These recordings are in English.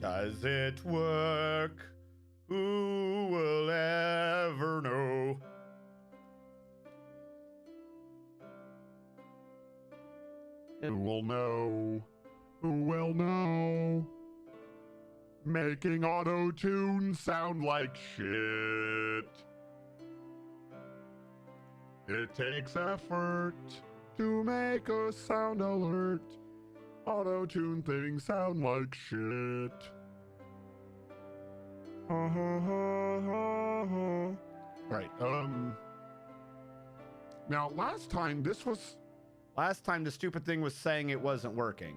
Does it work? Who will ever know? Who will know? Who will know? Making auto-tune sound like shit. It takes effort to make a sound alert. Auto-tune things sound like shit. Right, now last time the stupid thing was saying it wasn't working.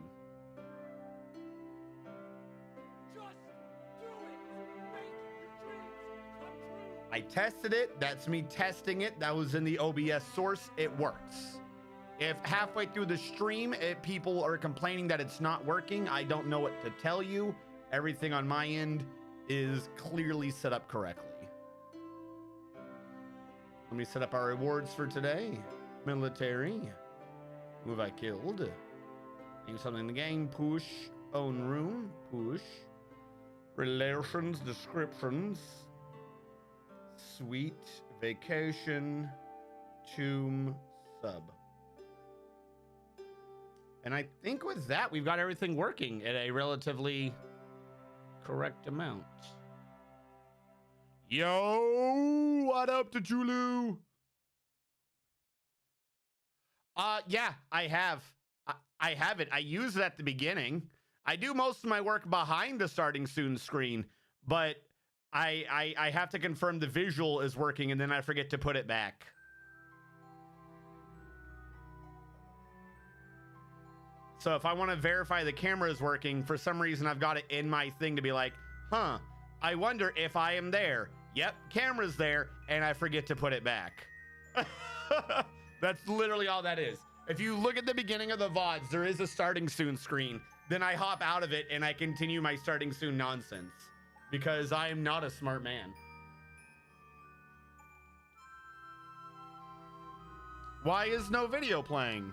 I tested it. That's me testing it. That was in the OBS source. It works. If halfway through the stream, people are complaining that it's not working, I don't know what to tell you. Everything on my end is clearly set up correctly. Let me set up our rewards for today. Military. Who have I killed? Do something in the game. Push. Own room. Push. Relations. Descriptions. Suite, vacation, tomb, sub. And I think with that, we've got everything working at a relatively correct amount. Yo, what up to Chulu? Yeah, I have. I have it. I use it at the beginning. I do most of my work behind the starting soon screen, but I have to confirm the visual is working, and then I forget to put it back. So if I want to verify the camera is working, for some reason I've got it in my thing to be like, huh, I wonder if I am there. Yep, camera's there, and I forget to put it back. That's literally all that is. If you look at the beginning of the VODs, there is a starting soon screen. Then I hop out of it, and I continue my starting soon nonsense. Because I am not a smart man. Why is no video playing?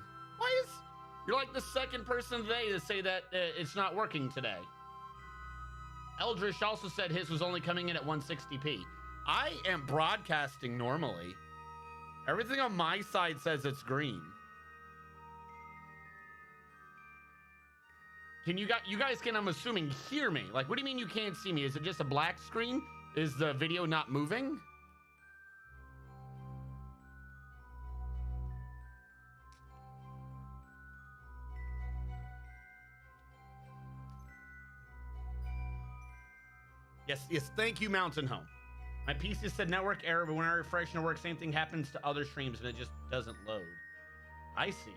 You're like the second person today to say that it's not working today. Eldritch also said his was only coming in at 160p. I am broadcasting normally. Everything on my side says it's green. Can you guys can, I'm assuming, hear me? Like, what do you mean you can't see me? Is it just a black screen? Is the video not moving? Yes, thank you, Mountain Home. My PC said network error, but when I refresh network, same thing happens to other streams and it just doesn't load. I see.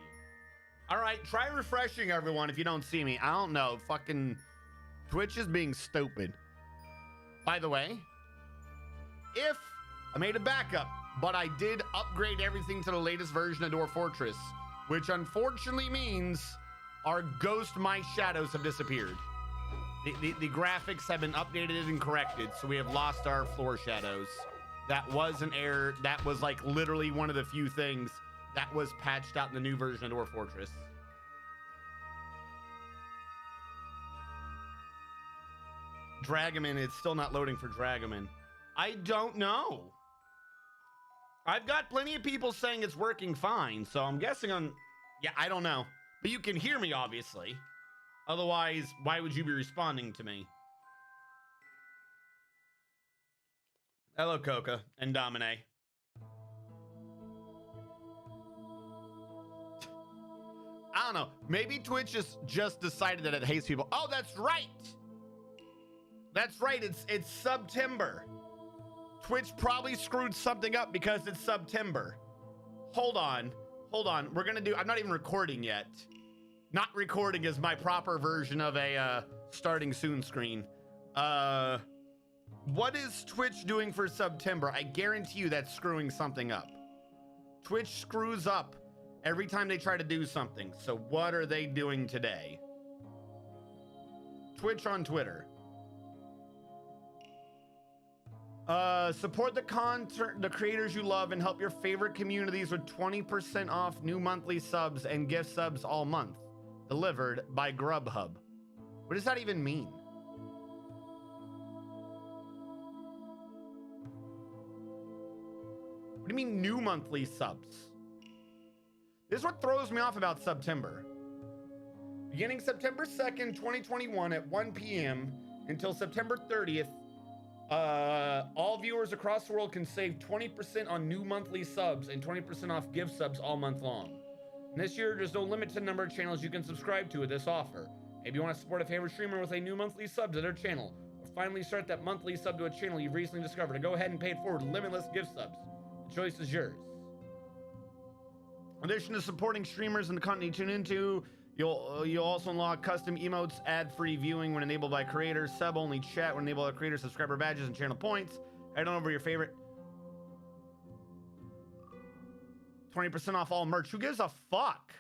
All right, try refreshing, everyone, if you don't see me. I don't know. Fucking Twitch is being stupid. By the way, if I made a backup, but I did upgrade everything to the latest version of Dwarf Fortress, which unfortunately means our ghost my shadows have disappeared. The graphics have been updated and corrected, so we have lost our floor shadows. That was an error. That was like literally one of the few things that was patched out in the new version of Dwarf Fortress. Dragaman, it's still not loading for Dragaman. I don't know. I've got plenty of people saying it's working fine, so I'm guessing on... Yeah, I don't know. But you can hear me, obviously. Otherwise, why would you be responding to me? Hello, Coca and Domine. I don't know. Maybe Twitch just decided that it hates people. Oh, that's right. That's right. It's September. Twitch probably screwed something up because it's September. Hold on. We're going to do... I'm not even recording yet. Not recording is my proper version of a starting soon screen. What is Twitch doing for September? I guarantee you that's screwing something up. Twitch screws up every time they try to do something. So what are they doing today? Twitch on Twitter. Support the creators you love and help your favorite communities with 20% off new monthly subs and gift subs all month. Delivered by Grubhub. What does that even mean? do you mean new monthly subs? This is what throws me off about September. Beginning September 2nd, 2021 at 1 p.m. until September 30th, all viewers across the world can save 20% on new monthly subs and 20% off gift subs all month long. And this year, there's no limit to the number of channels you can subscribe to with this offer. Maybe you want to support a favorite streamer with a new monthly sub to their channel, or finally start that monthly sub to a channel you've recently discovered, and go ahead and pay it forward with limitless gift subs. The choice is yours. In addition to supporting streamers and the content you tune into, you'll also unlock custom emotes, ad-free viewing when enabled by creators, sub-only chat when enabled by creators, subscriber badges, and channel points. Head on over your favorite. 20% off all merch. Who gives a fuck?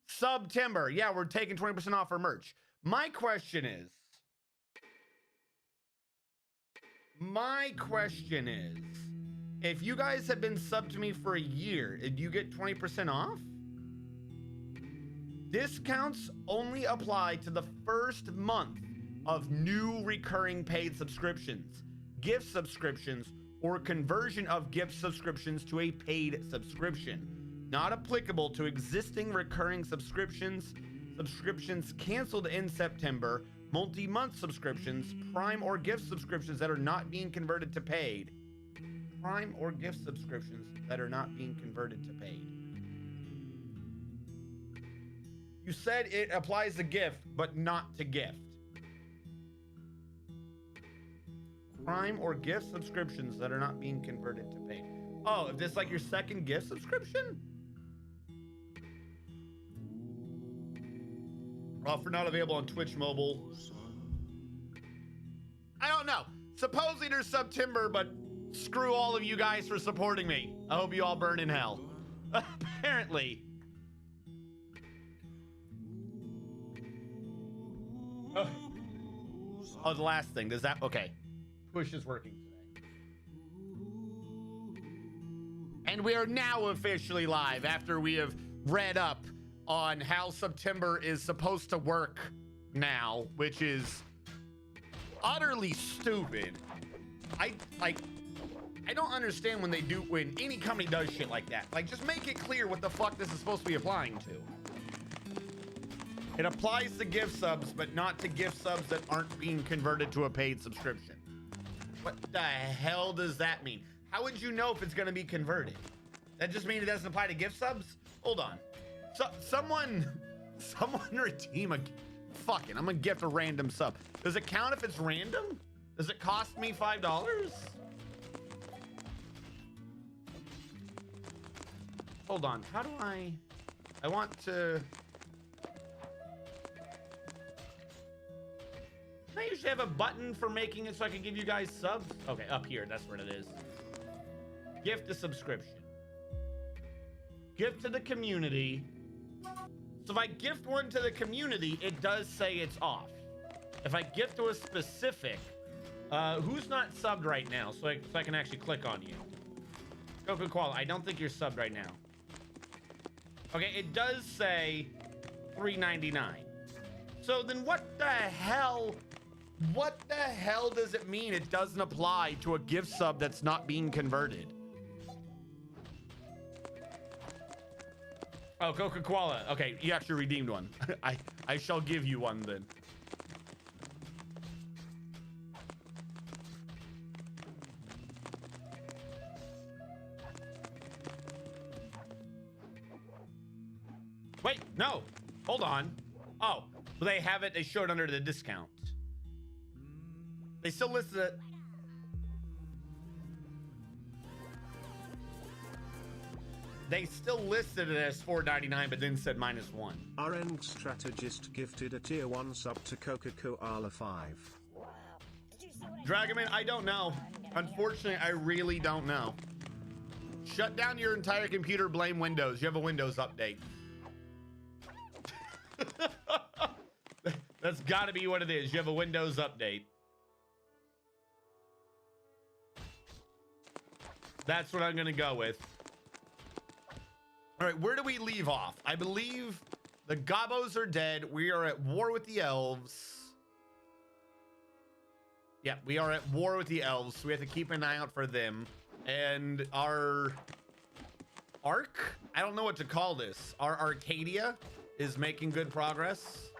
September. Yeah, we're taking 20% off our merch. My question is, if you guys have been subbed to me for a year, did you get 20% off? Discounts only apply to the first month of new recurring paid subscriptions, gift subscriptions, or conversion of gift subscriptions to a paid subscription. Not applicable to existing recurring subscriptions, subscriptions canceled in September, multi-month subscriptions, Prime or gift subscriptions that are not being converted to paid. Prime or gift subscriptions that are not being converted to paid. You said it applies to gift, but not to gift. Prime or gift subscriptions that are not being converted to paid. Oh, if this is like your second gift subscription? Offer not available on Twitch mobile. I don't know. Supposedly there's September, but screw all of you guys for supporting me. I hope you all burn in hell. Apparently. Oh, the last thing. Does that... Okay. Push is working today. And we are now officially live after we have read up on how September is supposed to work now, which is utterly stupid. I don't understand when any company does shit like that. Like, just make it clear what the fuck this is supposed to be applying to. It applies to gift subs, but not to gift subs that aren't being converted to a paid subscription. What the hell does that mean? How would you know if it's going to be converted? That just means it doesn't apply to gift subs? Hold on. So, someone redeem a... Fuck it, I'm going to gift a random sub. Does it count if it's random? Does it cost me $5? Hold on, how do I want to... I usually have a button for making it so I can give you guys subs. Okay, up here, that's where it is. Gift a subscription. Gift to the community. So if I gift one to the community, it does say it's off. If I gift to a specific, who's not subbed right now? So I can actually click on you. Coca-Cola, I don't think you're subbed right now. Okay, it does say $3.99. So then what the hell does it mean it doesn't apply to a gift sub that's not being converted? Oh, Coca-Cola. Okay, you actually redeemed one. I shall give you one then. Wait, no. Hold on. Oh, well, they have it. They show it under the discount. They still listed it. They still listed it as $4.99, but then said -1. RN Strategist gifted a tier 1 sub to Coca-Cola 5. Dragonman, I don't know. Unfortunately, I really don't know. Shut down your entire computer, blame Windows. You have a Windows update. That's got to be what it is. You have a Windows update. That's what I'm going to go with. All right, where do we leave off? I believe the Gobos are dead. We are at war with the elves. Yeah, we are at war with the elves, so we have to keep an eye out for them. And our Arc? I don't know what to call this. Our Arcadia is making good progress.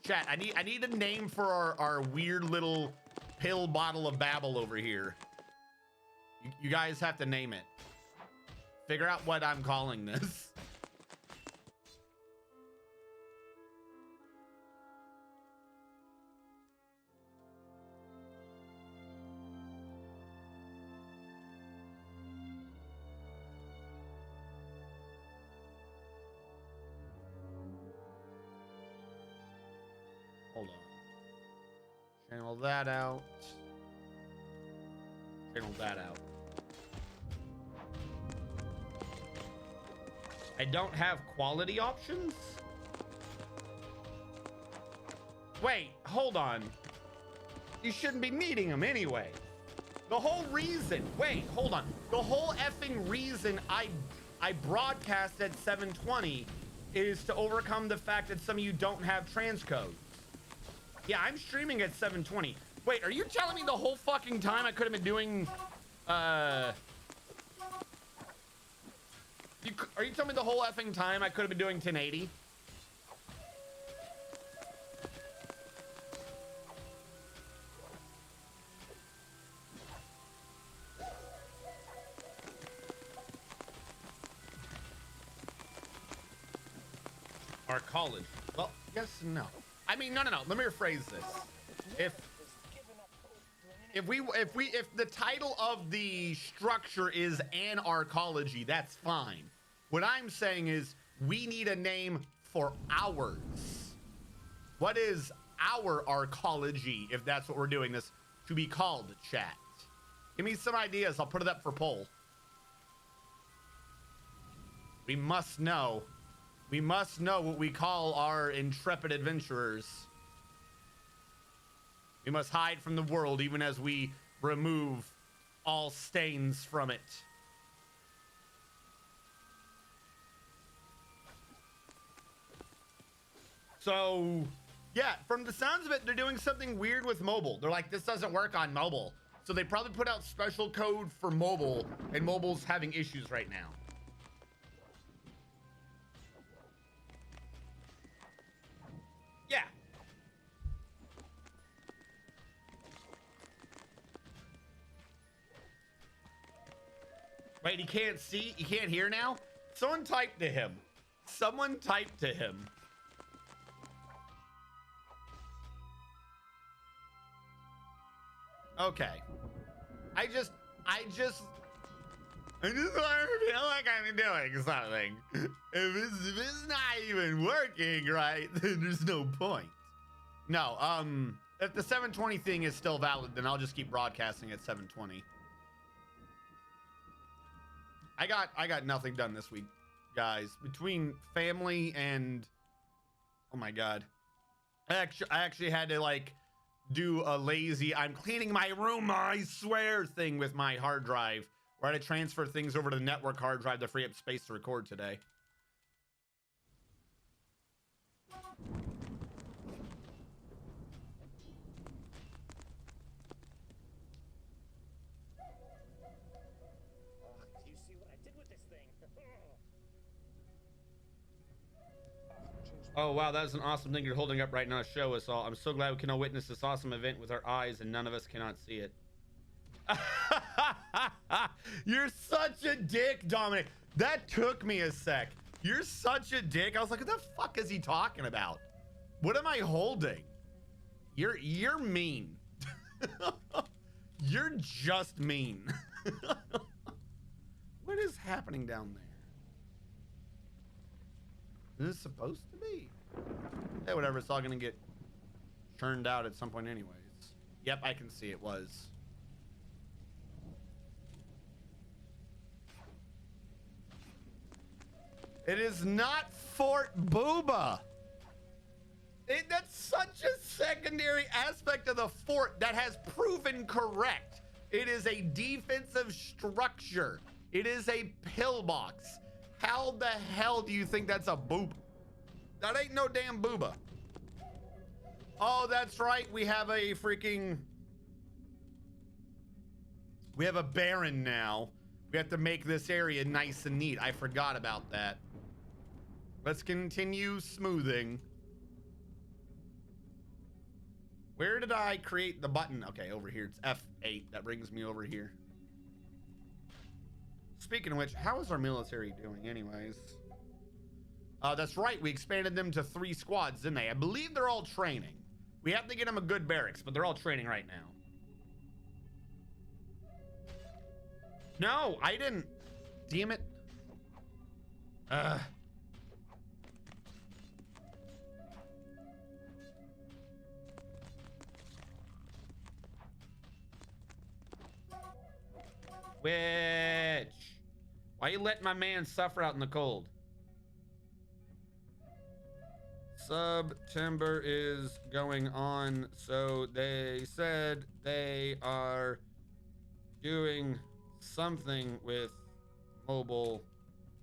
Chat, I need a name for our weird little pill bottle of babble over here. You guys have to name it. Figure out what I'm calling this. Hold on. Channel that out. Channel that out. I don't have quality options? Wait, hold on. You shouldn't be needing them anyway. The whole reason, wait, hold on. The whole effing reason I broadcast at 720 is to overcome the fact that some of you don't have transcodes. Yeah, I'm streaming at 720. Wait, are you telling me the whole fucking time I could have been doing, are you telling me the whole effing time I could have been doing 1080? Our college. Well, yes, no. I mean, no. Let me rephrase this. If the title of the structure is anarchology, that's fine. What I'm saying is we need a name for ours. What is our archology, if that's what we're doing this to be called, chat? Give me some ideas. I'll put it up for poll. We must know. We must know what we call our intrepid adventurers. We must hide from the world even as we remove all stains from it. So, yeah, from the sounds of it, they're doing something weird with mobile. They're like, this doesn't work on mobile. So they probably put out special code for mobile, and mobile's having issues right now. Yeah. Wait, he can't see? He can't hear now? Someone typed to him. Someone typed to him. Okay. I just want to feel like I'm doing something. If it's not even working right, then there's no point. No, if the 720 thing is still valid, then I'll just keep broadcasting at 720. I got nothing done this week, guys. Between family and oh my god. I actually had to like do a lazy I'm cleaning my room, I swear thing with my hard drive, where I had to transfer things over to the network hard drive to free up space to record today. Do you see what I did with this thing? Oh wow, that's an awesome thing you're holding up right now. Show us all. I'm so glad we can all witness this awesome event with our eyes and none of us cannot see it. You're such a dick, Dominic. That took me a sec. You're such a dick. I was like, what the fuck is he talking about? What am I holding? You're mean. You're just mean. What is happening down there? Is this supposed to be? Hey, whatever. It's all gonna get churned out at some point anyways. Yep, I can see it was. It is not Fort Booba. That's such a secondary aspect of the fort that has proven correct. It is a defensive structure. It is a pillbox. How the hell do you think that's a boob? That ain't no damn booba. Oh, that's right. We have a baron now. We have to make this area nice and neat. I forgot about that. Let's continue smoothing. Where did I create the button? Okay, over here. It's F8. That brings me over here. Speaking of which, how is our military doing anyways? That's right. We expanded them to 3 squads, didn't they? I believe they're all training. We have to get them a good barracks, but they're all training right now. No, I didn't. Damn it. Which? Why you letting my man suffer out in the cold? September is going on, so they said they are doing something with mobile.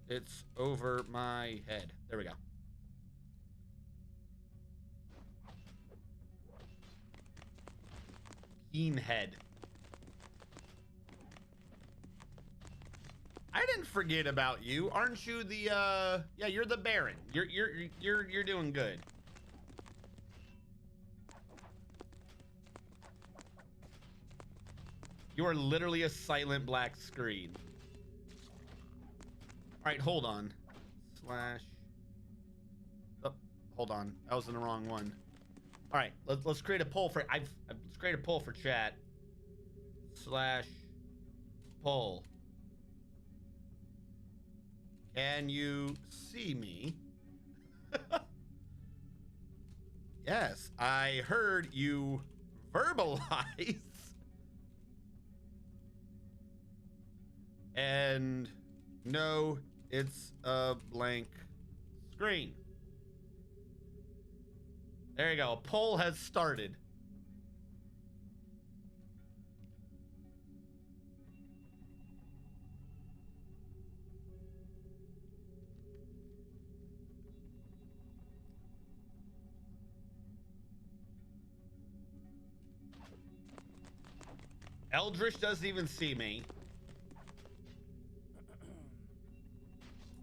It's over my head. There we go. Keen head. I didn't forget about you. Aren't you the yeah, you're the Baron. You're doing good. You are literally a silent black screen. All right, hold on. Slash. Oh, hold on. I was in the wrong one. All right, let's create a poll for let's create a poll for chat. Slash poll. Can you see me? Yes, I heard you verbalize. And no, it's a blank screen. There you go. A poll has started. Eldritch doesn't even see me.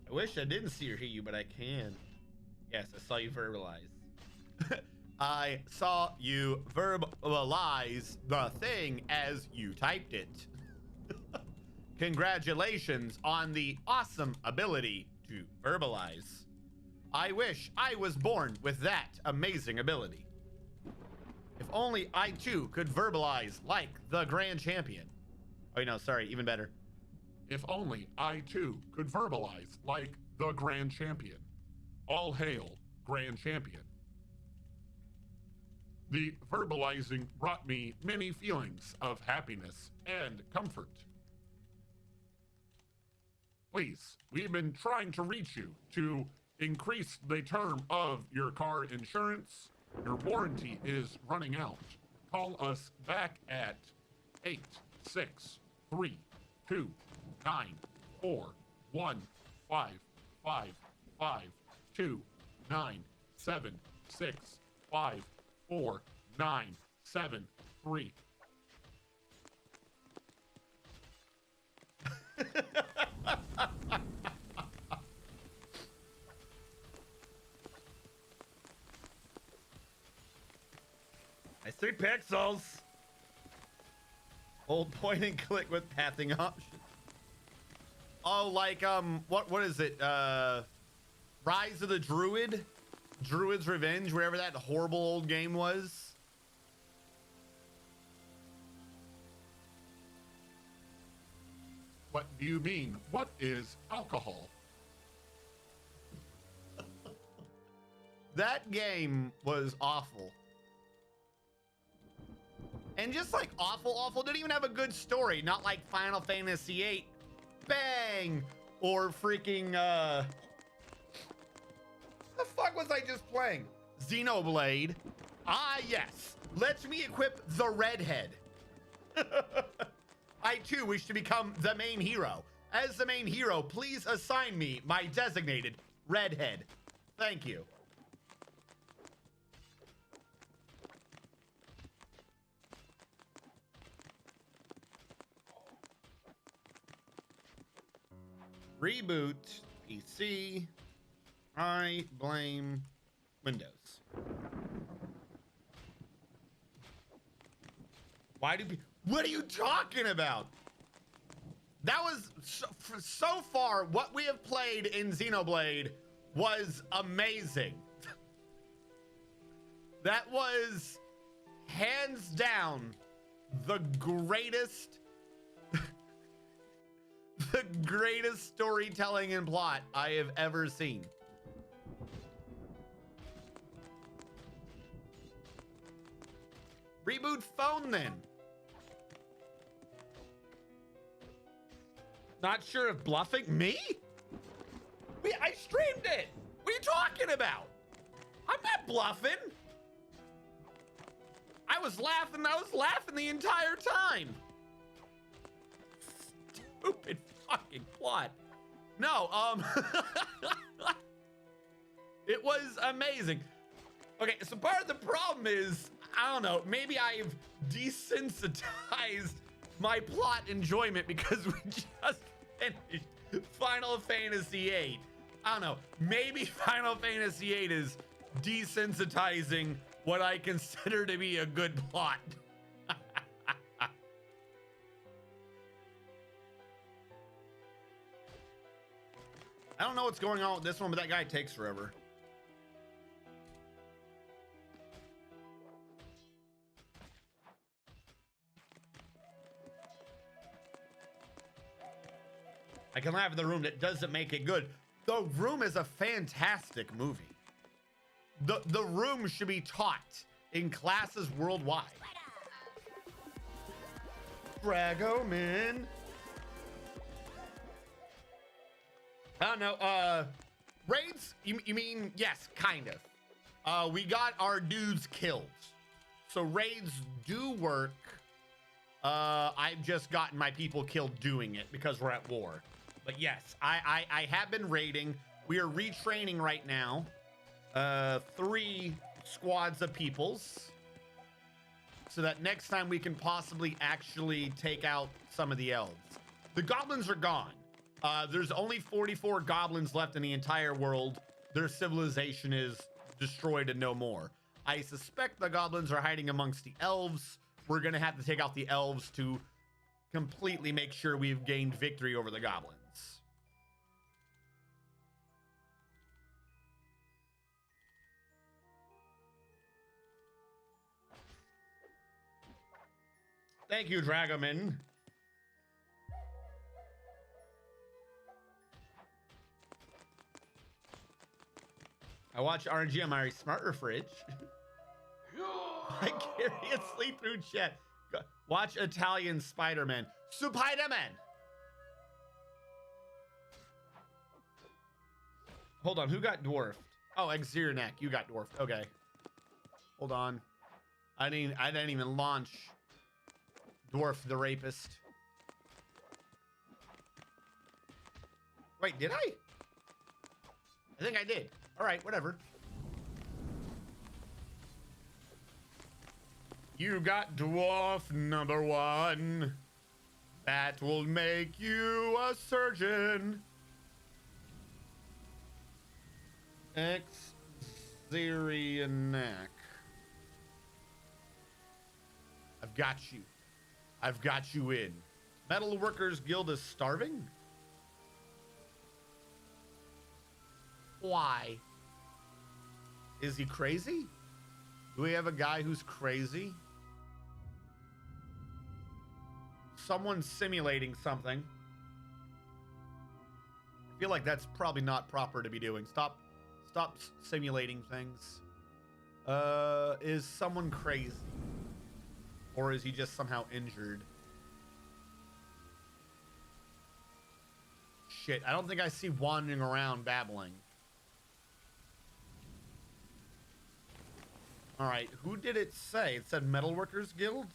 I wish I didn't see or hear you, but I can. Yes, I saw you verbalize. I saw you verbalize the thing as you typed it. Congratulations on the awesome ability to verbalize. I wish I was born with that amazing ability. If only I too could verbalize like the grand champion. Oh, no, sorry, even better. If only I too could verbalize like the grand champion. All hail, grand champion. The verbalizing brought me many feelings of happiness and comfort. Please, we've been trying to reach you to increase the term of your car insurance. Your warranty is running out. Call us back at 863-291-555-297654973. I see pixels. Hold point and click with pathing option. Oh, like what is it? Rise of the Druid? Druid's Revenge, wherever that horrible old game was. What do you mean? What is alcohol? That game was awful. And just like awful, didn't even have a good story. Not like Final Fantasy VIII, bang, or freaking, the fuck was I just playing? Xenoblade. Ah, yes. Let me equip the redhead. I too wish to become the main hero. As the main hero, please assign me my designated redhead. Thank you. Reboot PC. I blame Windows. Why do people... What are you talking about? That was so far what we have played in Xenoblade was amazing. That was hands down the greatest the greatest storytelling and plot I have ever seen. Reboot phone then. Not sure if bluffing me? I streamed it. What are you talking about? I'm not bluffing. I was laughing the entire time. Stupid fucking plot. No, it was amazing. Okay, so part of the problem is, I don't know, maybe I've desensitized my plot enjoyment because we just finished Final Fantasy VIII. I don't know, maybe Final Fantasy VIII is desensitizing what I consider to be a good plot. I don't know what's going on with this one, but that guy takes forever. I can laugh at the room. That doesn't make it good. The Room is a fantastic movie. The Room should be taught in classes worldwide. Dragoman. I don't know. Raids? You mean, yes, kind of. We got our dudes killed. So raids do work. I've just gotten my people killed doing it because we're at war. But yes, I have been raiding. We are retraining right now. 3 squads of peoples. So that next time we can possibly actually take out some of the elves. The goblins are gone. There's only 44 goblins left in the entire world. Their civilization is destroyed and no more. I suspect the goblins are hiding amongst the elves. We're gonna have to take out the elves to completely make sure we've gained victory over the goblins. Thank you, Dragoman. I watch RNG on my smart fridge. I can't sleep through chat. Watch Italian Spider-Man. Spider-Man! Hold on, who got dwarfed? Oh, X01, you got dwarfed. Okay. Hold on. I didn't even launch Dwarf the Rapist. Wait, did I? I think I did. All right, whatever. You got dwarf #1. That will make you a surgeon. X01. I've got you. I've got you in. Metal Workers Guild is starving? Why? Is he crazy? Do we have a guy who's crazy? Someone's simulating something. I feel like that's probably not proper to be doing. Stop simulating things. Is someone crazy? Or is he just somehow injured? Shit, I don't think I see wandering around babbling. All right, who did it say? It said Metalworkers Guild?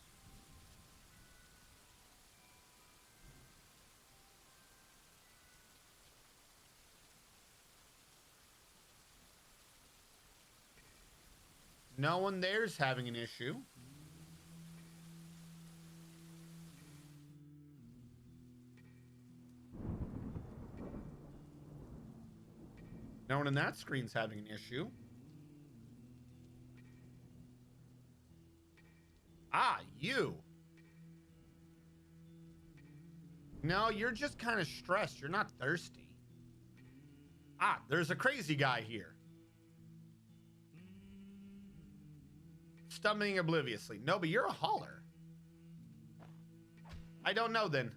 No one there's having an issue. No one in that screen's having an issue. Ah, you. No, you're just kind of stressed. You're not thirsty. Ah, there's a crazy guy here. Stumbling obliviously. No, but you're a hauler. I don't know then.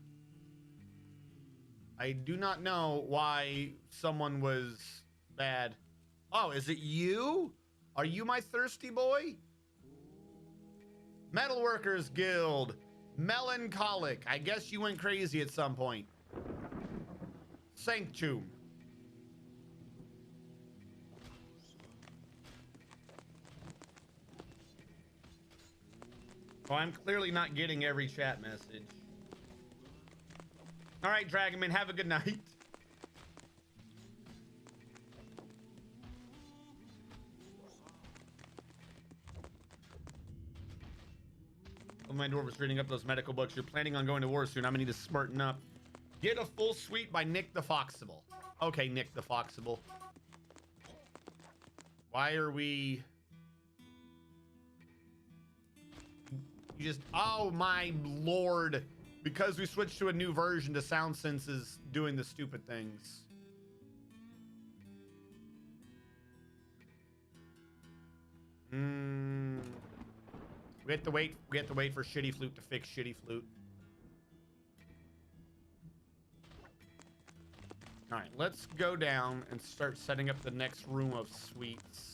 I do not know why someone was bad. Oh, is it you? Are you my thirsty boy? Metalworkers Guild. Melancholic. I guess you went crazy at some point. Sanctum. Oh, I'm clearly not getting every chat message. All right, Dragonman, have a good night. Oh, my dwarf was reading up those medical books. You're planning on going to war soon. I'm gonna need to smarten up. Get a full suite by Nick the Foxable. Okay, Nick the Foxable. Why are we... You just... Oh, my lord. Because we switched to a new version, the sound sense is doing the stupid things. We have to wait. We have to wait for Shitty Flute to fix Shitty Flute. All right, let's go down and start setting up the next room of suites.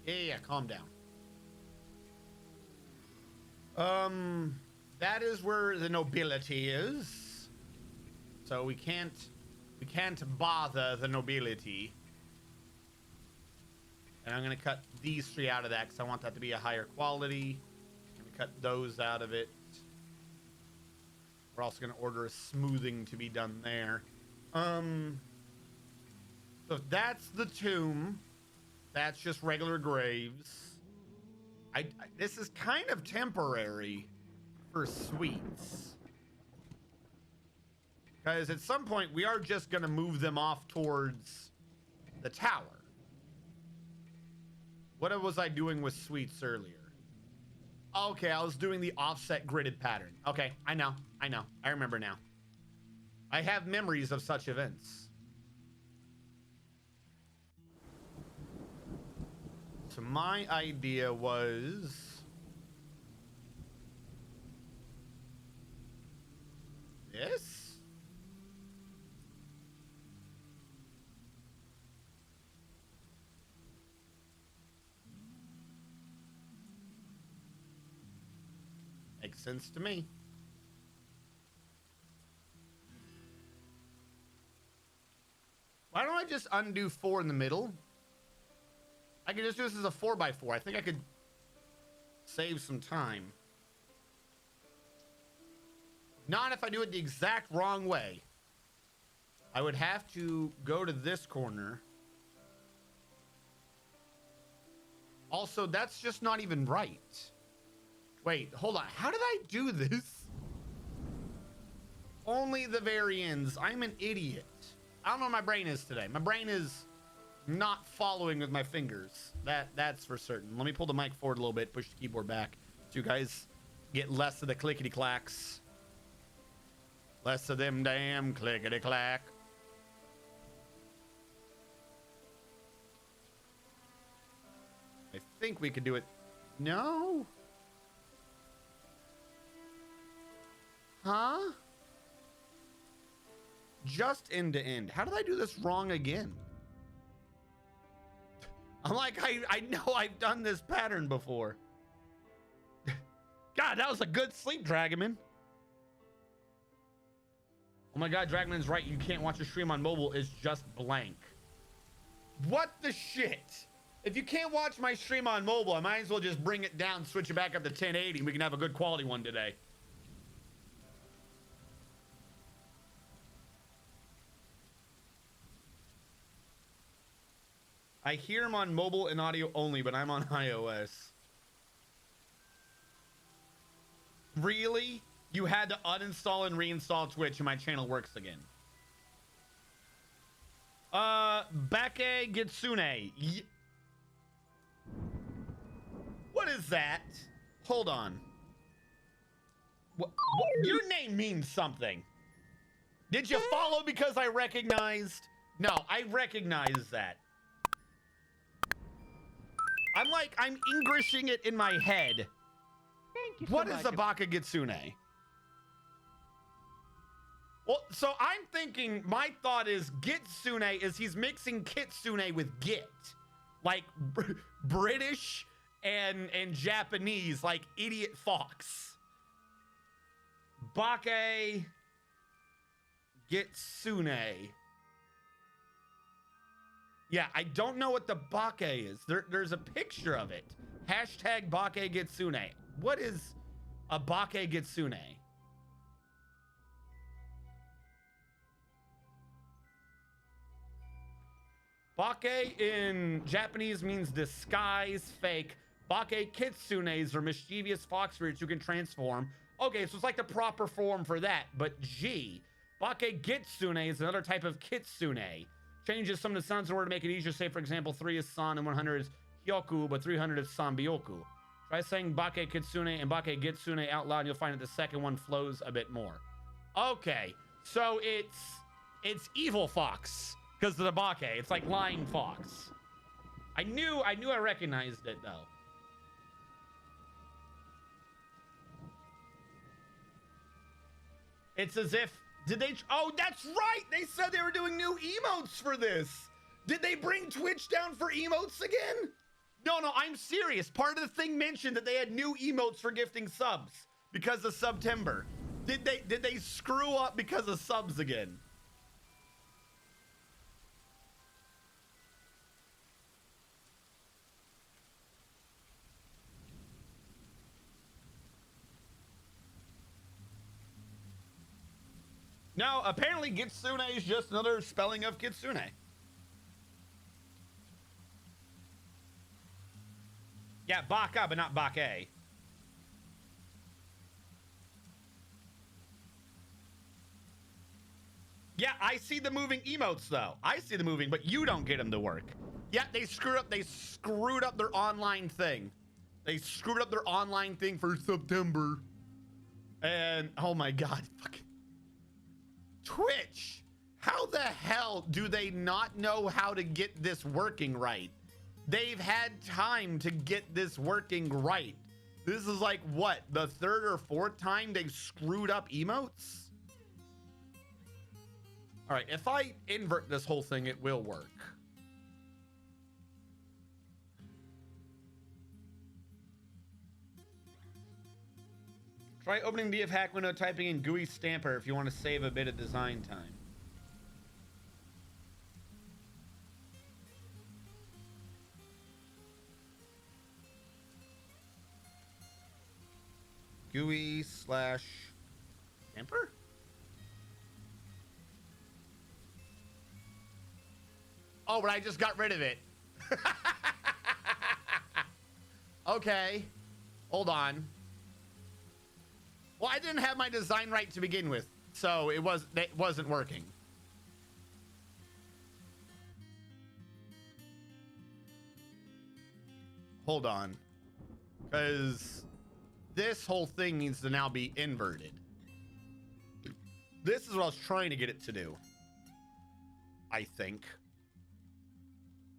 Yeah, calm down. That is where the nobility is. So we can't bother the nobility. And I'm gonna cut these three out of that because I want that to be a higher quality. I'm gonna cut those out of it. We're also gonna order a smoothing to be done there. So that's the tomb. That's just regular graves. This is kind of temporary for suites. Because at some point, we are just going to move them off towards the tower. What was I doing with suites earlier? Okay, I was doing the offset gridded pattern. Okay, I know. I remember now. I have memories of such events. So my idea was this. Makes sense to me. Why don't I just undo 4 in the middle? I could just do this as a 4x4. I think I could save some time. Not if I do it the exact wrong way. I would have to go to this corner. Also, that's just not even right. Wait, hold on. How did I do this? Only the very ends. I'm an idiot. I don't know what my brain is today. My brain is not following with my fingers. That's for certain. Let me pull the mic forward a little bit, push the keyboard back so you guys get less of the clickety clacks. Less of them damn clickety clack. I think we could do it. No? Huh? Just end to end. How did I do this wrong again? I'm like, I know I've done this pattern before. God, that was a good sleep, Dragonman. Oh my God, Dragonman's right. You can't watch a stream on mobile. It's just blank. What the shit? If you can't watch my stream on mobile, I might as well just bring it down, switch it back up to 1080, and we can have a good quality one today. I hear him on mobile and audio only, but I'm on iOS. Really? You had to uninstall and reinstall Twitch and my channel works again. Bake Gitsune. What is that? Hold on. What, your name means something. Did you follow because I recognized? No, I recognize that. I'm Englishing it in my head. Thank you What so is much. a Baka Gitsune? Well, so I'm thinking, my thought is Gitsune is he's mixing Kitsune with Git. Like British and Japanese, like idiot fox. Bake Gitsune. Yeah, I don't know what the bake is. There's a picture of it. Hashtag Bake Gitsune. What is a Bake Gitsune? Bake in Japanese means disguise, fake. Bake Kitsunes are mischievous fox spirits who can transform. Okay, so it's like the proper form for that, but G. Bake Gitsune is another type of Kitsune. Changes some of the sounds in order to make it easier. Say, for example, 3 is San and 100 is Hyoku, but 300 is Sanbyoku. Try saying Bake Kitsune and Bake Gitsune out loud, and you'll find that the second one flows a bit more. Okay, so it's evil fox because of the Bake. It's like lying fox. I knew I recognized it though. It's as if did they? Oh, that's right. They said they were doing new emotes for this. Did they bring Twitch down for emotes again? No, I'm serious. Part of the thing mentioned that they had new emotes for gifting subs because of September. Did they screw up because of subs again? No, apparently Kitsune is just another spelling of Kitsune. Yeah, Baka, but not Bake. Yeah, I see the moving emotes though. I see the moving, but you don't get them to work. Yeah, they screwed up. They screwed up their online thing. They screwed up their online thing for September. And oh my God, fucking Twitch. How the hell do they not know how to get this working right? They've had time to get this working right. This is like what, the third or fourth time they've screwed up emotes? All right, if I invert this whole thing, it will work. Try opening the DF hack window, typing in GUI stamper if you want to save a bit of design time. GUI slash stamper? Oh, but I just got rid of it. Okay. Hold on. Well, I didn't have my design right to begin with, so it wasn't working. Hold on. Because this whole thing needs to now be inverted. This is what I was trying to get it to do. I think.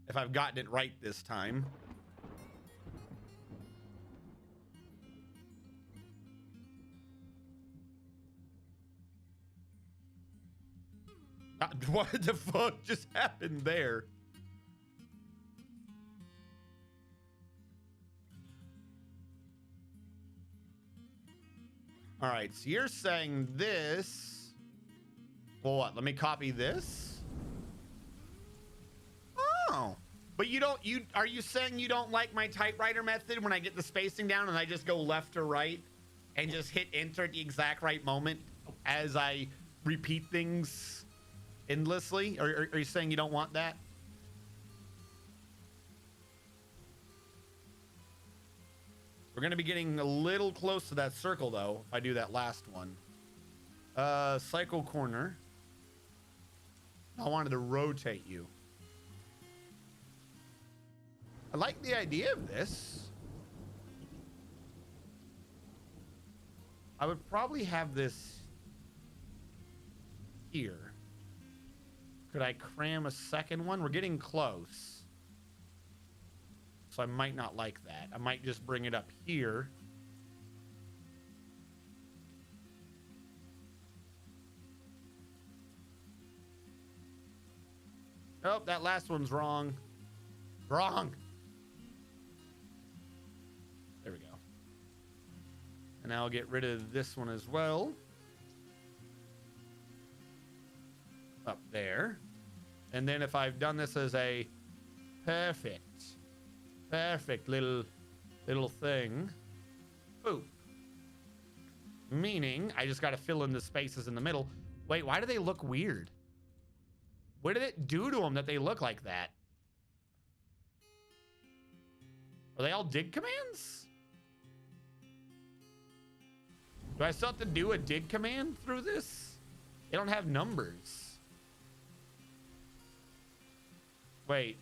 If I've gotten it right this time. What the fuck just happened there? All right, so you're saying this. Well, what? Let me copy this. Oh, but you don't. Are you saying you don't like my typewriter method when I get the spacing down and I just go left to right and just hit enter at the exact right moment as I repeat things endlessly? Or are you saying you don't want that? We're going to be getting a little close to that circle, though, if I do that last one. Cycle corner. I wanted to rotate you. I like the idea of this. I would probably have this here. Could I cram a second one? We're getting close. So I might not like that. I might just bring it up here. Oh, that last one's wrong. Wrong. There we go. And now I'll get rid of this one as well. Up there. And then if I've done this as a perfect little thing. Boop. Meaning I just got to fill in the spaces in the middle. Wait, why do they look weird? What did it do to them that they look like that? Are they all dig commands? Do I still have to do a dig command through this? They don't have numbers. Wait,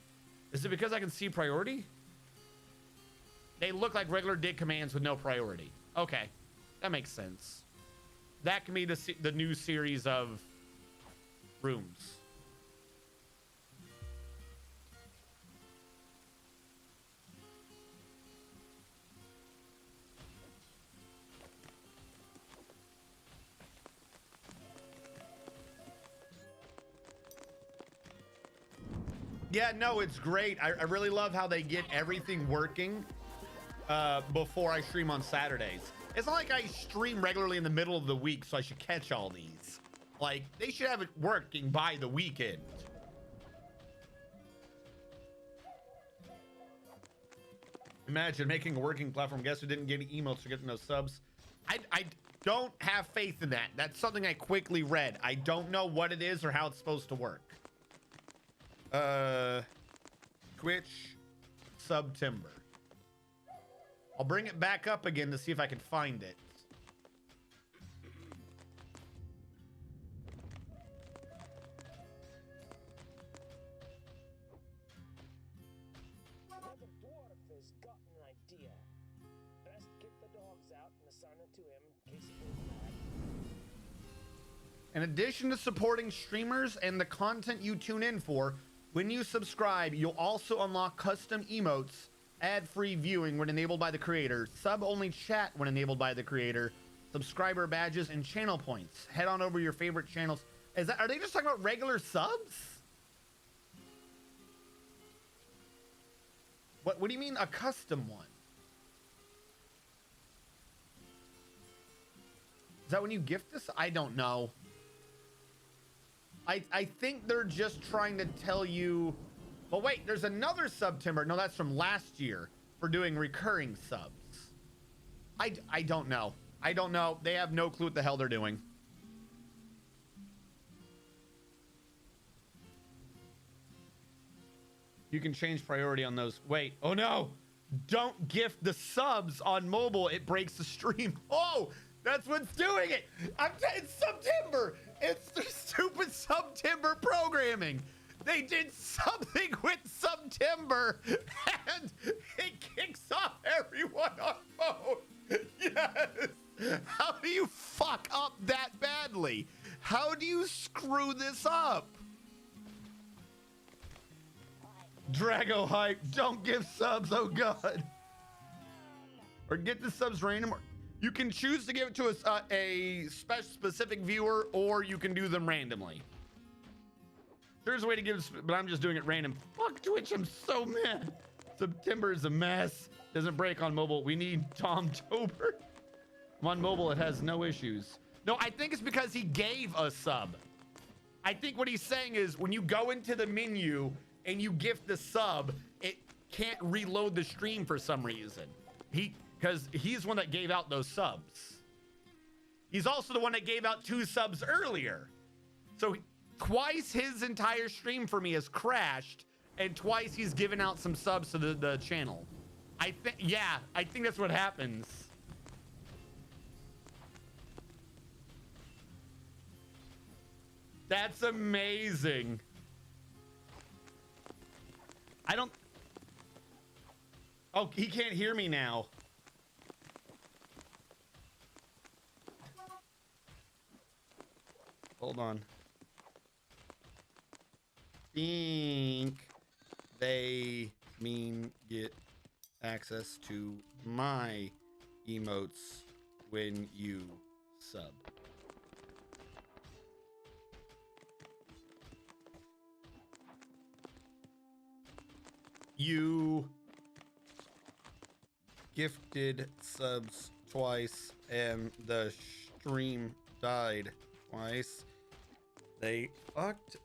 is it because I can see priority? They look like regular dig commands with no priority. Okay, that makes sense. That can be the new series of rooms. Yeah, no, it's great. I really love how they get everything working before I stream on Saturdays. It's not like I stream regularly in the middle of the week, so I should catch all these. Like, they should have it working by the weekend. Imagine making a working platform. Guess who didn't get any emails for getting those subs? I don't have faith in that. That's something I quickly read. I don't know what it is or how it's supposed to work. Twitch September. I'll bring it back up again to see if I can find it. Now the dwarf has got an idea. Best get the dogs out and assign it to him in case he goes mad. In addition to supporting streamers and the content you tune in for, when you subscribe, you'll also unlock custom emotes, ad-free viewing when enabled by the creator, sub-only chat when enabled by the creator, subscriber badges, and channel points. Head on over to your favorite channels. Are they just talking about regular subs? What do you mean a custom one? Is that when you gift this? I don't know. I think they're just trying to tell you, but wait, there's another September. No, that's from last year for doing recurring subs. I don't know. I don't know. They have no clue what the hell they're doing. You can change priority on those. Wait, oh no. Don't gift the subs on mobile. It breaks the stream. Oh, that's what's doing it. It's September. It's the stupid September programming. They did something with September and it kicks off everyone on phone. Yes. How do you fuck up that badly? How do you screw this up? Drago hype. Don't give subs. Oh God. Or get the subs random. You can choose to give it to a specific viewer, or you can do them randomly. There's a way to give, but I'm just doing it random. Fuck Twitch, I'm so mad. September is a mess. Doesn't break on mobile. We need Tomtober. On mobile, it has no issues. No, I think it's because he gave a sub. I think what he's saying is when you go into the menu and you gift the sub, it can't reload the stream for some reason. Because he's the one that gave out those subs. He's also the one that gave out 2 subs earlier. So twice his entire stream for me has crashed, and twice he's given out some subs to the channel. Yeah, I think that's what happens. That's amazing. I don't... Oh, he can't hear me now. Hold on. Think they mean get access to my emotes when you sub. You gifted subs twice and the stream died twice. They fucked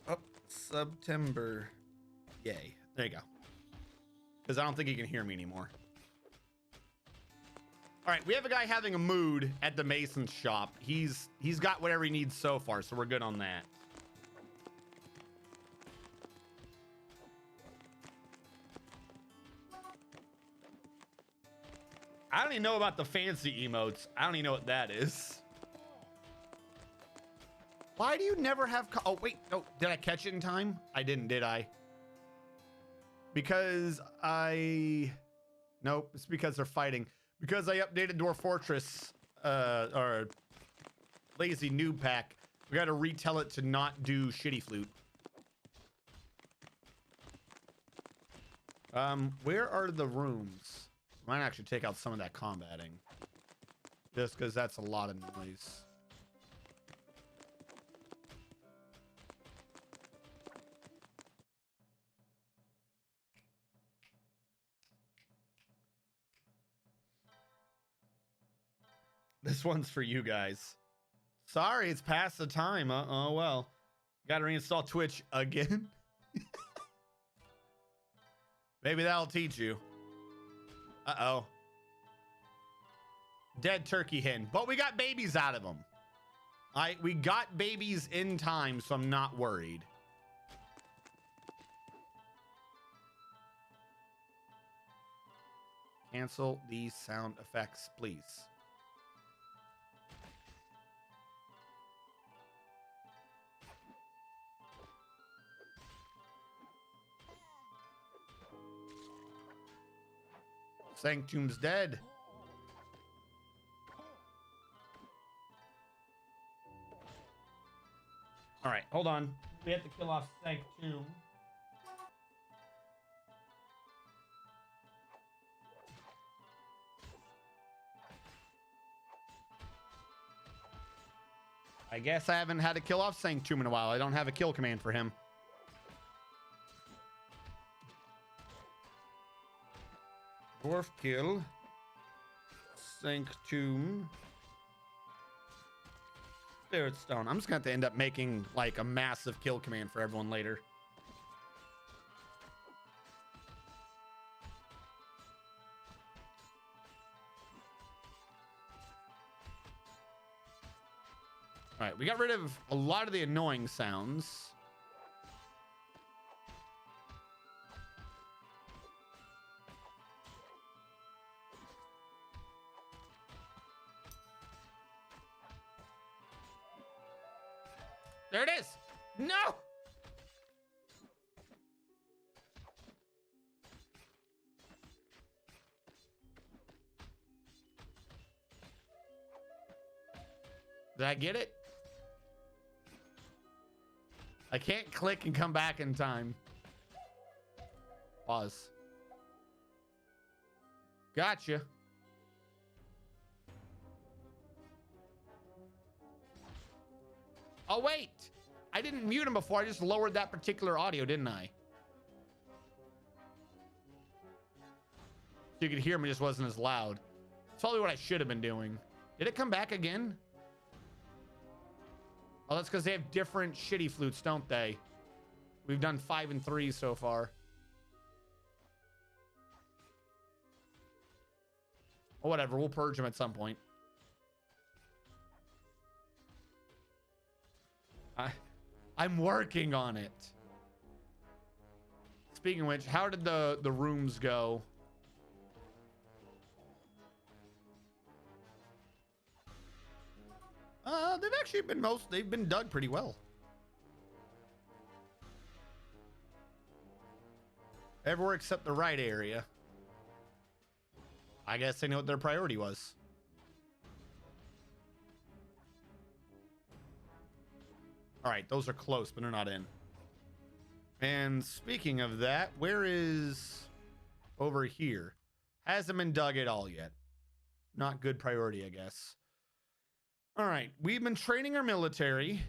up September. Yay. There you go. Because I don't think he can hear me anymore. All right, we have a guy having a mood at the Mason's shop. He's got whatever he needs so far, so we're good on that. I don't even know about the fancy emotes. I don't even know what that is. Why do you never have... Oh, wait. No, did I catch it in time? I didn't, did I? Because I... Nope, it's because they're fighting. Because I updated Dwarf Fortress, or Lazy Noob Pack. We got to retell it to not do shitty flute. Where are the rooms? Might actually take out some of that combating. Just because that's a lot of noise. This one's for you guys. Sorry, it's past the time. Oh well. Gotta reinstall Twitch again. Maybe that'll teach you. Uh-oh. Dead turkey hen. But we got babies out of them. We got babies in time, so I'm not worried. Cancel these sound effects, please. Sanctum's dead. All right, hold on. We have to kill off Sanctum. I guess I haven't had to kill off Sanctum in a while. I don't have a kill command for him. Dwarf kill. Sanctum. Spirit Stone. I'm just going to have to end up making like a massive kill command for everyone later. All right, we got rid of a lot of the annoying sounds. There it is. No. Did I get it? I can't click and come back in time. Pause. Gotcha. Oh, wait. I didn't mute him before. I just lowered that particular audio, didn't I? So you could hear him, it just wasn't as loud. It's probably what I should have been doing. Did it come back again? Oh, that's because they have different shitty flutes, don't they? We've done 5 and 3 so far. Well, whatever. We'll purge them at some point. I'm working on it. Speaking of which, how did the rooms go? They've actually been they've been dug pretty well. Everywhere except the right area. I guess they know what their priority was. All right, those are close, but they're not in. And speaking of that, where is over here? Hasn't been dug at all yet. Not good priority, I guess. All right, we've been training our military.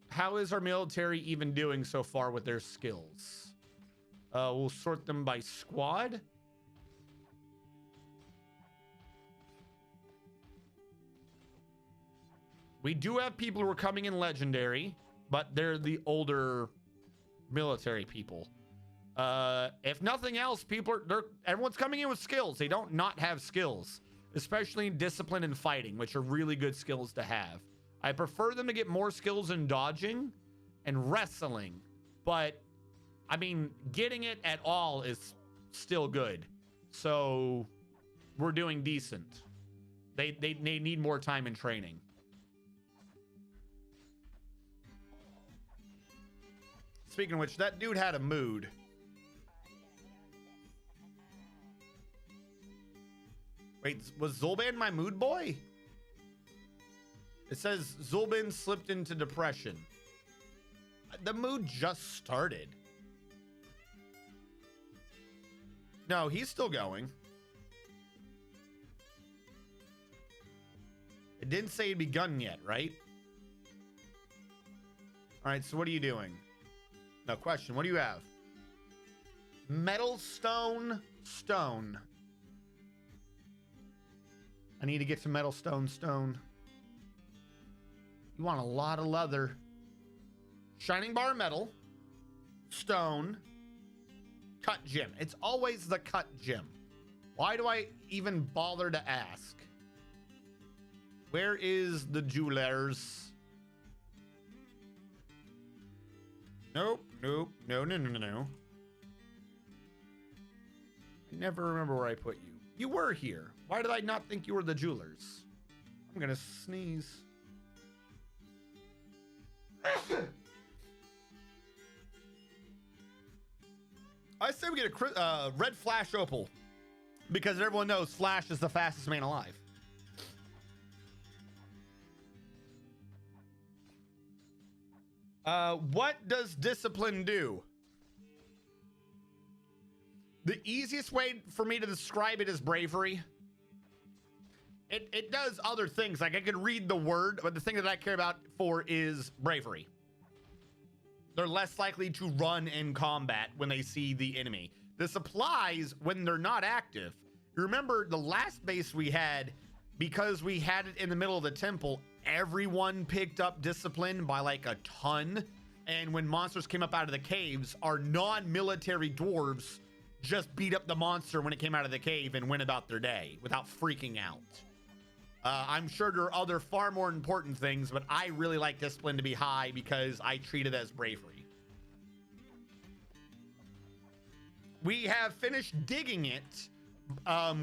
How is our military even doing so far with their skills? We'll sort them by squad. We do have people who are coming in legendary, but they're the older military people. If nothing else, everyone's coming in with skills. They don't not have skills, especially in discipline and fighting, which are really good skills to have. I prefer them to get more skills in dodging and wrestling, but I mean, getting it at all is still good. So we're doing decent. They need more time in training. Speaking of which, that dude had a mood. Wait, was Zulban my mood boy? It says Zulban slipped into depression. The mood just started. No, he's still going. It didn't say it'd begun yet, right? All right, so what are you doing? No, question. What do you have? Metal, stone, stone. I need to get some metal, stone, stone. You want a lot of leather. Shining bar metal, stone, cut gem. It's always the cut gem. Why do I even bother to ask? Where is the jewelers? Nope, nope, no. I never remember where I put you. You were here. Why did I not think you were the jewelers? I'm gonna sneeze. I say we get a red Flash opal because everyone knows Flash is the fastest man alive. What does discipline do? The easiest way for me to describe it is bravery. It does other things. Like I could read the word, but the thing that I care about for is bravery. They're less likely to run in combat when they see the enemy. This applies when they're not active. You remember the last base we had, because we had it in the middle of the temple, everyone picked up discipline by like a ton. And when monsters came up out of the caves, our non-military dwarves just beat up the monster when it came out of the cave and went about their day without freaking out. I'm sure there are other far more important things, but I really like discipline to be high because I treat it as bravery. We have finished digging it.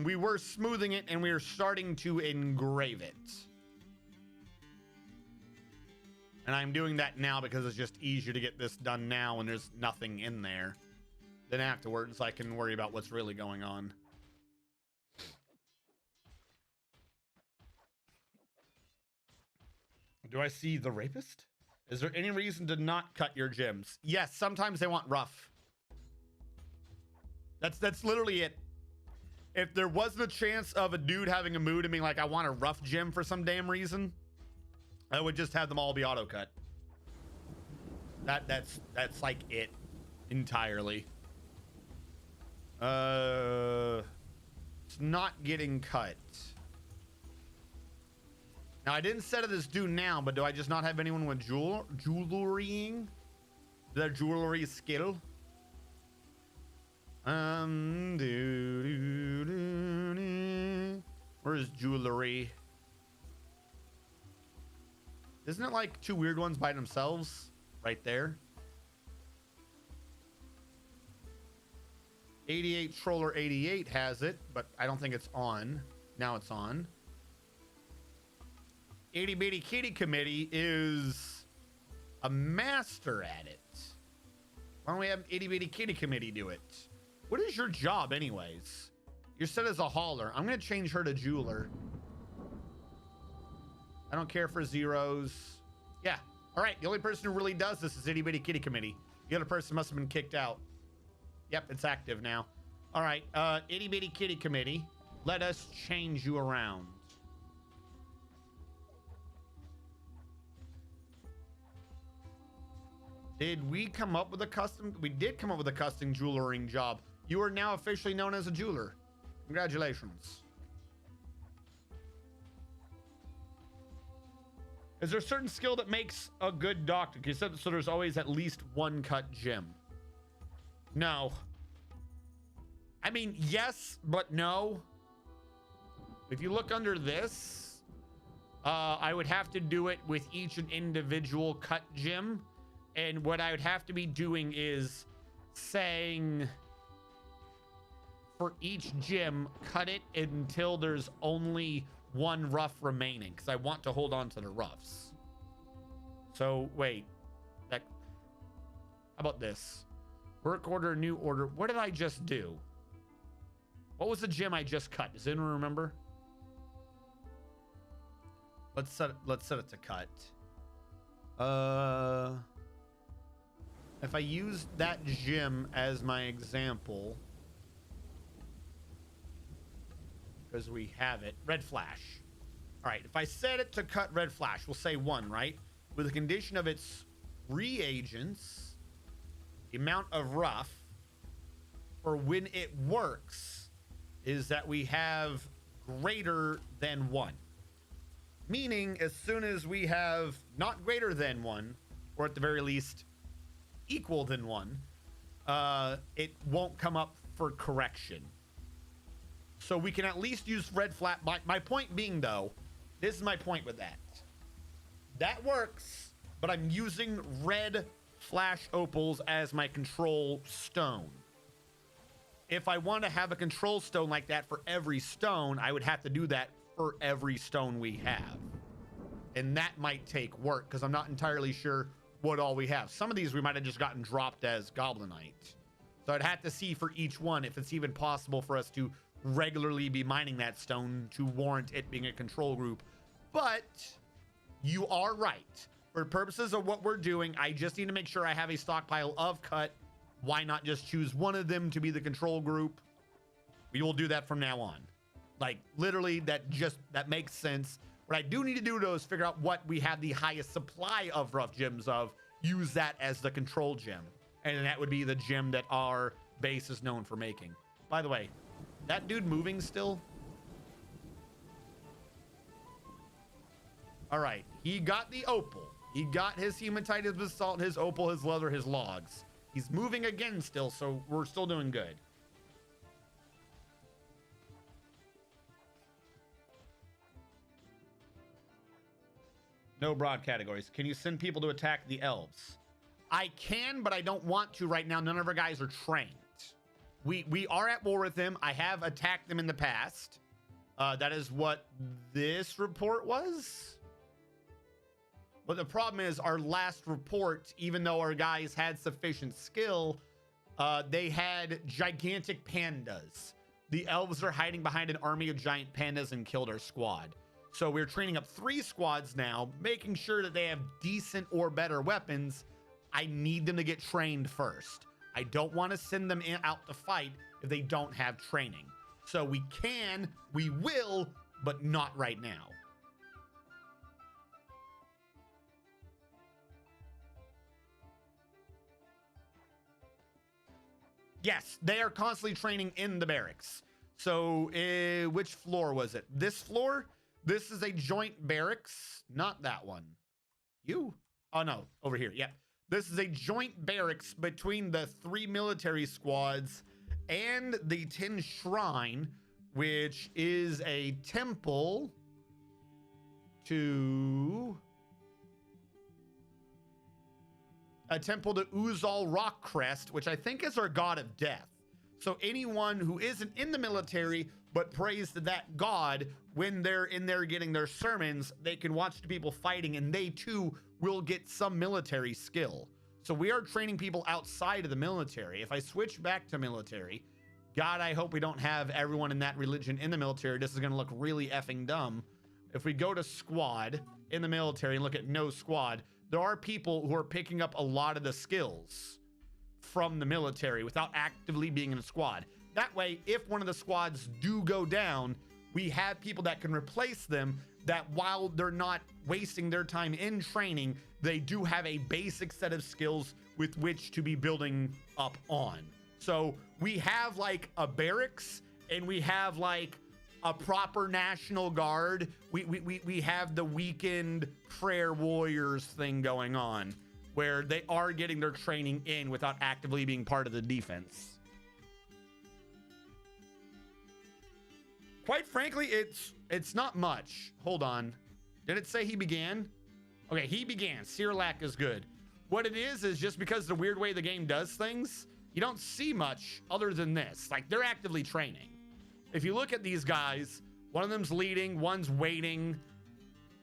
We were smoothing it and we are starting to engrave it. And I'm doing that now because it's just easier to get this done now when there's nothing in there than afterwards, so I can worry about what's really going on. Do I see the rapist? Is there any reason to not cut your gems? Yes, sometimes they want rough. That's literally it. If there wasn't a chance of a dude having a mood and being like, I want a rough gem for some damn reason, I would just have them all be auto cut. That's like it entirely. It's not getting cut. Now I didn't set it as due now, but do I just not have anyone with jewelrying? The jewelry skill? Where's jewelry? Isn't it like two weird ones by themselves? Right there. 88 Troller 88 has it, but I don't think it's on. Now it's on. Itty Bitty Kitty Committee is a master at it. Why don't we have Itty Bitty Kitty Committee do it? What is your job anyways? You're set as a hauler. I'm going to change her to jeweler. I don't care for zeros. Yeah. All right. The only person who really does this is Itty Bitty Kitty Committee. The other person must have been kicked out. Yep, it's active now. All right. Itty Bitty Kitty Committee. Let us change you around. Did we come up with a custom? We did come up with a custom jewelering job. You are now officially known as a jeweler. Congratulations. Is there a certain skill that makes a good doctor? You said so there's always at least one cut gem. No. I mean, yes, but no. If you look under this, I would have to do it with each an individual cut gem. And what I would have to be doing is saying for each gem, cut it until there's only one rough remaining, because I want to hold on to the roughs. So wait, how about this? Work order, new order. What did I just do? What was the gem I just cut? Does anyone remember? Let's set it to cut. If I use that gem as my example, because we have it, red flash. All right, if I set it to cut red flash, we'll say 1, right? With the condition of its reagents, the amount of rough for when it works is that we have greater than 1. Meaning, as soon as we have not greater than 1, or at the very least equal than 1, it won't come up for correction. So we can at least use red flat. My point being, though, this is my point with that. That works, but I'm using red flash opals as my control stone. If I want to have a control stone like that for every stone, I would have to do that for every stone we have. And that might take work, because I'm not entirely sure what all we have. Some of these we might have just gotten dropped as Goblinite. So I'd have to see for each one if it's even possible for us to regularly be mining that stone to warrant it being a control group. But you are right. For purposes of what we're doing, I just need to make sure I have a stockpile of cut. Why not just choose one of them to be the control group? We will do that from now on. Like, literally, that makes sense. What I do need to do, though, is figure out what we have the highest supply of rough gems of. Use that as the control gem. And that would be the gem that our base is known for making. By the way, that dude moving still? All right. He got the opal. He got his hematite, his basalt, his opal, his leather, his logs. He's moving again still, so we're still doing good. No broad categories. Can you send people to attack the elves? I can, but I don't want to right now. None of our guys are trained. We are at war with them. I have attacked them in the past. That is what this report was. But the problem is our last report, even though our guys had sufficient skill, they had gigantic pandas. The elves are hiding behind an army of giant pandas and killed our squad. So we're training up 3 squads now, making sure that they have decent or better weapons. I need them to get trained first. I don't want to send them out to fight if they don't have training. So we will, but not right now. Yes, they are constantly training in the barracks. So which floor was it? This floor? This is a joint barracks. Not that one. You? Oh, no. Over here. Yep. This is a joint barracks between the 3 military squads and the Tin Shrine, which is a temple to Uzal Rockcrest, which I think is our god of death. So anyone who isn't in the military but praise to that god. When they're in there getting their sermons, they can watch the people fighting, and they too will get some military skill. So we are training people outside of the military. If I switch back to military, God, I hope we don't have everyone in that religion in the military. This is going to look really effing dumb. If we go to squad in the military and look at no squad, there are people who are picking up a lot of the skills from the military without actively being in a squad. That way, if one of the squads do go down, we have people that can replace them, that while they're not wasting their time in training, they do have a basic set of skills with which to be building up on. So we have like a barracks, and we have like a proper National Guard. We have the weekend prayer warriors thing going on, where they are getting their training in without actively being part of the defense. Quite frankly, it's not much. Hold on. Did it say he began? Okay, he began. Sirlac is good. What it is just because the weird way the game does things, you don't see much other than this. Like, they're actively training. If you look at these guys, one of them's leading, one's waiting,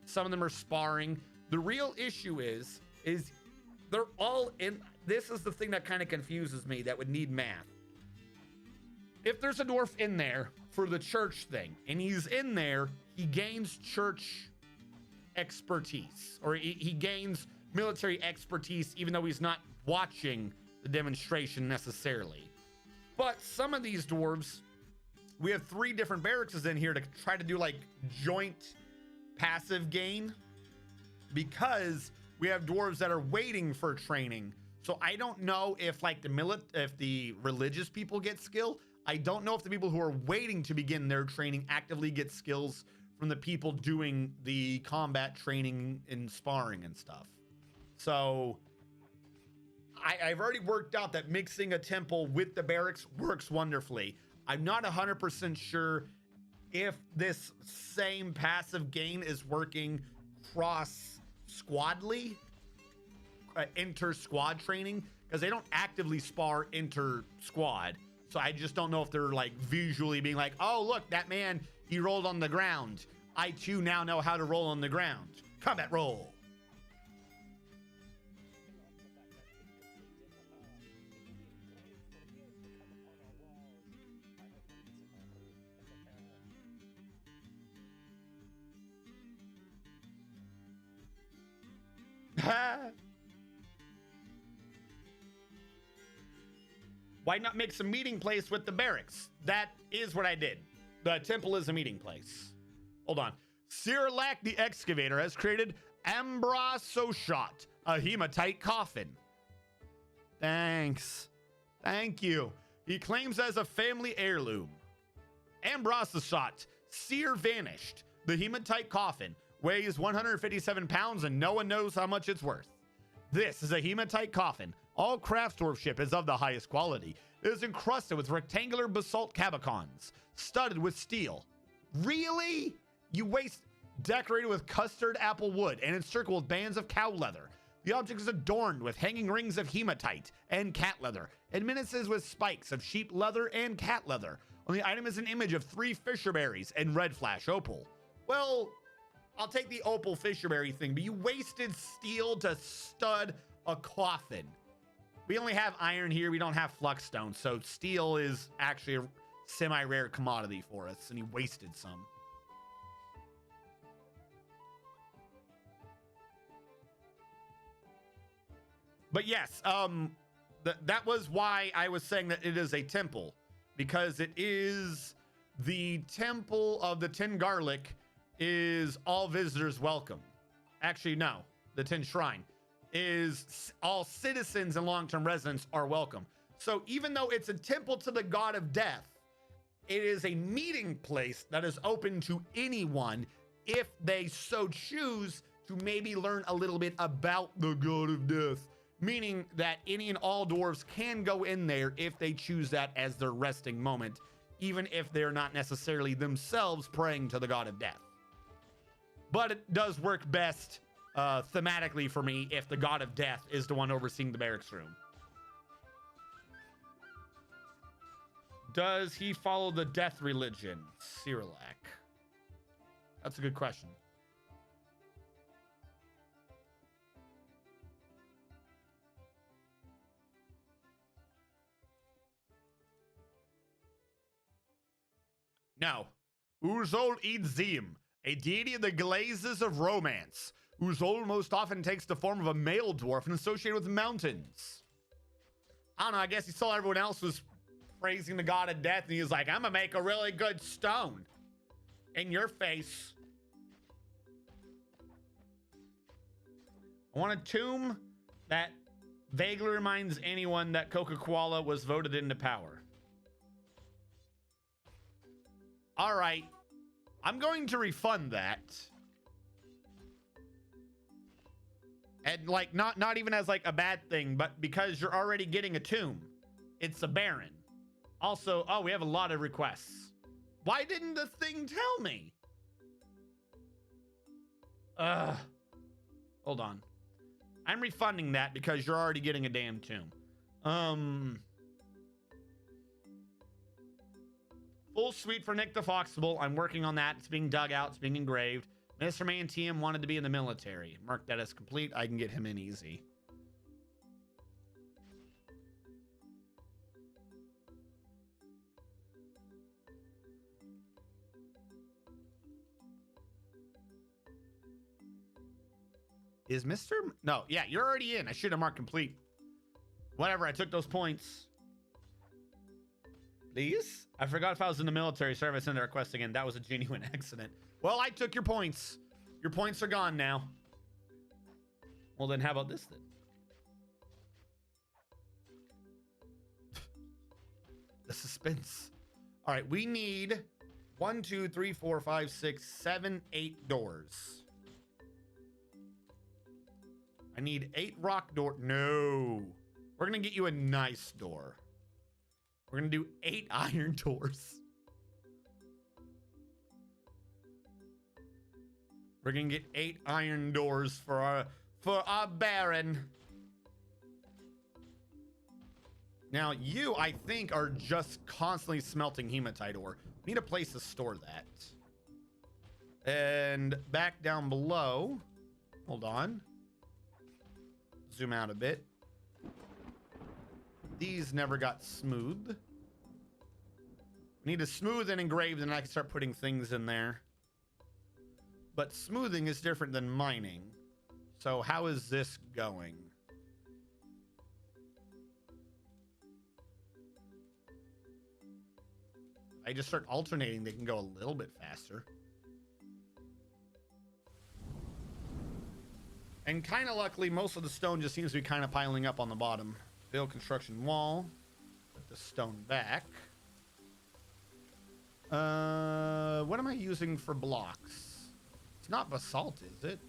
some of them are sparring. The real issue is they're all in. This is the thing that kind of confuses me, that would need math. If there's a dwarf in there for the church thing, and he's in there, he gains church expertise, or he gains military expertise, even though he's not watching the demonstration necessarily. But some of these dwarves, we have 3 different barracks in here to try to do like joint passive gain, because we have dwarves that are waiting for training. So I don't know if like if the religious people get skill. I don't know if the people who are waiting to begin their training actively get skills from the people doing the combat training and sparring and stuff. So I've already worked out that mixing a temple with the barracks works wonderfully. I'm not 100% sure if this same passive gain is working cross squadly, inter squad training, because they don't actively spar inter squad. So I just don't know if they're like visually being like, oh, look, that man, he rolled on the ground. I too now know how to roll on the ground. Combat roll. Why not make some meeting place with the barracks? That is what I did. The temple is a meeting place. Hold on. Sirlac the Excavator has created Ambrososhat, a hematite coffin. Thanks. Thank you. He claims as a family heirloom. Ambrososhat, Seer vanished. The hematite coffin weighs 157 pounds and no one knows how much it's worth. This is a hematite coffin. All craftsmanship is of the highest quality. It is encrusted with rectangular basalt cabacons, studded with steel. Really? You waste. Decorated with custard apple wood and encircled with bands of cow leather. The object is adorned with hanging rings of hematite and cat leather, and menaces with spikes of sheep leather and cat leather. On the item is an image of 3 fisherberries and red flash opal. Well, I'll take the opal fisherberry thing, but you wasted steel to stud a coffin. We only have iron here. We don't have fluxstone, so steel is actually a semi-rare commodity for us, and he wasted some. But yes, that was why I was saying that it is a temple, because it is the temple of the 10 garlic is all visitors welcome. Actually, no, the 10 shrine is all citizens and long-term residents are welcome. So even though it's a temple to the god of death, it is a meeting place that is open to anyone if they so choose to maybe learn a little bit about the god of death, meaning that any and all dwarves can go in there if they choose that as their resting moment, even if they're not necessarily themselves praying to the god of death. But it does work best thematically for me if the god of death is the one overseeing the barracks room. Does he follow the death religion? Cyrilak. That's a good question. No. Uzol Idzim, a deity of the glazes of romance. Uzol most often takes the form of a male dwarf and associated with mountains. I don't know, I guess he saw everyone else was praising the god of death and he was like, I'm gonna make a really good stone. In your face. I want a tomb that vaguely reminds anyone that Coca-Cola was voted into power. All right. I'm going to refund that. And like not even as like a bad thing, but because you're already getting a tomb. It's a baron. Also, oh, we have a lot of requests. Why didn't the thing tell me? Hold on. I'm refunding that because you're already getting a damn tomb. Full suite for Nick the Foxable. I'm working on that. It's being dug out. It's being engraved. Mr. Mantium wanted to be in the military. Mark that as complete. I can get him in easy. Is Mr. No, yeah, you're already in. I should have marked complete. Whatever, I took those points. Please? I forgot if I was in the military service and the request again. That was a genuine accident. Well, I took your points. Your points are gone now. Well, then how about this then? The suspense. All right, we need 1, 2, 3, 4, 5, 6, 7, 8 doors. I need 8 rock door. No. We're going to get you a nice door. We're going to do 8 iron doors. We're going to get 8 iron doors for our baron. Now, you, I think, are just constantly smelting hematite ore. We need a place to store that. And back down below. Hold on. Zoom out a bit. These never got smoothed. We need to smooth and engrave, and I can start putting things in there. But smoothing is different than mining. So how is this going? I just start alternating, they can go a little bit faster. And kind of luckily, most of the stone just seems to be kind of piling up on the bottom. Build construction wall. Put the stone back. What am I using for blocks? It's not basalt, is it?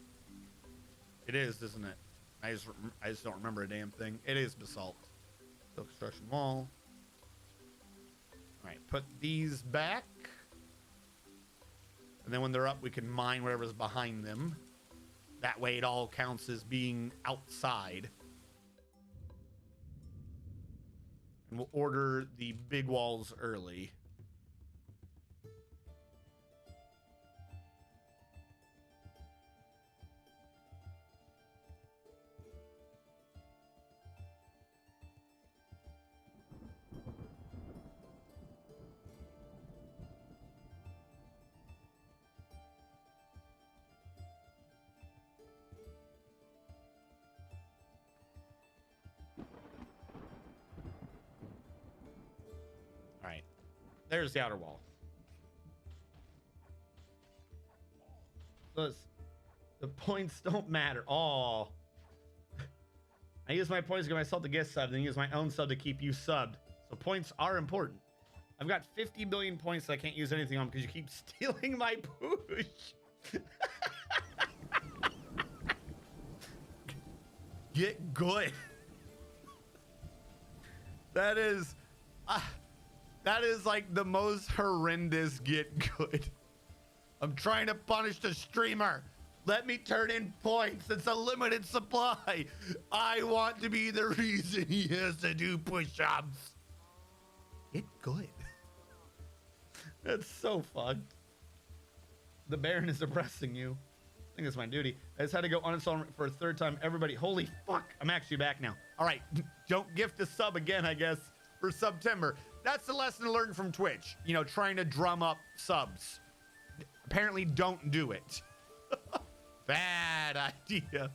It is, isn't it? I just don't remember a damn thing. It is basalt. Build construction wall. All right, put these back. And then when they're up, we can mine whatever's behind them. That way it all counts as being outside. And we'll order the big walls early. There's the outer wall. So the points don't matter. Oh, I use my points to get myself to get subbed and use my own sub to keep you subbed. So points are important. I've got 50 billion points that I can't use anything on because you keep stealing my push. Get good. That is like the most horrendous get good. I'm trying to punish the streamer. Let me turn in points. It's a limited supply. I want to be the reason he has to do push-ups. Get good. It's so fucked. The Baron is oppressing you. I think it's my duty. I just had to go uninstall for a third time. Everybody, holy fuck. I'm actually back now. All right, don't gift a sub again, I guess, for September. That's the lesson learned from Twitch. You know, trying to drum up subs. Apparently don't do it. Bad idea.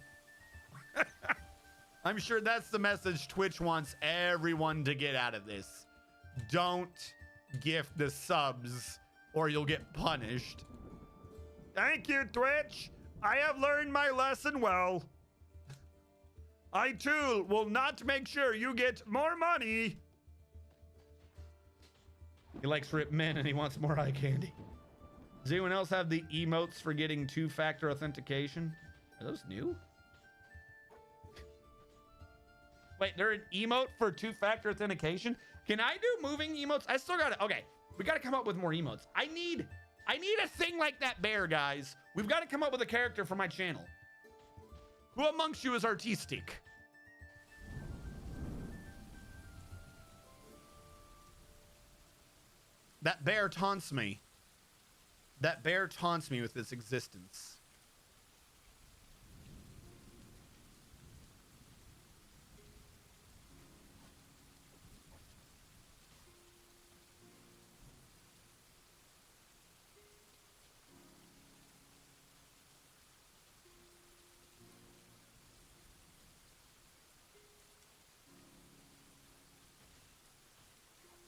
I'm sure that's the message Twitch wants everyone to get out of this. Don't gift the subs or you'll get punished. Thank you, Twitch. I have learned my lesson well. I too will not make sure you get more money. He likes ripped men and he wants more eye candy. Does anyone else have the emotes for getting two-factor authentication? Are those new? Wait, they're an emote for two-factor authentication? Can I do moving emotes? I still got it. Okay, we got to come up with more emotes. I need a thing like that bear, guys. We've got to come up with a character for my channel. Who amongst you is artistic? That bear taunts me. That bear taunts me with its existence.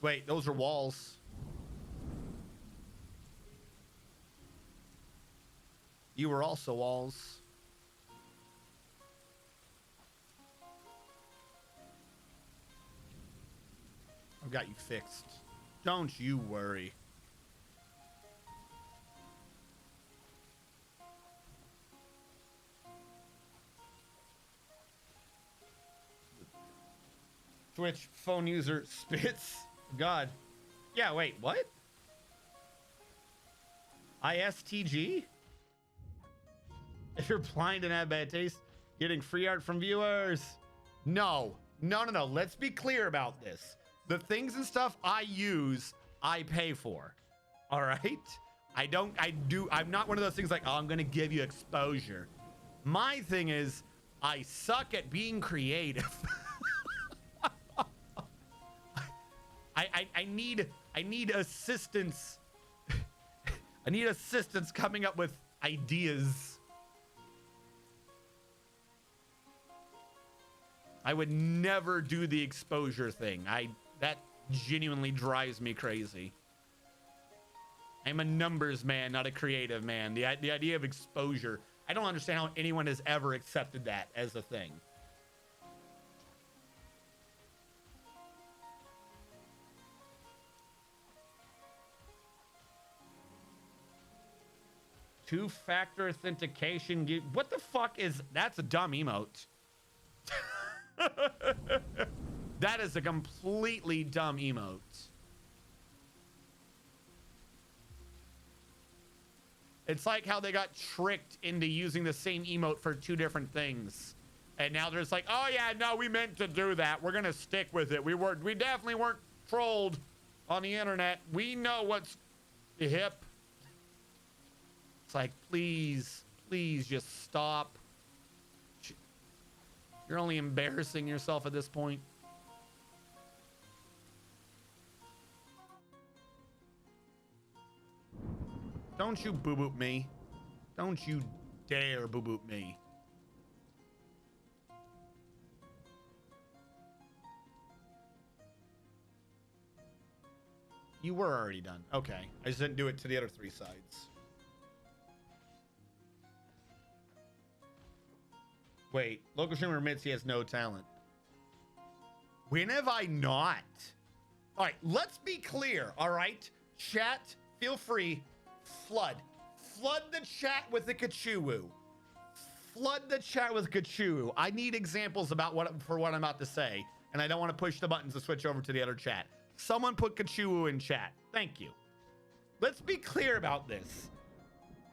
Wait, those are walls. You were also walls. I've got you fixed. Don't you worry. Twitch phone user spits. God. Yeah, wait, what? ISTG? If you're blind and have bad taste, getting free art from viewers. No. Let's be clear about this. The things and stuff I use, I pay for. All right? I'm not one of those things like, oh, I'm going to give you exposure. My thing is, I suck at being creative. I need assistance. I need assistance coming up with ideas. I would never do the exposure thing. That genuinely drives me crazy. I'm a numbers man, not a creative man. The idea of exposure, I don't understand how anyone has ever accepted that as a thing. Two-factor authentication. What the fuck is... That's a dumb emote. That is a completely dumb emote. It's like how they got tricked into using the same emote for two different things. And now they're just like, oh yeah, no, we meant to do that. We're going to stick with it. We definitely weren't trolled on the internet. We know what's hip. It's like, please just stop. You're only embarrassing yourself at this point. Don't you boo-boop me. Don't you dare boo-boop me. You were already done. Okay. I just didn't do it to the other three sides. Wait, local streamer admits he has no talent. When have I not? All right, let's be clear, all right? Chat, feel free. Flood the chat with the Kachu-woo. Flood the chat with Kachu-woo. I need examples about what I'm about to say, and I don't want to push the buttons to switch over to the other chat. Someone put Kachu-woo in chat. Thank you. Let's be clear about this.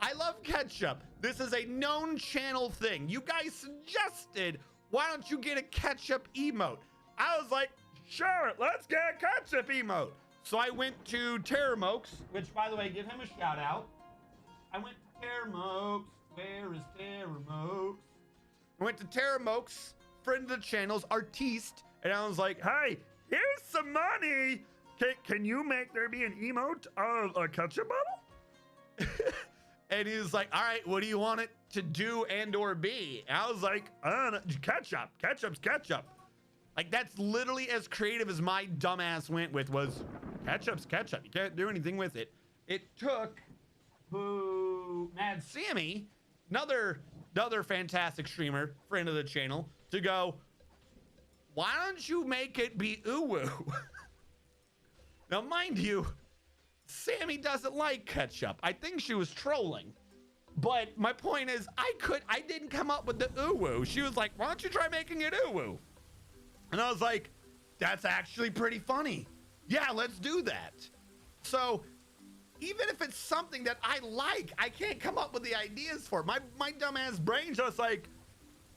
I love ketchup. This is a known channel thing. You guys suggested, why don't you get a ketchup emote? I was like, sure, let's get a ketchup emote. So I went to Terramokes, which, by the way, give him a shout out. I went to Terramokes. Where is Terramokes? I went to Terramokes, friend of the channel's artiste, and I was like, hey, here's some money. Can you make there be an emote of a ketchup bottle? And he was like, all right, what do you want it to do and or be? And I was like, I don't know, ketchup. Ketchup's ketchup. Like, that's literally as creative as my dumbass went with was ketchup's ketchup. You can't do anything with it. It took Mad Sammy, another fantastic streamer, friend of the channel, to go, why don't you make it be uwu? Now, mind you, Sammy doesn't like ketchup. I think she was trolling. But my point is, I didn't come up with the uwu. She was like, why don't you try making it uwu? And I was like, that's actually pretty funny. Yeah, let's do that. So even if it's something that I like, I can't come up with the ideas for it. My dumbass brain's just like,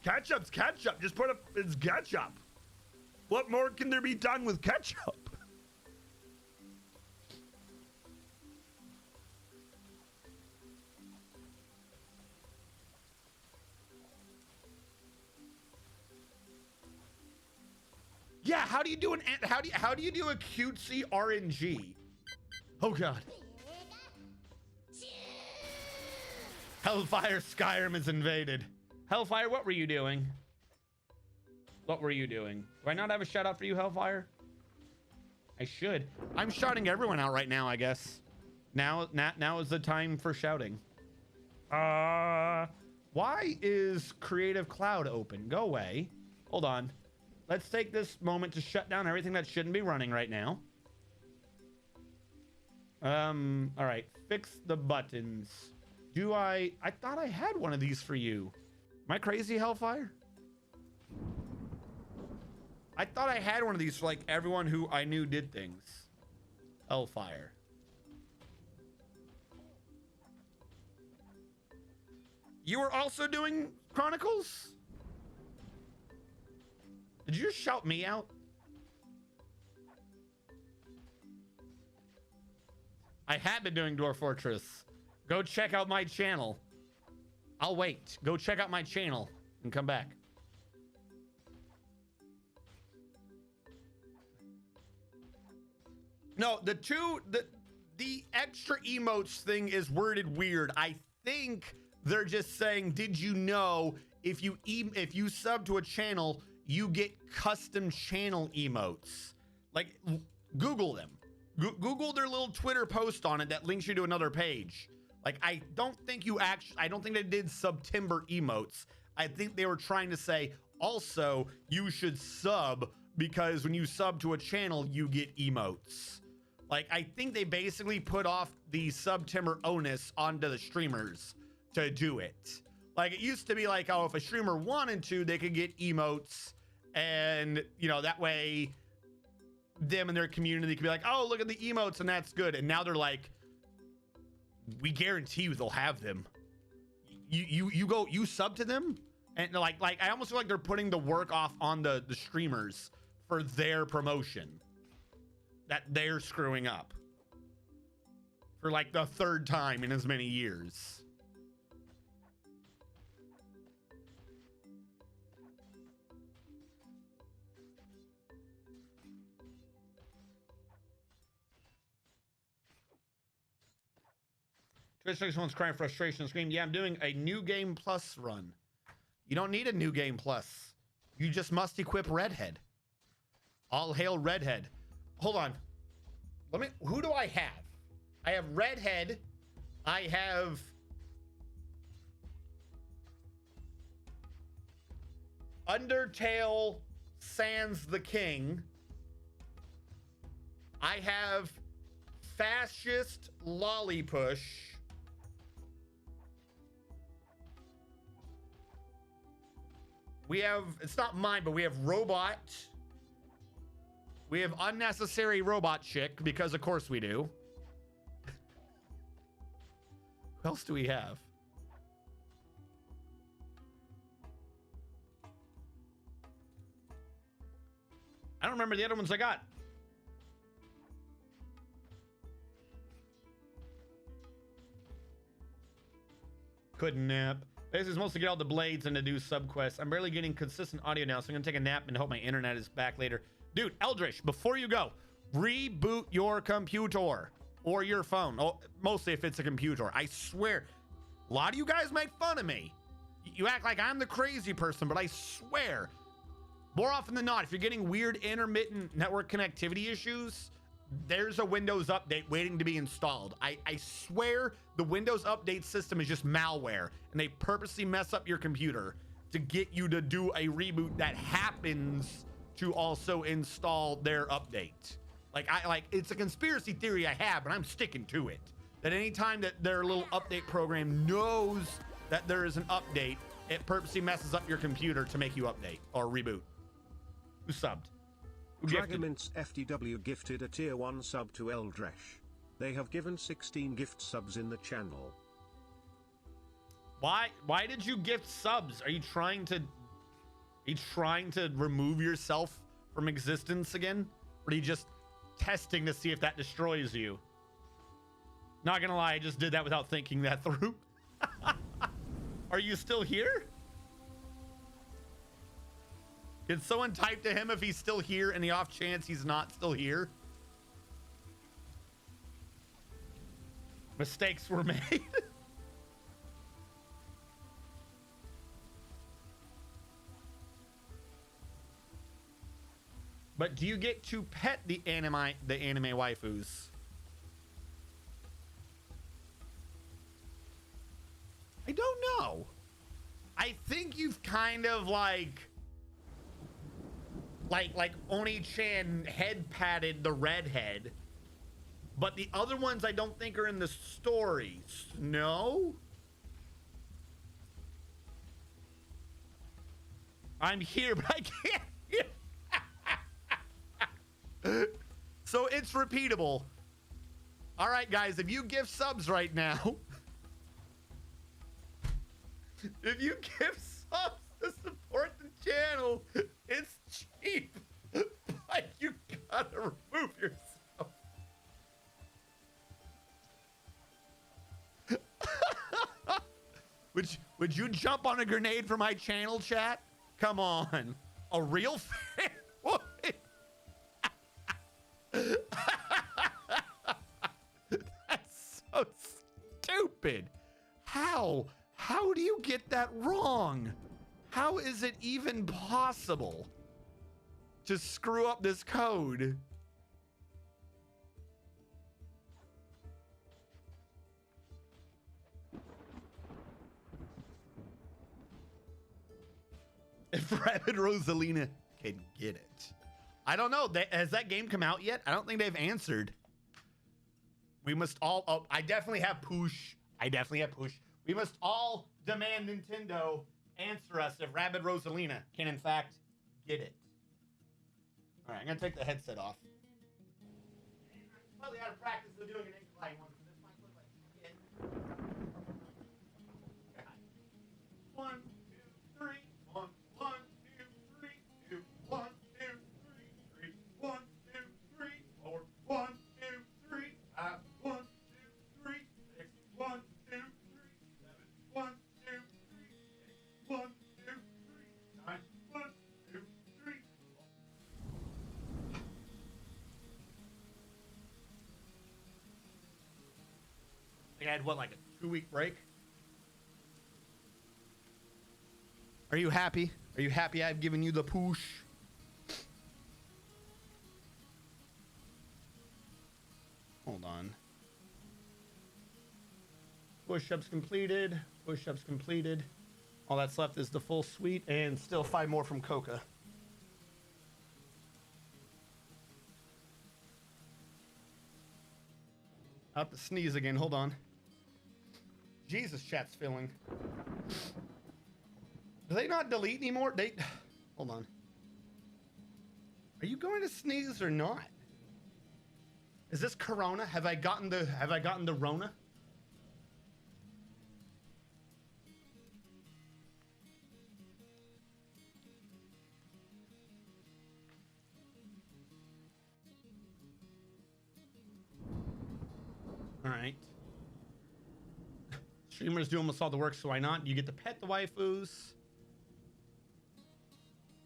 ketchup's ketchup. Just it's ketchup. What more can there be done with ketchup? Yeah, how do you do a cutesy RNG? Oh god. Hellfire Skyrim is invaded. Hellfire, what were you doing? What were you doing? Do I not have a shout out for you, Hellfire? I should. I'm shouting everyone out right now, I guess. Now is the time for shouting. Why is Creative Cloud open? Go away. Hold on. Let's take this moment to shut down everything that shouldn't be running right now. All right, fix the buttons. I thought I had one of these for you. Am I crazy, Hellfire? I thought I had one of these for like everyone who I knew did things. Hellfire. You were also doing Chronicles? Did you just shout me out? I have been doing Dwarf Fortress. Go check out my channel. I'll wait. Go check out my channel and come back. No, the extra emotes thing is worded weird. I think they're just saying, did you know if you sub to a channel, you get custom channel emotes? Like, Google them. Google their little Twitter post on it that links you to another page. Like, I don't think they did September emotes. I think they were trying to say, also, you should sub because when you sub to a channel, you get emotes. Like, I think they basically put off the September onus onto the streamers to do it. Like, it used to be like, oh, if a streamer wanted to, they could get emotes, and, you know, that way them and their community could be like, oh, look at the emotes, and that's good. And now they're like, we guarantee you they'll have them. You sub to them, and like I almost feel like they're putting the work off on the streamers for their promotion that they're screwing up for like the third time in as many years. Twitch one's crying frustration scream. Yeah, I'm doing a new game plus run. You don't need a new game plus. You just must equip Redhead. All hail Redhead. Hold on. Who do I have? I have Redhead. I have Undertale Sans the King. I have Fascist Lollipush. We have, it's not mine, but we have Robot. We have Unnecessary Robot Chick, because of course we do. Who else do we have? I don't remember the other ones I got. couldn't nap. Basically, it's mostly get all the blades and to do subquests. I'm barely getting consistent audio now, so I'm gonna take a nap and hope my internet is back later. Dude, Eldritch, before you go, reboot your computer or your phone. Oh, mostly if it's a computer. I swear, a lot of you guys make fun of me. You act like I'm the crazy person, but I swear, more often than not, if you're getting weird intermittent network connectivity issues, there's a Windows update waiting to be installed. I swear the Windows update system is just malware, and they purposely mess up your computer to get you to do a reboot that happens to also install their update. Like it's a conspiracy theory I have, but I'm sticking to it. That anytime that their little update program knows that there is an update, it purposely messes up your computer to make you update or reboot. Who subbed? Who gifted? Dragomint's FTW gifted a tier 1 sub to Eldresh. They have given 16 gift subs in the channel. Why did you gift subs? Are you trying to remove yourself from existence again? Or are you just testing to see if that destroys you? Not gonna lie, I just did that without thinking that through. Are you still here? Can someone type to him if he's still here in the off chance he's not still here? Mistakes were made. But do you get to pet the anime waifus? I don't know. I think you've kind of like Oni-chan head patted the redhead, but the other ones I don't think are in the stories. No? I'm here, but I can't hear. So it's repeatable. All right, guys, if you give subs right now, if you give subs to support the channel, it's cheap, but you gotta remove yourself. Would you jump on a grenade for my channel, chat? Come on, a real fan would. That's so stupid. How do you get that wrong? How is it even possible to screw up this code? If Rapid Rosalina can get it. I don't know. Has that game come out yet? I don't think they've answered. We must all... Oh, I definitely have push. We must all demand Nintendo answer us if Rabid Rosalina can, in fact, get it. All right, I'm going to take the headset off. Probably out of practice of doing an incline one, so this might look like shit. One, two, three. 1, 1, 2, 3, 2, 1, 2, 3, 3, 1, 2, 3, 4, 1, 2, 3, 5, 1, 2, 3, 6, 1, 2, 3, 7, 1, 2, 3, 8, 1, 2, 3, 9, 1, 2, 3. I had what, like a 2-week break? Are you happy? Are you happy I've given you the push? Hold on. Push-ups completed. Push-ups completed. All that's left is the full suite and still 5 more from Coca. Out to sneeze again. Hold on. Jesus, chat's filling. Do they not delete anymore? Hold on. Are you going to sneeze or not? Is this Corona? Have I gotten the Rona? All right. Streamers do almost all the work, so why not? You get to pet the waifus.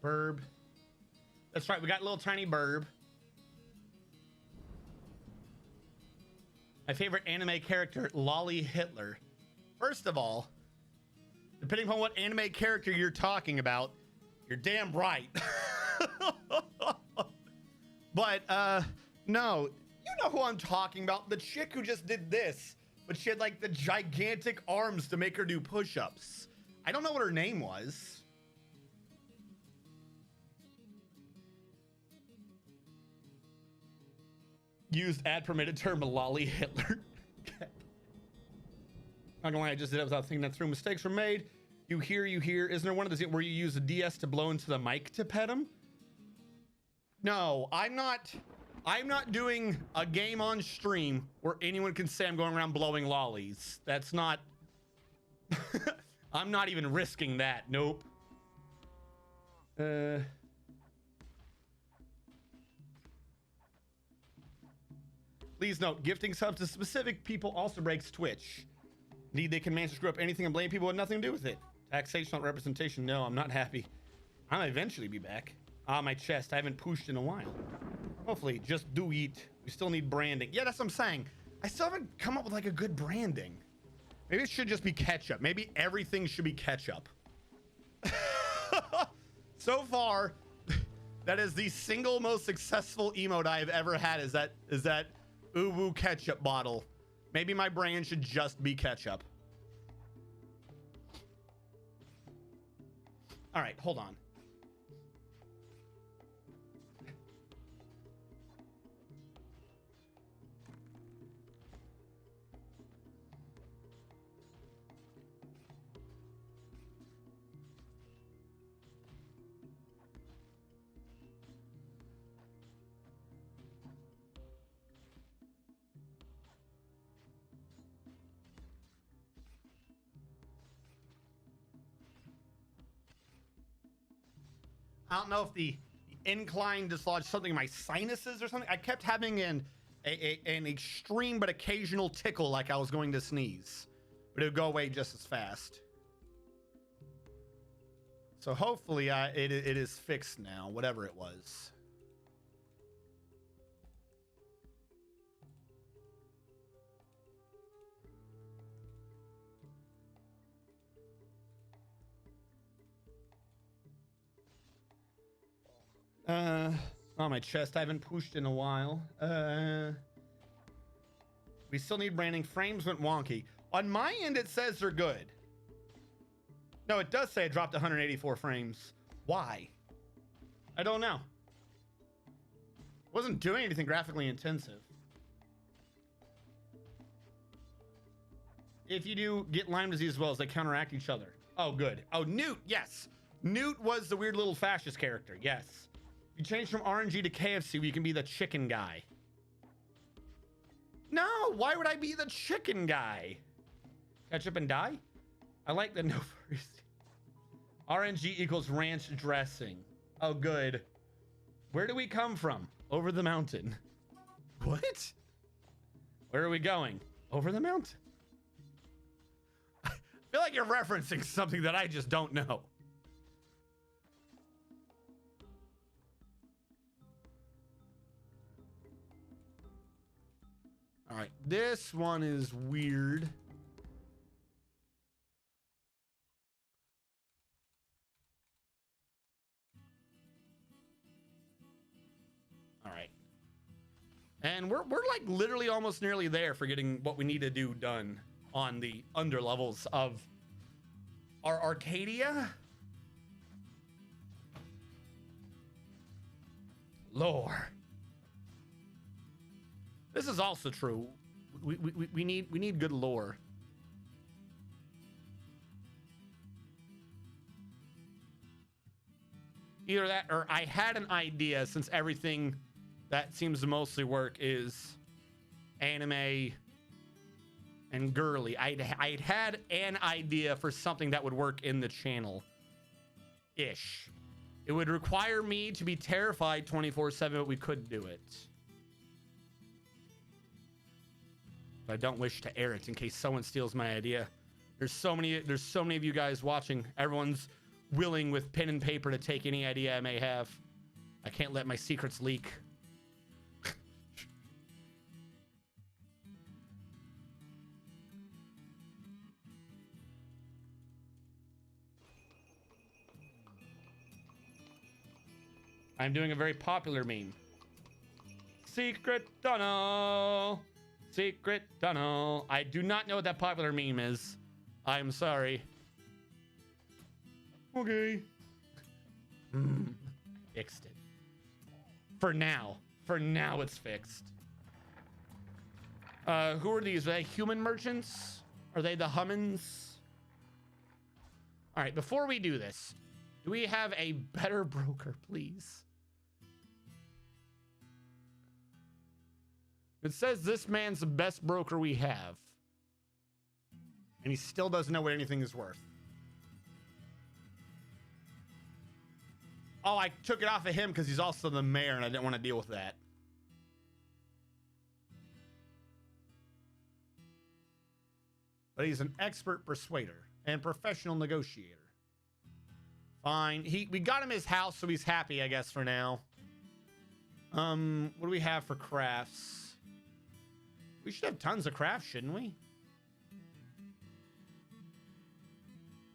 Burb. That's right, we got little tiny Burb. My favorite anime character, Lolly Hitler. First of all, depending upon what anime character you're talking about, you're damn right. But, no. You know who I'm talking about. The chick who just did this, but she had, like, the gigantic arms to make her do push-ups. I don't know what her name was. Used ad permitted term, Lolly Hitler. Not gonna lie, I just did it without thinking that through. Mistakes were made. You hear. Isn't there one of those where you use a DS to blow into the mic to pet him? No, I'm not doing a game on stream where anyone can say I'm going around blowing lollies. That's not... I'm not even risking that. Nope. Please note, gifting subs to specific people also breaks Twitch. Indeed, they can manage to screw up anything and blame people with nothing to do with it. Taxation, not representation. No, I'm not happy. I'll eventually be back. Ah, my chest. I haven't pushed in a while. Hopefully, just do eat. We still need branding. Yeah, that's what I'm saying. I still haven't come up with like a good branding. Maybe it should just be ketchup. Maybe everything should be ketchup. So far, that is the single most successful emote I've ever had. Is that Uwu ketchup bottle. Maybe my brand should just be ketchup. All right, hold on. I don't know if the incline dislodged something in my sinuses or something. I kept having an extreme but occasional tickle like I was going to sneeze. But it would go away just as fast. So hopefully it is fixed now, whatever it was. On my chest, I haven't pushed in a while. We still need branding. Frames went wonky. On my end, it says they're good. No, it does say it dropped 184 frames. Why? I don't know. Wasn't doing anything graphically intensive. If you do get Lyme disease as well as they counteract each other. Oh, good. Oh, Newt, yes. Newt was the weird little fascist character, yes. You change from RNG to KFC, you can be the chicken guy. No, why would I be the chicken guy? Ketchup and die? I like the no furries. RNG equals ranch dressing. Oh, good. Where do we come from? Over the mountain. What? Where are we going? Over the mountain. I feel like you're referencing something that I just don't know. All right, this one is weird. All right. And we're like literally almost nearly there for getting what we need to do done on the under levels of our Arcadia. Lore. This is also true. We need good lore. Either that or I had an idea, since everything that seems to mostly work is anime and girly. I'd had an idea for something that would work in the channel ish. It would require me to be terrified 24/7, but we could do it. I don't wish to air it in case someone steals my idea. There's so many of you guys watching. Everyone's willing with pen and paper to take any idea I may have. I can't let my secrets leak. I'm doing a very popular meme. Secret tunnel. Secret tunnel. I do not know what that popular meme is. I'm sorry. Okay. Fixed it. For now. For now it's fixed. Who are these? Are they human merchants? Are they the Hummins? All right, before we do this, do we have a better broker, please? It says this man's the best broker we have. And he still doesn't know what anything is worth. Oh, I took it off of him because he's also the mayor and I didn't want to deal with that. But he's an expert persuader and professional negotiator. Fine. We got him his house, so he's happy, I guess, for now. What do we have for crafts? We should have tons of crafts, shouldn't we?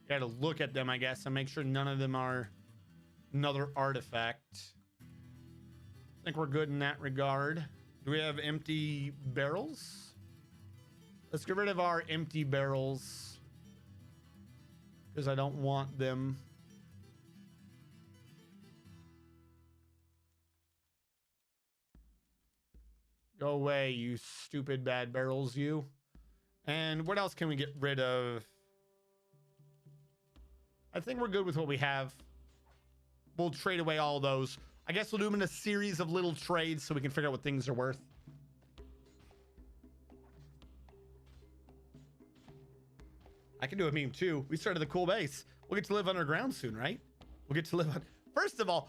Gotta look at them, I guess, and make sure none of them are another artifact. I think we're good in that regard. Do we have empty barrels? Let's get rid of our empty barrels because I don't want them. Go away, you stupid bad barrels, you. And what else can we get rid of? I think we're good with what we have. We'll trade away all those. I guess we'll do them in a series of little trades so we can figure out what things are worth. I can do a meme too. We started the cool base. We'll get to live underground soon, right? We'll get to live on. First of all,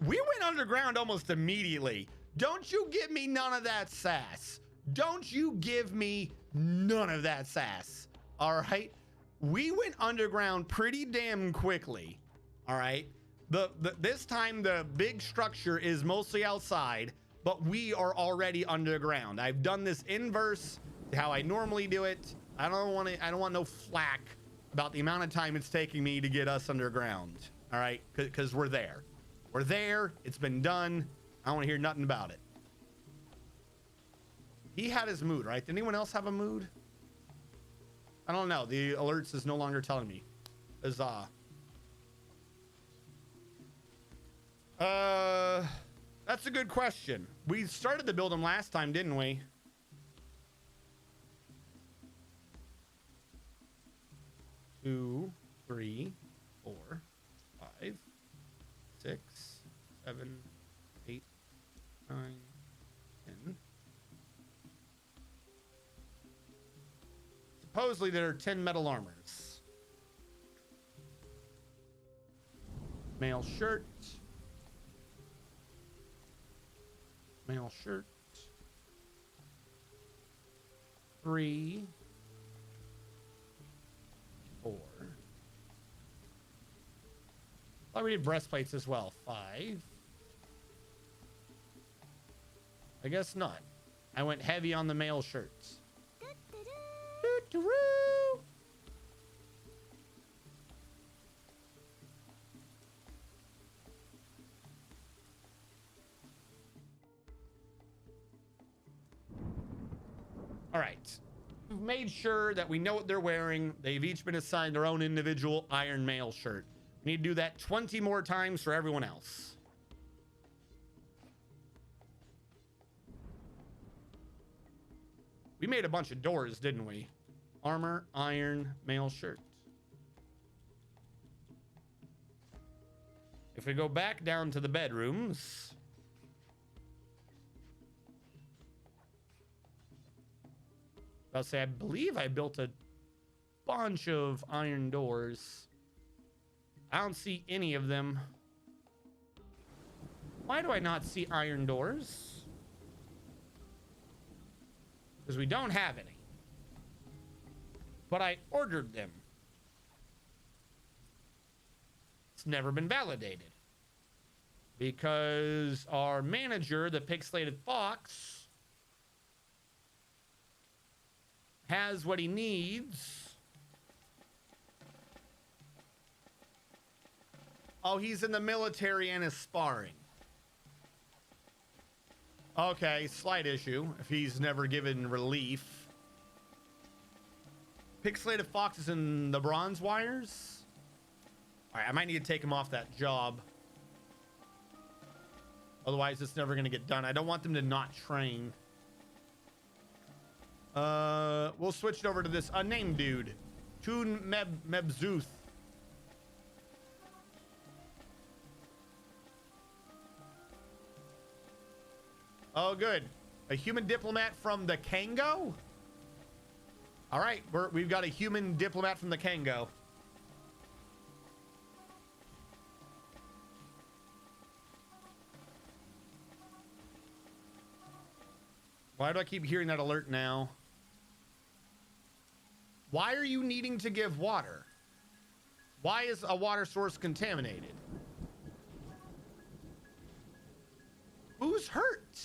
we went underground almost immediately. Don't you give me none of that sass. Don't you give me none of that sass. All right. We went underground pretty damn quickly. All right. This time the big structure is mostly outside, but we are already underground. I've done this inverse to how I normally do it. I don't want no flack about the amount of time it's taking me to get us underground. All right. Because we're there. We're there. It's been done. I don't want to hear nothing about it. He had his mood, right? Did anyone else have a mood? I don't know. The alerts is no longer telling me. Huzzah. That's a good question. We started to build them last time, didn't we? Two, 3, 4, 5, 6, 7, 8, 9, 10. Supposedly there are 10 metal armors. Mail shirt. Mail shirt. 3, 4. Thought we did breastplates as well. 5. I guess not. I went heavy on the mail shirts. All right. We've made sure that we know what they're wearing. They've each been assigned their own individual iron mail shirt. We need to do that 20 more times for everyone else. We made a bunch of doors, didn't we? Armor, iron, mail shirt. If we go back down to the bedrooms, I'll say I believe I built a bunch of iron doors. I don't see any of them. Why do I not see iron doors? Because we don't have any. But I ordered them. It's never been validated. Because our manager, the pixelated fox, has what he needs. Oh, he's in the military and is sparring. Okay, slight issue if he's never given relief. Pixelated fox is in the bronze wires. All right, I might need to take him off that job. Otherwise, it's never going to get done. I don't want them to not train. We'll switch it over to this unnamed dude. Toon Mebzuth. Oh, good. A human diplomat from the Kango? All right, we've got a human diplomat from the Kango. Why do I keep hearing that alert now? Why are you needing to give water? Why is a water source contaminated? Who's hurt?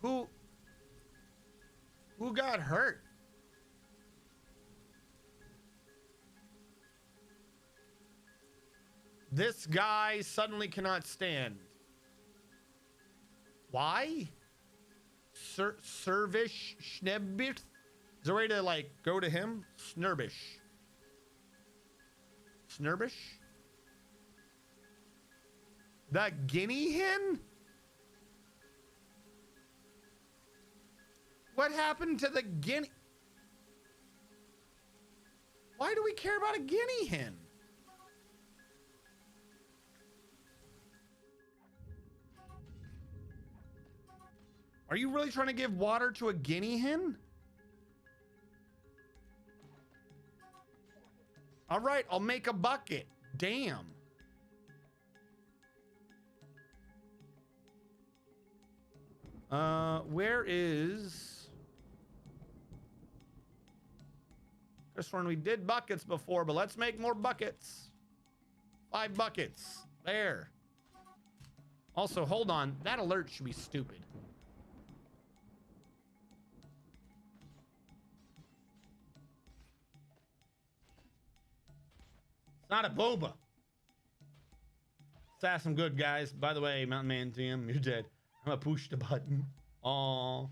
Who got hurt? This guy suddenly cannot stand. Why? Servish Schnebit? Is there a way to like go to him? Snurbish. Snurbish? The guinea hen? What happened to the guinea? Why do we care about a guinea hen? Are you really trying to give water to a guinea hen? All right, I'll make a bucket. Damn. Where is... Just when we did buckets before, but let's make more buckets. 5 buckets. There. Also, hold on. That alert should be stupid. It's not a boba. That's some good guys. By the way, Mountain Man TM, you're dead. I'm gonna push the button. Aww.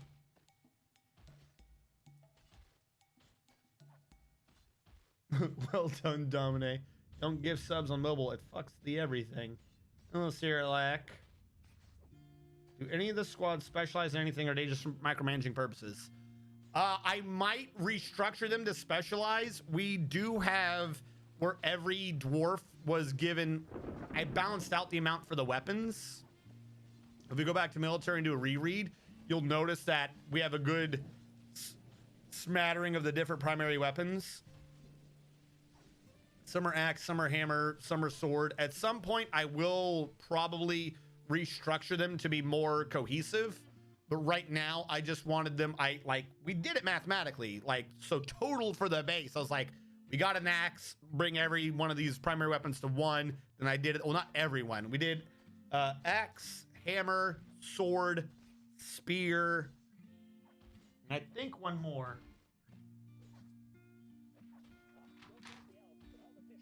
Well done, Domine. Don't give subs on mobile. It fucks the everything. Oh, Cyrillac. Do any of the squads specialize in anything, or are they just for micromanaging purposes? I might restructure them to specialize. We do have where every dwarf was given... I balanced out the amount for the weapons. If we go back to military and do a reread, you'll notice that we have a good smattering of the different primary weapons. Some are axe, some are hammer, some are sword. At some point, I will probably restructure them to be more cohesive. But right now, I just wanted them... we did it mathematically. So total for the base, I was like, we got an axe, bring every one of these primary weapons to 1. Then I did it... Well, not everyone. We did axe, hammer, sword, spear, and I think one more.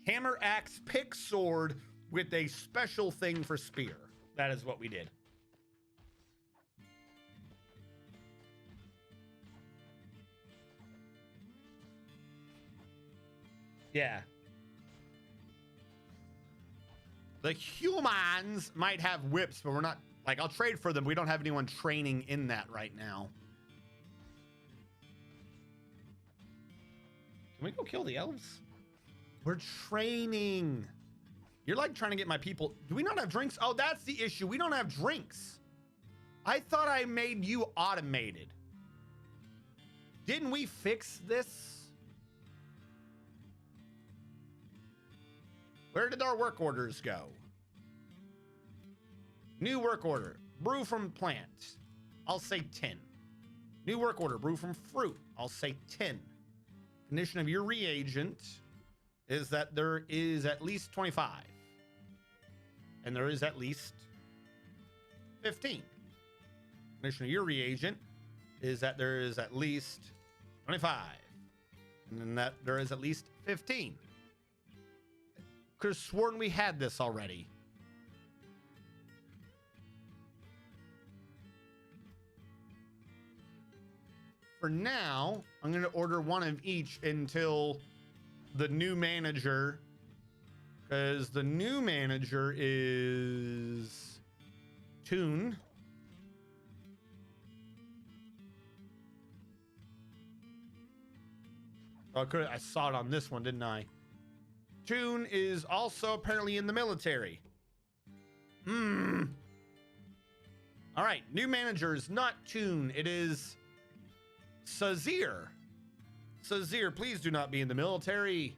Hammer, axe, pick, sword with a special thing for spear. That is what we did. Yeah. The humans might have whips, but we're not... I'll trade for them. We don't have anyone training in that right now. Can we go kill the elves? We're training. You're trying to get my people... Do we not have drinks? Oh, that's the issue. We don't have drinks. I thought I made you automated. Didn't we fix this? Where did our work orders go? New work order. Brew from plant. I'll say 10. New work order. Brew from fruit. I'll say 10. Condition of your reagent is that there is at least 25. And there is at least 15. Condition of your reagent is that there is at least 25. And then that there is at least 15. Could have sworn we had this already. For now, I'm going to order one of each until the new manager, because the new manager is Toon. Oh, I saw it on this one, didn't I? Toon is also apparently in the military. All right, new manager is not Toon. It is Sazir. Sazir, please do not be in the military.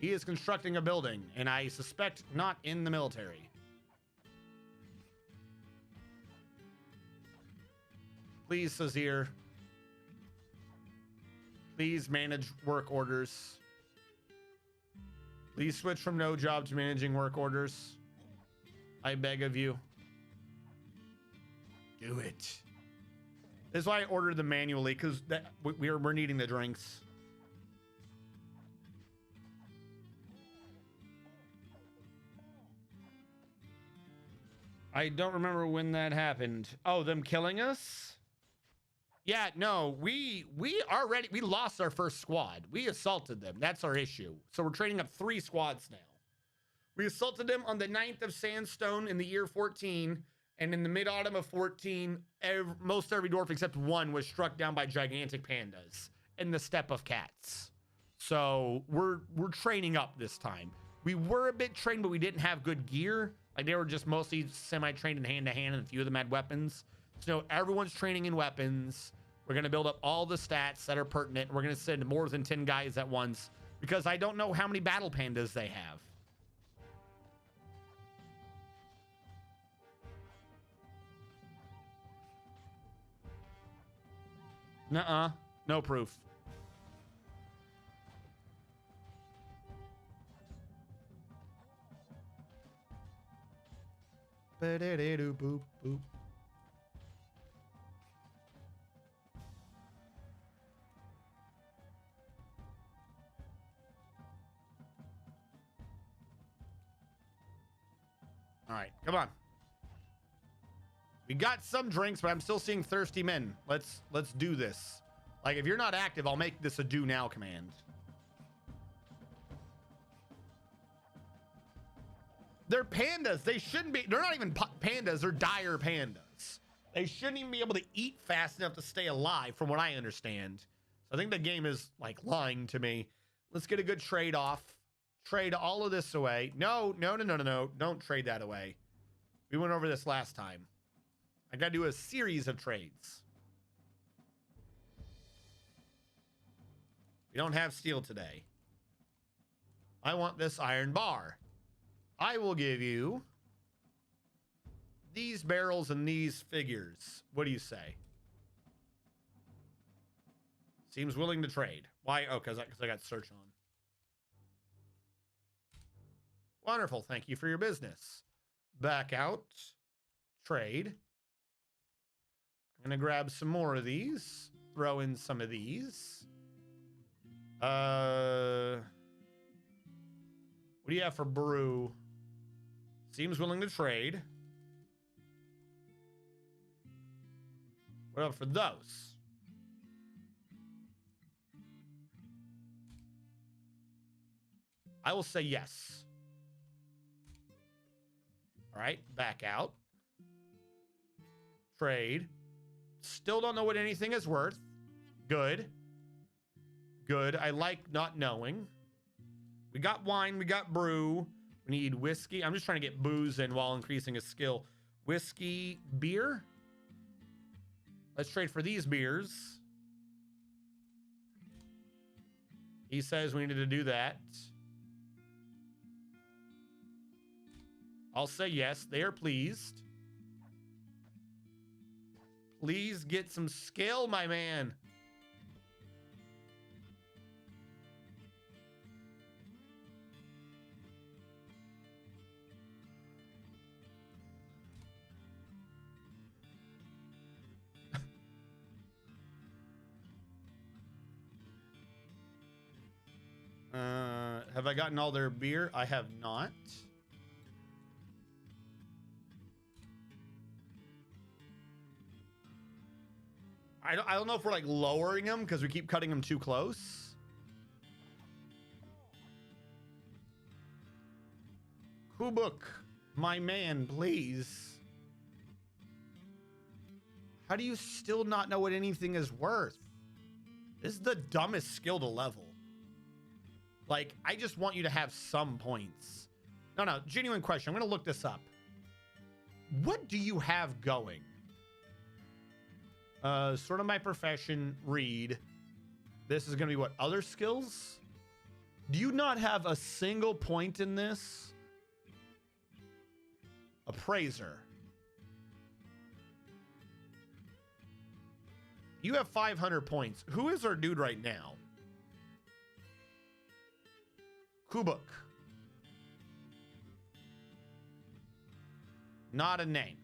He is constructing a building, and I suspect not in the military. Please, Sazir. Please manage work orders. Please switch from no job to managing work orders. I beg of you. Do it. This is why I ordered them manually, because we're needing the drinks. I don't remember when that happened. Oh, them killing us? Yeah, no, we lost our first squad. We assaulted them. That's our issue. So we're training up 3 squads now. We assaulted them on the 9th of Sandstone in the year 14. And in the mid-autumn of 14, most every dwarf except one was struck down by gigantic pandas in the steppe of cats. So we're training up this time. We were a bit trained, but we didn't have good gear. Like, they were just mostly semi-trained in hand-to-hand, and a few of them had weapons. So everyone's training in weapons. We're going to build up all the stats that are pertinent. We're going to send more than 10 guys at once, because I don't know how many battle pandas they have. Nuh-uh. No proof. Ba-da-da-doo, boop, boop. All right, come on. We got some drinks, but I'm still seeing thirsty men. Let's do this. Like, if you're not active, I'll make this a do now command. They're pandas. They shouldn't be. They're not even pandas. They're dire pandas. They shouldn't even be able to eat fast enough to stay alive, from what I understand. So I think the game is, like, lying to me. Let's get a good trade off. Trade all of this away. No. Don't trade that away. We went over this last time. I got to do a series of trades. We don't have steel today. I want this iron bar. I will give you these barrels and these figures. What do you say? Seems willing to trade. Why? Oh, because I got search on. Wonderful. Thank you for your business. Back out. Trade. I'm going to grab some more of these. Throw in some of these. What do you have for brew? Seems willing to trade. What up for those? I will say yes. All right, back out. Trade. Still don't know what anything is worth. Good. Good. I like not knowing. We got wine. We got brew. We need whiskey. I'm just trying to get booze in while increasing his skill. Whiskey, beer. Let's trade for these beers. He says we needed to do that. I'll say yes. They are pleased. Please get some skill, my man. Have I gotten all their beer? I have not. I don't know if we're like lowering them because we keep cutting them too close. Kubuk, my man, please. How do you still not know what anything is worth? This is the dumbest skill to level. Like, I just want you to have some points. No, genuine question. I'm going to look this up. What do you have going? Sort of my profession, read. This is going to be what? Other skills? Do you not have a single point in this? Appraiser. You have 500 points. Who is our dude right now? Kubuk. Not a name.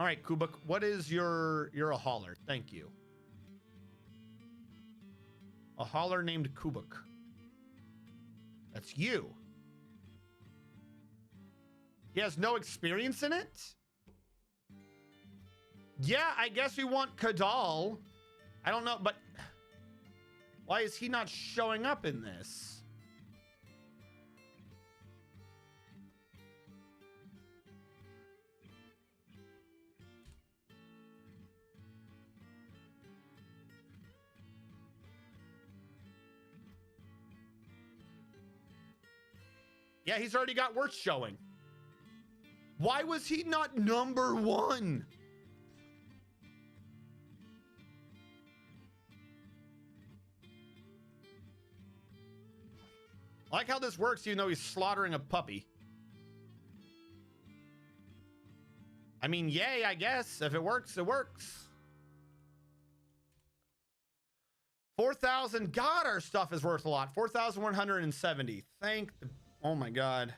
All right, Kubuk, what is you're a hauler. Thank you. A hauler named Kubuk. That's you. He has no experience in it? Yeah, I guess we want Kadal. I don't know, but why is he not showing up in this? Yeah, he's already got worth showing. Why was he not number one? I like how this works even though he's slaughtering a puppy. I mean, yay, I guess. If it works, it works. 4,000. God, our stuff is worth a lot. 4,170. Thank the... Oh my God.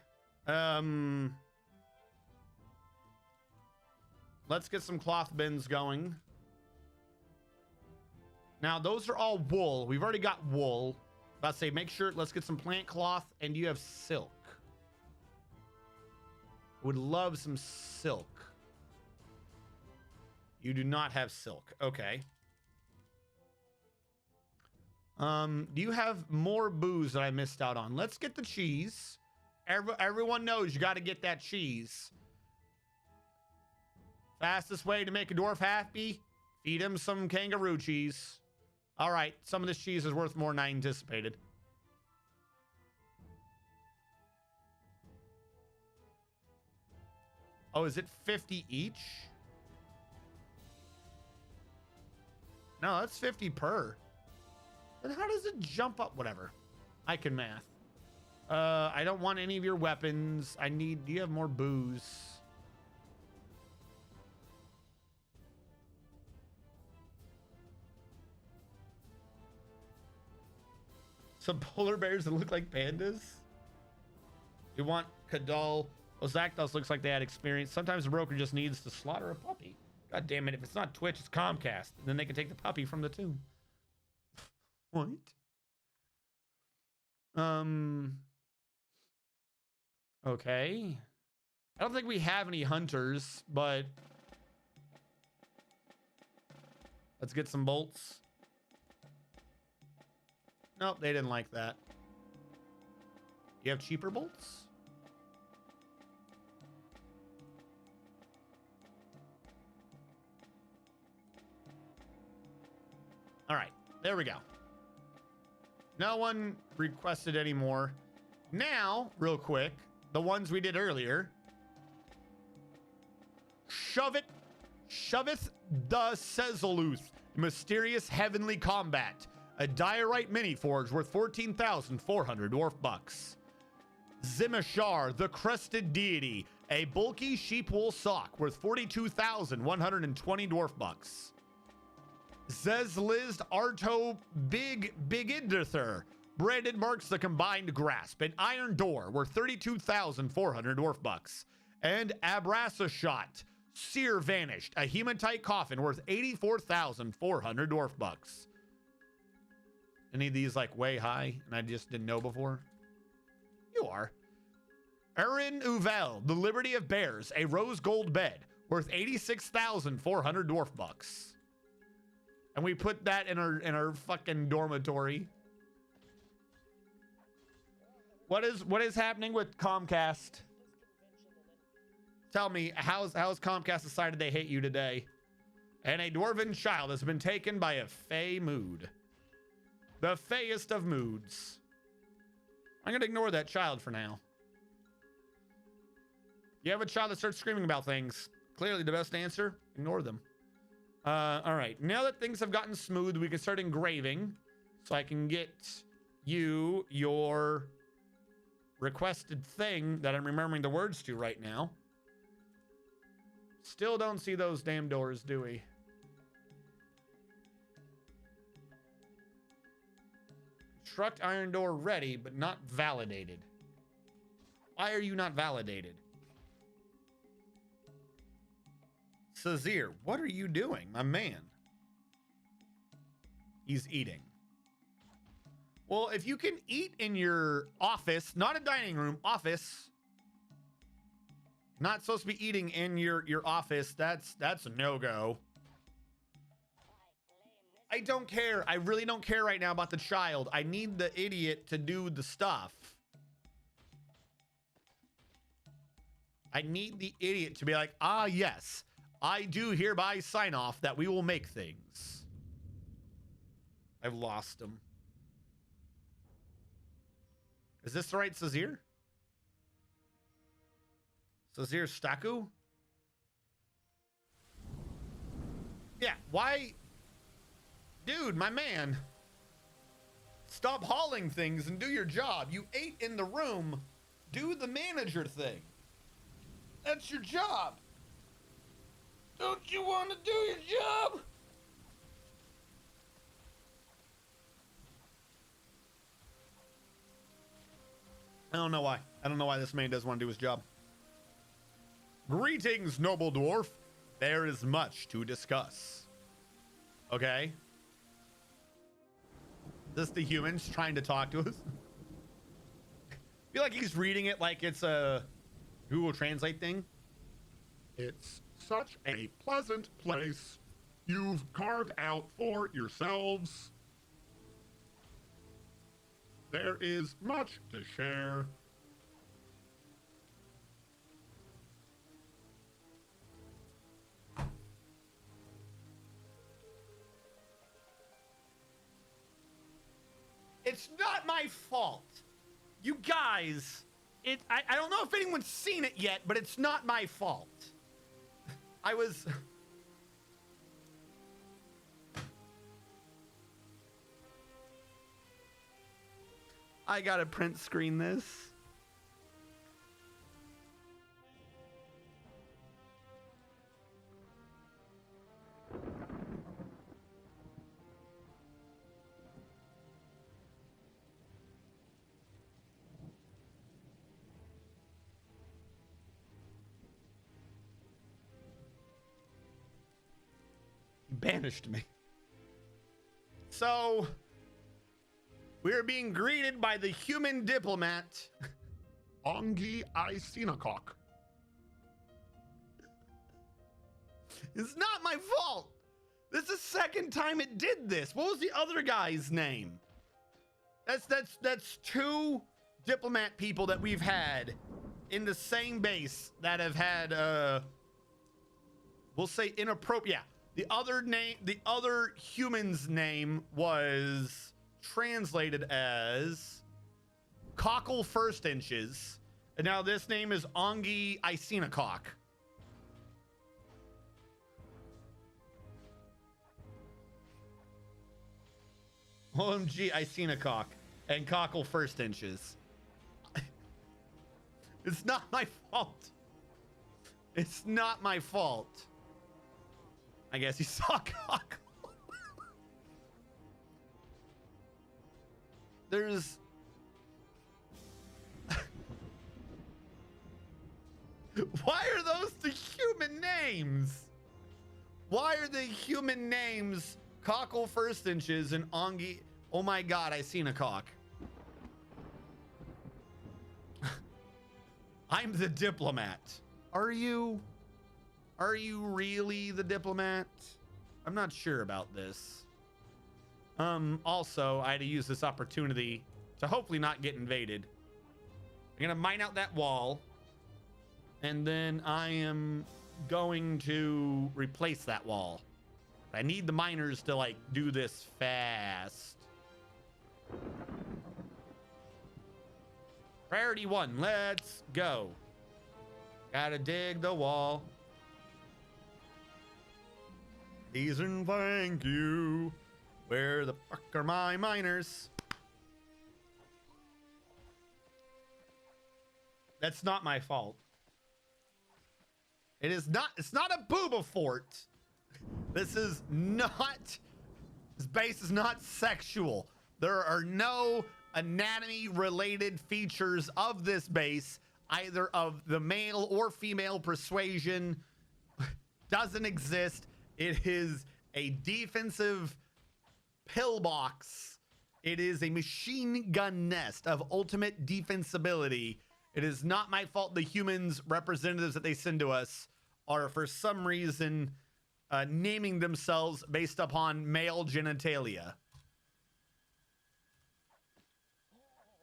Let's get some cloth bins going. Now, those are all wool. We've already got wool. About to say, make sure, let's get some plant cloth, and you have silk. Would love some silk. You do not have silk. Okay. Do you have more booze that I missed out on? Let's get the cheese. Everyone knows you got to get that cheese. Fastest way to make a dwarf happy, feed him some kangaroo cheese. All right, some of this cheese is worth more than I anticipated. Oh, is it 50 each? No, that's 50 per. Then how does it jump up? Whatever. I can math. I don't want any of your weapons. Do you have more booze? Some polar bears that look like pandas? You want Kadal? Well, Zakdos looks like they had experience. Sometimes the broker just needs to slaughter a puppy. God damn it. If it's not Twitch, it's Comcast. And then they can take the puppy from the tomb. What? Okay. I don't think we have any hunters, but let's get some bolts. Nope, they didn't like that. You have cheaper bolts? All right, there we go. No one requested any more. Now, real quick, the ones we did earlier. Shoveth the Sezaluth, Mysterious Heavenly Combat. A diorite mini forge worth 14,400 dwarf bucks. Zimashar, the Crested Deity. A bulky sheep wool sock worth 42,120 dwarf bucks. Zezlizd Arto Bigidither. Branded marks the combined grasp. An iron door worth 32,400 dwarf bucks. And Abrasashot, Seer Vanished. A hematite coffin worth 84,400 dwarf bucks. Any of these like way high and I just didn't know before? You are. Erin Uvel, the Liberty of Bears, a rose gold bed worth 86,400 dwarf bucks. And we put that in our fucking dormitory. What is happening with Comcast? Tell me, how's Comcast decided they hate you today? And a dwarven child has been taken by a fey mood. The feyest of moods. I'm gonna ignore that child for now. You have a child that starts screaming about things. Clearly the best answer, ignore them. All right, now that things have gotten smooth, we can start engraving. So I can get you your requested thing that I'm remembering the words to right now. Still don't see those damn doors, do we? Construct iron door ready, but not validated. Why are you not validated? Sazir, what are you doing, my man? He's eating. Well, if you can eat in your office, not a dining room, office. Not supposed to be eating in your office. That's a no-go. I don't care. I really don't care right now about the child. I need the idiot to do the stuff. I need the idiot to be like, ah, yes, I do hereby sign off that we will make things. I've lost him. Is this the right Sazir? Sazir Staku? Yeah, why? Dude, my man. Stop hauling things and do your job. You ate in the room. Do the manager thing. That's your job. Don't you want to do your job? I don't know why. I don't know why this man doesn't want to do his job. Greetings, noble dwarf. There is much to discuss. Okay. This the humans trying to talk to us? I feel like he's reading it like it's a Google Translate thing. It's such a pleasant place you've carved out for yourselves. There is much to share. It's not my fault. You guys, I don't know if anyone's seen it yet, but it's not my fault. I gotta print screen this. He banished me. So we're being greeted by the human diplomat. Ongi Isinakok. It's not my fault. This is the second time it did this. What was the other guy's name? That's two diplomat people that we've had in the same base that have had we'll say inappropriate. Yeah. The other human's name was translated as Cockle First Inches, and now this name is Ongi Isinakok. OMG Isinakok and Cockle First Inches. It's not my fault. It's not my fault. I guess he saw Cockle. There's why are those the human names? Why are the human names Cockle First Inches and Ongi Oh my God, I seen a cock. I'm the diplomat. Are you? Are you really the diplomat? I'm not sure about this. Also, I had to use this opportunity to hopefully not get invaded. I'm gonna mine out that wall. And then I am going to replace that wall. I need the miners to like do this fast. Priority 1, let's go. Gotta dig the wall. These and thank you. Where the fuck are my miners? That's not my fault. It is not, it's not a booba fort. This is not, this base is not sexual. There are no anatomy related features of this base, either of the male or female persuasion. Doesn't exist. It is a defensive pillbox. It is a machine gun nest of ultimate defensibility. It is not my fault the humans representatives that they send to us are for some reason naming themselves based upon male genitalia.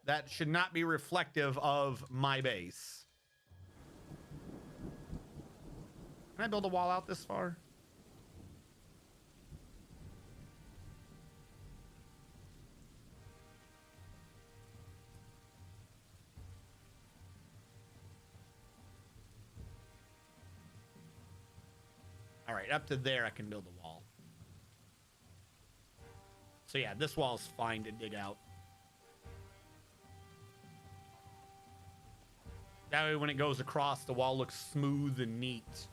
That should not be reflective of my base. Can I build a wall out this far? All right, up to there, I can build a wall. So yeah, this wall's fine to dig out. That way when it goes across, the wall looks smooth and neat.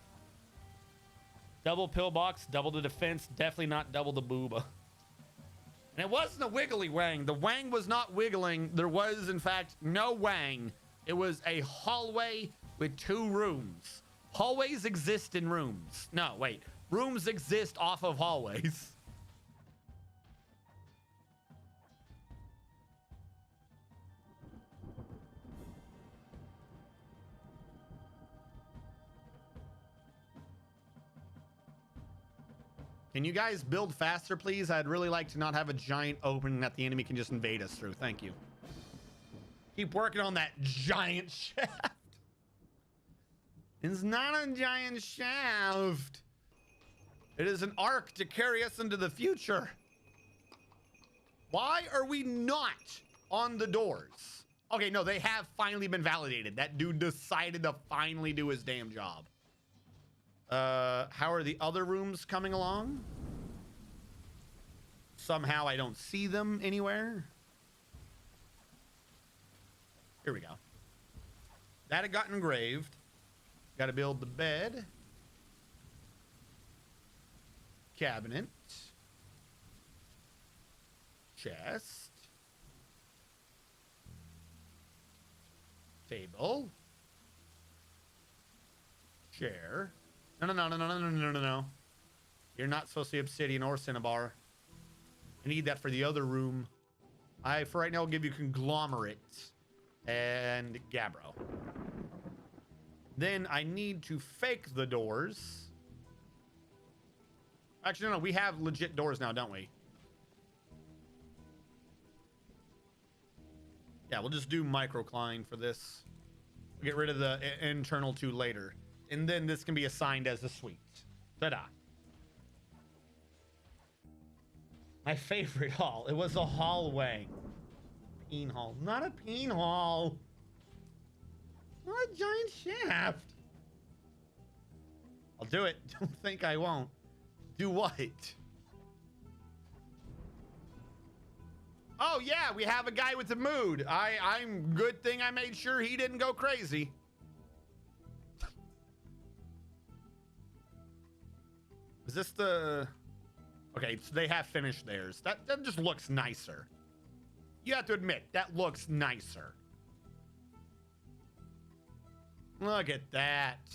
Double pillbox, double the defense, definitely not double the booba. And it wasn't a wiggly wang. The wang was not wiggling. There was, in fact, no wang. It was a hallway with 2 rooms. Hallways exist in rooms. No, wait. Rooms exist off of hallways. Can you guys build faster, please? I'd really like to not have a giant opening that the enemy can just invade us through. Thank you. Keep working on that giant shaft. It's not a giant shaft. It is an arc to carry us into the future. Why are we not on the doors? Okay, no, they have finally been validated. That dude decided to finally do his damn job. How are the other rooms coming along? Somehow I don't see them anywhere. Here we go. That had gotten engraved. Got to build the bed. Cabinet. Chest. Table. Chair. No. You're not supposed to be obsidian or cinnabar. I need that for the other room. For right now, I'll give you conglomerate and gabbro. Then I need to fake the doors. Actually, no, we have legit doors now, don't we? Yeah, we'll just do microcline for this. We'll get rid of the internal 2 later. And then this can be assigned as a suite. Ta-da. My favorite hall. It was a hallway. Peen hall. Not a peen hall. Not a giant shaft. I'll do it. Don't think I won't. Do what? Oh, yeah, we have a guy with a mood. I'm good thing I made sure he didn't go crazy. Is this the... Okay, so they have finished theirs. That just looks nicer. You have to admit, that looks nicer. Look at that.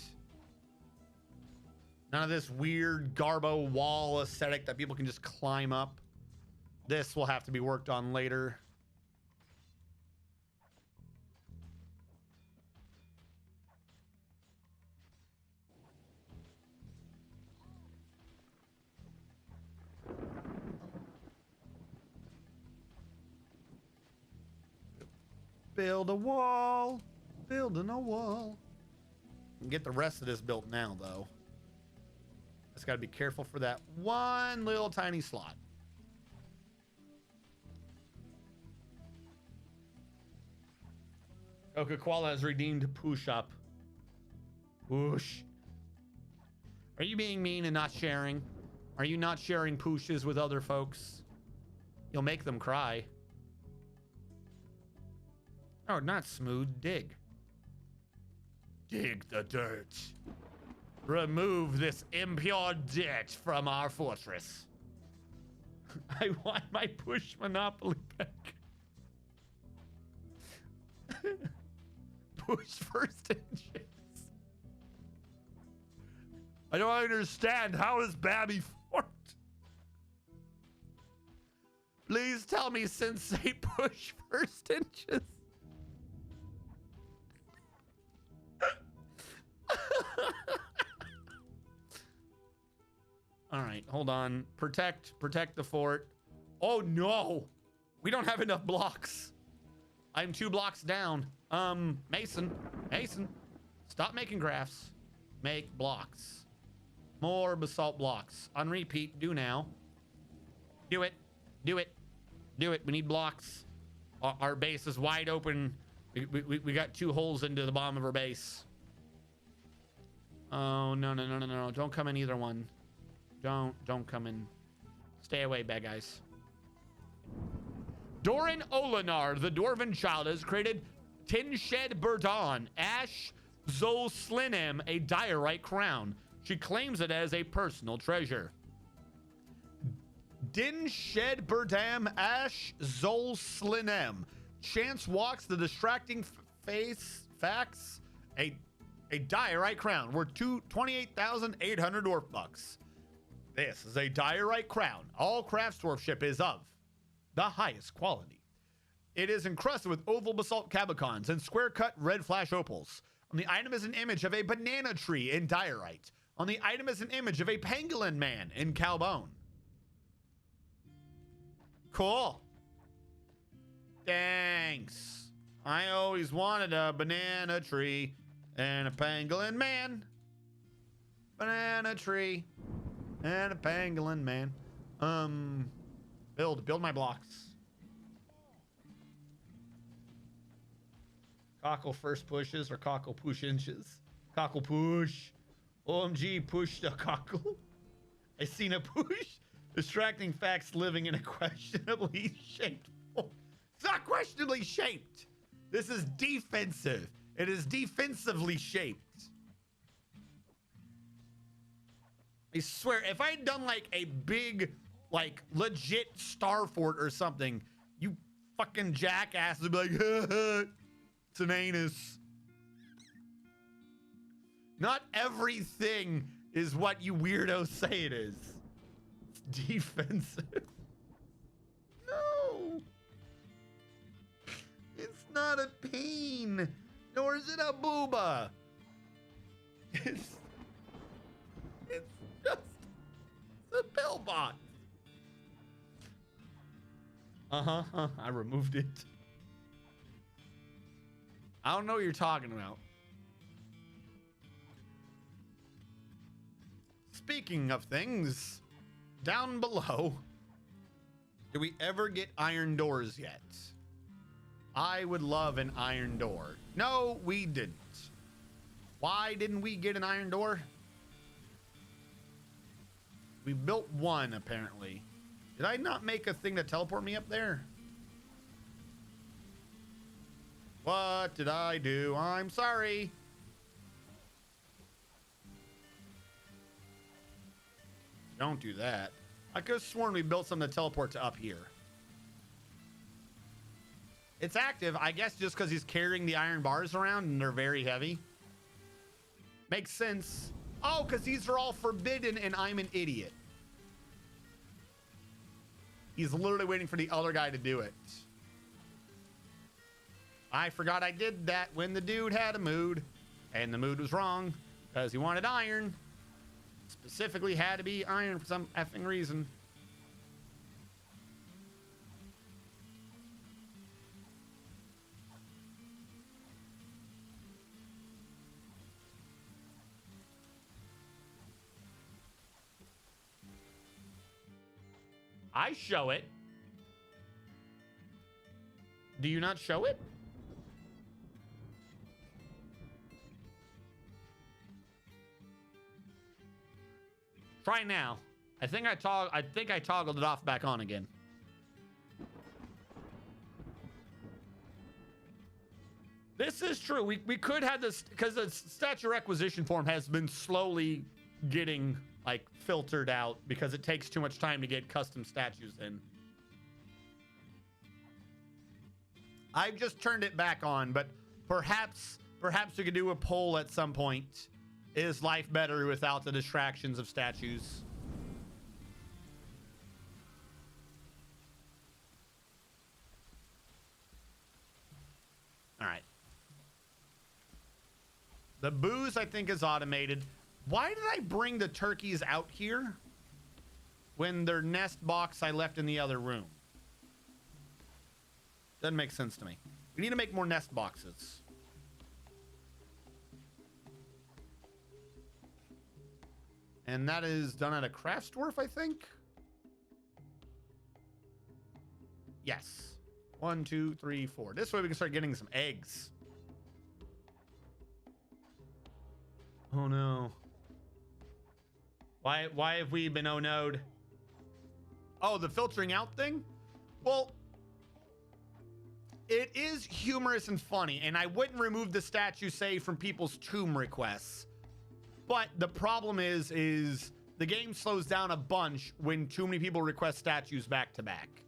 None of this weird garbo wall aesthetic that people can just climb up. This will have to be worked on later. Build a wall. Building a wall. Get the rest of this built now, though. Just got to be careful for that one little tiny slot. Coca-Cola has redeemed Push Up. Push. Are you being mean and not sharing? Are you not sharing pushes with other folks? You'll make them cry. Oh, not smooth. Dig. Dig the dirt. Remove this impure dirt from our fortress. I want my push monopoly back. Push first inches. I don't understand. How is Babby formed? Please tell me Sensei push first inches. All right, hold on. Protect the fort. Oh no, we don't have enough blocks. I'm 2 blocks down. Mason, stop making graphs. Make blocks. More basalt blocks. On repeat, do now. Do it. We need blocks. Our base is wide open. We got 2 holes into the bottom of our base. Oh, no. Don't come in either one. Don't come in. Stay away, bad guys. Doran Olinar, the Dwarven child, has created Tinshed Burdon, Ash Zolslinem, a diorite crown. She claims it as a personal treasure. Dinshed Burdam Ash Zolslinem. Chance walks the distracting facts. A diorite crown worth 28,800 dwarf bucks. This is a diorite crown. All crafts dwarfship is of the highest quality. It is encrusted with oval basalt cabicons and square cut red flash opals. On the item is an image of a banana tree in diorite. On the item is an image of a pangolin man in cowbone. Cool. Thanks. I always wanted a banana tree and a pangolin man. Banana tree and a pangolin man. Build my blocks. Cockle first pushes or cockle push inches. Cockle push. OMG, push the cockle. I seen a push. Distracting facts living in a questionably shaped form. It's not questionably shaped. This is defensive. It is defensively shaped. I swear, if I had done like a big, like legit star fort or something, you fucking jackass would be like, it's an anus. Not everything is what you weirdos say it is. It's defensive. No. It's not a pain, nor is it a booba. It's just a pillbot. I removed it. I don't know what you're talking about. Speaking of things, down below, did we ever get iron doors yet? I would love an iron door. No, we didn't. Why didn't we get an iron door? We built one, apparently. Did I not make a thing to teleport me up there? What did I do? I'm sorry. Don't do that. I could have sworn we built something to teleport to up here. It's active, I guess, just because he's carrying the iron bars around and they're very heavy. Makes sense. Oh, because these are all forbidden and I'm an idiot. He's literally waiting for the other guy to do it. I forgot I did that when the dude had a mood, and the mood was wrong because he wanted iron. Specifically had to be iron for some effing reason. I show it. Do you not show it? Try now. I think I toggled it off back on again. This is true. We could have this because the statue requisition form has been slowly getting like filtered out because it takes too much time to get custom statues in. I've just turned it back on, but perhaps we could do a poll at some point. Is life better without the distractions of statues? All right. The booze, I think, is automated. Why did I bring the turkeys out here when their nest box I left in the other room? Doesn't make sense to me. We need to make more nest boxes. And that is done at a craft dwarf, I think. Yes. 1, 2, 3, 4. This way we can start getting some eggs. Oh no. Why have we been oh-no'd? Oh, the filtering out thing? Well, it is humorous and funny, and I wouldn't remove the statue save from people's tomb requests. But the problem is the game slows down a bunch when too many people request statues back to back.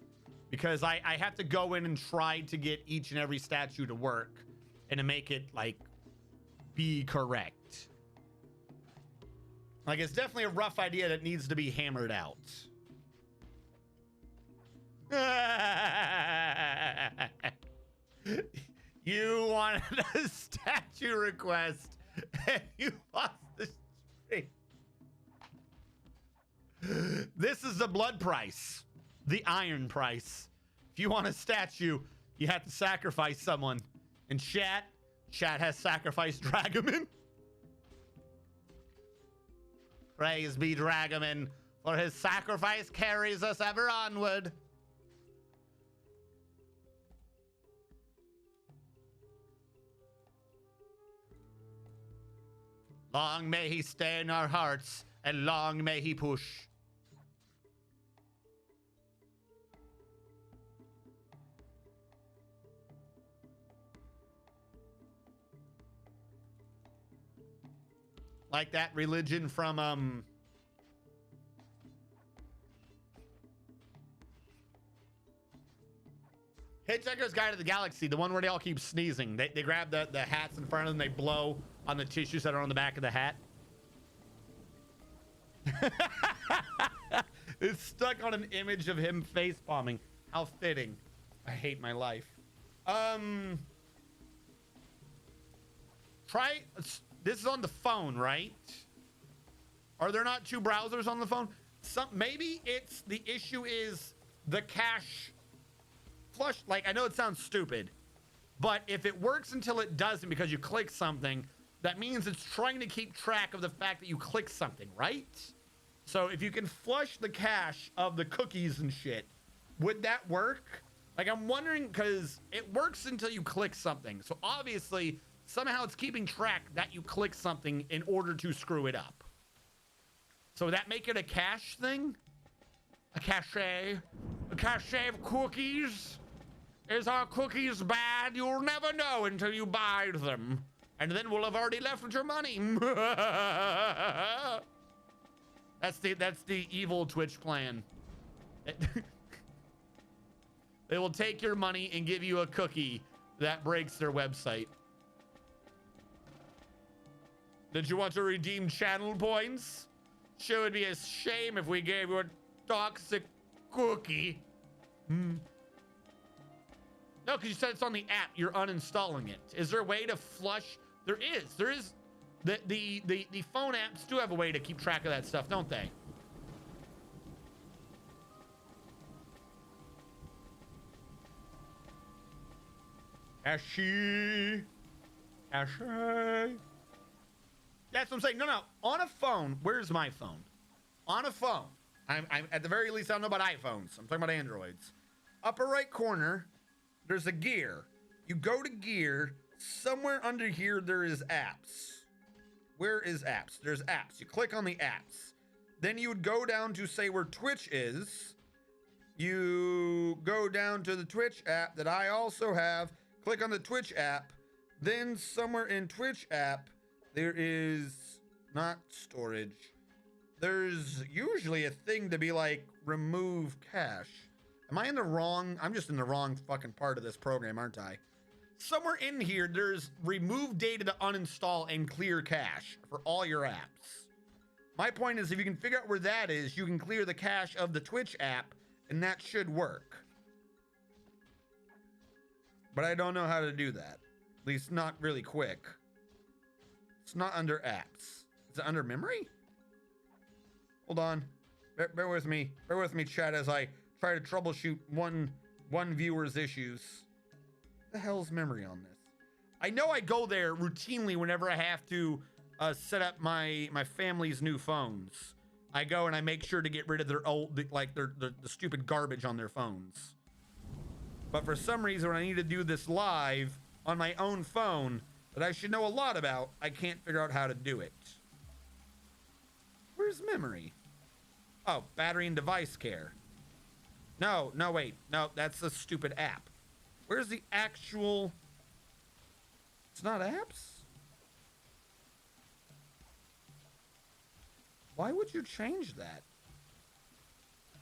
Because I have to go in and try to get each and every statue to work and to make it, like, be correct. Like, it's definitely a rough idea that needs to be hammered out. You wanted a statue request and you lost the stream. This is the blood price, the iron price. If you want a statue, you have to sacrifice someone. And chat has sacrificed Dragoman. Praise be Dragoman, for his sacrifice carries us ever onward. Long may he stay in our hearts, and long may he push. Like that religion from, Hitchhiker's Guide to the Galaxy, the one where they all keep sneezing. They grab the hats in front of them, they blow on the tissues that are on the back of the hat. It's stuck on an image of him face palming. How fitting. I hate my life. This is on the phone, right? Are there not two browsers on the phone? Maybe it's the issue is the cache flush. Like, I know it sounds stupid, but if it works until it doesn't because you click something, that means it's trying to keep track of the fact that you click something, right? So if you can flush the cache of the cookies and shit, would that work? Like, I'm wondering, because it works until you click something. So obviously, somehow it's keeping track that you click something in order to screw it up. So would that make it a cache thing? A cache? A cache of cookies? Is our cookies bad? You'll never know until you buy them. And then we'll have already left with your money. That's the evil Twitch plan. They will take your money and give you a cookie that breaks their website. Did you want to redeem channel points? Sure would be a shame if we gave you a toxic cookie. No, because you said it's on the app. You're uninstalling it. Is there a way to flush? There is. There is. The phone apps do have a way to keep track of that stuff, don't they? Ashy. Ashy. That's what I'm saying. No. On a phone. Where's my phone? On a phone. I'm at the very least, I don't know about iPhones. I'm talking about Androids. Upper right corner, there's a gear. You go to gear. Somewhere under here, there is apps. Where is apps? There's apps. You click on the apps. Then you would go down to say where Twitch is. You go down to the Twitch app that I also have. Click on the Twitch app. Then somewhere in Twitch app, there is not storage. There's usually a thing to be like remove cache. Am I in the wrong? I'm just in the wrong fucking part of this program, aren't I? Somewhere in here, there's remove data to uninstall and clear cache for all your apps. My point is, if you can figure out where that is, you can clear the cache of the Twitch app, and that should work. But I don't know how to do that. At least not really quick. It's not under apps. Is it under memory? Hold on. Bear with me. Bear with me, chat, as I try to troubleshoot one viewer's issues. What the hell's memory on this? I know I go there routinely whenever I have to set up my family's new phones. I go and I make sure to get rid of their old, the stupid garbage on their phones. But for some reason, when I need to do this live on my own phone that I should know a lot about, I can't figure out how to do it. Where's memory? Oh, battery and device care. No, wait. No, that's a stupid app. Where's the actual... It's not apps? Why would you change that? I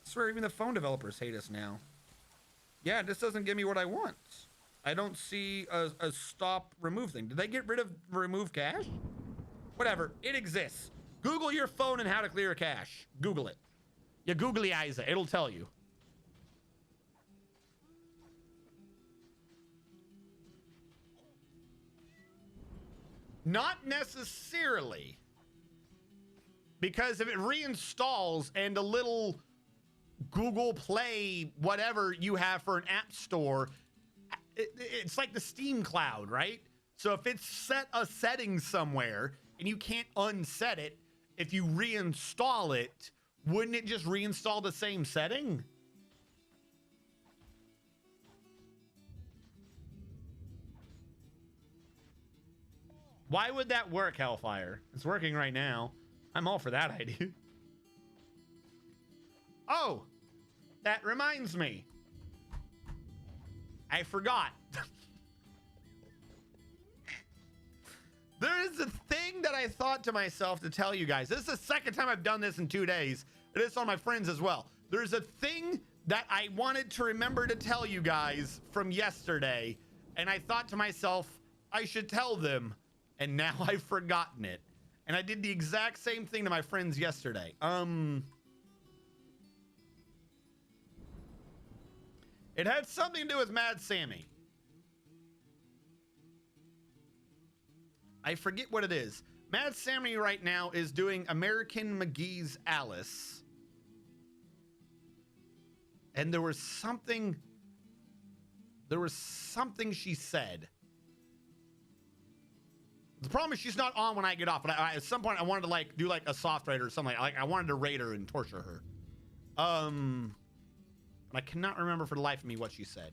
swear even the phone developers hate us now. Yeah, this doesn't give me what I want. I don't see a stop remove thing. Did they get rid of remove cache? Whatever, it exists. Google your phone and how to clear a cache. Google it. You googly-eyes it, it'll tell you. Not necessarily. Because if it reinstalls and a little Google Play, whatever you have for an app store, it's like the Steam cloud, right? So if it's set a setting somewhere and you can't unset it, if you reinstall it, wouldn't it just reinstall the same setting? Why would that work, Hellfire? It's working right now. I'm all for that idea. Oh, that reminds me. I forgot. There is a thing that I thought to myself to tell you guys. This is the second time I've done this in 2 days. It is on my friends as well. There's a thing that I wanted to remember to tell you guys from yesterday. And I thought to myself, I should tell them. And now I've forgotten it. And I did the exact same thing to my friends yesterday. It had something to do with Mad Sammy. I forget what it is. Mad Sammy right now is doing American McGee's Alice. And there was something she said. The problem is she's not on when I get off, but at some point I wanted to like do like a soft raid or something. Like I wanted to raid her and torture her. I cannot remember for the life of me what she said.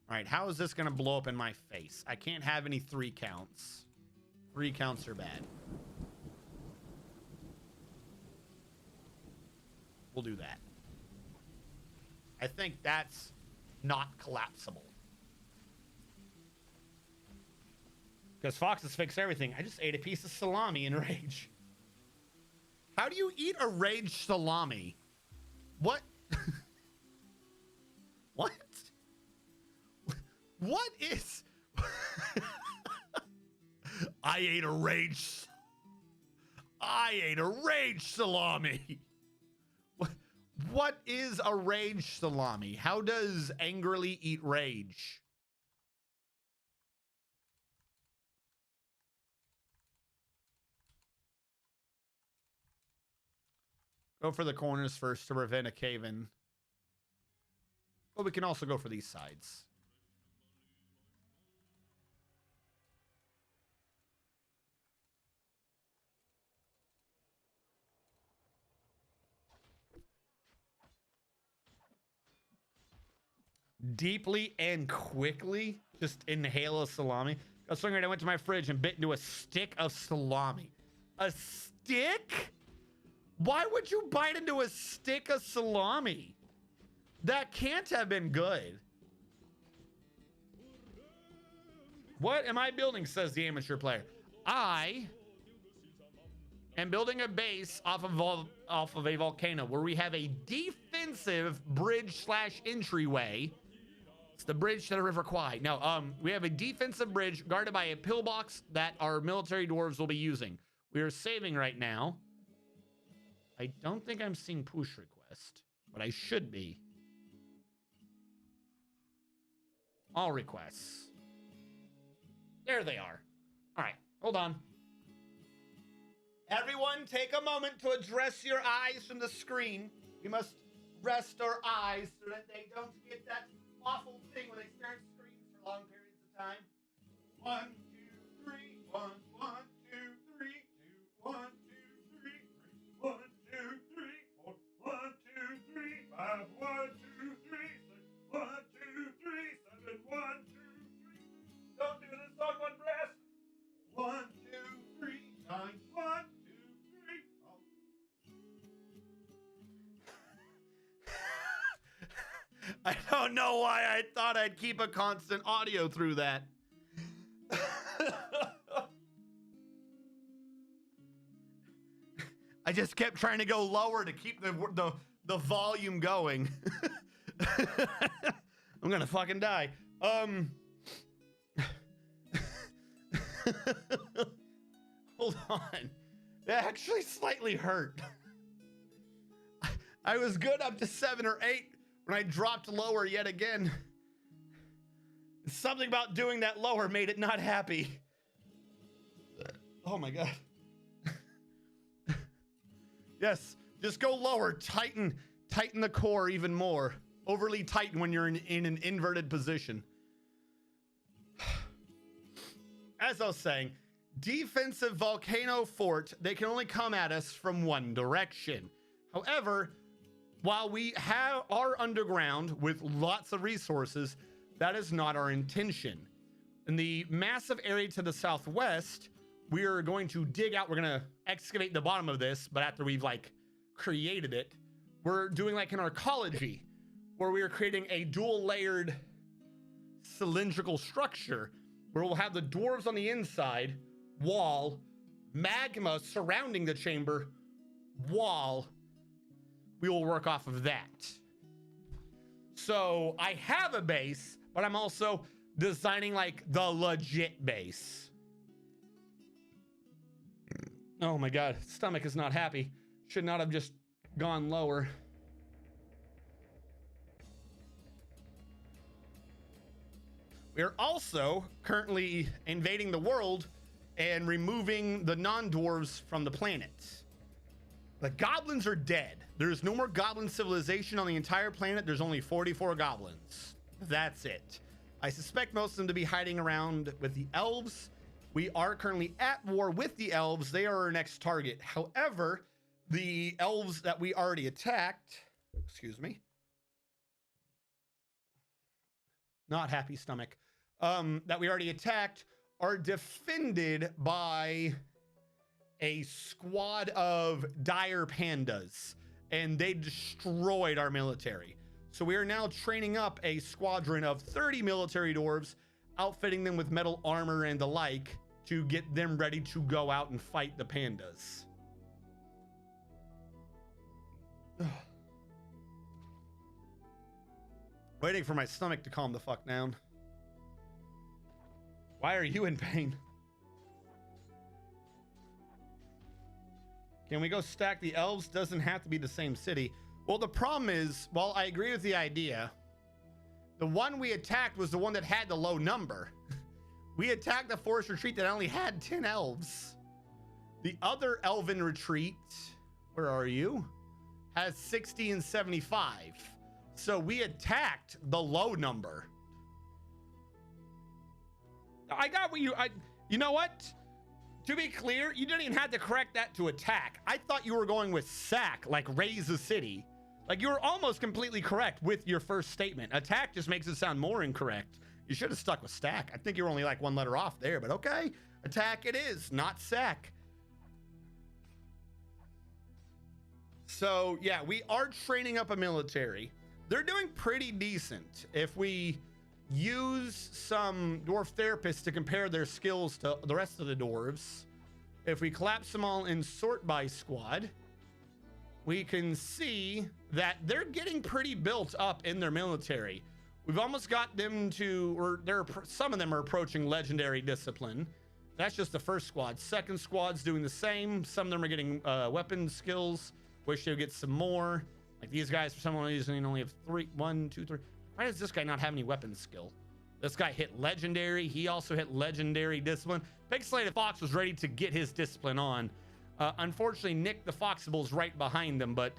All right, how is this gonna blow up in my face? I can't have any 3 counts. 3 counts are bad. We'll do that. I think that's not collapsible. Because Fox has fixed everything. I just ate a piece of salami in rage. How do you eat a rage salami? What? What? What is... I ate a rage salami. What is a rage salami? How does angrily eat rage? Go for the corners first to prevent a cave-in. But we can also go for these sides. Deeply and quickly, just inhale a salami. I was wondering, I went to my fridge and bit into a stick of salami. A stick? Why would you bite into a stick of salami? That can't have been good. What am I building, says the amateur player. I am building a base off of a volcano where we have a defensive bridge / entryway. It's the bridge to the River Kwai. Now, we have a defensive bridge guarded by a pillbox that our military dwarves will be using. We are saving right now. I don't think I'm seeing push request, but I should be. All requests. There they are. All right, hold on. Everyone, take a moment to address your eyes from the screen. We must rest our eyes so that they don't get that awful thing when they stare at screens for long periods of time. 1, 2, 3, 1, 1, 2, 3, 2, 1, 2, 3, 3, 1, 2, 3, 4, 1, 2, 3, 5, 1, 2, 3, 6, 1, 2, 3, 7, 1, 2, 3. Don't do this on one breath. 1, 2, 3, 9, 1, 2, 3. Oh. I don't know why I thought I'd keep a constant audio through that. I just kept trying to go lower to keep the volume going. I'm gonna fucking die. Hold on. That actually slightly hurt. I was good up to 7 or 8 when I dropped lower yet again. Something about doing that lower made it not happy. Oh my God. Yes, just go lower. Tighten the core even more. Overly tighten when you're in an inverted position. As I was saying, defensive volcano fort, they can only come at us from one direction. However, while we are underground with lots of resources, that is not our intention. In the massive area to the southwest, we are going to dig out. We're going to excavate the bottom of this, but after we've like created it, we're doing like an arcology where we are creating a dual layered cylindrical structure where we'll have the dwarves on the inside, wall, magma surrounding the chamber, wall. We will work off of that. So I have a base, but I'm also designing like the legit base. Oh my God, stomach is not happy. Should not have just gone lower. We are also currently invading the world and removing the non-dwarves from the planet. The goblins are dead. There's no more goblin civilization on the entire planet. There's only 44 goblins. That's it. I suspect most of them to be hiding around with the elves. We are currently at war with the elves. They are our next target. However, the elves that we already attacked, excuse me, not happy stomach, that we already attacked are defended by a squad of dire pandas, and they destroyed our military. So we are now training up a squadron of 30 military dwarves, outfitting them with metal armor and the like to get them ready to go out and fight the pandas. Waiting for my stomach to calm the fuck down. Why are you in pain? Can we go stack the elves? Doesn't have to be the same city. Well, the problem is, while I agree with the idea, the one we attacked was the one that had the low number. We attacked the forest retreat that only had 10 elves. The other elven retreat, where are you? Has 60 and 75. So we attacked the low number. I got what you know what? To be clear, you didn't even have to correct that to attack. I thought you were going with sack, like raise the city. Like, you were almost completely correct with your first statement. Attack just makes it sound more incorrect. You should have stuck with stack. I think you're only like one letter off there, but okay. Attack it is, not sack. So, yeah, we are training up a military. They're doing pretty decent. If we use some dwarf therapists to compare their skills to the rest of the dwarves, if we collapse them all in sort by squad, we can see that they're getting pretty built up in their military. We've almost got them to, or some of them are approaching legendary discipline. That's just the first squad. Second squad's doing the same. Some of them are getting weapon skills. Wish they would get some more. Like these guys, for some reason, only have 1, 2, 3. Why does this guy not have any weapon skill? This guy hit legendary. He also hit legendary discipline. Pixelated Fox was ready to get his discipline on. Unfortunately, Nick the Foxable is right behind them, but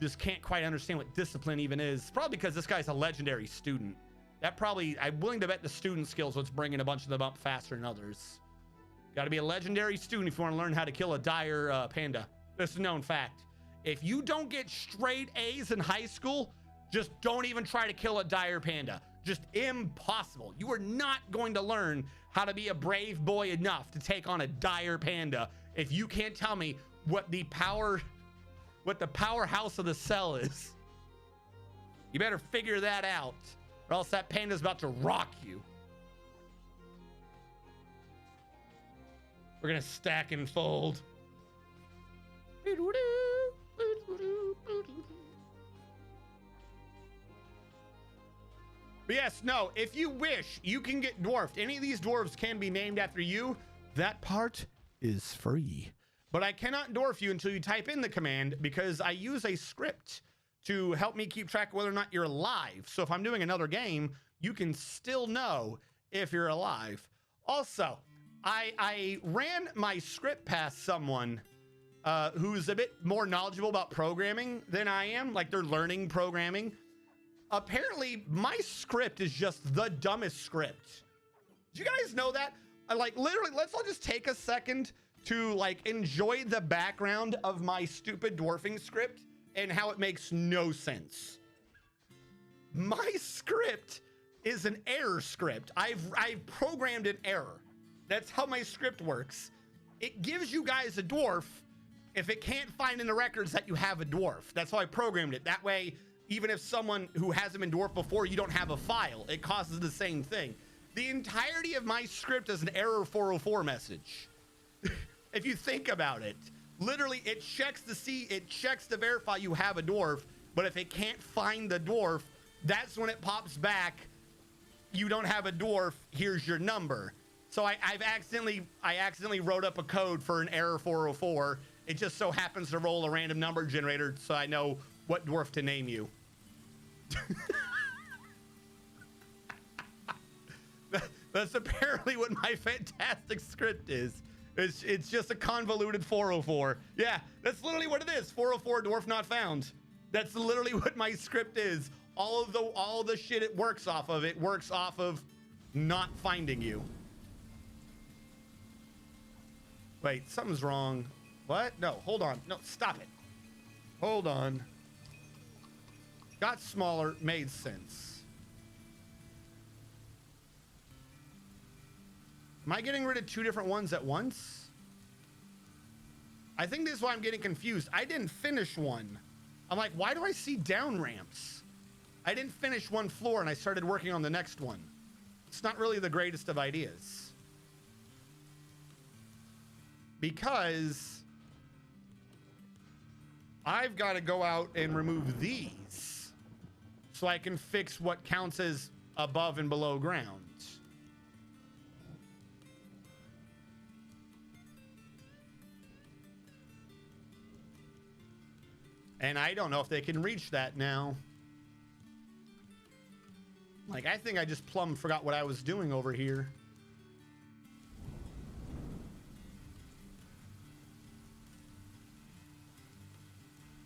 just can't quite understand what discipline even is. Probably because this guy's a legendary student. That probably, I'm willing to bet the student skills what's bringing a bunch of them up faster than others. Got to be a legendary student if you want to learn how to kill a dire panda. This is a known fact. If you don't get straight A's in high school, just don't even try to kill a dire panda. Just impossible. You are not going to learn how to be a brave boy enough to take on a dire panda if you can't tell me what the powerhouse of the cell is. You better figure that out, or else that panda's about to rock you. We're gonna stack and fold. But yes, no, if you wish, you can get dwarfed. Any of these dwarves can be named after you. That part is free. But I cannot dwarf you until you type in the command, because I use a script to help me keep track of whether or not you're alive. So if I'm doing another game, you can still know if you're alive. Also, I ran my script past someone who's a bit more knowledgeable about programming than I am. Like, they're learning programming. Apparently, my script is just the dumbest script. Did you guys know that? Like, literally, let's all just take a second to, like, enjoy the background of my stupid dwarfing script and how it makes no sense. My script is an error script. I've programmed an error. That's how my script works. It gives you guys a dwarf if it can't find in the records that you have a dwarf. That's how I programmed it. That way, even if someone who hasn't been dwarfed before, you don't have a file. It causes the same thing. The entirety of my script is an error 404 message. If you think about it, literally it checks to verify you have a dwarf, but if it can't find the dwarf, that's when it pops back. You don't have a dwarf, here's your number. So I accidentally wrote up a code for an error 404. It just so happens to roll a random number generator so I know what dwarf to name you. That's apparently what my fantastic script is. It's just a convoluted 404. Yeah, that's literally what it is. 404 dwarf not found. That's literally what my script is. All of the shit it works off of, not finding you. Wait, something's wrong. What? No, hold on. No, stop it. Hold on. Got smaller, made sense. Am I getting rid of two different ones at once? I think this is why I'm getting confused. I didn't finish one. I'm like, why do I see down ramps? I didn't finish one floor and I started working on the next one. It's not really the greatest of ideas. Because I've got to go out and remove these so I can fix what counts as above and below ground. And I don't know if they can reach that now. Like, I think I just plumb forgot what I was doing over here.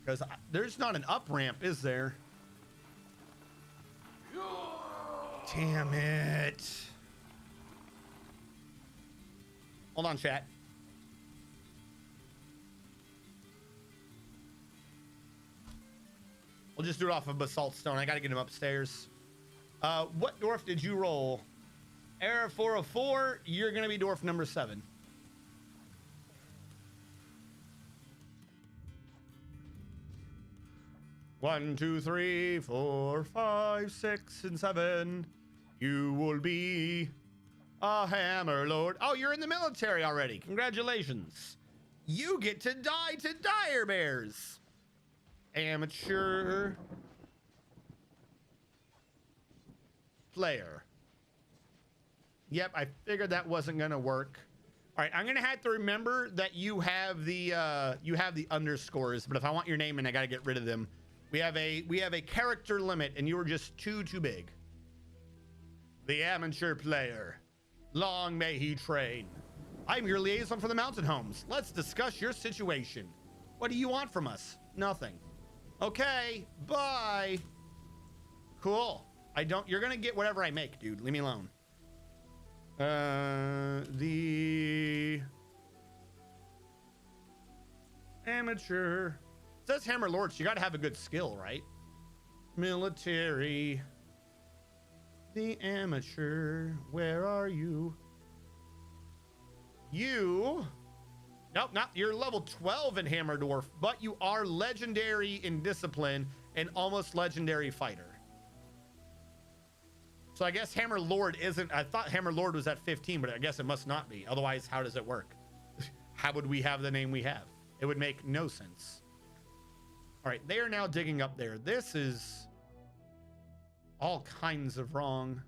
Because there's not an up ramp, is there? Damn it. Hold on, chat. We'll just do it off of basalt stone. I gotta get him upstairs. What dwarf did you roll? Error 404. You're gonna be dwarf number 7. One, 2, 3, 4, 5, 6, and 7. You will be a hammer lord. Oh, you're in the military already. Congratulations. You get to die to dire bears. Amateur player. Yep, I figured that wasn't gonna work. All right, I'm gonna have to remember that you have the underscores, but if I want your name in, I gotta get rid of them. We have a character limit, and you were just too big. The amateur player. Long may he train. I'm your liaison for the mountain homes. Let's discuss your situation. What do you want from us? Nothing. Okay, bye. Cool. You're gonna get whatever I make, dude. Leave me alone. The amateur. It says hammer lord, so you gotta have a good skill, right? Military. The amateur. Where are you? Nope, you're level 12 in Hammer Dwarf, but you are legendary in discipline and almost legendary fighter. So I guess Hammer Lord isn't. I thought Hammer Lord was at 15, but I guess it must not be. Otherwise, how does it work? How would we have the name we have? It would make no sense. All right, they are now digging up there. This is all kinds of wrong.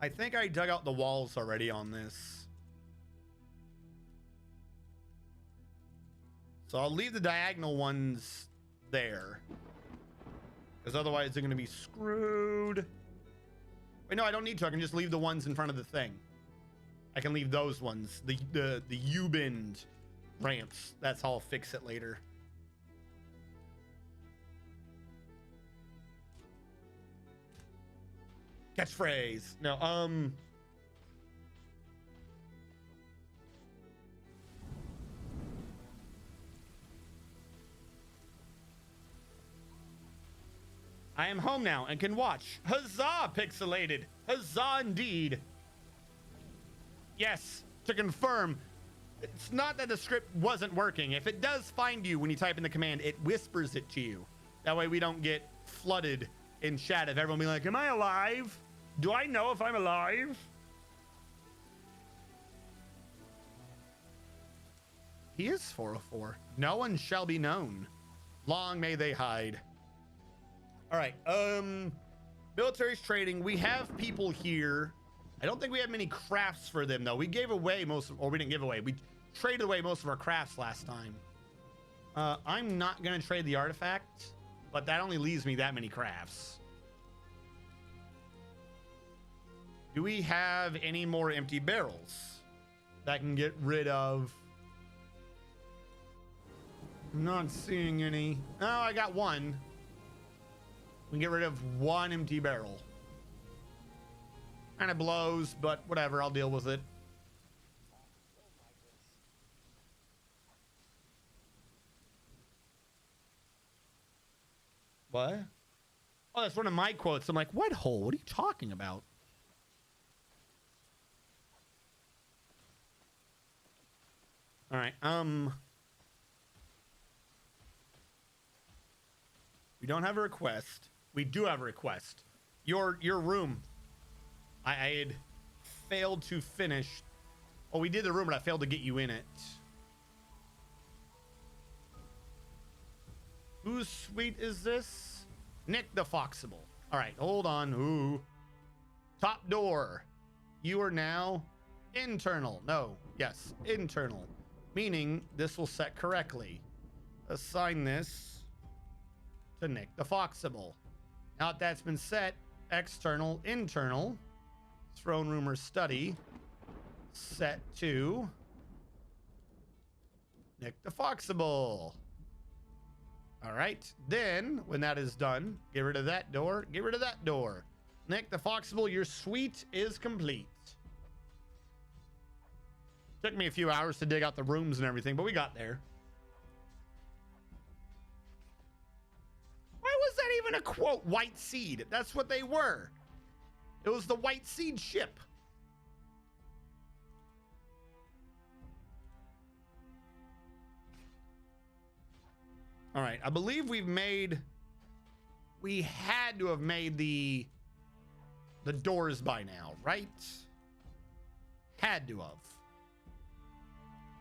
I think I dug out the walls already on this. So I'll leave the diagonal ones there. Because otherwise they're going to be screwed. Wait, no, I don't need to. I can just leave the ones in front of the thing. I can leave those ones. The U-bend ramps. That's how I'll fix it later. Catchphrase. No, I am home now and can watch. Huzzah, pixelated. Huzzah indeed. Yes, to confirm, it's not that the script wasn't working. If it does find you when you type in the command, it whispers it to you. That way we don't get flooded in chat of everyone being like, am I alive? Do I know if I'm alive? He is 404. No one shall be known. Long may they hide. All right. Military's trading. We have people here. I don't think we have many crafts for them, though. We gave away most of, or we didn't give away. We traded away most of our crafts last time. I'm not going to trade the artifact, but that only leaves me that many crafts. Do we have any more empty barrels that I can get rid of? I'm not seeing any. Oh, I got one. We can get rid of one empty barrel. Kind of blows, but whatever. I'll deal with it. What? Oh, that's one of my quotes. I'm like, what hole? What are you talking about? All right. We don't have a request. We do have a request. Your room. I had failed to finish. Oh, we did the room, but I failed to get you in it. Whose suite is this? Nick the Foxable. All right, hold on. Ooh. Top door. You are now internal. No. Yes, internal. meaning this will set correctly. Assign this to Nick the Foxable. Now that that's been set, external, internal, throne room or study, set to Nick the Foxable. All right, then when that is done, get rid of that door, get rid of that door. Nick the Foxable, your suite is complete. Took me a few hours to dig out the rooms and everything, but we got there. Why was that even a quote, white seed? That's what they were. It was the white seed ship. All right, I believe we had to have made the doors by now, right? Had to have.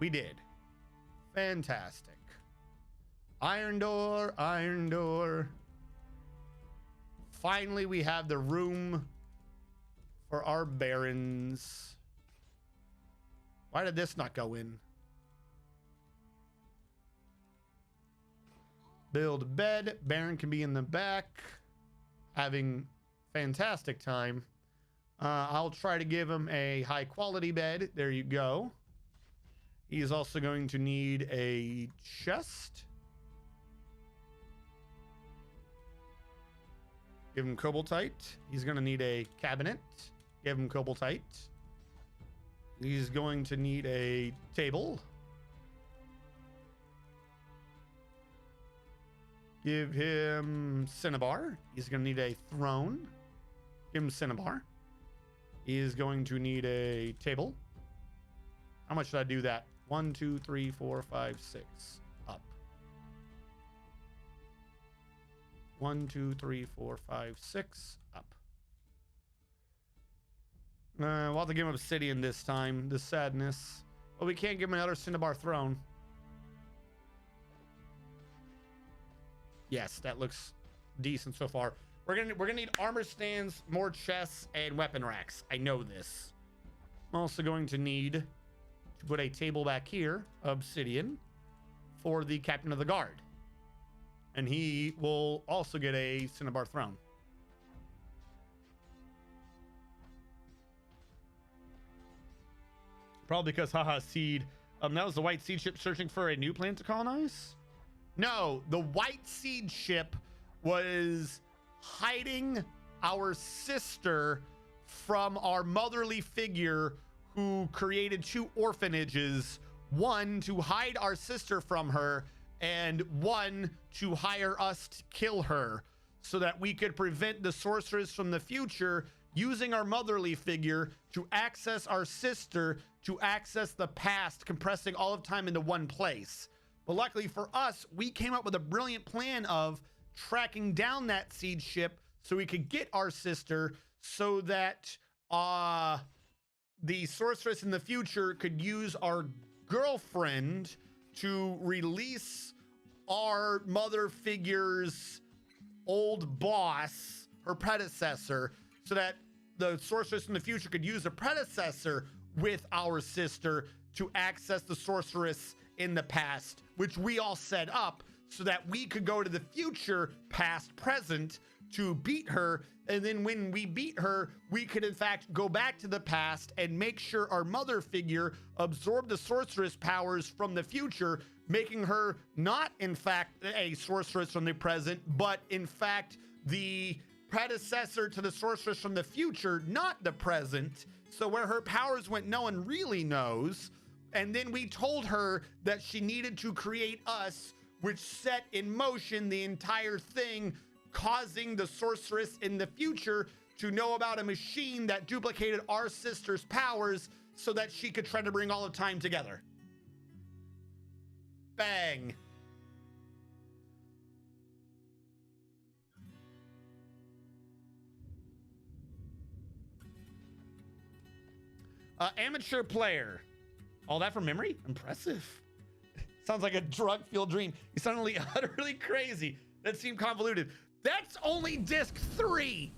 We did. Fantastic. Iron door, iron door. Finally, we have the room for our barons. Why did this not go in? Build a bed. Baron can be in the back, having fantastic time. I'll try to give him a high quality bed. There you go. He's also going to need a chest. Give him cobaltite. He's going to need a cabinet. Give him cobaltite. He's going to need a table. Give him cinnabar. He's going to need a throne. Give him cinnabar. He is going to need a table. How much should I do that? 1, 2, 3, 4, 5, 6. Up. 1, 2, 3, 4, 5, 6. Up. We'll have to give him obsidian this time. The sadness. But we can't give him another cinnabar throne. Yes, that looks decent so far. We're gonna need armor stands, more chests, and weapon racks. I know this. I'm also going to need to put a table back here, obsidian, for the captain of the guard. And he will also get a cinnabar throne. Probably because haha seed. That was the white seed ship searching for a new planet to colonize? No, the white seed ship was hiding our sister from our motherly figure who created 2 orphanages, one to hide our sister from her and one to hire us to kill her so that we could prevent the sorceress from the future using our motherly figure to access our sister, to access the past, compressing all of time into one place. But luckily for us, we came up with a brilliant plan of tracking down that seed ship so we could get our sister so that the sorceress in the future could use our girlfriend to release our mother figure's old boss, her predecessor, so that the sorceress in the future could use the predecessor with our sister to access the sorceress in the past, which we all set up so that we could go to the future, past, present, to beat her. And then when we beat her, we could in fact go back to the past and make sure our mother figure absorbed the sorceress powers from the future, making her not in fact a sorceress from the present, but in fact the predecessor to the sorceress from the future, not the present. So where her powers went, no one really knows. And then we told her that she needed to create us, which set in motion the entire thing, causing the sorceress in the future to know about a machine that duplicated our sister's powers so that she could try to bring all of time together. Bang. Amateur player. All that from memory? Impressive. Sounds like a drug-fueled dream. You sound utterly crazy. That seemed convoluted. That's only disc 3.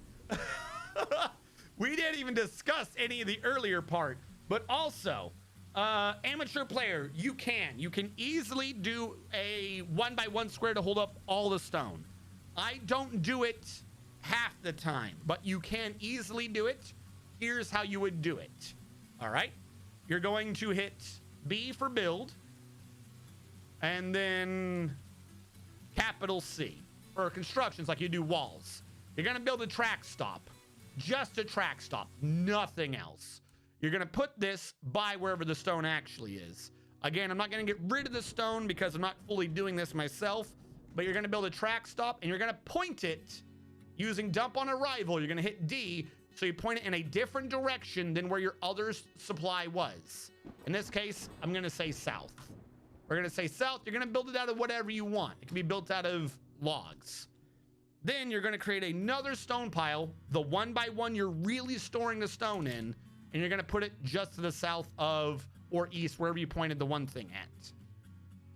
We didn't even discuss any of the earlier part. But also, Amateur player, you can easily do a 1x1 square to hold up all the stone. I don't do it half the time, but you can easily do it. Here's how you would do it. All right, you're going to hit B for build, and then capital C for constructions, like you do walls. You're gonna build a track stop, just a track stop, nothing else. You're gonna put this by wherever the stone actually is. Again, I'm not gonna get rid of the stone because I'm not fully doing this myself, but you're gonna build a track stop and you're gonna point it using dump on arrival. You're gonna hit D, so you point it in a different direction than where your other supply was. In this case, I'm gonna say south. We're gonna say south. You're gonna build it out of whatever you want. It can be built out of logs. Then you're gonna create another stone pile, the 1x1 you're really storing the stone in, and you're gonna put it just to the south of or east, wherever you pointed the one thing at.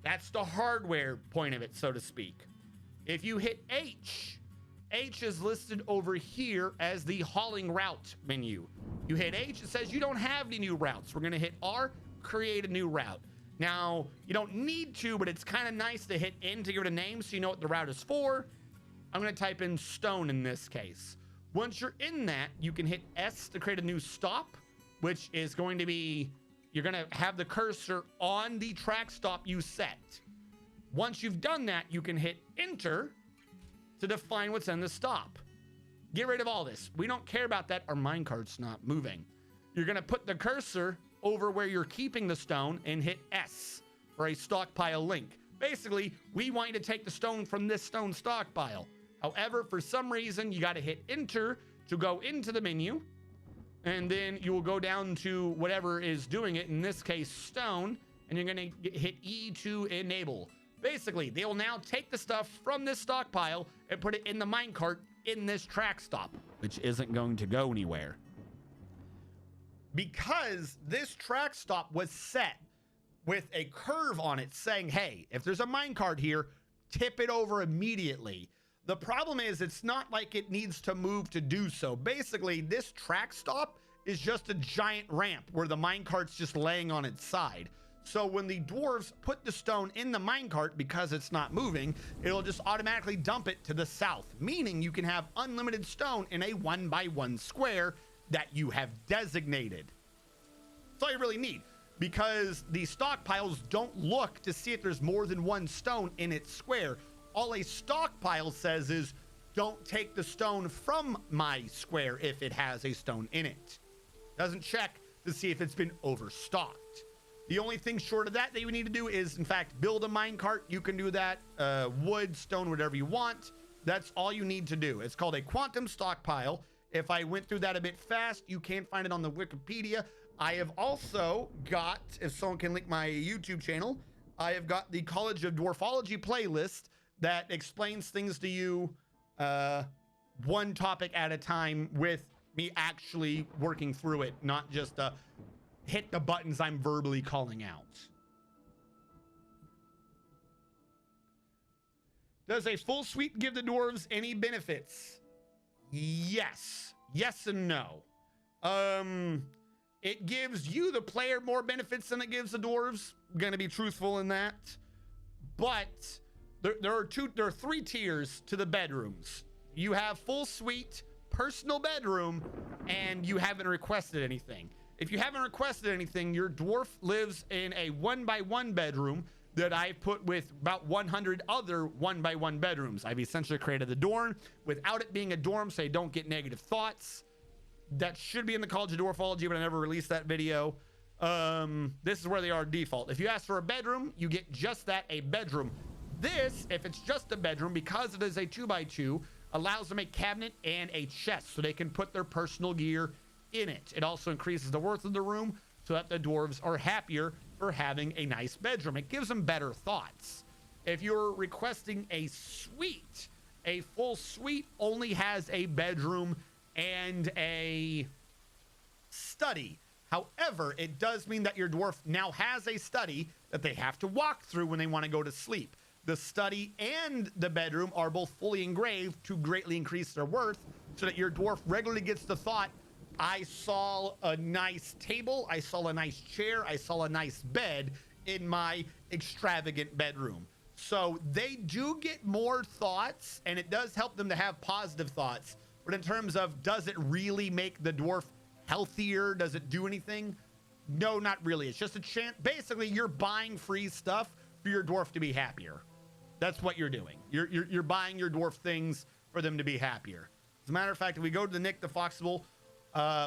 That's the hardware point of it, so to speak. If you hit H, H is listed over here as the hauling route menu. You hit H, it says you don't have any new routes. We're gonna hit R, create a new route. Now, you don't need to, but it's kind of nice to hit N to give it a name so you know what the route is for. I'm gonna type in stone in this case. Once you're in that, you can hit S to create a new stop, which is going to be, you're gonna have the cursor on the track stop you set. Once you've done that, you can hit enter to define what's in the stop. Get rid of all this. We don't care about that. Our minecart's not moving. You're gonna put the cursor over where you're keeping the stone and hit S for a stockpile link. Basically, we want you to take the stone from this stone stockpile. However, for some reason, you gotta hit enter to go into the menu, and then you will go down to whatever is doing it, in this case, stone, and you're gonna hit E to enable. Basically, they will now take the stuff from this stockpile and put it in the minecart in this track stop, which isn't going to go anywhere. Because this track stop was set with a curve on it saying, hey, if there's a minecart here, tip it over immediately. The problem is it's not like it needs to move to do so. Basically, this track stop is just a giant ramp where the minecart's just laying on its side. So when the dwarves put the stone in the minecart, because it's not moving, it'll just automatically dump it to the south, meaning you can have unlimited stone in a 1x1 square that you have designated. That's all you really need, because the stockpiles don't look to see if there's more than one stone in its square. All a stockpile says is, don't take the stone from my square if it has a stone in it. Doesn't check to see if it's been overstocked. The only thing short of that you need to do is, in fact, build a minecart. You can do that, wood, stone, whatever you want. That's all you need to do. It's called a quantum stockpile. If I went through that a bit fast, you can find it on the Wikipedia. I have also got, if someone can link my YouTube channel, I have got the College of Dwarfology playlist that explains things to you one topic at a time, with me actually working through it, not just hit the buttons I'm verbally calling out. Does a full suite give the dwarves any benefits? Yes. Yes and no. It gives you, the player, more benefits than it gives the dwarves. I'm gonna be truthful in that. But there are three tiers to the bedrooms. You have full suite, personal bedroom, and you haven't requested anything. If you haven't requested anything, your dwarf lives in a 1x1 bedroom that I put with about 100 other 1x1 bedrooms. I've essentially created the dorm without it being a dorm, so you don't get negative thoughts. That should be in the College of Dwarfology, but I never released that video. This is where they are default. If you ask for a bedroom, you get just that, a bedroom. This, if it's just a bedroom, because it is a 2x2, allows them a cabinet and a chest so they can put their personal gear in it. It also increases the worth of the room so that the dwarves are happier for having a nice bedroom. It gives them better thoughts. If you're requesting a suite, a full suite only has a bedroom and a study. However, it does mean that your dwarf now has a study that they have to walk through when they want to go to sleep. The study and the bedroom are both fully engraved to greatly increase their worth, so that your dwarf regularly gets the thought, I saw a nice table, I saw a nice chair, I saw a nice bed in my extravagant bedroom. So they do get more thoughts, and it does help them to have positive thoughts. But in terms of, does it really make the dwarf healthier? Does it do anything? No, not really. It's just a chance. Basically, you're buying free stuff for your dwarf to be happier. That's what you're doing. You're buying your dwarf things for them to be happier. As a matter of fact, if we go to the Nick the Foxable,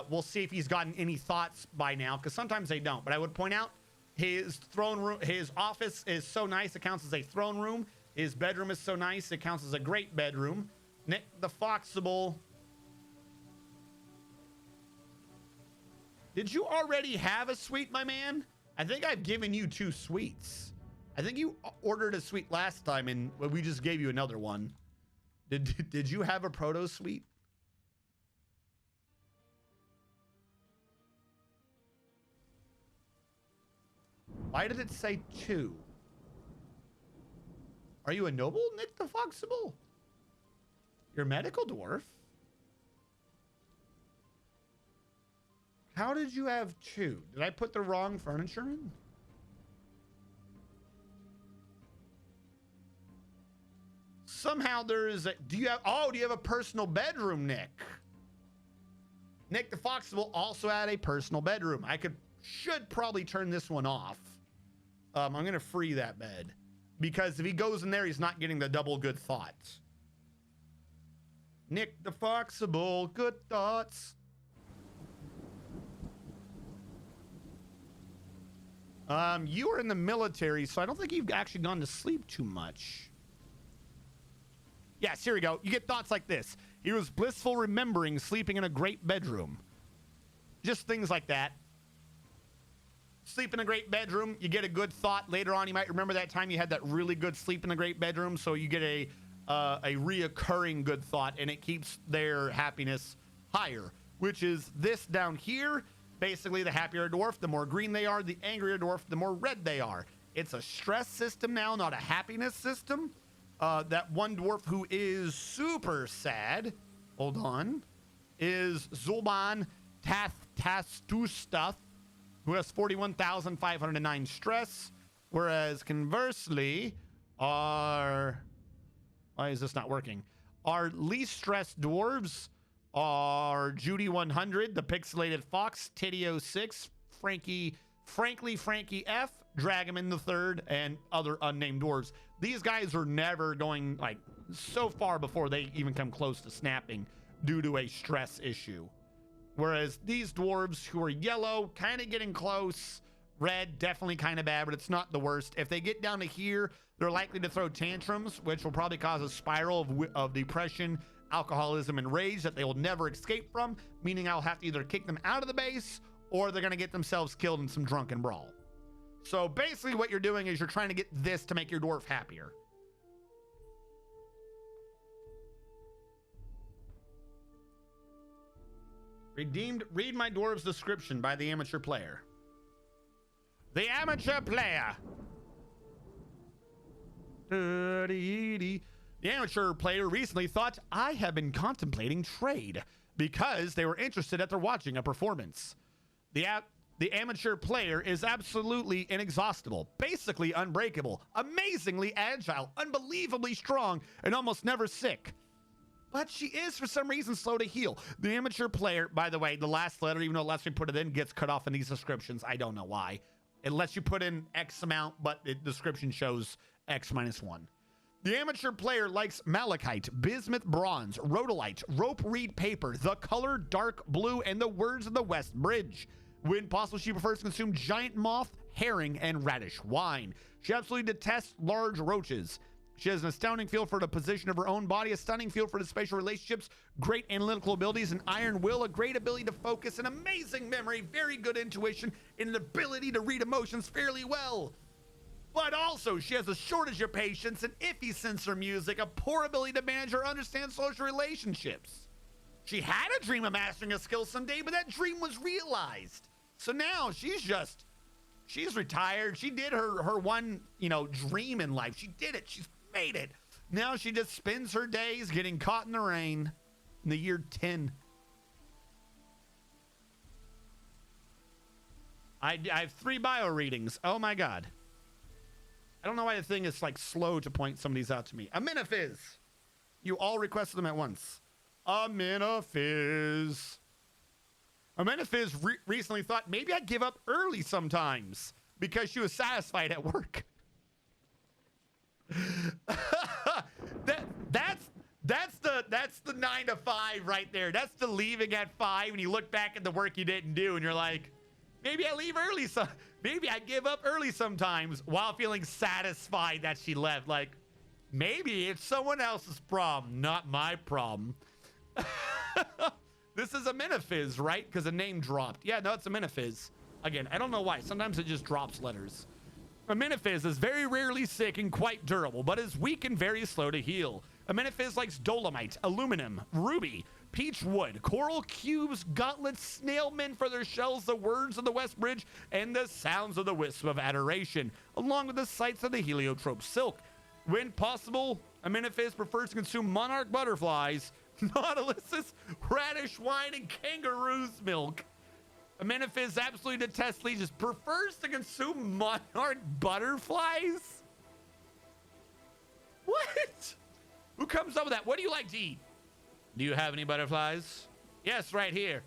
we'll see if he's gotten any thoughts by now, because sometimes they don't. But I would point out his throne room, his office is so nice, it counts as a throne room. His bedroom is so nice, it counts as a great bedroom. Nick the Foxable. Did you already have a suite, my man? I think I've given you 2 suites. I think you ordered a suite last time, and we just gave you another one. Did you have a proto suite? Why did it say 2? Are you a noble, Nick the Foxable? You're a medical dwarf? How did you have 2? Did I put the wrong furniture in? Somehow there is a, do you have a personal bedroom, Nick? Nick the Foxable also had a personal bedroom. Should probably turn this one off. I'm going to free that bed, because if he goes in there, he's not getting the double good thoughts. Nick the Foxable, good thoughts. You were in the military, so I don't think you've actually gone to sleep too much. Yes, here we go. You get thoughts like this. He was blissful remembering sleeping in a great bedroom. Just things like that. Sleep in a great bedroom, you get a good thought. Later on, you might remember that time you had that really good sleep in a great bedroom, so you get a reoccurring good thought, and it keeps their happiness higher, which is this down here. Basically, the happier a dwarf, the more green they are. The angrier dwarf, the more red they are. It's a stress system now, not a happiness system. That one dwarf who is super sad, hold on, is Zulban Tastustuth, who has 41,509 stress. Whereas conversely, why is this not working? Our least stressed dwarves are Judy 100, the Pixelated Fox, Titty 06, Frankie F, Dragaman the Third, and other unnamed dwarves. These guys are never going like so far before they even come close to snapping due to a stress issue. Whereas these dwarves who are yellow, kind of getting close, red, definitely kind of bad, but it's not the worst. If they get down to here, they're likely to throw tantrums, which will probably cause a spiral of depression, alcoholism, and rage that they will never escape from, meaning I'll have to either kick them out of the base or they're going to get themselves killed in some drunken brawl. So basically what you're doing is you're trying to get this to make your dwarf happier. Read my dwarf's description by the amateur player. The amateur player. The amateur player recently thought, I have been contemplating trade, because they were interested after watching a performance. The amateur player is absolutely inexhaustible, basically unbreakable, amazingly agile, unbelievably strong, and almost never sick. But she is, for some reason, slow to heal. The amateur player, by the way, the last letter, even though it lets me put it in, gets cut off in these descriptions. I don't know why. It lets you put in X amount, but the description shows X-1. The amateur player likes malachite, bismuth bronze, rhodolite, rope reed paper, the color dark blue, and the words of the West Bridge. When possible, she prefers to consume giant moth, herring, and radish wine. She absolutely detests large roaches. She has an astounding feel for the position of her own body, a stunning feel for the spatial relationships, great analytical abilities, an iron will, a great ability to focus, an amazing memory, very good intuition, and an ability to read emotions fairly well. But also, she has a shortage of patience, an iffy sense of music, a poor ability to manage or understand social relationships. She had a dream of mastering a skill someday, but that dream was realized. So now she's retired. She did her one, dream in life. She did it. She's made it. Now she just spends her days getting caught in the rain in the year 10. I have 3 bio readings. Oh my god. I don't know why the thing is like slow to point some of these out to me. Aminophiz. You all requested them at once. Aminophiz. Aminophiz recently thought maybe I'd give up early sometimes because she was satisfied at work. That's the 9 to 5 right there. That's the leaving at 5 and you look back at the work you didn't do and you're like, maybe I leave early. Maybe I give up early sometimes while feeling satisfied that she left. Like, maybe it's someone else's problem, not my problem. This is Aminophiz, right? Because the name dropped. Yeah, no, it's Aminophiz. Again, I don't know why. Sometimes it just drops letters. Aminophiz is very rarely sick and quite durable, but is weak and very slow to heal. Aminophiz likes dolomite, aluminum, ruby, peach wood, coral cubes, gauntlets, snailmen for their shells, the words of the West Bridge, and the sounds of the wisp of adoration, along with the sights of the heliotrope silk. When possible, Aminophiz prefers to consume monarch butterflies, nautiluses, radish wine, and kangaroo's milk. Aminophiz absolutely detests leeches, prefers to consume monarch butterflies? What? Who comes up with that? What do you like to eat? Do you have any butterflies? Yes, right here.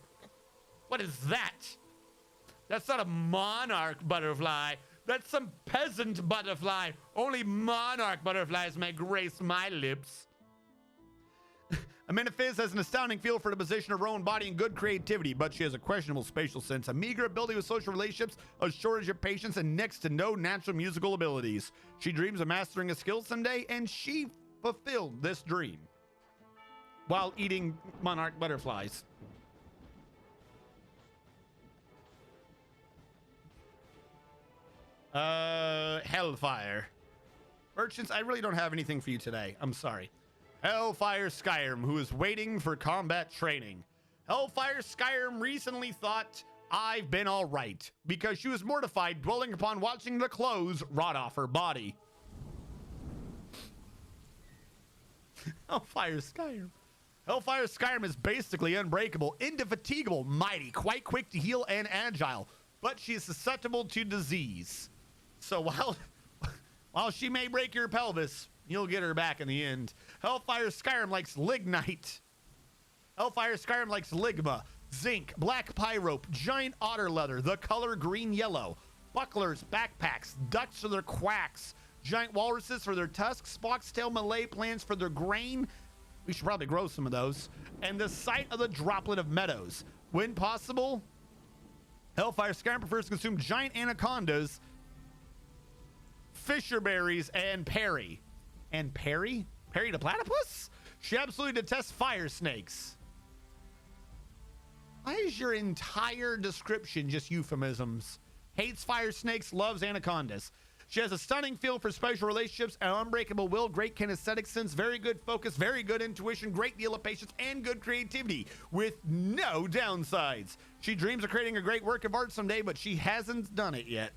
What is that? That's not a monarch butterfly. That's some peasant butterfly. Only monarch butterflies may grace my lips. Aminophiz has an astounding feel for the position of her own body and good creativity, but she has a questionable spatial sense, a meager ability with social relationships, a shortage of patience, and next to no natural musical abilities. She dreams of mastering a skill someday, and she fulfilled this dream while eating monarch butterflies. Hellfire. Merchants, I really don't have anything for you today. I'm sorry. Hellfire Skyrim, who is waiting for combat training. Hellfire Skyrim recently thought, I've been all right, because she was mortified dwelling upon watching the clothes rot off her body. Hellfire Skyrim. Hellfire Skyrim is basically unbreakable, indefatigable, mighty, quite quick to heal and agile, but she is susceptible to disease. So while she may break your pelvis, you'll get her back in the end. Hellfire Skyrim likes lignite. Hellfire Skyrim likes ligma, zinc, black pyrope, giant otter leather, the color green-yellow, bucklers, backpacks, ducks for their quacks, giant walruses for their tusks, foxtail Malay plants for their grain. We should probably grow some of those. And the sight of the droplet of meadows. When possible, Hellfire Skyrim prefers to consume giant anacondas, fisher berries, and Perry. And Perry? Perry the platypus? She absolutely detests fire snakes. Why is your entire description just euphemisms? Hates fire snakes, loves anacondas. She has a stunning feel for special relationships, an unbreakable will, great kinesthetic sense, very good focus, very good intuition, great deal of patience, and good creativity, with no downsides. She dreams of creating a great work of art someday, but she hasn't done it yet.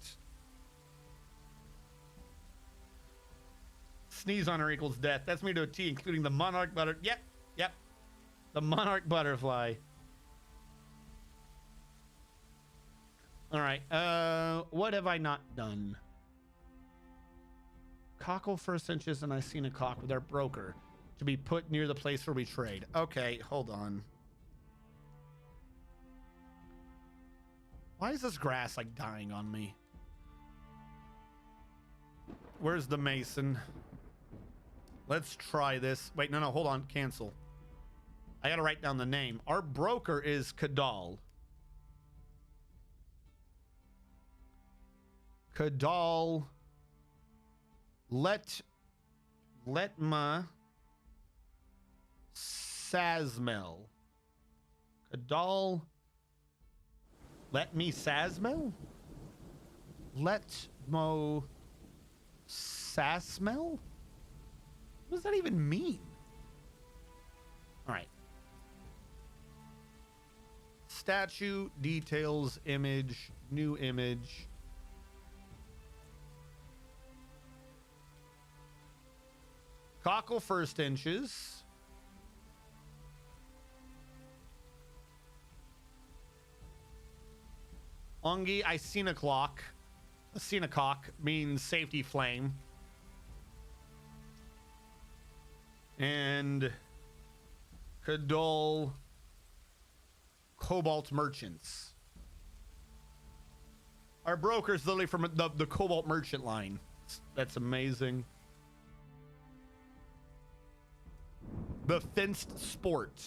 Sneeze on her equals death. That's me to a T, including the monarch butter. Yep. The monarch butterfly. All right. What have I not done? Cockle first inches, and I seen a cock with our broker to be put near the place where we trade. Okay, hold on. Why is this grass like dying on me? Where's the mason? Let's try this. Wait, no, hold on. Cancel. I gotta write down the name. Our broker is Kadal. Kadal. Letma Sazmel. Kadal. Let me Sazmel? Letmo Sasmel? What does that even mean? All right. Statue, details, image, new image. Cockle first inches. Ongi Isinaclock. Isinacock means safety flame. And Kadol Cobalt Merchants. Our broker's literally from the Cobalt Merchant line. That's amazing. The Fenced Sport.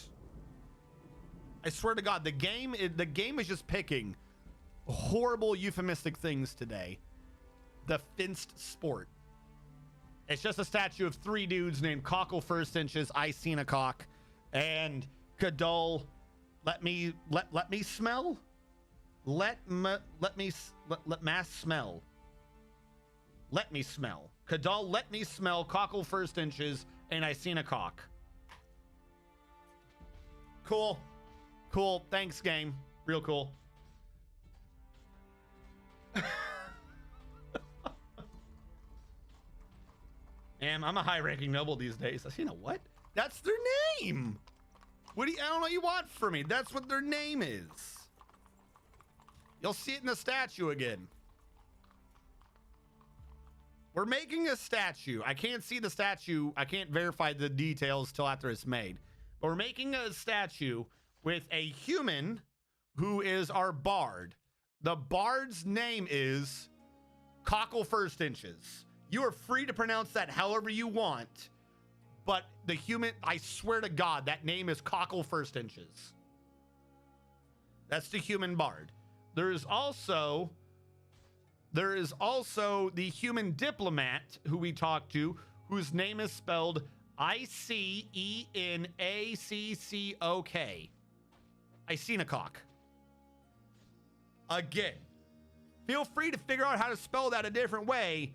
I swear to God, the game is just picking horrible euphemistic things today. The Fenced Sport. It's just a statue of 3 dudes named Cockle First Inches, Isinacock, and Kadol. Let me smell. Let mass smell. Let me smell. Kadol, let me smell. Cockle First Inches and Isinacock. Cool. Cool. Thanks, game. Real cool. Damn, I'm a high-ranking noble these days. You know what? That's their name. What do you? I don't know what you want from me. That's what their name is. You'll see it in the statue again. We're making a statue. I can't see the statue. I can't verify the details till after it's made. But we're making a statue with a human who is our bard. The bard's name is Cockle First Inches. You are free to pronounce that however you want, but the human, I swear to God, that name is Cockle First Inches. That's the human bard. There is also the human diplomat who we talked to, whose name is spelled I-C-E-N-A-C-C-O-K. Isinacock. Again, feel free to figure out how to spell that a different way.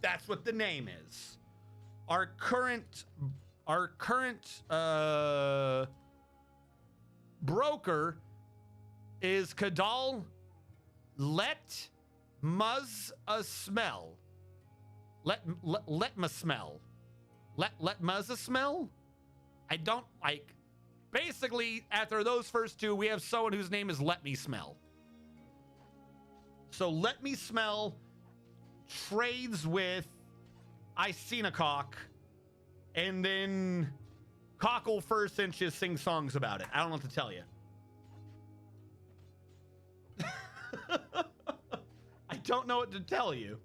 That's what the name is. Our current broker is Kadal Let Muzz a Smell. Let ma smell. Let Muzz a smell? I don't like. Basically, after those first two, we have someone whose name is Let Me Smell. So Let Me Smell trades with Isinacock, and then Cockle First Inches sings songs about it. I don't know what to tell you. I don't know what to tell you.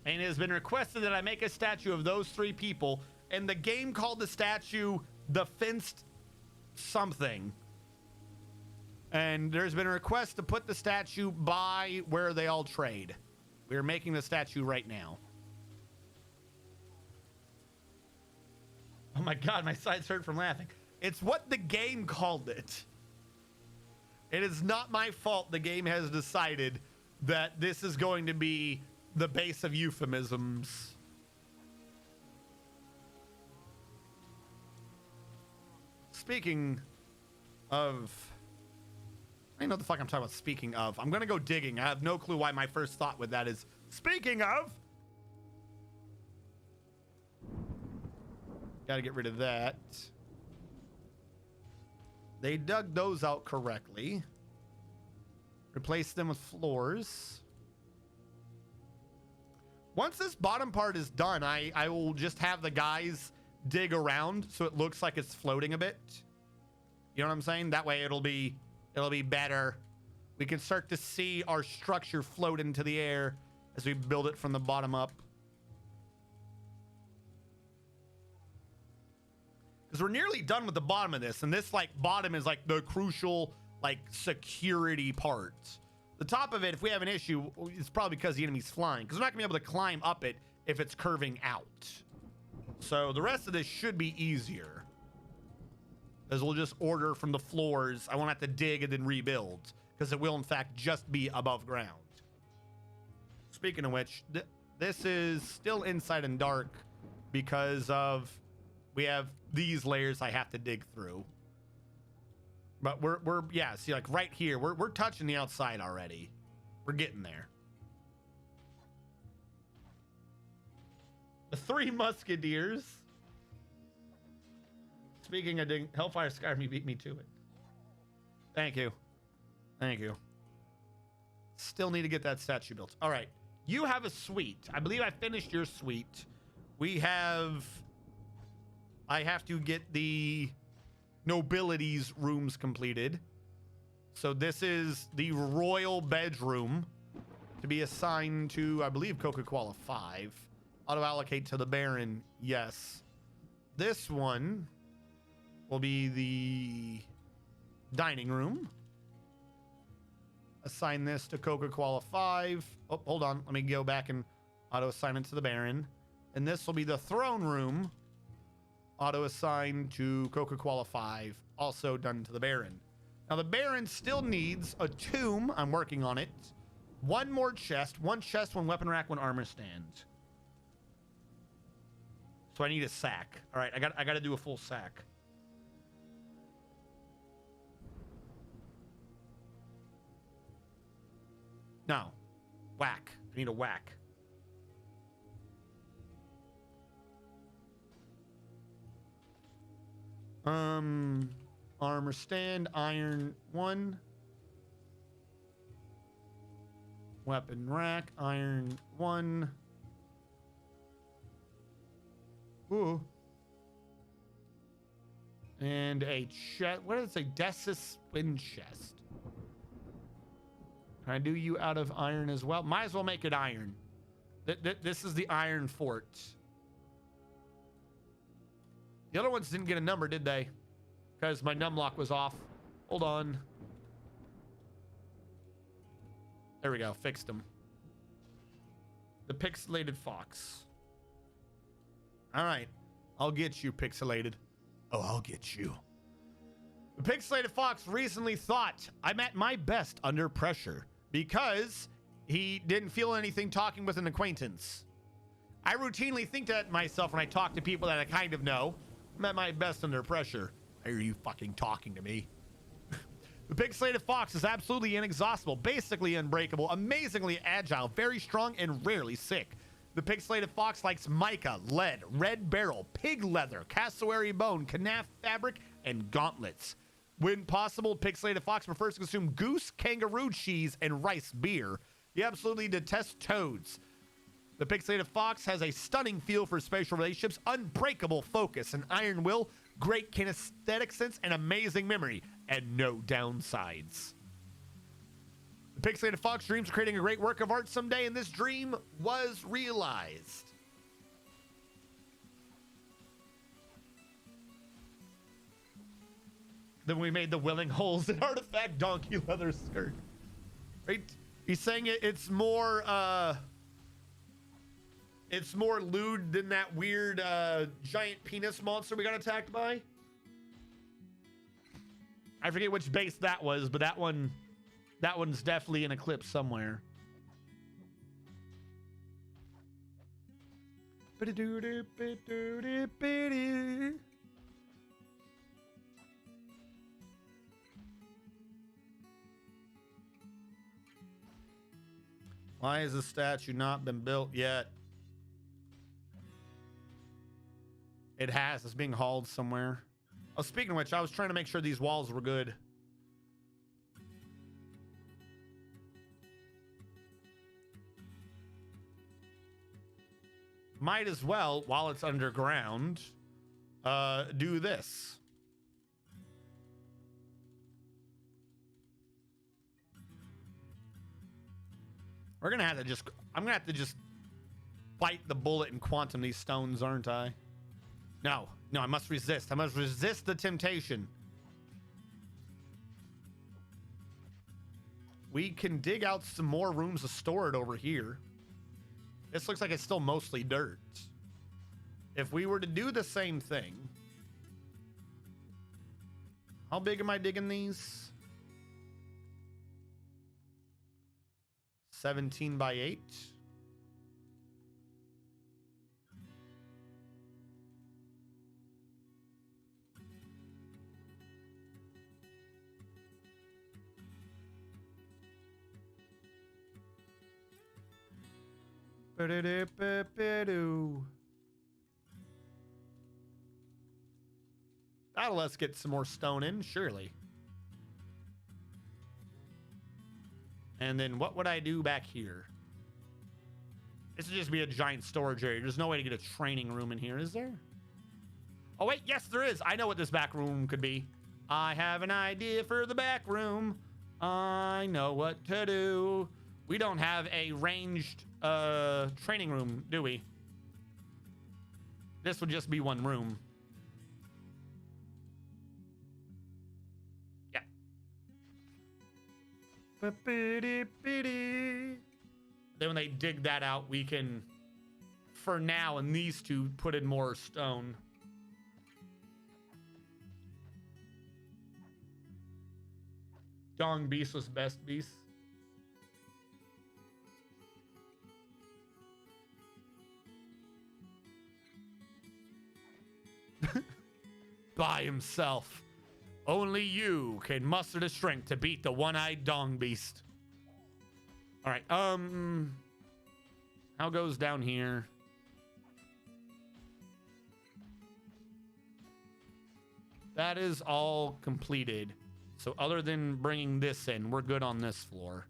And it has been requested that I make a statue of those 3 people, and the game called the statue the Fenced something. And there's been a request to put the statue by where they all trade. We're making the statue right now. Oh my God, my sides hurt from laughing. It's what the game called it. It is not my fault the game has decided that this is going to be the base of euphemisms. Speaking of, I know the fuck I'm talking about. Speaking of, I'm gonna go digging. I have no clue why my first thought with that is speaking of. Gotta get rid of that. They dug those out correctly. Replace them with floors. Once this bottom part is done, I will just have the guys dig around so it looks like it's floating a bit. You know what I'm saying? That way it'll be better. We can start to see our structure float into the air as we build it from the bottom up. Because we're nearly done with the bottom of this, and this like bottom is like the crucial like security part. The top of it, if we have an issue, it's probably because the enemy's flying, because we're not gonna be able to climb up it if it's curving out. So the rest of this should be easier, as we'll just order from the floors. I won't have to dig and then rebuild, because it will in fact just be above ground. Speaking of which, this is still inside and dark because of we have these layers I have to dig through. But we're yeah, see, like right here, we're touching the outside already. We're getting there. The Three Musketeers. Speaking of Hellfire Skyrim, you beat me to it. Thank you. Thank you. Still need to get that statue built. All right. You have a suite. I believe I finished your suite. I have to get the nobilities rooms completed. So this is the royal bedroom to be assigned to, I believe, Coca-Cola 5. Auto allocate to the Baron. Yes. This one will be the dining room. Assign this to Coca-Cola 5. Oh, hold on. Let me go back and auto assign it to the Baron. And this will be the throne room. Auto assigned to Coca-Cola 5. Also done to the Baron. Now the Baron still needs a tomb. I'm working on it. One more chest. One chest, one weapon rack, one armor stand. So I need a sack. All right, I got to do a full sack. No. Whack. I need a whack. Armor stand, iron 1. Weapon rack, iron 1. Ooh. And a chest. What does it say? Desus spin chest. Can I do you out of iron as well? Might as well make it iron. This is the iron fort. The other ones didn't get a number, did they? Because my numlock was off. Hold on. There we go. Fixed them. The pixelated fox. All right. I'll get you, pixelated. Oh, I'll get you. The pixelated fox recently thought I'm at my best under pressure because he didn't feel anything talking with an acquaintance. I routinely think that to myself when I talk to people that I kind of know. I'm at my best under pressure. Why are you fucking talking to me? The pixelated fox is absolutely inexhaustible, basically unbreakable, amazingly agile, very strong, and rarely sick. The pixelated fox likes mica, lead, red beryl, pig leather, cassowary bone, canaf fabric, and gauntlets. When possible, pixelated fox prefers to consume goose, kangaroo cheese, and rice beer. He absolutely detests toads. The pixelated fox has a stunning feel for spatial relationships, unbreakable focus, an iron will, great kinesthetic sense, and amazing memory, and no downsides. The pixelated fox dreams of creating a great work of art someday, and this dream was realized. Then we made the willing holes in artifact donkey leather skirt. Right? He's saying it's more lewd than that weird giant penis monster we got attacked by. I forget which base that was, but that one's definitely in Eclipse somewhere. Why has the statue not been built yet? It has. It's being hauled somewhere. Oh, speaking of which, I was trying to make sure these walls were good. Might as well, while it's underground, do this. We're gonna have to just, I'm gonna have to just bite the bullet and quantum these stones, aren't I? No, I must resist. I must resist the temptation. We can dig out some more rooms to store it over here. This looks like it's still mostly dirt. If we were to do the same thing, how big am I digging these? 17 by 8. That'll let us get some more stone in, surely. And then what would I do back here? This would just be a giant storage area. There's no way to get a training room in here, is there? Oh, wait, yes, there is. I know what this back room could be. I have an idea for the back room. I know what to do. We don't have a ranged training room, do we? This would just be one room. Yeah. Then when they dig that out, we can, for now, in these two, put in more stone. Dong beast was best beast. By himself. Only you can muster the strength to beat the one-eyed dong beast. All right, how goes down here? That is all completed. So other than bringing this in, we're good on this floor.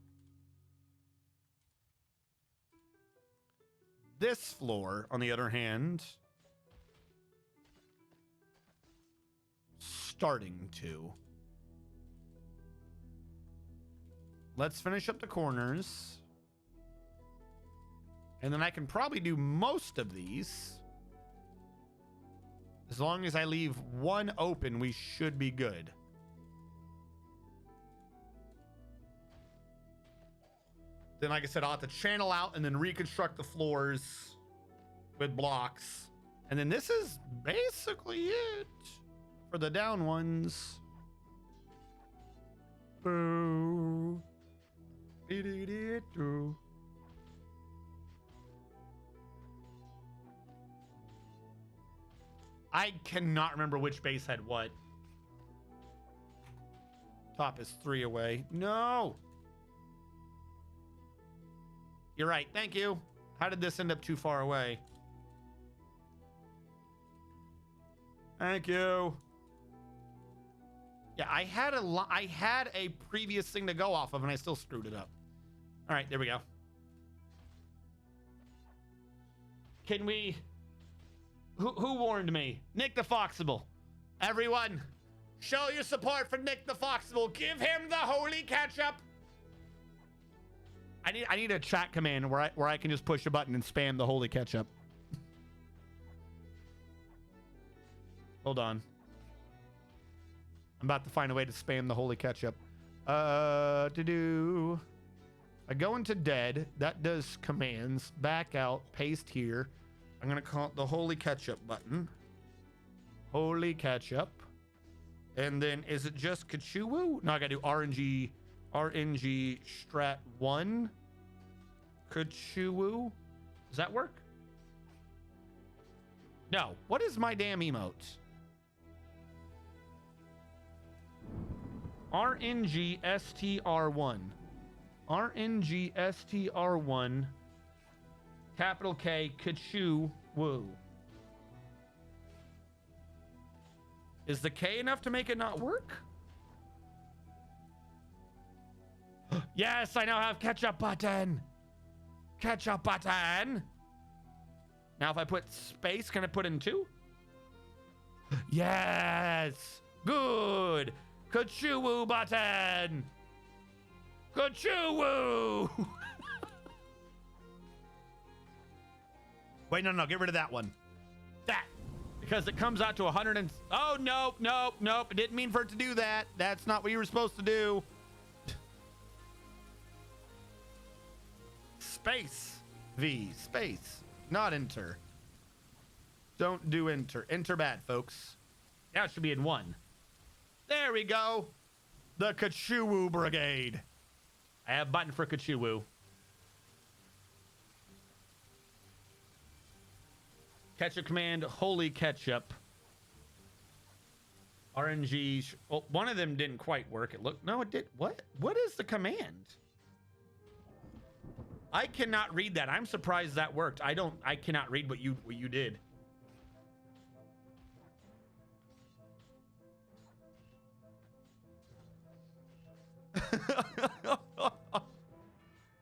This floor, on the other hand, starting to. Let's finish up the corners. And then I can probably do most of these. As long as I leave one open, we should be good. Then, like I said, I'll have to channel out and then reconstruct the floors with blocks. And then this is basically it for the down ones. Boo. Dee-dee-dee-doo. I cannot remember which base had what. Top is 3 away. No. You're right. Thank you. How did this end up too far away? Thank you. Yeah, I had a previous thing to go off of, and I still screwed it up. All right, there we go. Can we? Who warned me? Nick the Foxable. Everyone, show your support for Nick the Foxable. Give him the holy ketchup. I need a chat command where I can just push a button and spam the holy ketchup. Hold on. I'm about to find a way to spam the holy ketchup. I go into dead. That does commands. Back out. Paste here. I'm going to call it the holy ketchup button. Holy ketchup. And then is it just Kachuwu? No, I got to do RNG strat 1. Kachuwu. Does that work? No. What is my damn emote? RNG STR1. RNG STR1. Capital K Kachuwu. Is the K enough to make it not work? Yes, I now have ketchup button. Ketchup button. Now if I put space, can I put in 2? Yes. Good. Kachuwu button. Kachuwu. Wait, no, get rid of that one. That. Because it comes out to 100 and... Oh, nope. I didn't mean for it to do that. That's not what you were supposed to do. Space. V. Space. Not enter. Don't do enter. Enter bad, folks. Now it should be in 1. There we go. The Kachuwu Brigade. I have a button for Kachuwu. Ketchup command, holy ketchup. RNG. Oh, one of them didn't quite work. It looked. No, it did. What? What is the command? I cannot read that. I'm surprised that worked. I cannot read what you did.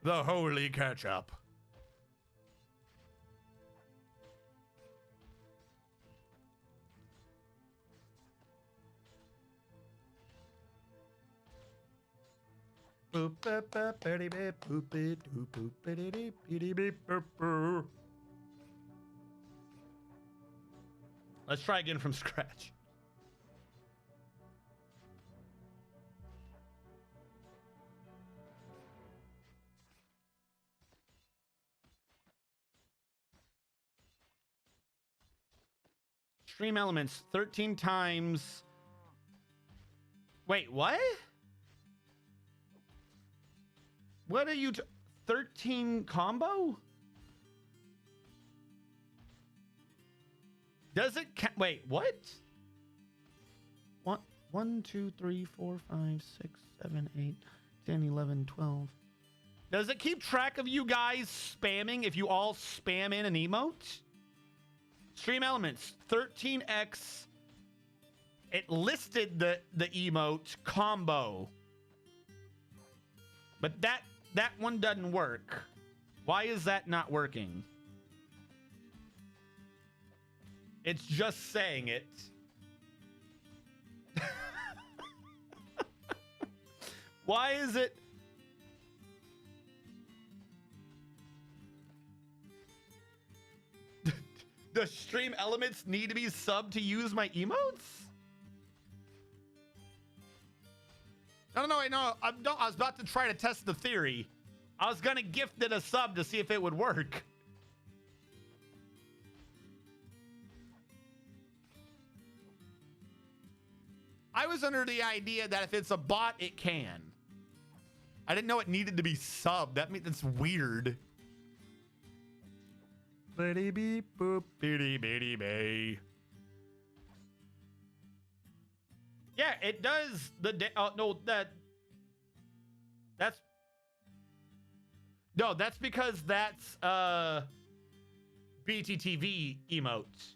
The holy ketchup. Let's try again from scratch. Stream elements 13 times. Wait, what? What are you 13 combo? Does it wait, what? 1, 2, 3, 4, 5, 6, 7, 8, 10, 11, 12. Does it keep track of you guys spamming if you all spam in an emote? Stream elements 13x. It listed the emote combo. But that one doesn't work. Why is that not working? It's just saying it. Why is it? Does stream elements need to be subbed to use my emotes? No. I was about to try to test the theory. I was gonna gift it a sub to see if it would work. I was under the idea that if it's a bot, it can. I didn't know it needed to be subbed. That means it's weird. Bitty beep boop bitty bitty bay. Yeah, it does that's because that's BTTV emotes.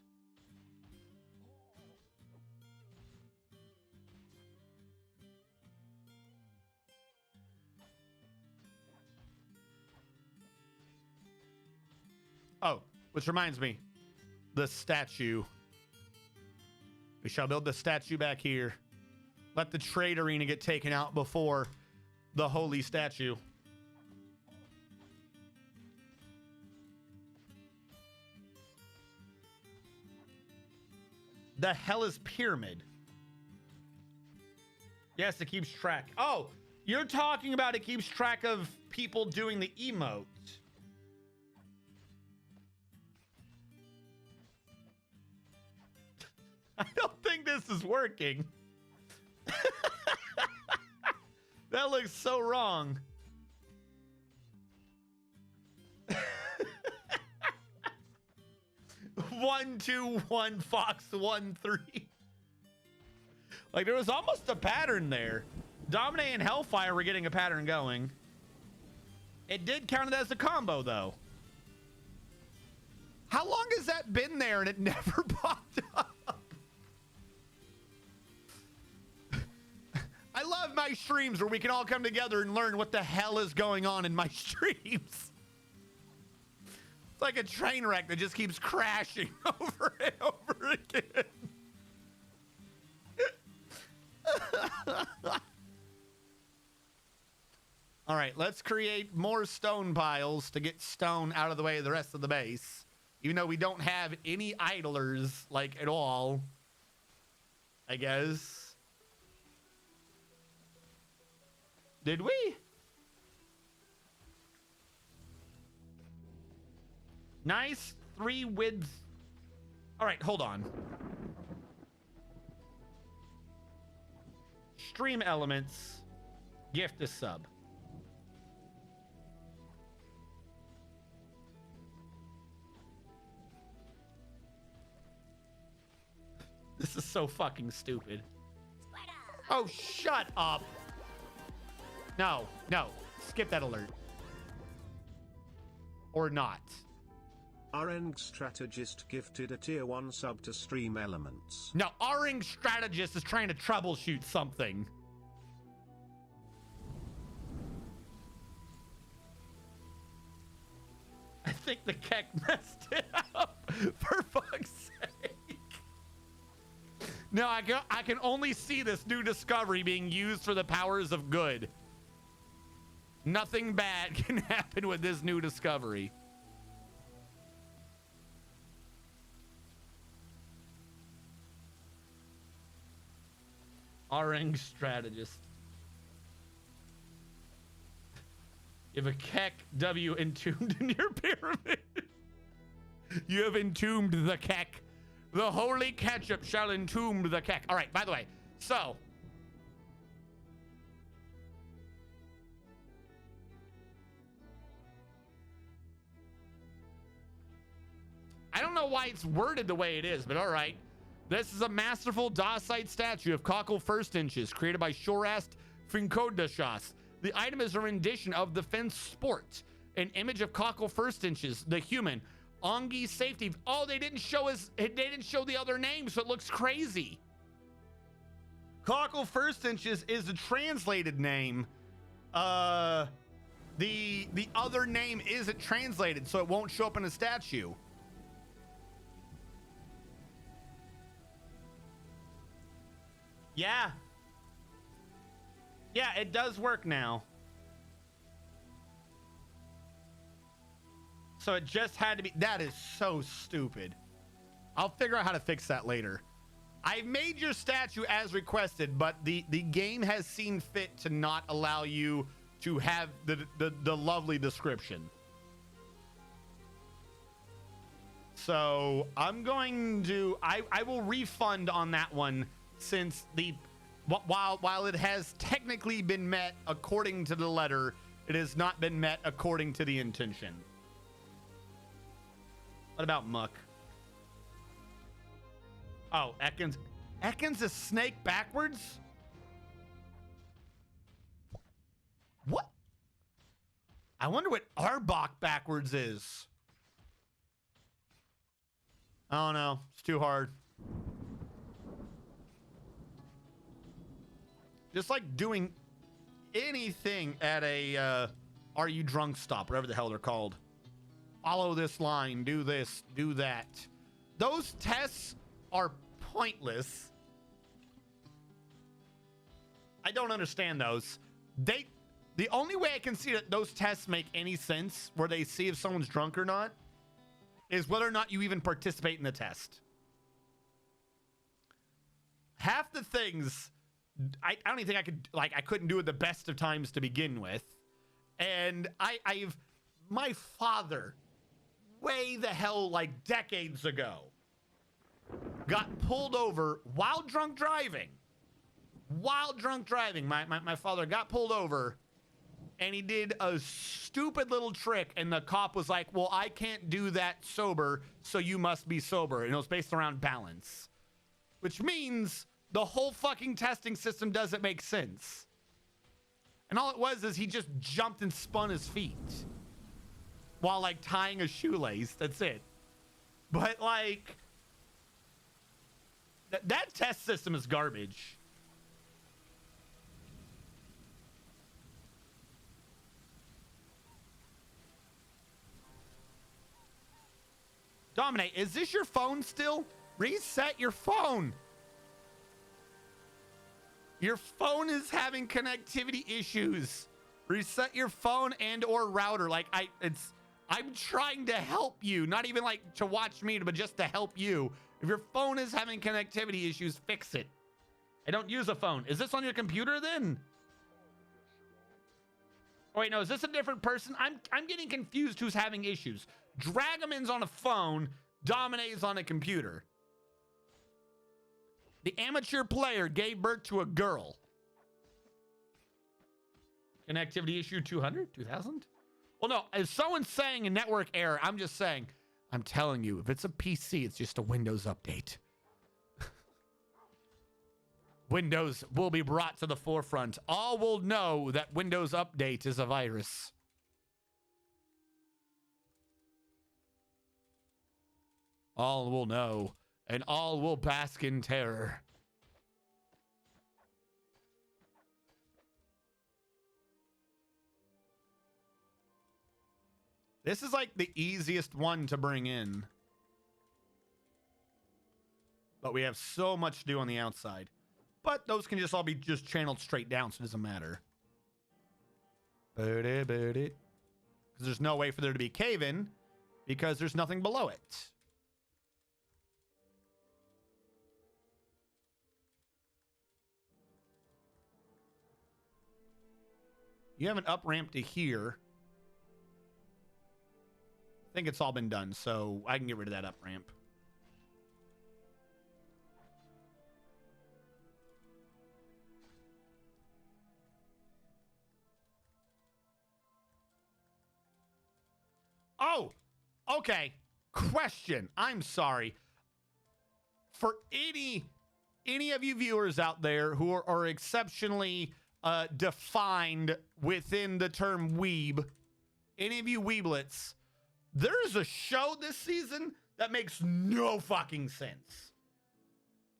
Oh, which reminds me, the statue. We shall build the statue back here. Let the trade arena get taken out before the holy statue. The hell is pyramid? Yes, it keeps track. Oh, you're talking about it keeps track of people doing the emote. I don't think this is working. That looks so wrong. 1, 2, 1, Fox 1, 3. Like there was almost a pattern there. Dominate and Hellfire were getting a pattern going. It did count it as a combo though. How long has that been there and it never popped up? I love my streams where we can all come together and learn what the hell is going on in my streams. It's like a train wreck that just keeps crashing over and over again. All right, let's create more stone piles to get stone out of the way of the rest of the base. Even though we don't have any idlers, like, at all. I guess. Did we? Nice 3 width. All right, hold on. Stream elements. Gift a sub. This is so fucking stupid. Oh, shut up. No. Skip that alert. Or not. RNG Strategist gifted a tier 1 sub to Stream Elements. No, RNG Strategist is trying to troubleshoot something. think the keck messed it up. For fuck's sake. No, I can only see this new discovery being used for the powers of good. Nothing bad can happen with this new discovery. RNG strategist. You have a Keck W entombed in your pyramid. You have entombed the Keck. The holy ketchup shall entomb the Keck. All right, by the way, so. I don't know why it's worded the way it is, but all right. This is a masterful Dacite statue of Cockle First Inches created by Shorast Finkodashas. The item is a rendition of the Fence Sport, an image of Cockle First Inches, the human. Ongi Safety. Oh, they didn't show the other name, so it looks crazy. Cockle First Inches is the translated name. The other name isn't translated, so it won't show up in a statue. Yeah. Yeah, it does work now. So it just had to be. That is so stupid. I'll figure out how to fix that later. I made your statue as requested, but the game has seen fit to not allow you to have the lovely description. So I'm going to. I will refund on that one. Since while it has technically been met according to the letter, it has not been met according to the intention. What about Muck? Oh, Ekans. Ekans is snake backwards? What? I wonder what Arbok backwards is. I don't know. It's too hard. Just like doing anything at a Are You Drunk stop, whatever the hell they're called. Follow this line, do this, do that. Those tests are pointless. I don't understand those. The only way I can see that those tests make any sense, where they see if someone's drunk or not, is whether or not you even participate in the test. Half the things... I don't even think I could, like, I couldn't do it the best of times to begin with. And my father, way the hell, like, decades ago, got pulled over while drunk driving. While drunk driving, my father got pulled over, and he did a stupid little trick, and the cop was like, well, I can't do that sober, so you must be sober. And it was based around balance. Which means... the whole fucking testing system doesn't make sense. And all it was is he just jumped and spun his feet while like tying a shoelace. That's it. But like that test system is garbage. Dominate, is this your phone still? Reset your phone. Your phone is having connectivity issues. Reset your phone and or router. Like I'm trying to help you, not even like to watch me, but just to help you. If your phone is having connectivity issues, fix it. I don't use a phone. Is this on your computer then? Oh, wait, no, is this a different person? I'm getting confused who's having issues. Dragamon's on a phone, Dominate's on a computer. The amateur player gave birth to a girl. Connectivity issue 200? 2000? Well, no, if someone's saying a network error, I'm just saying, I'm telling you, if it's a PC, it's just a Windows update. Windows will be brought to the forefront. All will know that Windows Update is a virus. All will know. And all will bask in terror. This is like the easiest one to bring in. But we have so much to do on the outside. But those can just all be just channeled straight down, so it doesn't matter. Because there's no way for there to be cave-in because there's nothing below it. You have an up ramp to here. I think it's all been done, so I can get rid of that up ramp. Oh, okay. Question. I'm sorry. For any of you viewers out there who are exceptionally defined within the term weeb, any of you weeblets, there's a show this season that makes no fucking sense.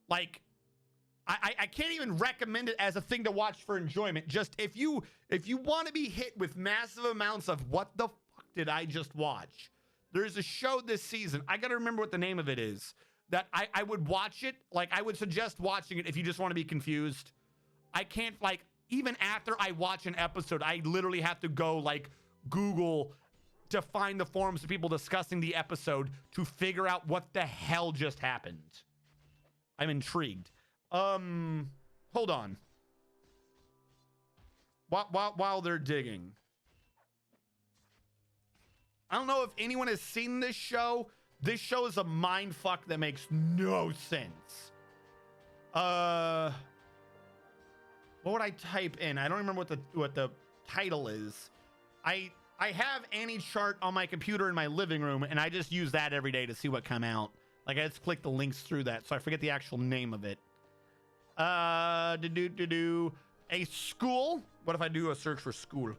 Like, I can't even recommend it as a thing to watch for enjoyment. Just if you want to be hit with massive amounts of what the fuck did I just watch, there's a show this season. I gotta remember what the name of it is. That I would watch it. Like, I would suggest watching it if you just want to be confused. I can't, like, even after I watch an episode, I literally have to go, like, Google to find the forums of people discussing the episode to figure out what the hell just happened. I'm intrigued. Hold on. While they're digging. I don't know if anyone has seen this show. This show is a mind fuck that makes no sense. What would I type in? I don't remember what the title is. I have Annie chart on my computer in my living room, and I just use that every day to see what come out. Like, I just click the links through that, so I forget the actual name of it. A school. What if I do a search for school?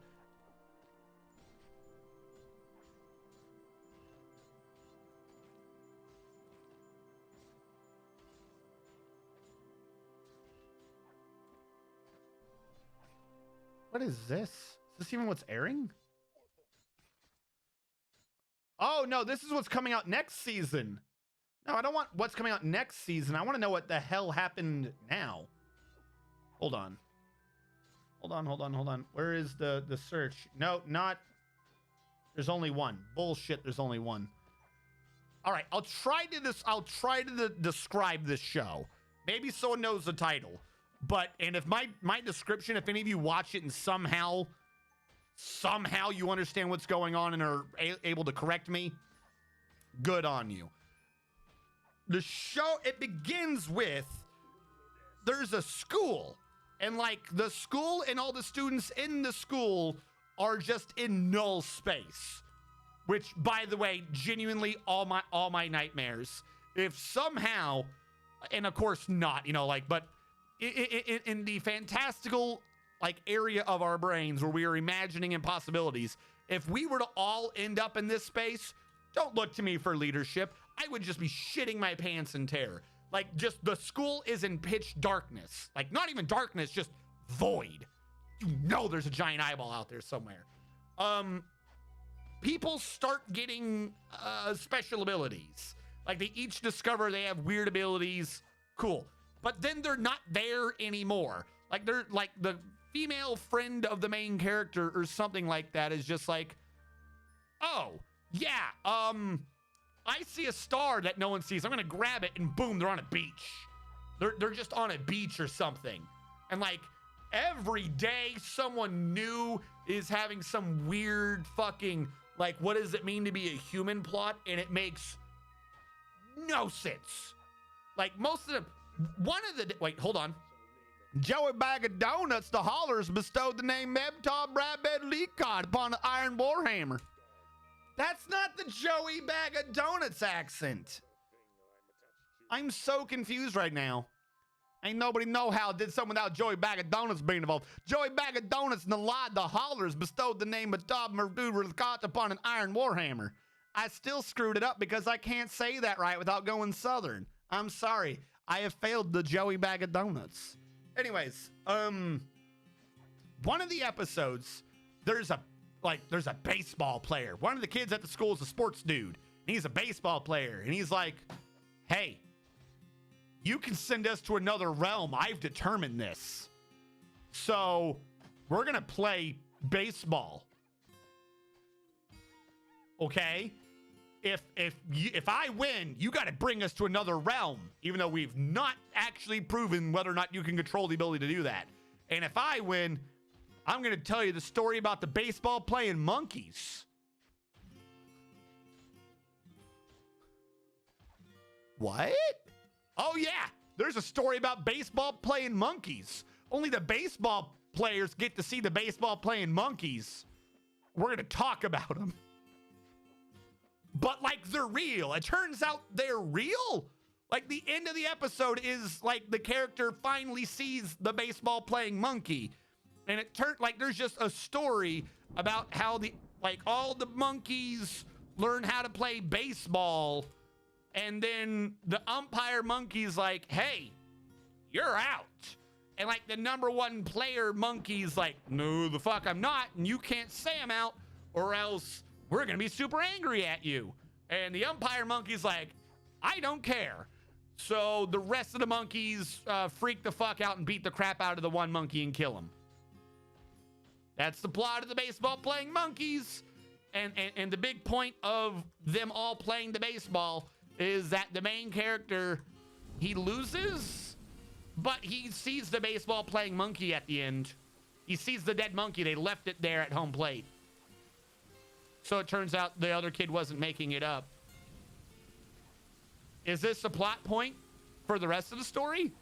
What is this? Is this even what's airing? Oh, no, this is what's coming out next season. No, I don't want what's coming out next season. I want to know what the hell happened now. Hold on. Hold on. Where is the search? No, not. There's only one. Bullshit, there's only one. All right, I'll try to describe this show. Maybe someone knows the title. But, and if my description, if any of you watch it and somehow you understand what's going on and are able to correct me, good on you. The show, it begins with, there's a school, and like the school and all the students in the school are just in null space, which, by the way, genuinely all my nightmares. If somehow, and of course not, but in the fantastical like area of our brains where we are imagining impossibilities, if we were to all end up in this space, don't look to me for leadership. I would just be shitting my pants in terror. Like, just the school is in pitch darkness. Like, not even darkness, just void. You know there's a giant eyeball out there somewhere. People start getting special abilities. Like, they each discover they have weird abilities. Cool. But then they're not there anymore. Like, they're like the female friend of the main character or something like that is just like, oh, yeah, I see a star that no one sees. I'm gonna grab it, and boom, they're on a beach. They're just on a beach or something. And like every day someone new is having some weird fucking, like, what does it mean to be a human plot? And it makes no sense. Like, most of them, wait, hold on. Joey Bag of Donuts, the Hollers bestowed the name Mebtob Brabed Leakot upon the Iron Warhammer. That's not the Joey Bag of Donuts accent. I'm so confused right now. Ain't nobody know how it did something without Joey Bag of Donuts being involved. Joey Bag of Donuts and the Hollers bestowed the name Mebtob Leakot upon an Iron Warhammer. I still screwed it up because I can't say that right without going Southern. I'm sorry. I have failed the Joey Bag of Donuts. Anyways, one of the episodes, there's a like, there's a baseball player. One of the kids at the school is a sports dude. And he's a baseball player. And he's like, hey, you can send us to another realm. I've determined this. So we're going to play baseball. Okay? If I win, you got to bring us to another realm, even though we've not actually proven whether or not you can control the ability to do that. And if I win, I'm going to tell you the story about the baseball playing monkeys. What? Oh, yeah. There's a story about baseball playing monkeys. Only the baseball players get to see the baseball playing monkeys. We're going to talk about them. But like they're real. It turns out they're real. Like the end of the episode is like the character finally sees the baseball playing monkey. And it turned like there's just a story about how all the monkeys learn how to play baseball. And then the umpire monkey's like, hey, you're out. And like the number one player monkey's like, no, the fuck I'm not. And you can't say I'm out or else we're going to be super angry at you. And the umpire monkey's like, I don't care. So the rest of the monkeys freak the fuck out and beat the crap out of the one monkey and kill him. That's the plot of the baseball playing monkeys. And the big point of them all playing the baseball is that the main character, he loses, but he sees the baseball playing monkey at the end. He sees the dead monkey. They left it there at home plate. So it turns out the other kid wasn't making it up. Is this a plot point for the rest of the story?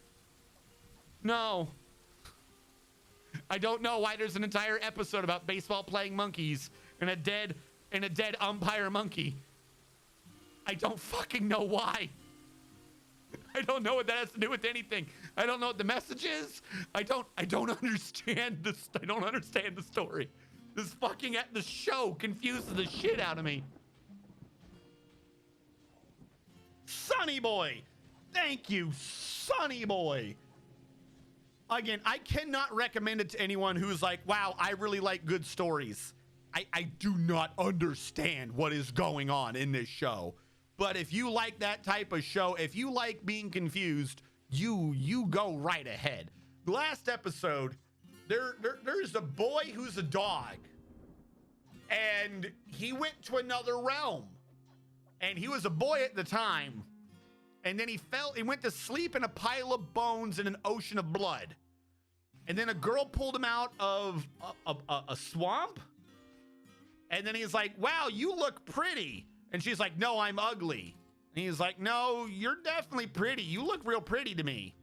No. I don't know why there's an entire episode about baseball playing monkeys and a dead umpire monkey. I don't fucking know why. I don't know what that has to do with anything. I don't know what the message is. I don't understand this. I don't understand the story. The show confuses the shit out of me. Sonny Boy. Thank you, Sonny Boy. Again, I cannot recommend it to anyone who's like, wow, I really like good stories. I do not understand what is going on in this show. But if you like that type of show, if you like being confused, you go right ahead. The last episode, there's a boy who's a dog. And he went to another realm. And he was a boy at the time. And then he went to sleep in a pile of bones in an ocean of blood. And then a girl pulled him out of a swamp. And then he's like, wow, you look pretty. And she's like, no, I'm ugly. And he's like, no, you're definitely pretty. You look real pretty to me.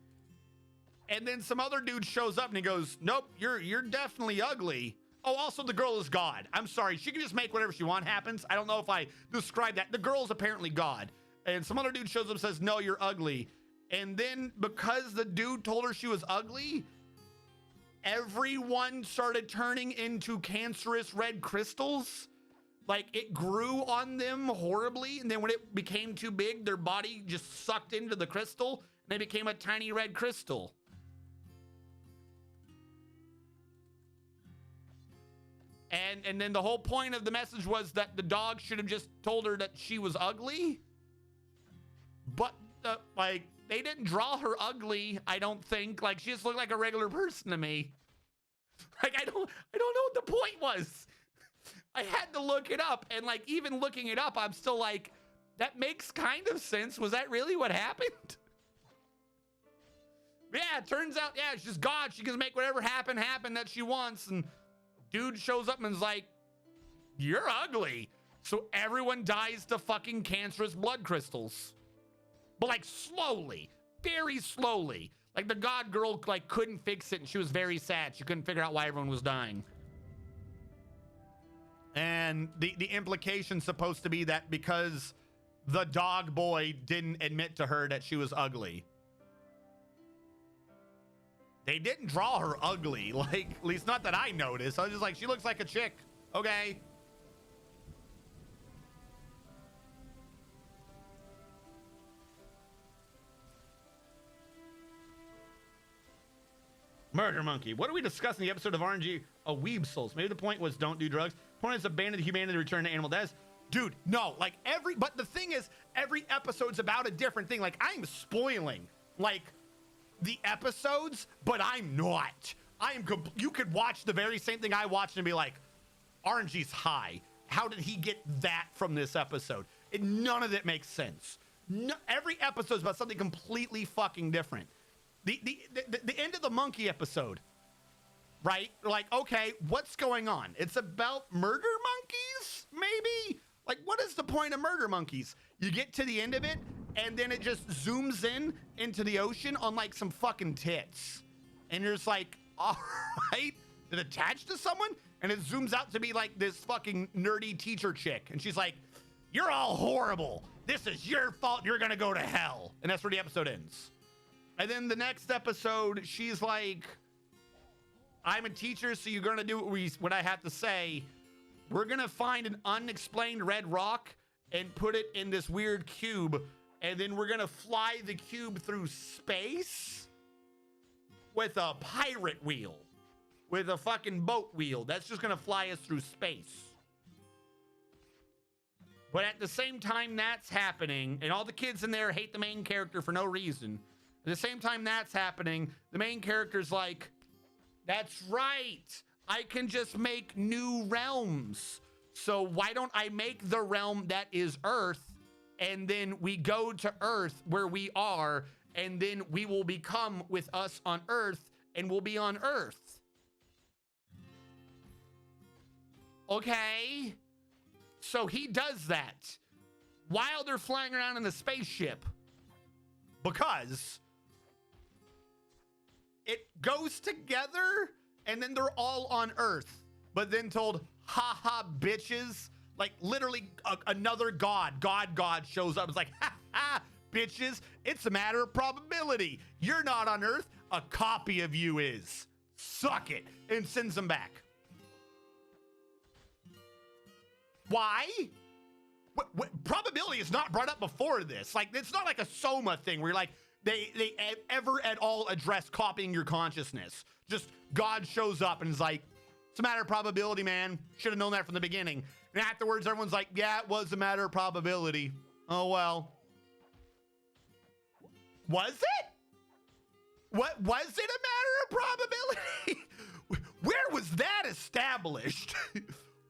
And then some other dude shows up and he goes, nope, you're definitely ugly. Oh, also the girl is God. I'm sorry. She can just make whatever she wants happens. I don't know if I described that. The girl's apparently God. And some other dude shows up and says, no, you're ugly. And then because the dude told her she was ugly, everyone started turning into cancerous red crystals. Like it grew on them horribly. And then when it became too big, their body just sucked into the crystal and they became a tiny red crystal. And then the whole point of the message was that the dog should have just told her that she was ugly. But like they didn't draw her ugly, I don't think. Like she just looked like a regular person to me. Like I don't know what the point was. I had to look it up, and like even looking it up, I'm still like, that makes kind of sense. Was that really what happened? Yeah, it turns out, yeah, she's God. She can make whatever happen that she wants. And dude shows up and is like, you're ugly. So everyone dies to fucking cancerous blood crystals. But like slowly, very slowly. Like the God girl like couldn't fix it and she was very sad. She couldn't figure out why everyone was dying. And the implication's supposed to be that because the dog boy didn't admit to her that she was ugly. They didn't draw her ugly, like, at least not that I noticed. I was just like, she looks like a chick. Okay. Murder Monkey. What are we discussing in the episode of RNG? Oh, Weeb Souls. Maybe the point was don't do drugs. Point is abandoned humanity to return to animal deaths. Dude, no, like but the thing is, every episode's about a different thing. Like, I'm spoiling, like, the episodes, but I'm not. You could watch the very same thing I watched and be like, RNG's high. How did he get that from this episode? None of it makes sense. No, every episode's about something completely fucking different. The end of the monkey episode, right? Like, okay, what's going on? It's about murder monkeys, maybe? Like, what is the point of murder monkeys? You get to the end of it, and then it just zooms in into the ocean on, like, some fucking tits. And you're just like, all right, it attached to someone? And it zooms out to be, like, this fucking nerdy teacher chick. And she's like, you're all horrible. This is your fault. You're gonna go to hell. And that's where the episode ends. And then the next episode, she's like, I'm a teacher, so you're gonna do what I have to say. We're gonna find an unexplained red rock and put it in this weird cube, and then we're gonna fly the cube through space with a pirate wheel, with a fucking boat wheel. That's just gonna fly us through space. But at the same time that's happening, and all the kids in there hate the main character for no reason, at the same time that's happening, the main character's like, that's right, I can just make new realms. So why don't I make the realm that is Earth, and then we go to Earth where we are, and then we will become with us on Earth, and we'll be on Earth. Okay? So he does that while they're flying around in the spaceship, because it goes together and then they're all on Earth, but then told, haha, bitches. Like, literally another god shows up. It's like, ha ha, bitches. It's a matter of probability. You're not on Earth. A copy of you is. Suck it. And sends them back. Why? What probability is not brought up before this. Like, it's not like a Soma thing where you're like, they ever at all address copying your consciousness. Just God shows up and is like, it's a matter of probability, man. Should have known that from the beginning. And afterwards, everyone's like, yeah, it was a matter of probability. Oh, well. Was it? What was it a matter of probability? Where was that established?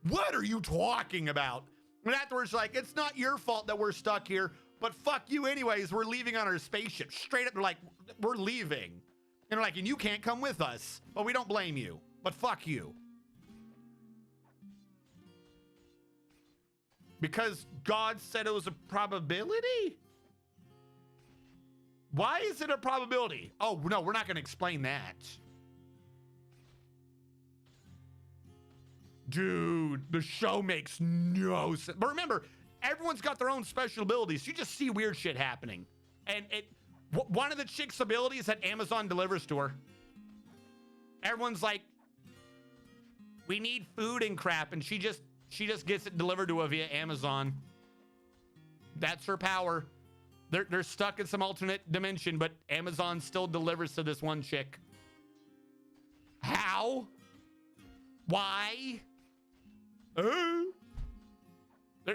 What are you talking about? And afterwards, like, it's not your fault that we're stuck here, but fuck you anyways. We're leaving on our spaceship. Straight up, they're like, we're leaving. And they're like, and you can't come with us. But we don't blame you. But fuck you. Because God said it was a probability? Why is it a probability? Oh, no, we're not going to explain that. Dude, the show makes no sense. But remember, everyone's got their own special abilities. You just see weird shit happening. And one of the chick's abilities that Amazon delivers to her. Everyone's like, we need food and crap. And she just gets it delivered to her via Amazon. That's her power. They're stuck in some alternate dimension, but Amazon still delivers to this one chick. How? Why?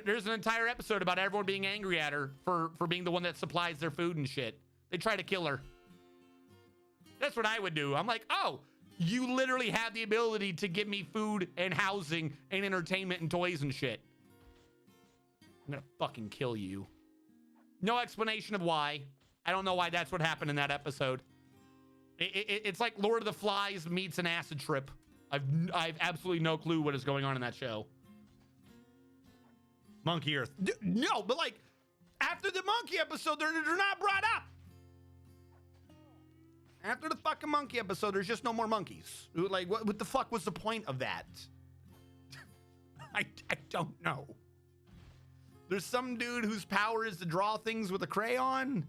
There's an entire episode about everyone being angry at her for being the one that supplies their food and shit. They try to kill her. That's what I would do. I'm like, oh, you literally have the ability to give me food and housing and entertainment and toys and shit. I'm gonna fucking kill you. No explanation of why. I don't know why that's what happened in that episode. It's like Lord of the Flies meets an acid trip. I've absolutely no clue what is going on in that show. Monkey Earth. No, but like, after the monkey episode, they're not brought up. After the fucking monkey episode, there's just no more monkeys. Like, what the fuck was the point of that? I don't know. There's some dude whose power is to draw things with a crayon,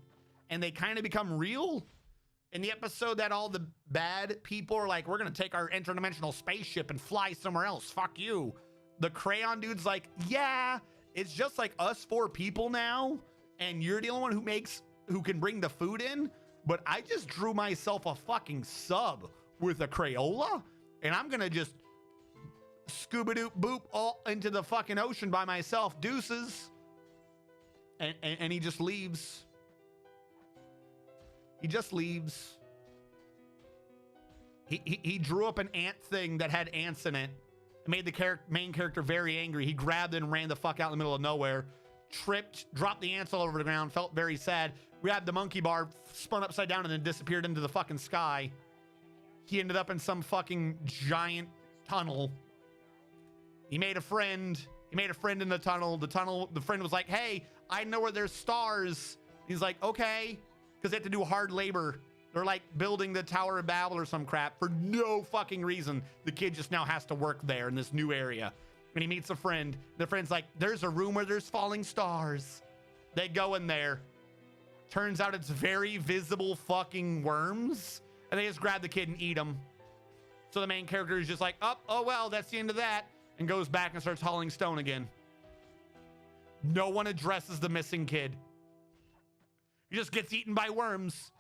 and they kind of become real. In the episode that all the bad people are like, we're going to take our interdimensional spaceship and fly somewhere else. Fuck you. The crayon dude's like, yeah, it's just like us four people now. And you're the only one who can bring the food in. But I just drew myself a fucking sub with a Crayola. And I'm going to just Scooby-Doo boop all into the fucking ocean by myself. Deuces. And he just leaves. He just leaves. He drew up an ant thing that had ants in it. It made the main character very angry. He grabbed it and ran the fuck out in the middle of nowhere. Tripped, dropped the ants all over the ground, felt very sad. Grabbed the monkey bar, spun upside down, and then disappeared into the fucking sky. He ended up in some fucking giant tunnel. He made a friend. He made a friend in the tunnel. The friend was like, hey, I know where there's stars. He's like, okay. Because they have to do hard labor. They're like building the Tower of Babel or some crap for no fucking reason. The kid just now has to work there in this new area. And he meets a friend. The friend's like, there's a room where there's falling stars. They go in there. Turns out it's very visible fucking worms. And they just grab the kid and eat him. So the main character is just like, oh well, that's the end of that. And goes back and starts hauling stone again. No one addresses the missing kid. He just gets eaten by worms.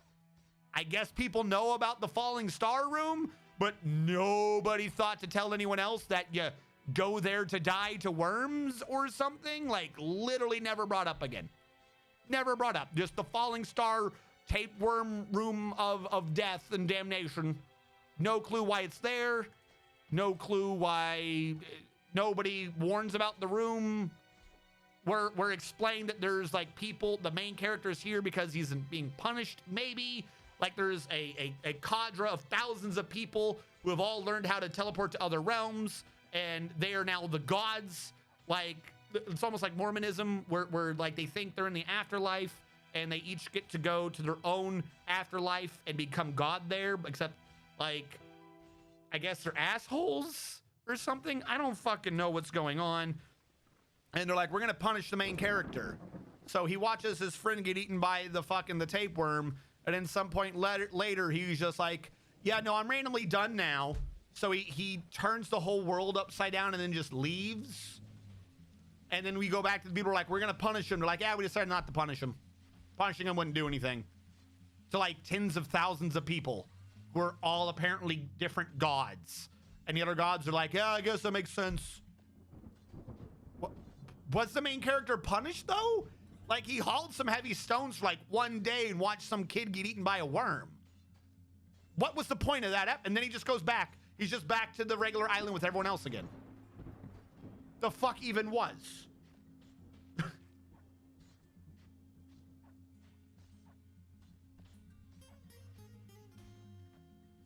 I guess people know about the falling star room, but nobody thought to tell anyone else that you go there to die to worms or something. Like, literally never brought up again. Never brought up. Just the falling star tapeworm room of death and damnation. No clue why it's there. No clue why nobody warns about the room. We're explained that there's like people, the main character is here because he's being punished, maybe. Like there's a cadre of thousands of people who have all learned how to teleport to other realms, and they are now the gods. Like, it's almost like Mormonism, where like they think they're in the afterlife, and they each get to go to their own afterlife and become God there, except like, I guess they're assholes or something. I don't fucking know what's going on. And they're like, we're gonna punish the main character. So he watches his friend get eaten by the tapeworm, and then some point later he's just like, yeah, no, I'm randomly done now. So he turns the whole world upside down and then just leaves. And then we go back to the people who are like, we're gonna punish him. They're like, yeah, we decided not to punish him. Punishing him wouldn't do anything. To like tens of thousands of people who are all apparently different gods. And the other gods are like, yeah, I guess that makes sense. Was the main character punished though? Like, he hauled some heavy stones for like one day and watched some kid get eaten by a worm. What was the point of that? And then he just goes back. He's just back to the regular island with everyone else again. The fuck even was?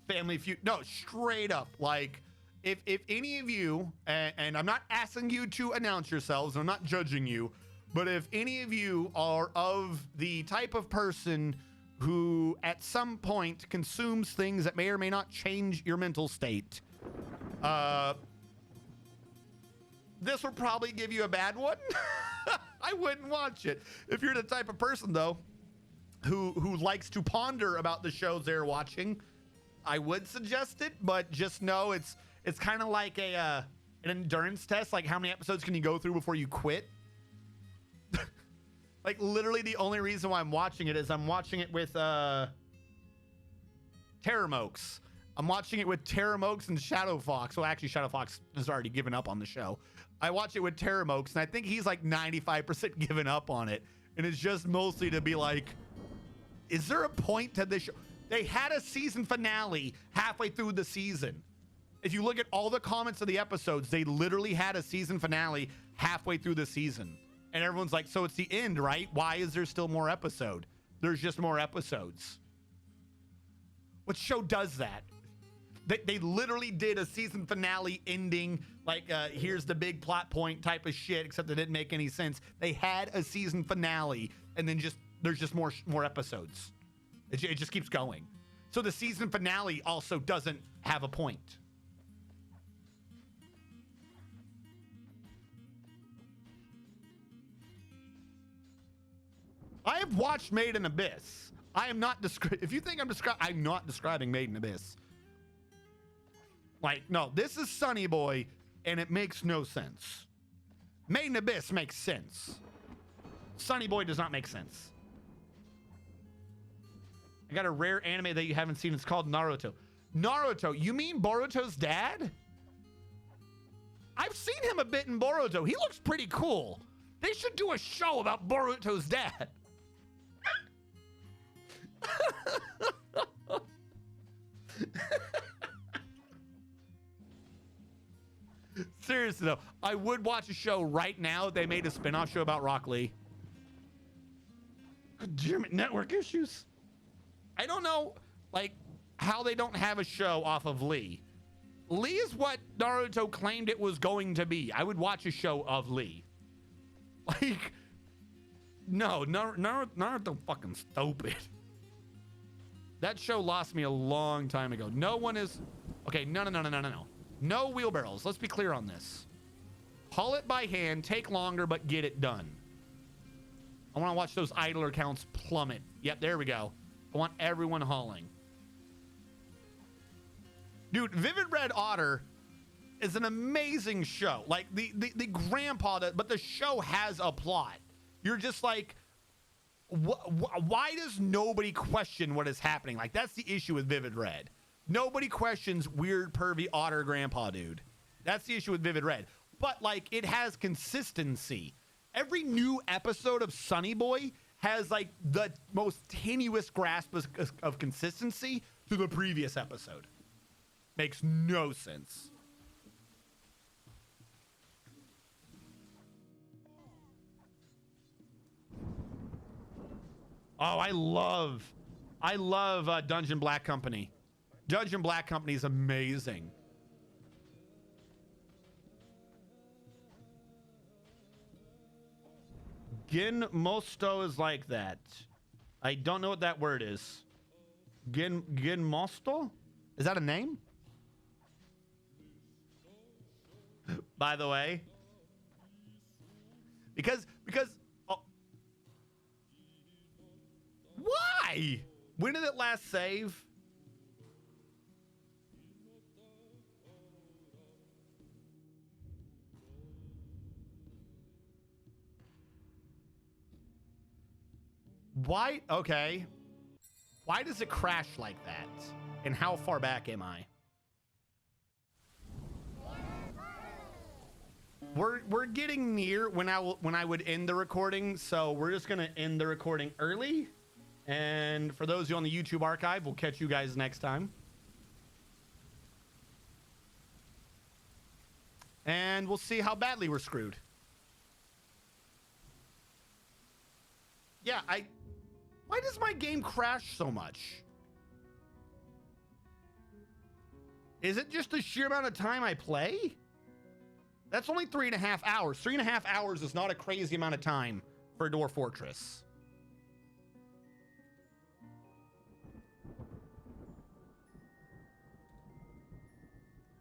Family Feud. No, straight up. Like, if any of you, and I'm not asking you to announce yourselves, I'm not judging you, but if any of you are of the type of person who at some point consumes things that may or may not change your mental state, this will probably give you a bad one. I wouldn't watch it. If you're the type of person though who likes to ponder about the shows they're watching, I would suggest it, but just know it's kind of like an endurance test. Like, how many episodes can you go through before you quit? Like, literally the only reason why I'm watching it is I'm watching it with Terramokes. I'm watching it with Terramokes and Shadow Fox. Well, actually, Shadow Fox has already given up on the show. I watch it with Terramokes, and I think he's like 95% given up on it. And it's just mostly to be like, is there a point to this show? They had a season finale halfway through the season. If you look at all the comments of the episodes, they literally had a season finale halfway through the season. And everyone's like, so it's the end, right? Why is there still more episode? There's just more episodes. What show does that? They literally did a season finale ending, like, here's the big plot point type of shit, except it didn't make any sense. They had a season finale, and then there's just more episodes. It just keeps going. So the season finale also doesn't have a point. I have watched Made in Abyss. I am not if you think I'm not describing Made in Abyss. Like, no, this is Sunny Boy, and it makes no sense. Made in Abyss makes sense. Sunny Boy does not make sense. I got a rare anime that you haven't seen. It's called Naruto. Naruto, you mean Boruto's dad? I've seen him a bit in Boruto. He looks pretty cool. They should do a show about Boruto's dad. Seriously though, I would watch a show right now. They made a spin-off show about Rock Lee. God damn it, network issues. I don't know, like, how they don't have a show off of Lee. Lee is what Naruto claimed it was going to be. I would watch a show of Lee. Like, no, Naruto fucking stupid. That show lost me a long time ago. No one is... Okay, no. No wheelbarrows. Let's be clear on this. Haul it by hand, take longer, but get it done. I want to watch those idler counts plummet. Yep, there we go. I want everyone hauling. Dude, Vivid Red Otter is an amazing show. Like, the grandpa, but the show has a plot. You're just like, why does nobody question what is happening? Like, that's the issue with Vivid Red. Nobody questions weird, pervy otter grandpa dude. That's the issue with Vivid Red. But, like, it has consistency. Every new episode of Sunny Boy has, like, the most tenuous grasp of consistency to the previous episode. Makes no sense. Oh, I love Dungeon Black Company. Dungeon Black Company is amazing. Gin Mosto is like that. I don't know what that word is. Gin Mosto? Is that a name? By the way. Because oh. Why? When did it last save? Why? Okay. Why does it crash like that? And how far back am I? We're getting near when I would end the recording, so we're just gonna end the recording early. And for those of you on the YouTube archive, we'll catch you guys next time. And we'll see how badly we're screwed. Yeah, why does my game crash so much? Is it just the sheer amount of time I play? That's only 3.5 hours. 3.5 hours is not a crazy amount of time for Dwarf Fortress.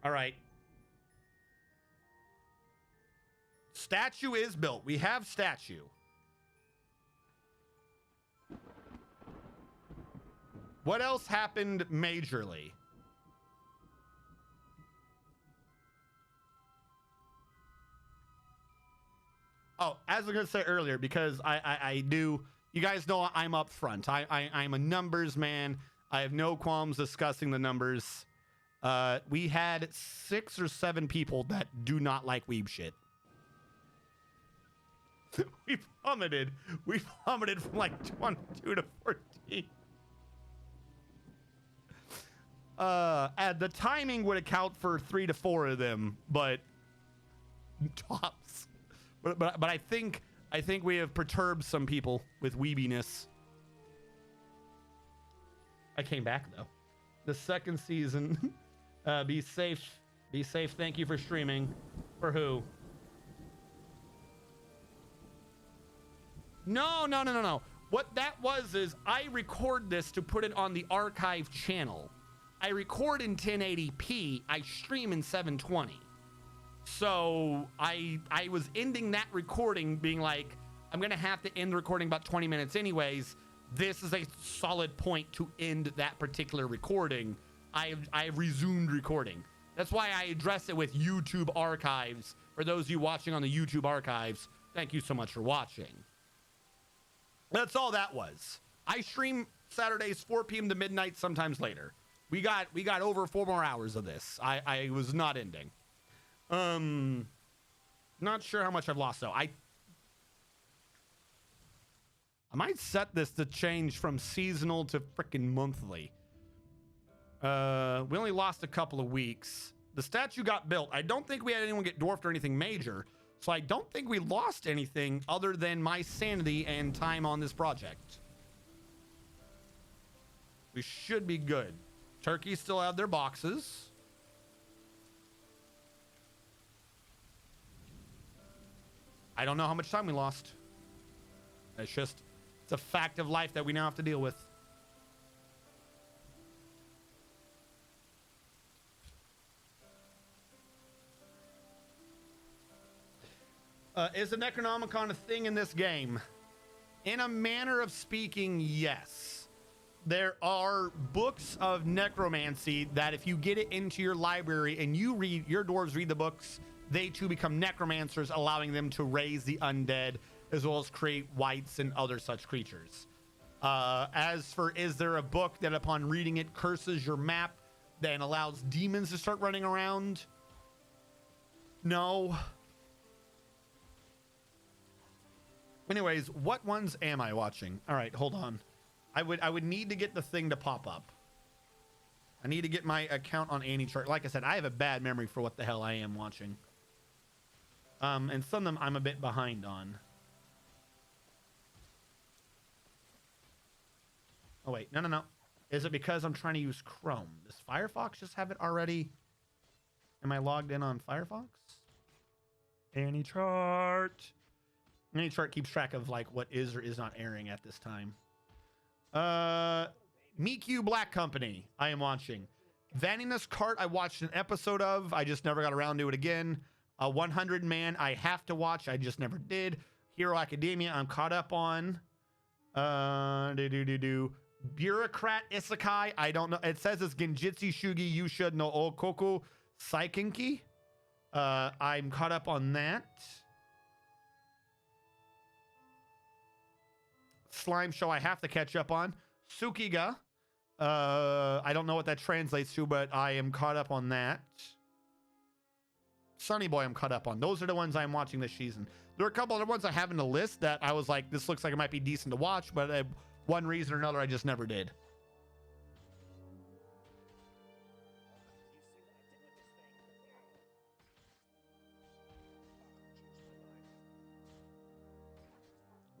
All right. Statue is built. We have statue. What else happened majorly? Oh, as I was going to say earlier, because I do, you guys know I'm up front. I'm a numbers man. I have no qualms discussing the numbers. We had 6 or 7 people that do not like weeb shit. We plummeted from like 22 to 14. The timing would account for 3 to 4 of them, but tops. But I think we have perturbed some people with weebiness. I came back though. The second season. Be safe. Be safe. Thank you for streaming. For who? No. What that was is I record this to put it on the archive channel. I record in 1080p. I stream in 720. So I was ending that recording being like, I'm going to have to end the recording about 20 minutes anyways. This is a solid point to end that particular recording. I've resumed recording. That's why I address it with YouTube archives. For those of you watching on the YouTube archives, thank you so much for watching. That's all that was. I stream Saturdays 4 p.m. to midnight, sometimes later. We got over 4 more hours of this. I was not ending. Not sure how much I've lost though. I might set this to change from seasonal to freaking monthly. We only lost a couple of weeks. The statue got built. I don't think we had anyone get dwarfed or anything major, so I don't think we lost anything other than my sanity and time on this project. We should be good. Turkeys still have their boxes. I don't know how much time we lost. It's a fact of life that we now have to deal with. Is the Necronomicon a thing in this game? In a manner of speaking, yes. There are books of necromancy that if you get it into your library and your dwarves read the books, they too become necromancers, allowing them to raise the undead as well as create wights and other such creatures. As for, is there a book that upon reading it curses your map then allows demons to start running around? No. Anyways, what ones am I watching? All right, hold on. I would need to get the thing to pop up. I need to get my account on AnyChart. Like I said, I have a bad memory for what the hell I am watching. And some of them I'm a bit behind on. Oh wait, no. Is it because I'm trying to use Chrome? Does Firefox just have it already? Am I logged in on Firefox? AnyChart. AnyChart keeps track of like what is or is not airing at this time. MeQ Black Company, I am watching. Vanina's Cart, I watched an episode of. I just never got around to it again. 100 Man, I have to watch. I just never did. Hero Academia, I'm caught up on. Bureaucrat Isekai, I don't know. It says it's Genjitsu Shugi Yusha no Okoku Saikenki. I'm caught up on that. Slime Show I have to catch up on. Tsukiga. I don't know what that translates to, but I am caught up on that. Sunny Boy I'm caught up on. Those are the ones I'm watching this season. There are a couple other ones I have in the list that I was like, this looks like it might be decent to watch, but one reason or another I just never did.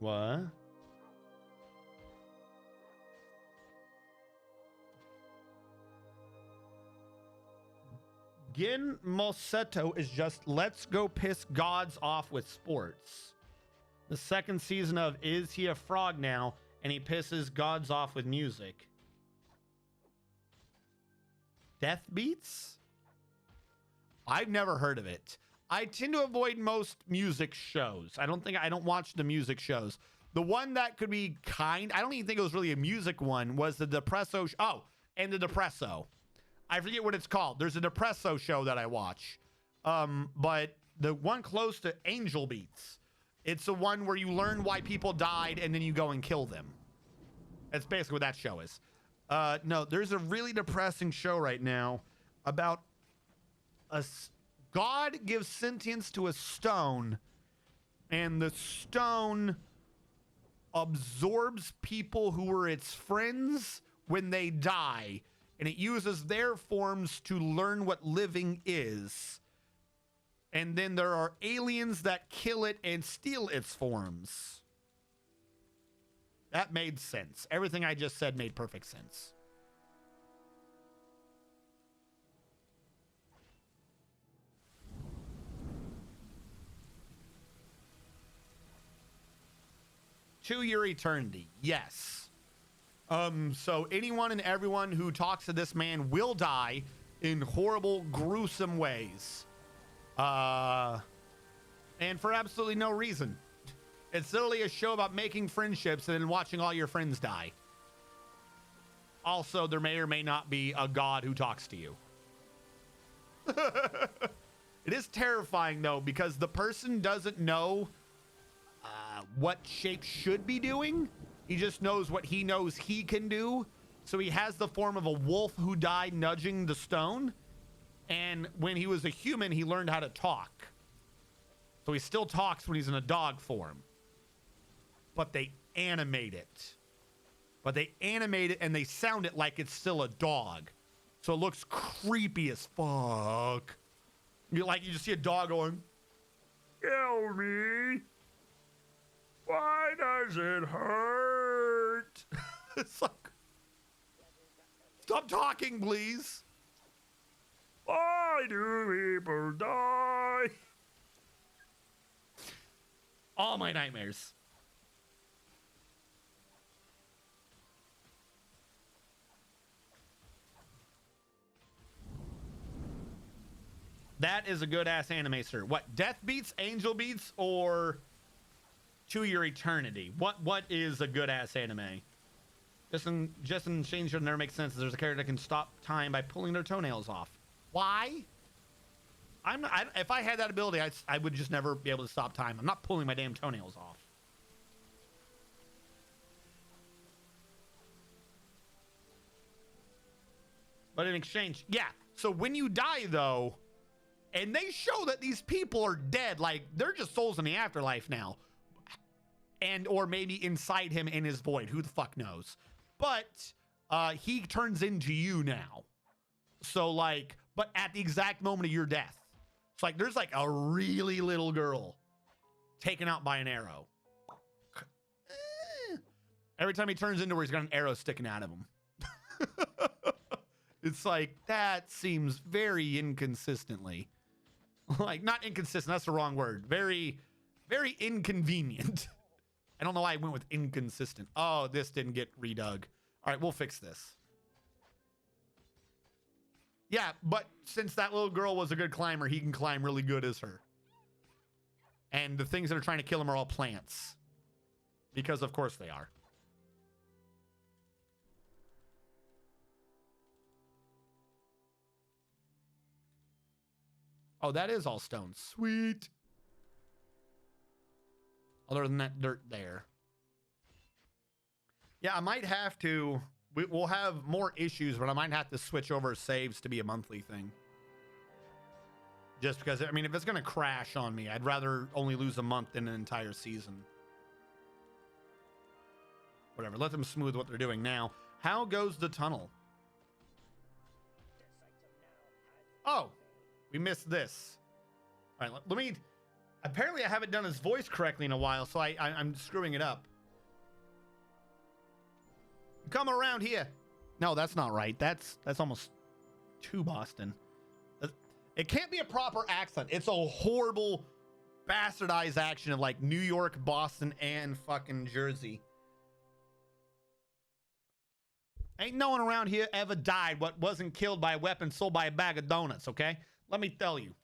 What? Gin Moseto is just let's go piss gods off with sports. The second season of Is He a Frog Now? And he pisses gods off with music. Death Beats? I've never heard of it. I tend to avoid most music shows. I don't watch the music shows. The one that could be I don't even think it was really a music one, was the Depresso. And the Depresso. I forget what it's called. There's a Depresso show that I watch. But the one close to Angel Beats, it's the one where you learn why people died and then you go and kill them. That's basically what that show is. No, there's a really depressing show right now about God gives sentience to a stone, and the stone absorbs people who were its friends when they die. And it uses their forms to learn what living is. And then there are aliens that kill it and steal its forms. That made sense. Everything I just said made perfect sense. To your eternity, yes. So anyone and everyone who talks to this man will die in horrible, gruesome ways. And for absolutely no reason. It's literally a show about making friendships and then watching all your friends die. Also, there may or may not be a god who talks to you. It is terrifying, though, because the person doesn't know what Shape should be doing. He just knows what he knows he can do. So he has the form of a wolf who died nudging the stone. And when he was a human, he learned how to talk. So he still talks when he's in a dog form. But they animate it. And they sound it like it's still a dog. So it looks creepy as fuck. You just see a dog going, "Kill me. Why does it hurt?" It's like, stop talking, please. Why do people die? All my nightmares. That is a good ass anime, sir. What, Death Beats, Angel Beats, or To Your Eternity? What is a good ass anime? Justin Shane should never make sense. There's a character that can stop time by pulling their toenails off. Why? If I had that ability, I would just never be able to stop time. I'm not pulling my damn toenails off. But in exchange, yeah. So when you die, though, and they show that these people are dead, like they're just souls in the afterlife now, or maybe inside him in his void. Who the fuck knows? But he turns into you now. So like, but at the exact moment of your death, it's like there's like a really little girl taken out by an arrow. Every time he turns into her, he's got an arrow sticking out of him. It's like, that seems very inconsistently. Like, not inconsistent, that's the wrong word. Very, very inconvenient. I don't know why I went with inconsistent. Oh, this didn't get redug. All right, we'll fix this. Yeah, but since that little girl was a good climber, he can climb really good as her. And the things that are trying to kill him are all plants. Because of course they are. Oh, that is all stone. Sweet. Other than that dirt there. Yeah, I might have to... We'll have more issues, but I might have to switch over saves to be a monthly thing. Just because, I mean, if it's going to crash on me, I'd rather only lose a month than an entire season. Whatever, let them smooth what they're doing now. How goes the tunnel? Oh, we missed this. All right, let me... Apparently I haven't done his voice correctly in a while, so I'm screwing it up. Come around here. No, that's not right. That's almost too Boston. It can't be a proper accent. It's a horrible bastardized action of like New York, Boston, and fucking Jersey. Ain't no one around here ever died what wasn't killed by a weapon sold by a bag of donuts, okay? Let me tell you.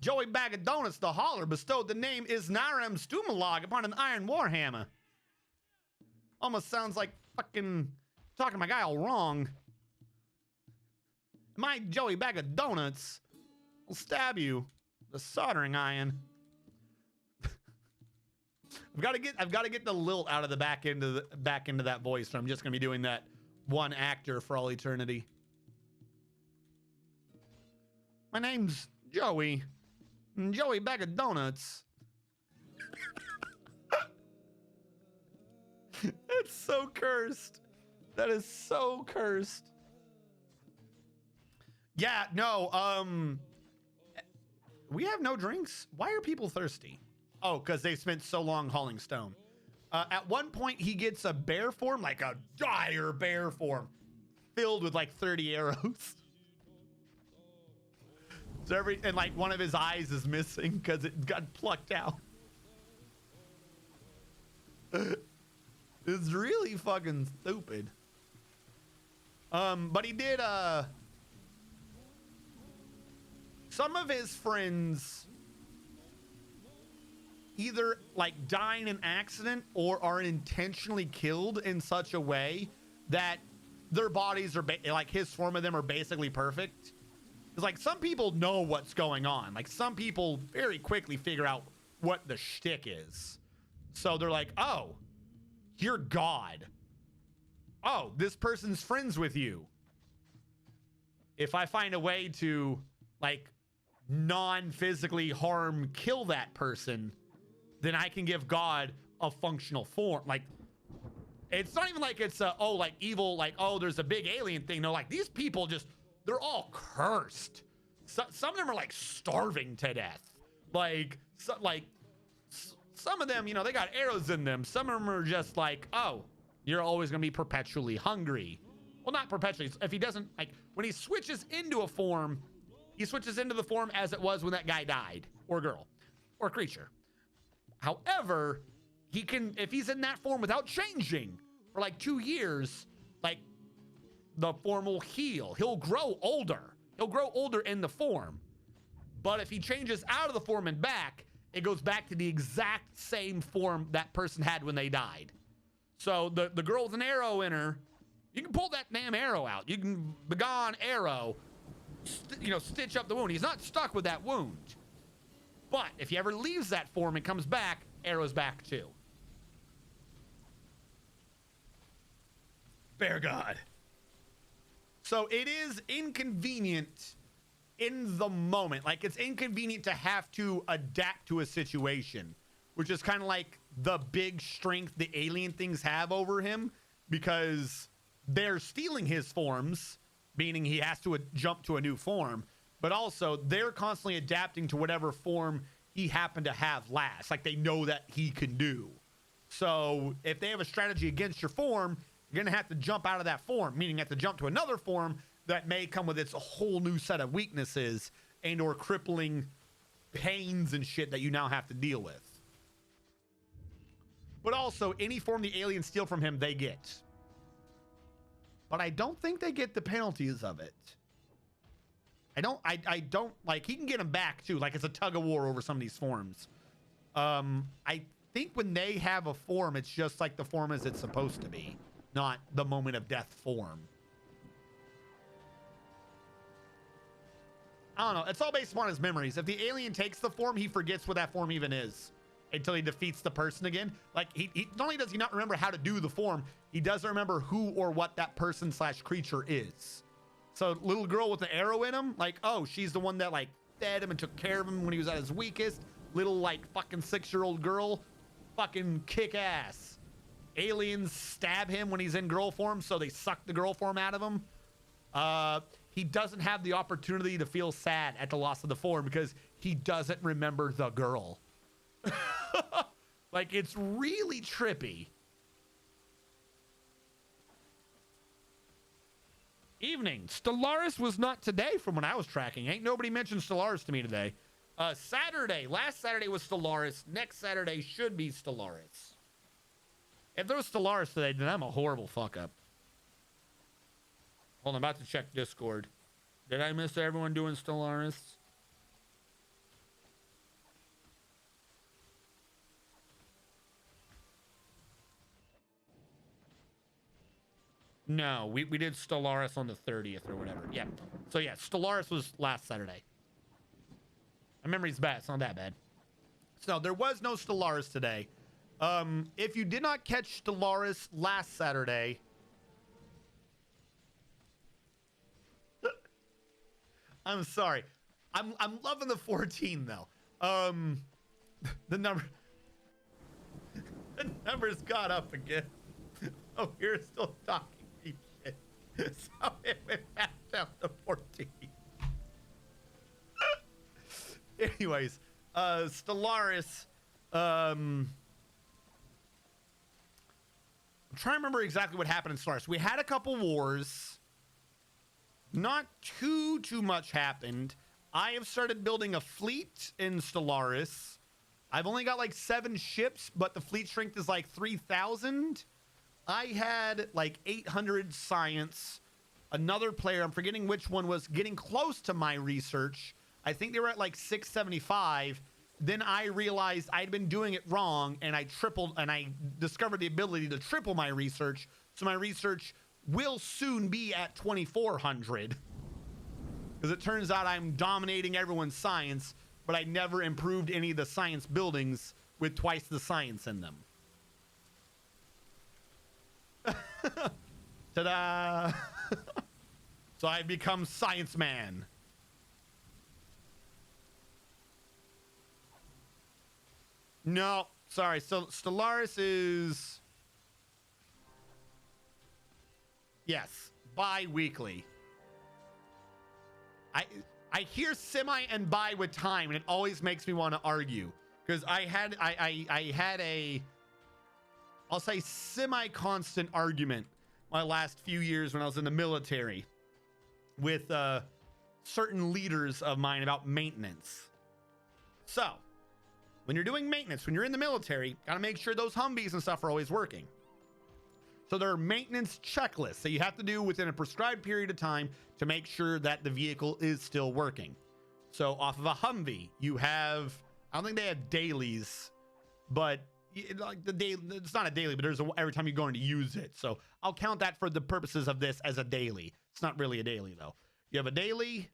Joey Bag of Donuts the Holler bestowed the name Isnaram Stumalog upon an iron warhammer. Almost sounds like fucking talking to my guy all wrong. My Joey Bag of Donuts will stab you with a soldering iron. I've got to get the lilt out of the back into that voice, so I'm just gonna be doing that one actor for all eternity. My name's Joey Bag of Donuts. It's so cursed. That is so cursed. Yeah, no, we have no drinks. Why are people thirsty? Oh, because they spent so long hauling stone. At one point, he gets a bear form, like a dire bear form, filled with like 30 arrows. So and like one of his eyes is missing because it got plucked out. It's really fucking stupid. But he did, some of his friends either like die in an accident or are intentionally killed in such a way that their bodies are like his form of them are basically perfect. It's like some people know what's going on. Like some people very quickly figure out what the shtick is. So they're like, oh, you're God. Oh, this person's friends with you. If I find a way to like non-physically harm, kill that person, then I can give God a functional form. Like, it's not even like it's like evil, like, oh, there's a big alien thing. No, like these people just, they're all cursed. Some of them are like starving to death. Like, some of them, you know, they got arrows in them. Some of them are just like, oh, you're always going to be perpetually hungry. Well, not perpetually. If he doesn't, like, when he switches into a form, he switches into the form as it was when that guy died, or girl, or creature. However, he can, if he's in that form without changing for like 2 years, like, the form will heal. He'll grow older. He'll grow older in the form. But if he changes out of the form and back, it goes back to the exact same form that person had when they died. So the girl with an arrow in her, you can pull that damn arrow out. You can begone arrow, stitch up the wound. He's not stuck with that wound. But if he ever leaves that form and comes back, arrow's back too. Bear God. So it is inconvenient in the moment. Like, it's inconvenient to have to adapt to a situation, which is kind of like the big strength the alien things have over him, because they're stealing his forms, meaning he has to jump to a new form, but also they're constantly adapting to whatever form he happened to have last. Like, they know that he can do. So if they have a strategy against your form, you're going to have to jump out of that form, meaning you have to jump to another form that may come with its whole new set of weaknesses and or crippling pains and shit that you now have to deal with. But also, any form the aliens steal from him, they get. But I don't think they get the penalties of it. I don't, like, he can get them back too. Like, it's a tug of war over some of these forms. I think when they have a form, it's just like the form as it's supposed to be, not the moment of death form. I don't know. It's all based upon his memories. If the alien takes the form, he forgets what that form even is until he defeats the person again. Like, he not only does he not remember how to do the form, he doesn't remember who or what that person / creature is. So little girl with the arrow in him, like, oh, she's the one that, like, fed him and took care of him when he was at his weakest. Little, like, fucking 6-year-old girl, fucking kick ass. Aliens stab him when he's in girl form, so they suck the girl form out of him. He doesn't have the opportunity to feel sad at the loss of the form because he doesn't remember the girl. Like, it's really trippy. Evening. Stellaris was not today from when I was tracking. Ain't nobody mentioned Stellaris to me today. Saturday. Last Saturday was Stellaris. Next Saturday should be Stellaris. If there was Stellaris today, then I'm a horrible fuck up. Hold on, I'm about to check Discord. Did I miss everyone doing Stellaris? No, we did Stellaris on the 30th or whatever. Yeah. So yeah, Stellaris was last Saturday. My memory's bad. It's not that bad. So there was no Stellaris today. If you did not catch Stellaris last Saturday, I'm sorry. I'm loving the 14 though. The numbers got up again. Oh, you're still talking shit. So it went back down to 14. Anyways, Stellaris. I'm trying to remember exactly what happened in Stellaris. We had a couple wars. Not too much happened. I have started building a fleet in Stellaris. I've only got like 7 ships, but the fleet strength is like 3,000. I had like 800 science. Another player, I'm forgetting which one, was getting close to my research. I think they were at like 675. Then I realized I'd been doing it wrong, and I discovered the ability to triple my research. So my research will soon be at 2,400. Because it turns out I'm dominating everyone's science, but I never improved any of the science buildings with twice the science in them. Ta-da! So I've become Science Man. No, sorry. So Stellaris is, yes, bi-weekly. I hear semi and bi with time, and it always makes me want to argue because I had a, I'll say, semi-constant argument my last few years when I was in the military with certain leaders of mine about maintenance. So when you're doing maintenance, when you're in the military, got to make sure those Humvees and stuff are always working. So there are maintenance checklists that you have to do within a prescribed period of time to make sure that the vehicle is still working. So off of a Humvee, you have, I don't think they have dailies, but like the day, it's not a daily, but there's every time you're going to use it. So I'll count that for the purposes of this as a daily. It's not really a daily though. You have a daily,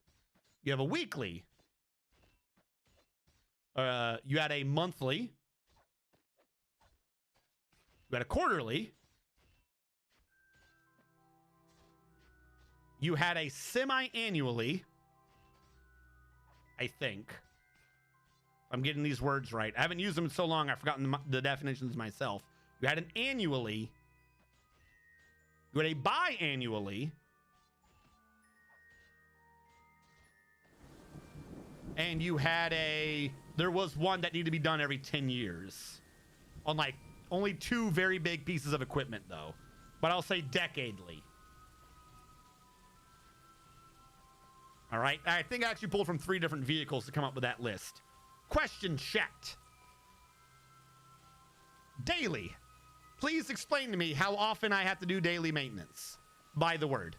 you have a weekly, you had a monthly, you had a quarterly, you had a semi-annually, I think. I'm getting these words right. I haven't used them in so long, I've forgotten the definitions myself. You had an annually, you had a biannually, and you had there was one that needed to be done every 10 years. On like only 2 very big pieces of equipment though. But I'll say decadely. All right, I think I actually pulled from 3 different vehicles to come up with that list. Question checked. Daily. Please explain to me how often I have to do daily maintenance by the word.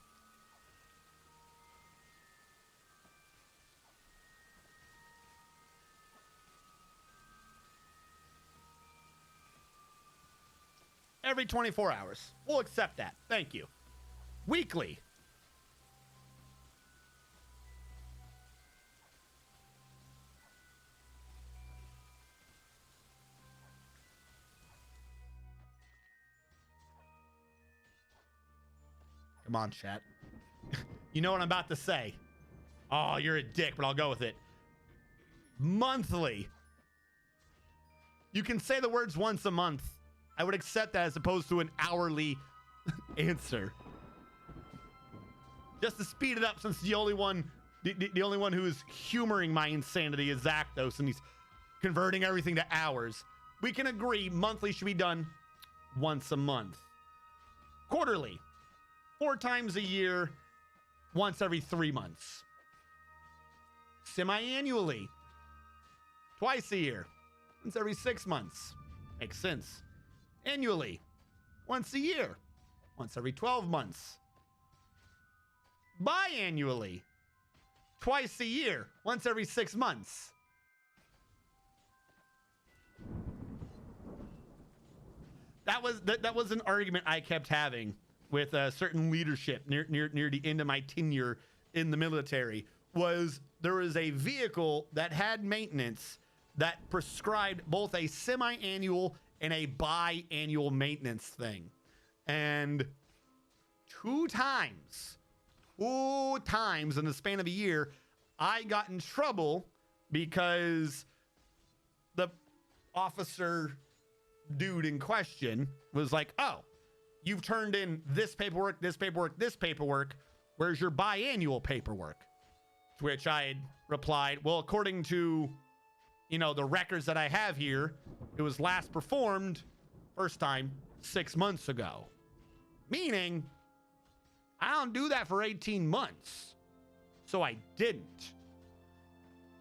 Every 24 hours. We'll accept that. Thank you. Weekly. Come on, chat. You know what I'm about to say. Oh, you're a dick, but I'll go with it. Monthly. You can say the words once a month. I would accept that as opposed to an hourly answer. Just to speed it up, since the only one who is humoring my insanity is Zakdos, and he's converting everything to hours. We can agree monthly should be done once a month. Quarterly. 4 times a year, once every 3 months. Semi-annually, twice a year, once every 6 months. Makes sense. Annually, once a year, once every 12 months. Biannually, twice a year, once every 6 months. That was an argument I kept having with certain leadership near the end of my tenure in the military. Was there was a vehicle that had maintenance that prescribed both a semi-annual and a biannual maintenance thing. And 2 times in the span of a year, I got in trouble because the officer dude in question was like, oh, you've turned in this paperwork, this paperwork, this paperwork. Where's your biannual paperwork? To which I had replied, well, according to, the records that I have here, it was last performed first time 6 months ago. Meaning, I don't do that for 18 months. So I didn't.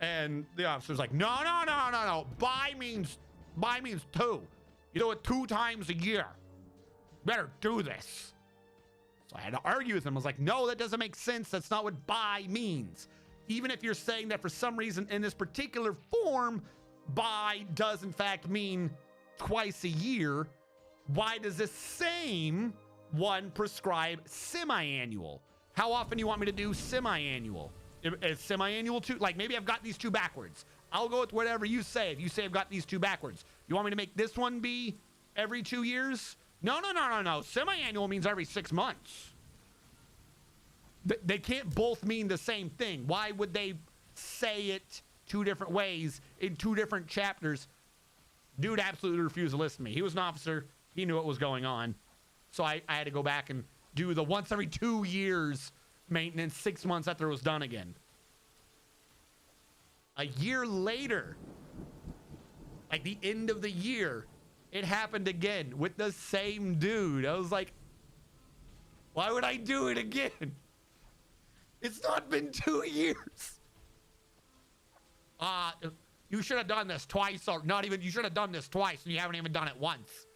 And the officer's like, no. Buy means 2. You do it 2 times a year. Better do this. So I had to argue with him. I was like, no, that doesn't make sense. That's not what buy means. Even if you're saying that for some reason in this particular form, buy does in fact mean twice a year, why does this same one prescribe semi-annual? How often do you want me to do semi-annual? Is semi-annual 2? Like, maybe I've got these 2 backwards. I'll go with whatever you say. If you say I've got these 2 backwards, you want me to make this one be every 2 years? No. Semi-annual means every 6 months. They can't both mean the same thing. Why would they say it 2 different ways in 2 different chapters? Dude absolutely refused to listen to me. He was an officer. He knew what was going on. So I had to go back and do the once every 2 years maintenance 6 months after it was done again. A year later, like the end of the year, it happened again with the same dude. I was like, why would I do it again? It's not been 2 years. You should have done this twice, or not even, you should have done this twice and you haven't even done it once.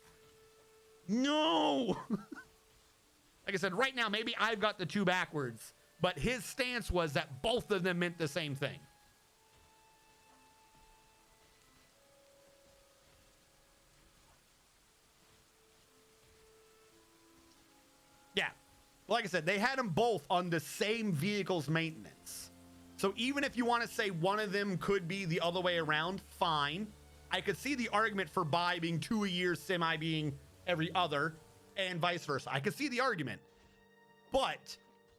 No. Like I said, right now, maybe I've got the two backwards, but his stance was that both of them meant the same thing. Yeah. Like I said, they had them both on the same vehicle's maintenance. So even if you want to say one of them could be the other way around, fine. I could see the argument for bi being 2 a year, semi being every other, and vice versa. I could see the argument. But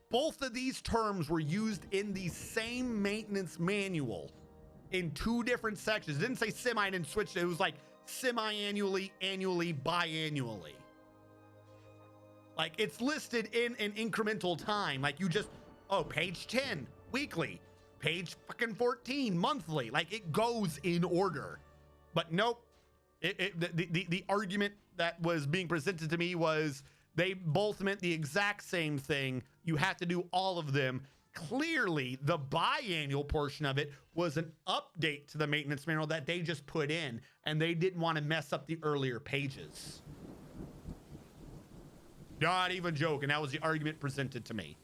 both of these terms were used in the same maintenance manual in two different sections. It didn't say semi, didn't switch. It was like semi-annually, annually, biannually. Like it's listed in an incremental time. Like you just, oh, page 10, weekly, page fucking 14, monthly. Like it goes in order. But nope, the argument that was being presented to me was they both meant the exact same thing. You have to do all of them. Clearly, the biannual portion of it was an update to the maintenance manual that they just put in, and they didn't want to mess up the earlier pages. Not even joking. That was the argument presented to me.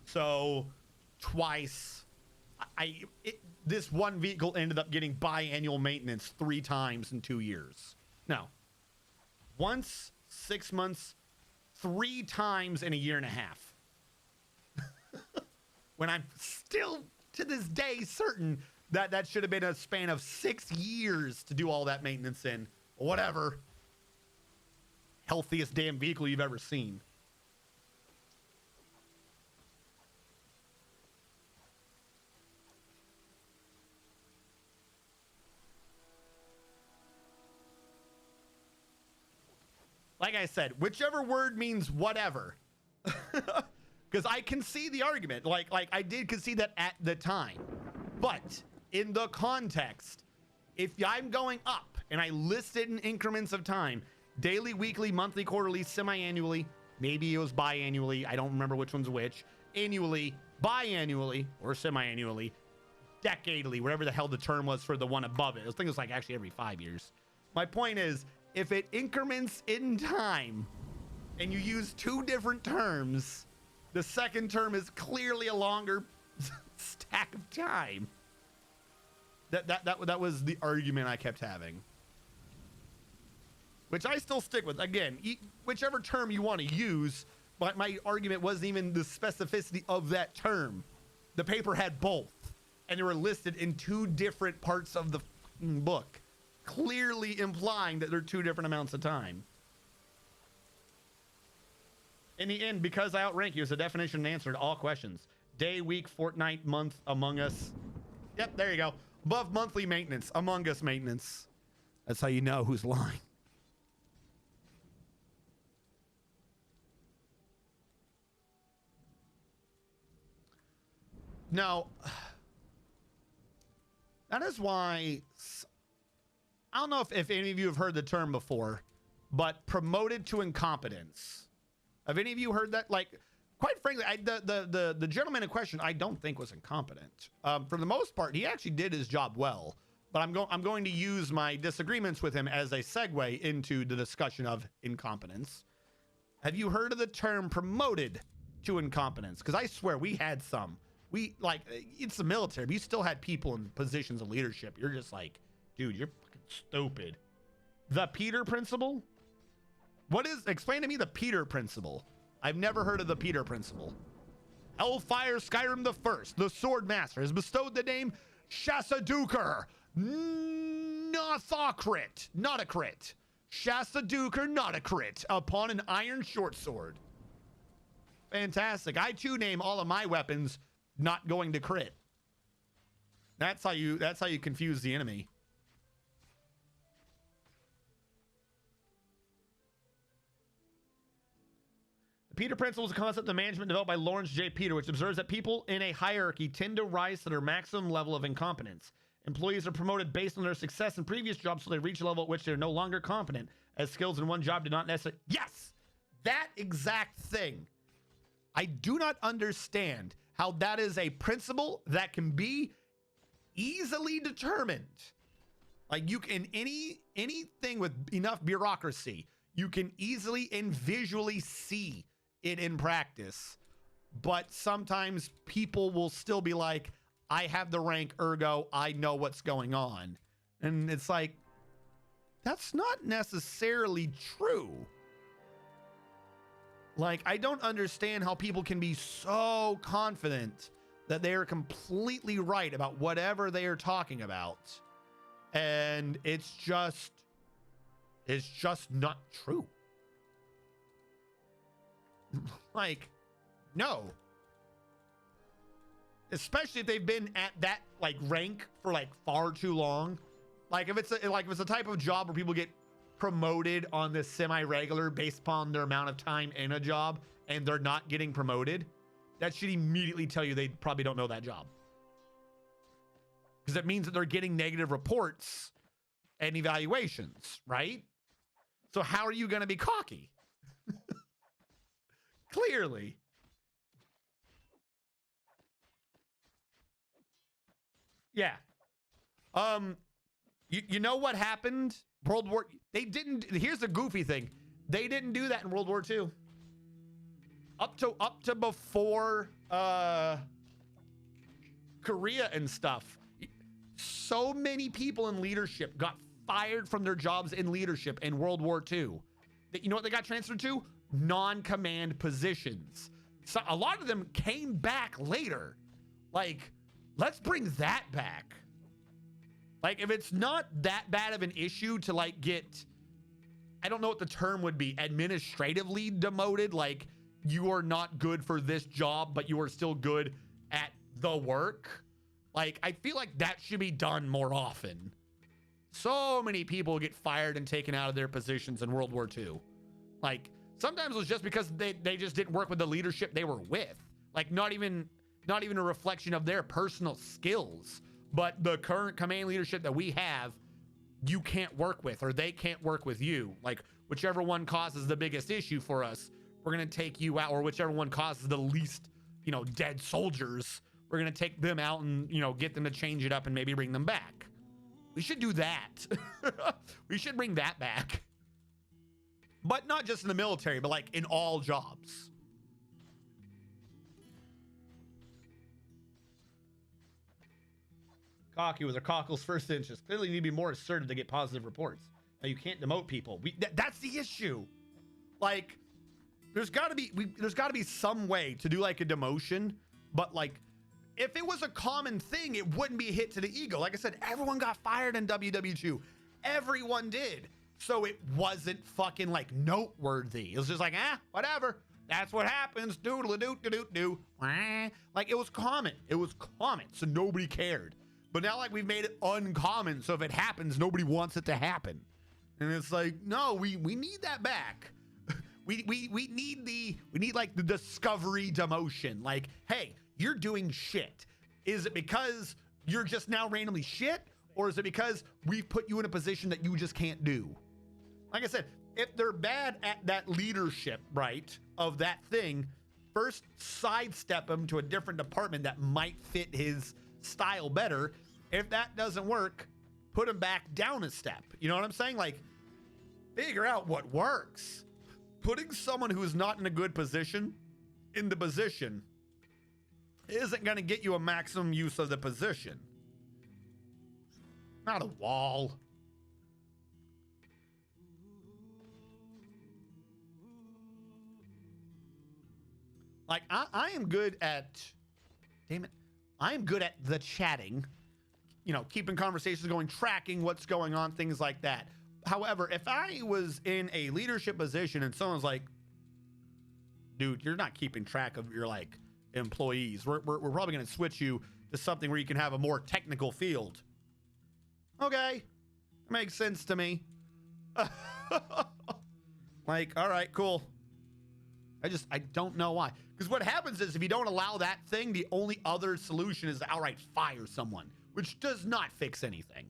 So, twice, this one vehicle ended up getting biannual maintenance 3 times in 2 years. No. Once, 6 months, 3 times in a year and a half. When I'm still, to this day, certain that that should have been a span of 6 years to do all that maintenance in. Whatever. Healthiest damn vehicle you've ever seen. Like I said, whichever word means whatever. Because I can see the argument. Like I did concede that at the time. But in the context, if I'm going up and I list it in increments of time, daily, weekly, monthly, quarterly, semi-annually, maybe it was biannually, I don't remember which one's which, annually, biannually, or semi-annually, decadally, whatever the hell the term was for the one above it. I think it was like actually every 5 years. My point is, if it increments in time and you use 2 different terms, the second term is clearly a longer stack of time. That was the argument I kept having. Which I still stick with. Again, whichever term you want to use, but my argument wasn't even the specificity of that term. The paper had both, and they were listed in 2 different parts of the book, clearly implying that they're 2 different amounts of time. In the end, because I outrank you, is a definition and answer to all questions. Day, week, fortnight, month, Among Us. Yep, there you go. Above monthly maintenance, Among Us maintenance. That's how you know who's lying. Now, that is why, I don't know if any of you have heard the term before, but promoted to incompetence. Have any of you heard that? Like, quite frankly, the gentleman in question, I don't think was incompetent. For the most part, he actually did his job well. But I'm going to use my disagreements with him as a segue into the discussion of incompetence. Have you heard of the term promoted to incompetence? Because I swear we had some. It's the military, but you still had people in positions of leadership. You're just like, dude, you're fucking stupid. The Peter principle? Explain to me the Peter principle. I've never heard of the Peter principle. Hellfire Skyrim the First, the Sword Master, has bestowed the name Shasaduker. Not a crit. Shasaduker, not a crit, upon an iron short sword. Fantastic. I too name all of my weapons not going to crit. That's how you confuse the enemy. The Peter Principle is a concept of management developed by Lawrence J. Peter, which observes that people in a hierarchy tend to rise to their maximum level of incompetence. Employees are promoted based on their success in previous jobs, so they reach a level at which they're no longer competent, as skills in one job do not necessarily... Yes! That exact thing. I do not understand how that is a principle that can be easily determined. Like, you can, anything with enough bureaucracy, you can easily and visually see it in practice. But sometimes people will still be like, I have the rank, ergo I know what's going on. And it's like, that's not necessarily true. Like, I don't understand how people can be so confident that they are completely right about whatever they are talking about. And it's just not true. Like, no. Especially if they've been at that like rank for like far too long. Like if it's a type of job where people get promoted on this semi-regular based upon their amount of time in a job and they're not getting promoted, that should immediately tell you they probably don't know that job. Because it means that they're getting negative reports and evaluations, right? So how are you going to be cocky? Clearly. Yeah. You know what happened? World War, they didn't, here's the goofy thing. They didn't do that in World War II. Up to before Korea and stuff. So many people in leadership got fired from their jobs in leadership in World War II. You know what they got transferred to? Non-command positions. So a lot of them came back later. Like, let's bring that back. Like, if it's not that bad of an issue to like get, I don't know what the term would be, administratively demoted, like you are not good for this job, but you are still good at the work. Like, I feel like that should be done more often. So many people get fired and taken out of their positions in World War II. Like, sometimes it was just because they just didn't work with the leadership they were with. Like, not even a reflection of their personal skills, but the current command leadership that we have, you can't work with, or they can't work with you. Like, whichever one causes the biggest issue for us, we're going to take you out, or whichever one causes the least, dead soldiers, we're going to take them out and, get them to change it up and maybe bring them back. We should do that. We should bring that back. But not just in the military, but like in all jobs. Cocky was a cockle's first interest. Clearly you need to be more assertive to get positive reports. Now, you can't demote people. That's the issue. Like, there's got to be some way to do like a demotion, but like, if it was a common thing, it wouldn't be a hit to the ego. Like I said, everyone got fired in WW2. Everyone did. So it wasn't fucking like noteworthy. It was just like, whatever. That's what happens. Doodle-a-doo-doo-doo-doo. Like, it was common. It was common. So nobody cared. But now, like, we've made it uncommon. So if it happens, nobody wants it to happen. And it's like, no, we need that back. we need like the discovery demotion. Like, hey, you're doing shit. Is it because you're just now randomly shit? Or is it because we've put you in a position that you just can't do? Like I said, if they're bad at that leadership, right, of that thing, first sidestep them to a different department that might fit his style better. If that doesn't work, put him back down a step. You know what I'm saying? Like, figure out what works. Putting someone who is not in a good position in the position isn't going to get you a maximum use of the position. Not a wall. Like, I am good at, damn it, I am good at the chatting, keeping conversations going, tracking what's going on, things like that. However, if I was in a leadership position and someone's like, dude, you're not keeping track of your like employees. We're probably going to switch you to something where you can have a more technical field. Okay, makes sense to me. Like, all right, cool. I don't know why. Because what happens is if you don't allow that thing, the only other solution is to outright fire someone, which does not fix anything.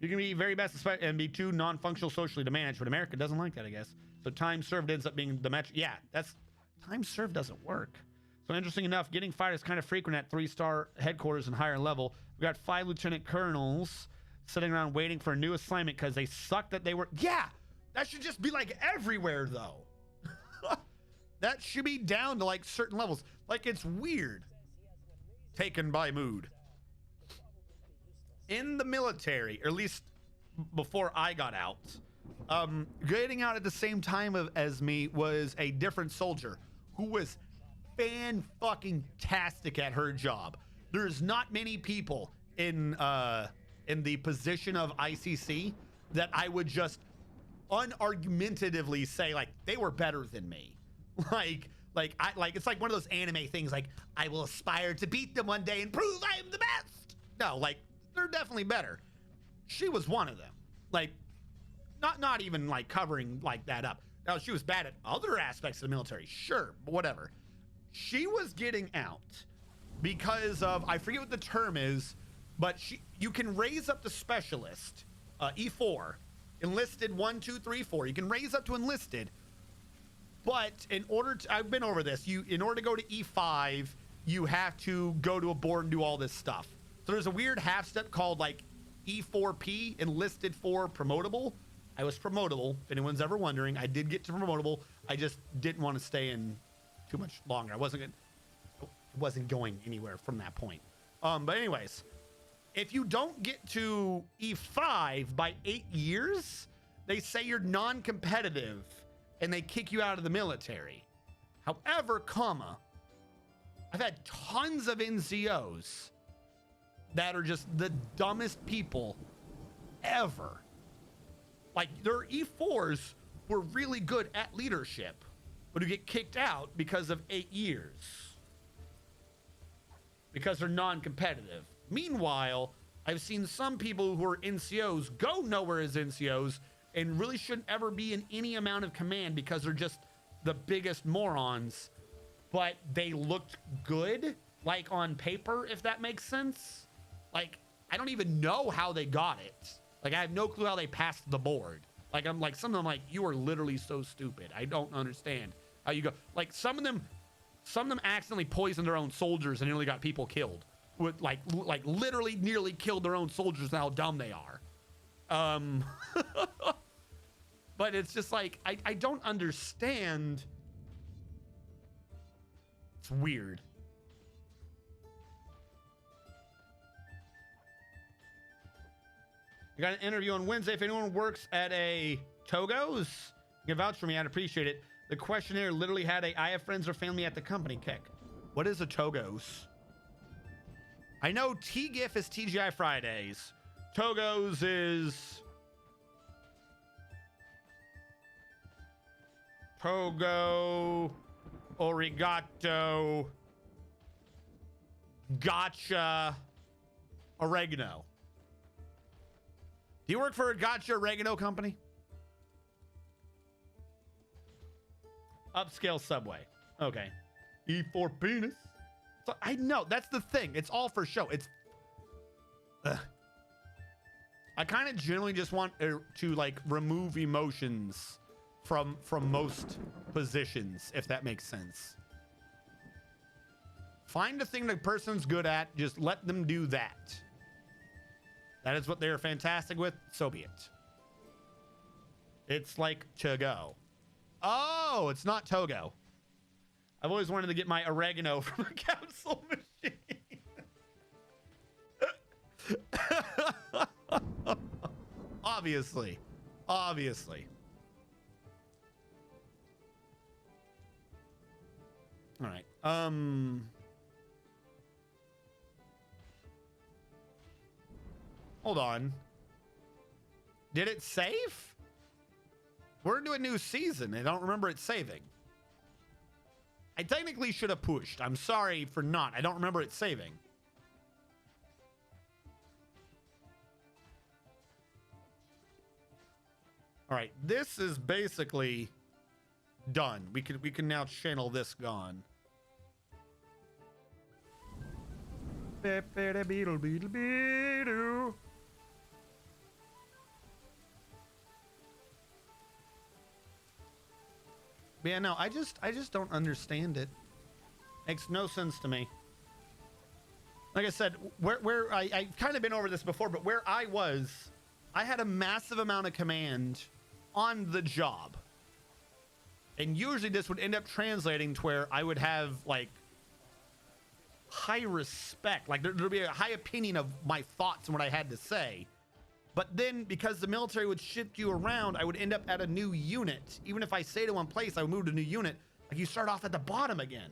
You can be very best and be too non-functional socially to manage, but America doesn't like that, I guess. So time served ends up being the metric. Yeah, that's time served doesn't work. So interesting enough, getting fired is kind of frequent at 3-star headquarters and higher level. We got 5 lieutenant colonels sitting around waiting for a new assignment because they suck that they were. Yeah, that should just be like everywhere though. That should be down to like certain levels. Like it's weird. Taken by mood. In the military, or at least before I got out, getting out at the same time as me was a different soldier who was fan-fucking-tastic at her job. There's not many people in the position of ICC that I would just unargumentatively say like they were better than me. Like it's like one of those anime things like I will aspire to beat them one day and prove I am the best. No, like they're definitely better. She was one of them. Like not even like covering like that up. Now she was bad at other aspects of the military, sure, but whatever. She was getting out because of, I forget what the term is, but you can raise up to specialist, E4, enlisted 1, 2, 3, 4. You can raise up to enlisted, but in order to, I've been over this, in order to go to E5, you have to go to a board and do all this stuff. So there's a weird half step called like E4P, enlisted for promotable. I was promotable, if anyone's ever wondering. I did get to promotable. I just didn't want to stay in too much longer. I wasn't going anywhere from that point. But anyways, if you don't get to E5 by 8 years, they say you're non-competitive and they kick you out of the military. However, I've had tons of NCOs that are just the dumbest people ever. Like their E4s were really good at leadership, but who get kicked out because of 8 years. Because they're non-competitive. Meanwhile, I've seen some people who are NCOs go nowhere as NCOs and really shouldn't ever be in any amount of command because they're just the biggest morons, but they looked good, like on paper, if that makes sense. Like, I don't even know how they got it. Like, I have no clue how they passed the board. Like, I'm like, some of them like, you are literally so stupid. I don't understand how you go. Like, some of them accidentally poisoned their own soldiers and nearly got people killed. With like literally nearly killed their own soldiers and how dumb they are. But it's just like, I don't understand. It's weird. I got an interview on Wednesday. If anyone works at a Togo's, you can vouch for me. I'd appreciate it. The questionnaire literally had I have friends or family at the company kick. What is a Togo's? I know TGIF is TGI Fridays. Togo's is Togo, Origato, Gotcha, Oregano. Do you work for a Gotcha Oregano company? Upscale Subway. Okay. E4 penis. So I know that's the thing. It's all for show. It's. I kind of generally just want to like remove emotions from most positions, if that makes sense. Find a thing the person's good at. Just let them do that. That is what they're fantastic with. So be it. It's like to go. Oh, it's not Togo. I've always wanted to get my oregano from a capsule machine. Obviously. All right. Hold on. Did it save? We're into a new season. I don't remember it saving. I technically should have pushed. I'm sorry for not. I don't remember it saving. All right, this is basically done. We can now channel this gone. Yeah, no, I just don't understand it. Makes no sense to me. Like I said, where I've kind of been over this before, but where I was, I had a massive amount of command on the job. And usually this would end up translating to where I would have like high respect, like there'd be a high opinion of my thoughts and what I had to say. But then because the military would shift you around, I would end up at a new unit. Even if I stayed in one place, I would move to a new unit. Like you start off at the bottom again.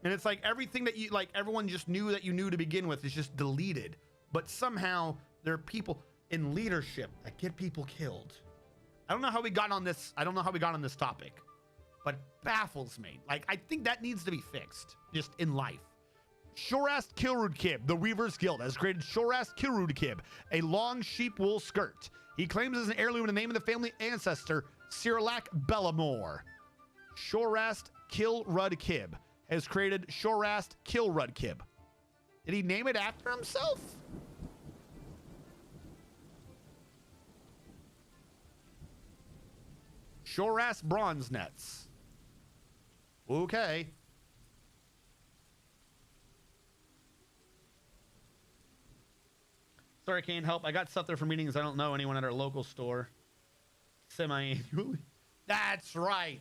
And it's like everything that you, like everyone just knew that you knew to begin with is just deleted. But somehow there are people in leadership that get people killed. I don't know how we got on this. I don't know how we got on this topic, but it baffles me. Like, I think that needs to be fixed just in life. Shorast Kilrudkib, the Weaver's Guild, has created Shorast Kilrudkib, a long sheep wool skirt. He claims as an heirloom in the name of the family ancestor, Cyrilak Bellamore. Shorast Kilrudkib has created Shorast Kilrudkib. Did he name it after himself? Shorast Bronze Nets. Okay. Sorry, can't help. I got stuff there for meetings. I don't know anyone at our local store. Semi-annually. That's right.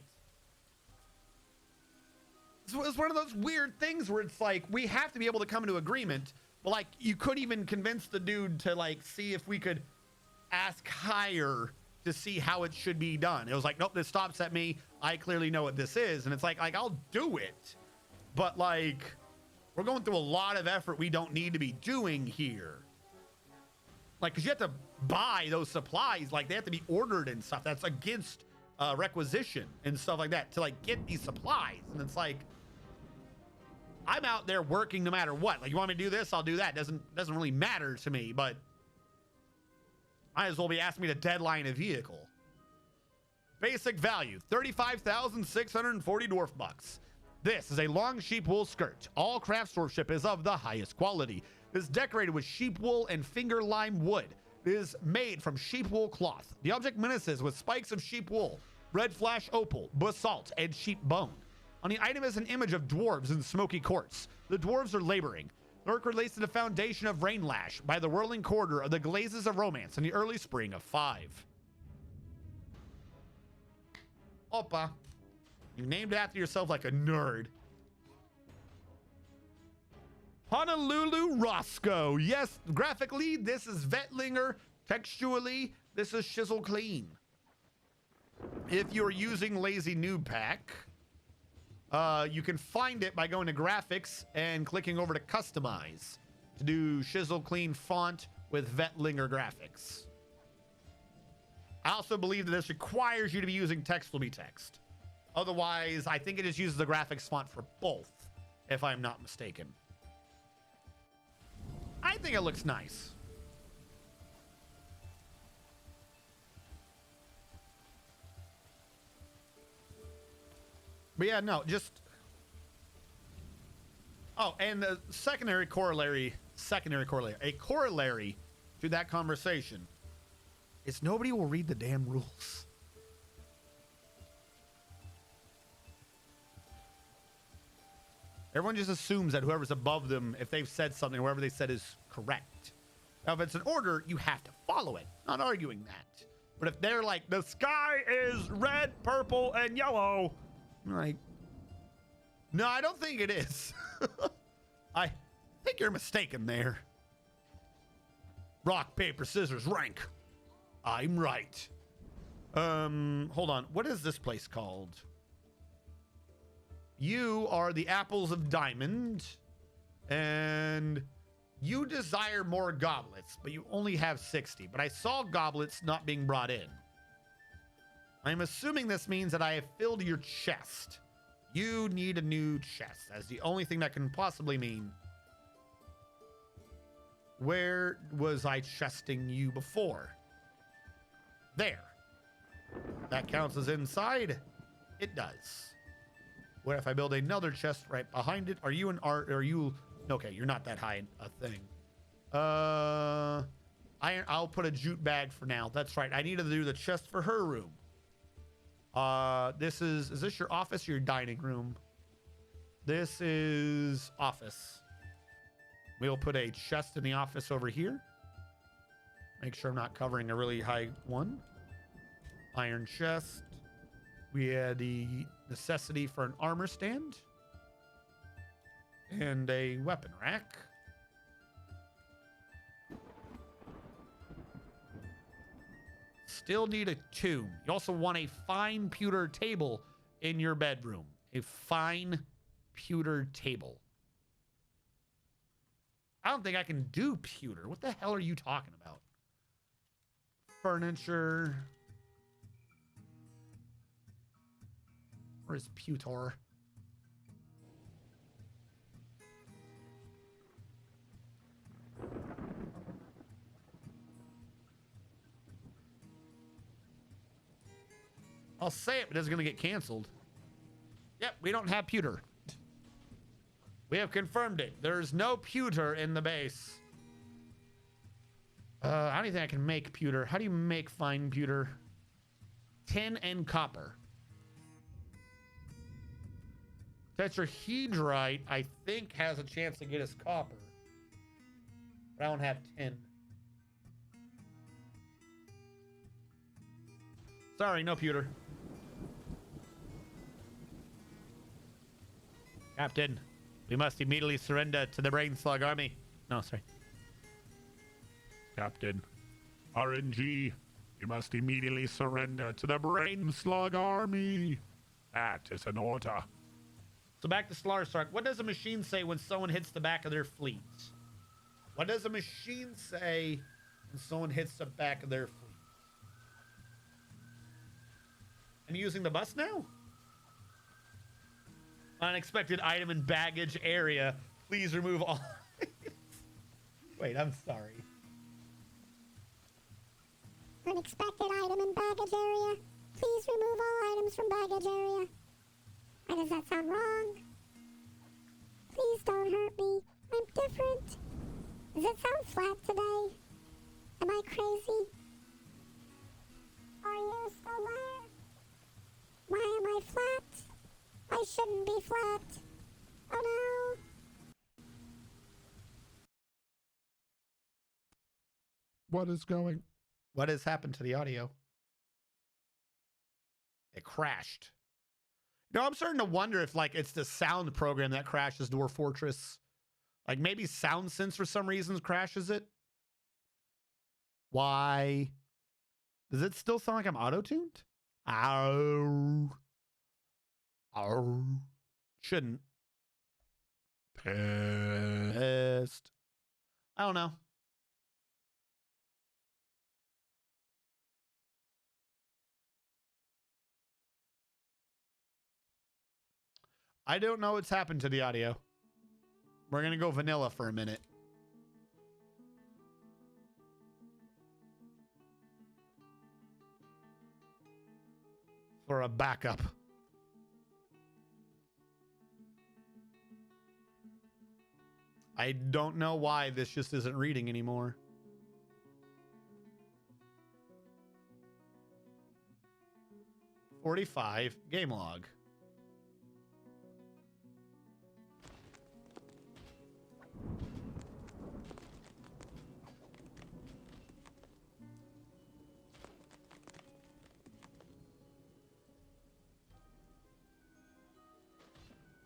It's one of those weird things where it's like, we have to be able to come into agreement. But like, you couldn't even convince the dude to like, see if we could ask higher to see how it should be done. It was like, nope, this stops at me. I clearly know what this is. And it's like I'll do it. But like, we're going through a lot of effort we don't need to be doing here. Like, because you have to buy those supplies, like they have to be ordered and stuff. That's against requisition and stuff like that to like get these supplies. And it's like, I'm out there working no matter what. Like, you want me to do this? I'll do that. Doesn't really matter to me, but might as well be asking me to deadline a vehicle. Basic value, 35,640 dwarf bucks. This is a long sheep wool skirt. All craftsmanship is of the highest quality. It is decorated with sheep wool and finger lime wood. It is made from sheep wool cloth. The object menaces with spikes of sheep wool, red flash opal, basalt, and sheep bone. On the item is an image of dwarves in smoky courts. The dwarves are laboring. The work relates to the foundation of ReinLash by the whirling corridor of the glazes of romance in the early spring of 5. Opa. You named it after yourself like a nerd. Honolulu Roscoe. Yes, graphically, this is Vetlinger. Textually, this is Shizzle Clean. If you're using Lazy Noob Pack, you can find it by going to graphics and clicking over to customize to do Shizzle Clean font with Vetlinger graphics. I also believe that this requires you to be using text will be text. Otherwise, I think it just uses the graphics font for both, if I'm not mistaken. I think it looks nice. But yeah, no, just... Oh, and the secondary corollary, a corollary to that conversation is nobody will read the damn rules. Everyone just assumes that whoever's above them, if they've said something, whatever they said is correct. Now, if it's an order, you have to follow it. Not arguing that. But if they're like, the sky is red, purple, and yellow, I'm like, no, I don't think it is. I think you're mistaken there. Rock, paper, scissors, rank. I'm right. Hold on. What is this place called? You are the apples of diamond, and you desire more goblets, but you only have 60. But I saw goblets not being brought in. I'm assuming this means that I have filled your chest. You need a new chest. That's the only thing that can possibly mean. Where was I chesting you before? There. That counts as inside. It does. What if I build another chest right behind it? Are you an art? Are you? Okay, you're not that high a thing. I'll put a jute bag for now. That's right. I need to do the chest for her room. Is this your office or your dining room? This is office. We'll put a chest in the office over here. Make sure I'm not covering a really high one. Iron chest. We had the necessity for an armor stand. And a weapon rack. Still need a tomb. You also want a fine pewter table in your bedroom. A fine pewter table. I don't think I can do pewter. What the hell are you talking about? Furniture. Where's pewter? I'll say it, but it's going to get canceled. Yep, we don't have pewter. We have confirmed it. There's no pewter in the base. I don't think I can make pewter. How do you make fine pewter? Tin and copper. Tetrahedrite, I think, has a chance to get us copper. But I don't have tin. Sorry, no pewter. Captain, we must immediately surrender to the Brain Slug Army. No, sorry. Captain, RNG, you must immediately surrender to the Brain Slug Army. That is an order. So back to Slarsark. What does a machine say when someone hits the back of their fleet? What does a machine say when someone hits the back of their fleet? I'm using the bus now? Unexpected item in baggage area. Please remove all. Wait, I'm sorry. Unexpected item in baggage area. Please remove all items from baggage area. Why does that sound wrong? Please don't hurt me. I'm different. Does it sound flat today? Am I crazy? Are you still there? Why am I flat? I shouldn't be flat. Oh no. What has happened to the audio? It crashed. You know, I'm starting to wonder if like it's the sound program that crashes Dwarf Fortress. Like maybe SoundSense for some reasons crashes it. Why? Does it still sound like I'm auto-tuned? Ow. Ow. Shouldn't. Pissed. I don't know. I don't know what's happened to the audio. We're going to go vanilla for a minute. For a backup. I don't know why this just isn't reading anymore. $45 game log.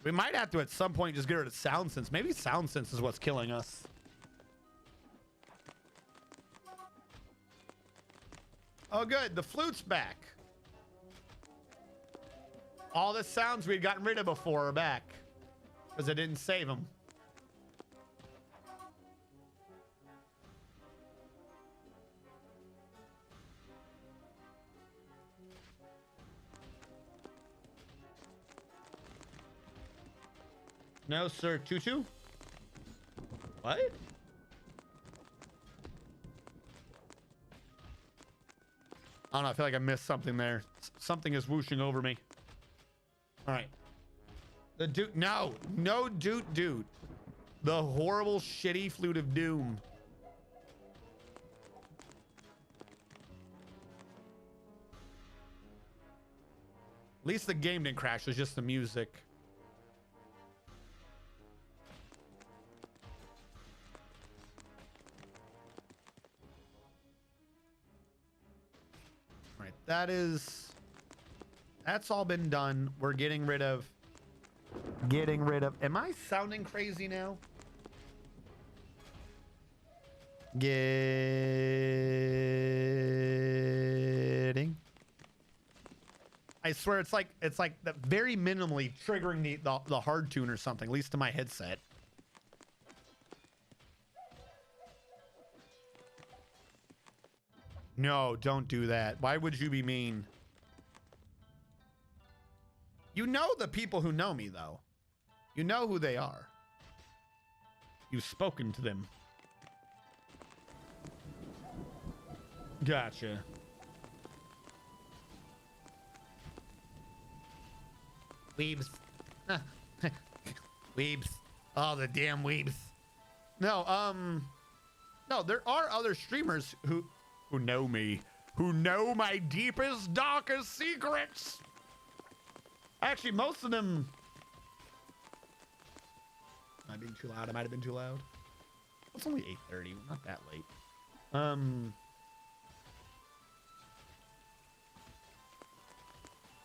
We might have to at some point just get rid of SoundSense. Maybe SoundSense is what's killing us. Oh, good. The flute's back. All the sounds we'd gotten rid of before are back. Because I didn't save them. No, sir. Tutu? What? I don't know. I feel like I missed something there. Something is whooshing over me. All right. The dude. No. No, dude. The horrible, shitty flute of doom. At least the game didn't crash. It was just the music. All right. That's all been done. We're getting rid of. Am I sounding crazy now? Getting. I swear it's like the very minimally triggering the hard tune or something, at least to my headset. No, don't do that. Why would you be mean? You know the people who know me, though. You know who they are. You've spoken to them. Gotcha. Weebs. Weebs. Oh, the damn weebs. No, no, there are other streamers who know me, who know my deepest, darkest secrets. Actually, most of them. Am I being too loud? I might have been too loud. It's only 8:30. Not that late.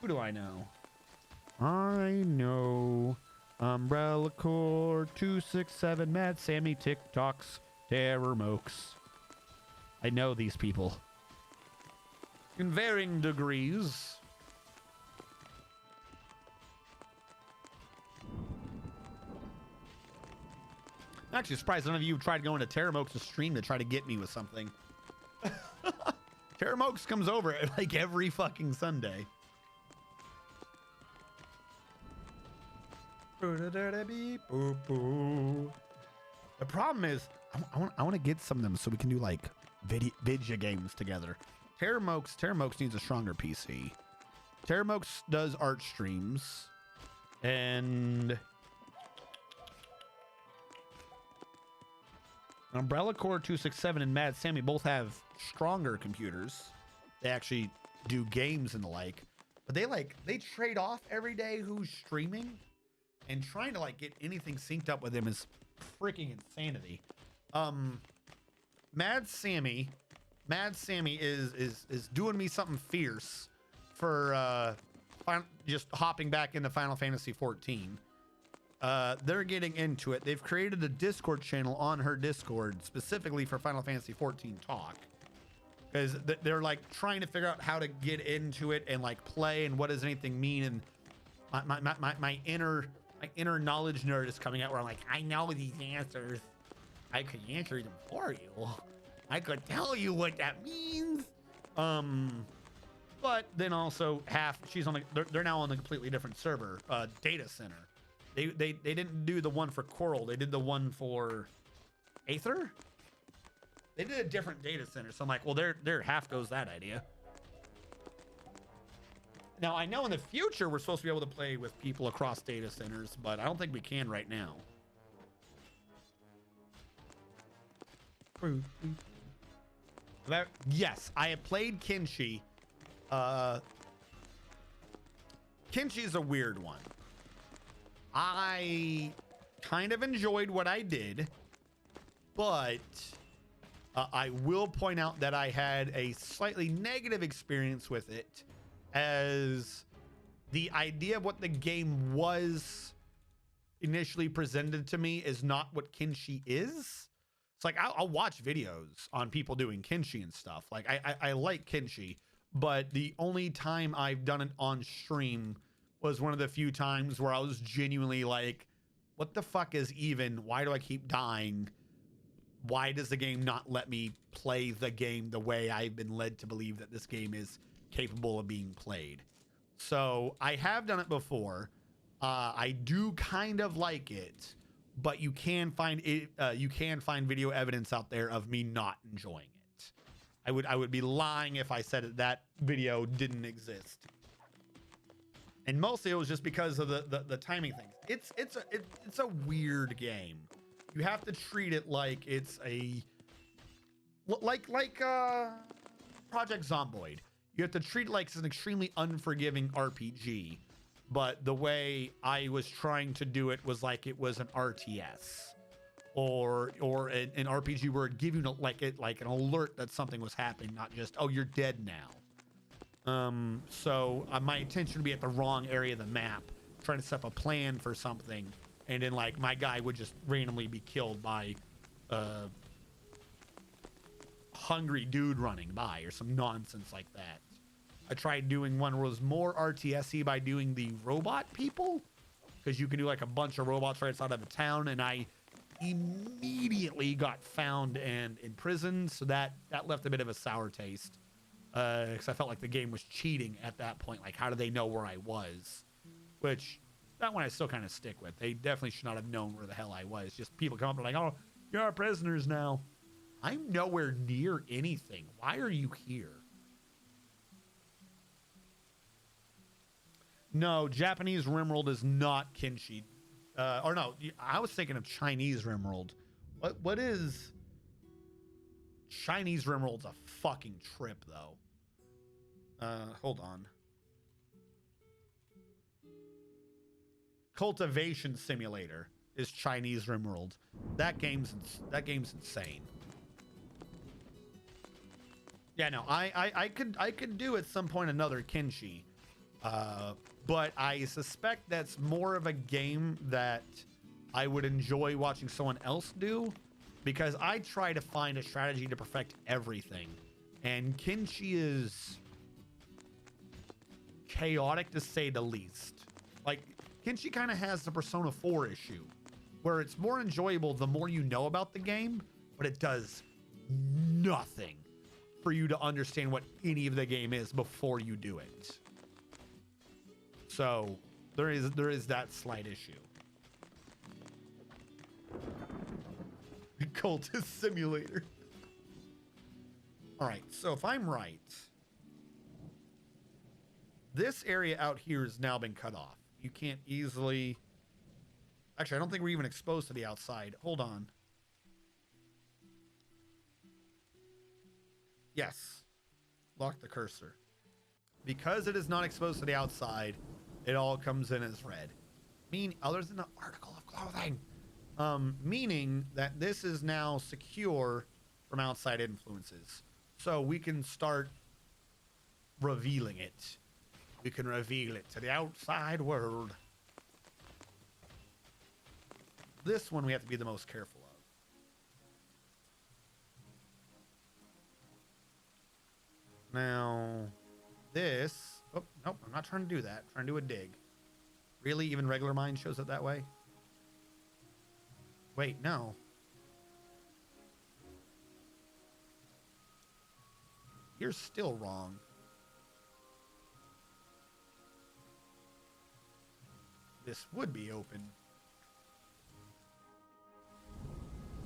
Who do I know? I know Umbrella Core 267, Mad Sammy, TikToks, Terror Mokes. I know these people in varying degrees. I'm actually surprised none of you tried going to Terramokes' stream to try to get me with something. Terramokes comes over like every fucking Sunday. The problem is, I want to get some of them so we can do like video games together. Terramokes needs a stronger PC. Terramokes does art streams, and Umbrella Core 267 and Mad Sammy both have stronger computers. They actually do games and the like, but they trade off every day who's streaming, and trying to like get anything synced up with them is freaking insanity. Mad Sammy is doing me something fierce for just hopping back into Final Fantasy 14. They're getting into it. They've created a Discord channel on her Discord specifically for Final Fantasy 14 talk, because they're like trying to figure out how to get into it and like play and what does anything mean. And my inner knowledge nerd is coming out where I'm like, I know these answers. I could answer them for you. I could tell you what that means. But then also they're now on a completely different server, data center. They didn't do the one for Coral. They did the one for Aether. They did a different data center. So I'm like, well, there half goes that idea. Now I know in the future we're supposed to be able to play with people across data centers, but I don't think we can right now. Yes, I have played Kenshi. Kenshi is a weird one. I kind of enjoyed what I did, but I will point out that I had a slightly negative experience with it, as the idea of what the game was initially presented to me is not what Kenshi is. It's like I'll watch videos on people doing Kenshi and stuff. Like I like Kenshi, but the only time I've done it on stream was one of the few times where I was genuinely like, what the fuck is even? Why do I keep dying? Why does the game not let me play the game the way I've been led to believe that this game is capable of being played? So I have done it before. I do kind of like it, but you can find it. You can find video evidence out there of me not enjoying it. I would be lying if I said that video didn't exist. And mostly it was just because of the timing things. It's a weird game. You have to treat it like it's like Project Zomboid. You have to treat it like it's an extremely unforgiving RPG. But the way I was trying to do it was like it was an RTS or an RPG where it give you like an alert that something was happening, not just, oh, you're dead now. So my intention would be at the wrong area of the map, trying to set up a plan for something, and then like my guy would just randomly be killed by a hungry dude running by or some nonsense like that. I tried doing one where it was more RTS-y by doing the robot people, because you can do like a bunch of robots right outside of a town, and I immediately got found and imprisoned, so that left a bit of a sour taste. Because I felt like the game was cheating at that point. Like, how do they know where I was? Which, that one I still kind of stick with. They definitely should not have known where the hell I was. Just people come up and like, oh, you're our prisoners now. I'm nowhere near anything. Why are you here? No, Japanese Rimworld is not Kenshi. Or no, I was thinking of Chinese Rimworld. What is... Chinese Rimworld's a fucking trip, though. Hold on. Cultivation Simulator is Chinese Rimworld. That game's insane. Yeah, no, I could do at some point another Kenshi. But I suspect that's more of a game that I would enjoy watching someone else do, because I try to find a strategy to perfect everything. And Kenshi is chaotic to say the least. Like, Kenshi kind of has the Persona 4 issue, where it's more enjoyable the more you know about the game, but it does nothing for you to understand what any of the game is before you do it. So there is that slight issue. Cultist Simulator. All right, so if I'm right, this area out here has now been cut off. You can't easily... Actually, I don't think we're even exposed to the outside. Hold on. Yes. Lock the cursor. Because it is not exposed to the outside, it all comes in as red. Other than the article of clothing. Meaning that this is now secure from outside influences. So we can start revealing it. We can reveal it to the outside world. This one we have to be the most careful of. Now, this... Oh, nope, I'm not trying to do that. I'm trying to do a dig. Really? Even regular mine shows it that way? Wait, no. You're still wrong. This would be open.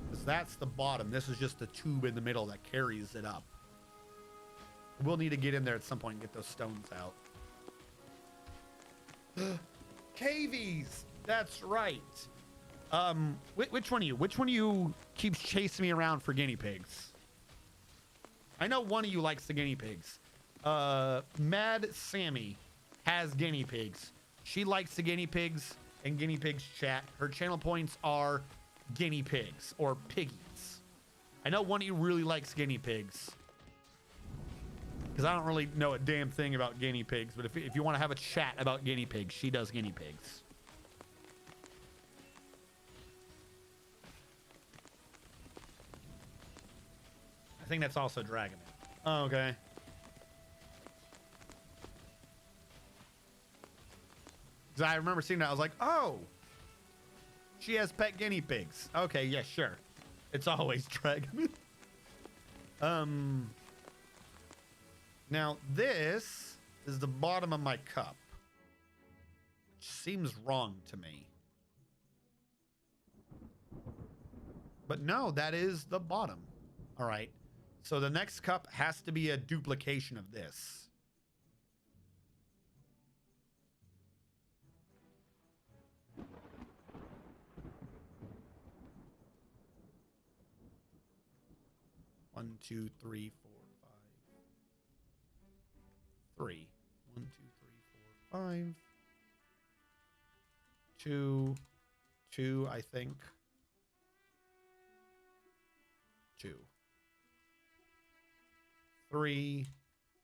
Because that's the bottom. This is just the tube in the middle that carries it up. We'll need to get in there at some point and get those stones out. Cavies! That's right. Which one of you? Which one of you keeps chasing me around for guinea pigs? I know one of you likes the guinea pigs. Mad Sammy has guinea pigs. She likes the guinea pigs and guinea pigs chat. Her channel points are guinea pigs or piggies. I know one of you really likes guinea pigs. Because I don't really know a damn thing about guinea pigs, but if you want to have a chat about guinea pigs, she does guinea pigs. I think that's also Dragon Man. Oh, okay. Because I remember seeing that, I was like, oh, she has pet guinea pigs. Okay, yeah, sure. It's always Dragon Man. Now, this is the bottom of my cup. seems wrong to me. But no, that is the bottom. All right. So the next cup has to be a duplication of this. One, two, three, four, five. 3. 1, 2, 3, 4, 5. 2, 2, I think. 2. 3,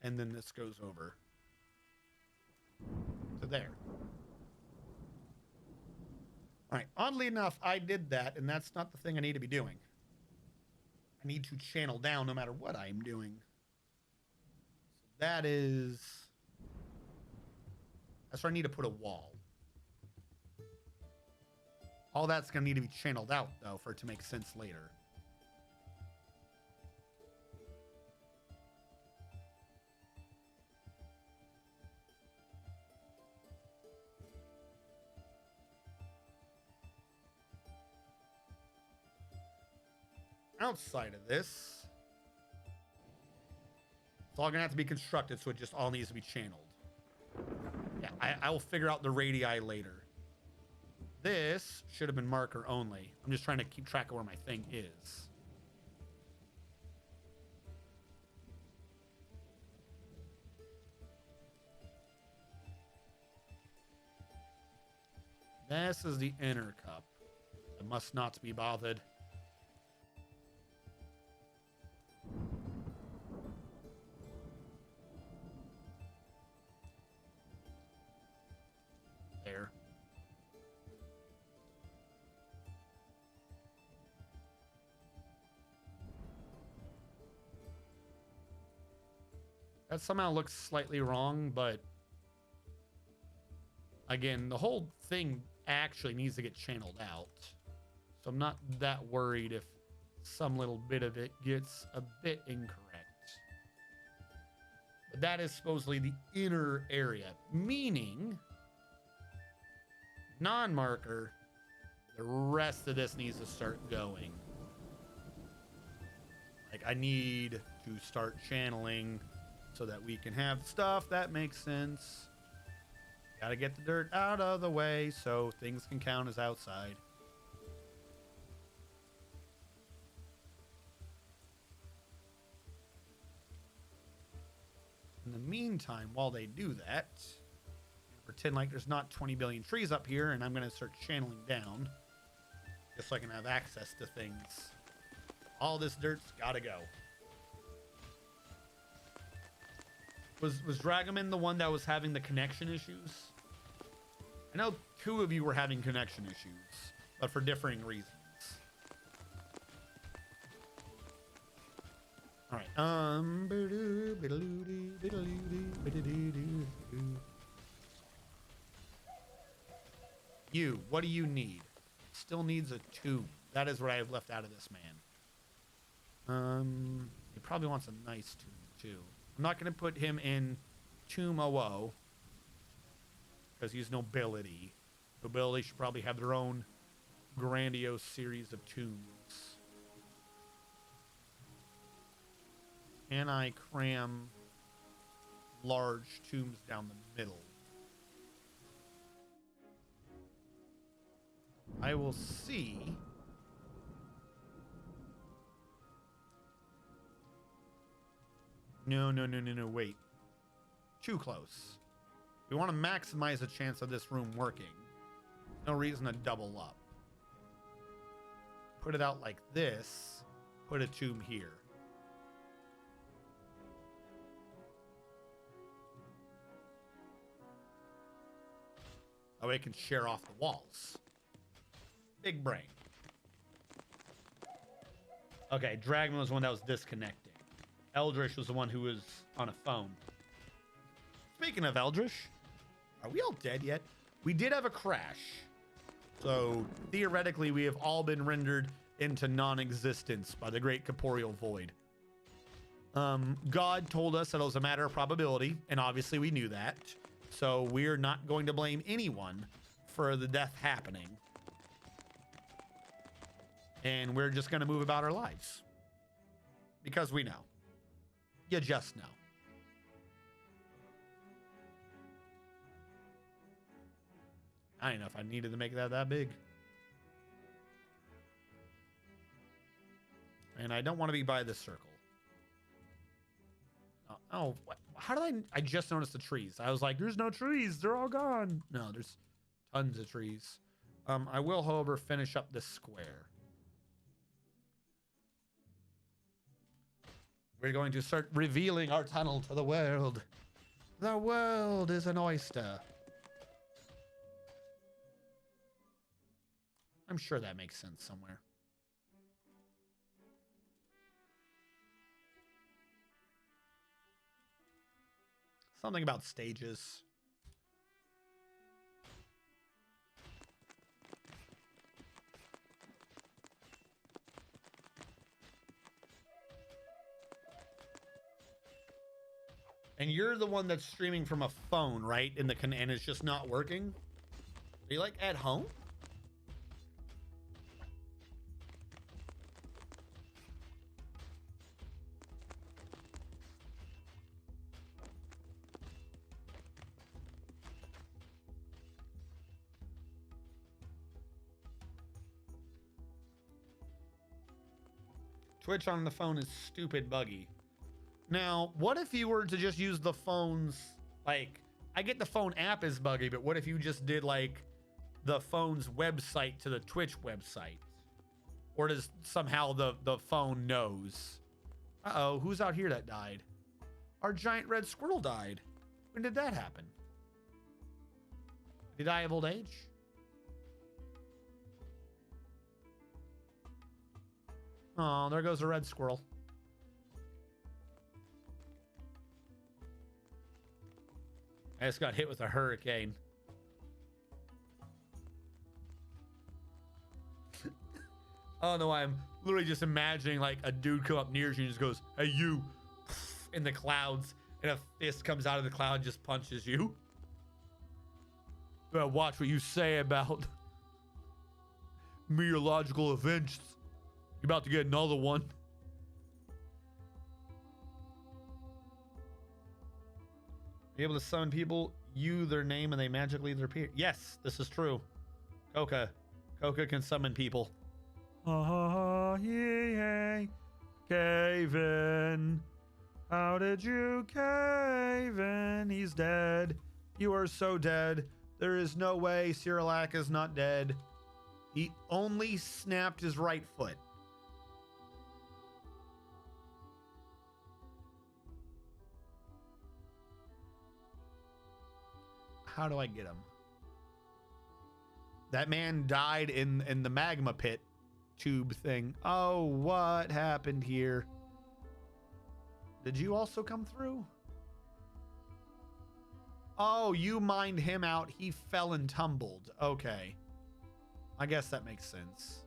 and then this goes over to there. All right, oddly enough, I did that, and that's not the thing I need to be doing. I need to channel down no matter what I'm doing. So that's where I need to put a wall. All that's going to need to be channeled out, though, for it to make sense later. Outside of this, it's all gonna have to be constructed, so it just all needs to be channeled. Yeah, I will figure out the radii later. This should have been marker only. I'm just trying to keep track of where my thing is. This is the inner cup. It must not be bothered. There. That somehow looks slightly wrong, but again, the whole thing actually needs to get channeled out. So I'm not that worried if some little bit of it gets a bit incorrect. But that is supposedly the inner area, meaning non-marker, the rest of this needs to start going. Like, I need to start channeling so that we can have stuff that makes sense. Gotta get the dirt out of the way so things can count as outside. In the meantime, while they do that, pretend like there's not 20 billion trees up here, and I'm going to start channeling down just so I can have access to things. All this dirt's got to go. Was Dragoman the one that was having the connection issues? I know 2 of you were having connection issues, but for differing reasons. All right. You, what do you need? Still needs a tomb. That is what I have left out of this man. He probably wants a nice tomb too. I'm not going to put him in Tomb 00 because he's nobility. Nobility should probably have their own grandiose series of tombs. Can I cram large tombs down the middle? I will see. No, wait. Too close. We want to maximize the chance of this room working. No reason to double up. Put it out like this. Put a tomb here. That way it can share off the walls. Big brain. Okay, Dragon was the one that was disconnecting. Eldritch was the one who was on a phone. Speaking of Eldritch, are we all dead yet? We did have a crash. So theoretically, we have all been rendered into non-existence by the great corporeal void. God told us that it was a matter of probability, and obviously we knew that. So we're not going to blame anyone for the death happening. And we're just going to move about our lives. Because we know. You just know. I don't know if I needed to make that big. And I don't want to be by this circle. Oh, how did I just noticed the trees. I was like, there's no trees. They're all gone. No, there's tons of trees. I will, however, finish up this square. We're going to start revealing our tunnel to the world. The world is an oyster. I'm sure that makes sense somewhere. Something about stages. And you're the one that's streaming from a phone, right? And it's just not working? Are you like at home? Twitch on the phone is stupid buggy. Now, what if you were to just use the phone's, like, I get the phone app is buggy, but what if you just did, like, the phone's website to the Twitch website? Or does somehow the phone knows? Uh-oh, who's out here that died? Our giant red squirrel died. When did that happen? Did he die of old age? Oh, there goes a red squirrel. I just got hit with a hurricane. Oh no, I'm literally just imagining like a dude come up near you and just goes, "Hey you," in the clouds, and a fist comes out of the cloud and just punches you. Better watch what you say about meteorological events. You're about to get another one. Be able to summon people, you their name, and they magically appear. Yes, this is true. Coca can summon people. Yay, cave in. How did you cave in? He's dead. You are so dead. There is no way Cyrilak is not dead. He only snapped his right foot. How do I get him? That man died in the magma pit tube thing. Oh, what happened here? Did you also come through? Oh, you mined him out. He fell and tumbled. Okay. I guess that makes sense.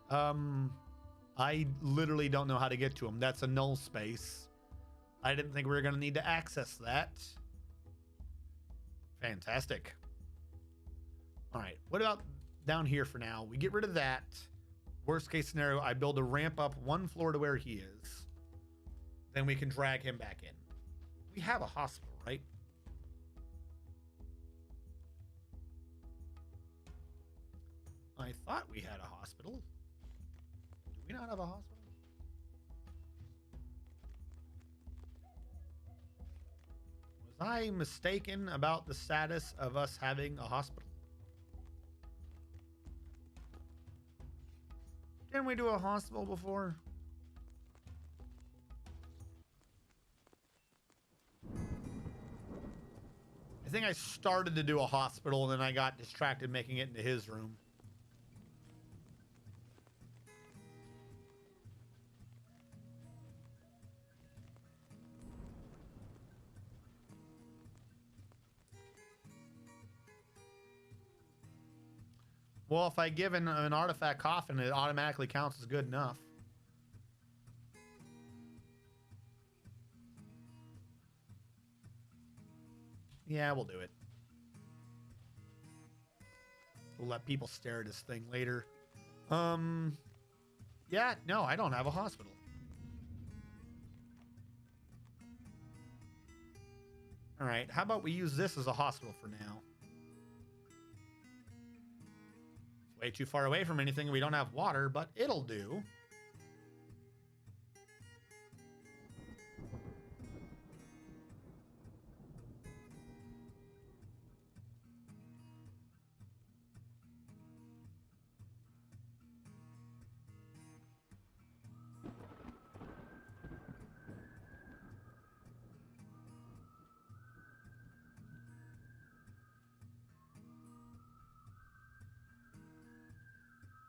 I literally don't know how to get to him. That's a null space. I didn't think we were going to need to access that. Fantastic. All right, what about down here for now? We get rid of that. Worst case scenario, I build a ramp up one floor to where he is. Then we can drag him back in. We have a hospital, right? I thought we had a hospital. Do we not have a hospital? Was I mistaken about the status of us having a hospital? Didn't we do a hospital before? I think I started to do a hospital and then I got distracted making it into his room. Well, if I give an artifact coffin, it automatically counts as good enough. Yeah, we'll do it. We'll let people stare at this thing later. Yeah, no, I don't have a hospital. All right, how about we use this as a hospital for now? It's way too far away from anything. We don't have water, but it'll do.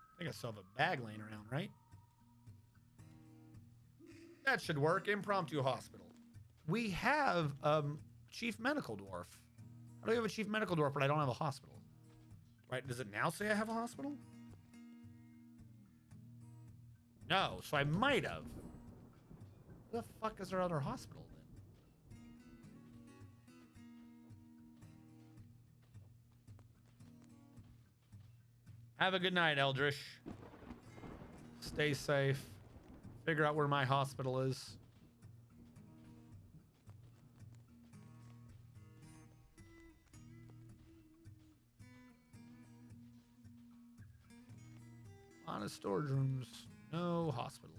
I think I still have a bag laying around, right? That should work. Impromptu hospital. We have chief medical dwarf. How do we have a chief medical dwarf, but I don't have a hospital? Right? Does it now say I have a hospital? No, so I might have. Where the fuck is our other hospital then? Have a good night, Eldritch. Stay safe. Figure out where my hospital is. Honest storage rooms. No hospital.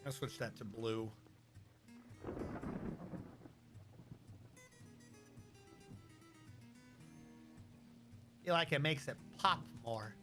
I'll switch that to blue. Feel like it makes it pop more.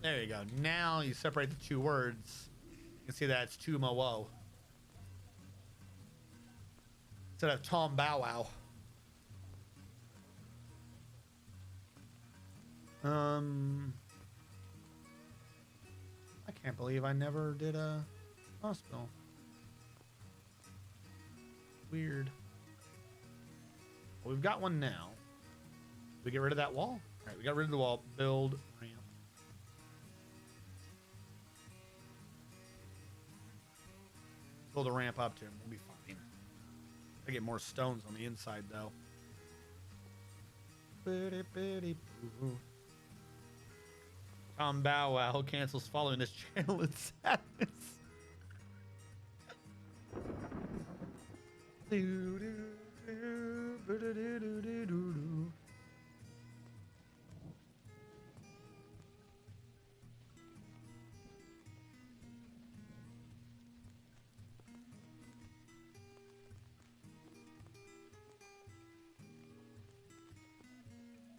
There you go. Now you separate the two words. You can see that it's two mo instead of Tom Bow Wow. I can't believe I never did a hospital. Weird. Well, we've got one now. We get rid of that wall. All right, we got rid of the wall. Build ramp. Build a ramp up to him. We'll be fine. I get more stones on the inside, though. Tom Bow Wow cancels following this channel in sadness.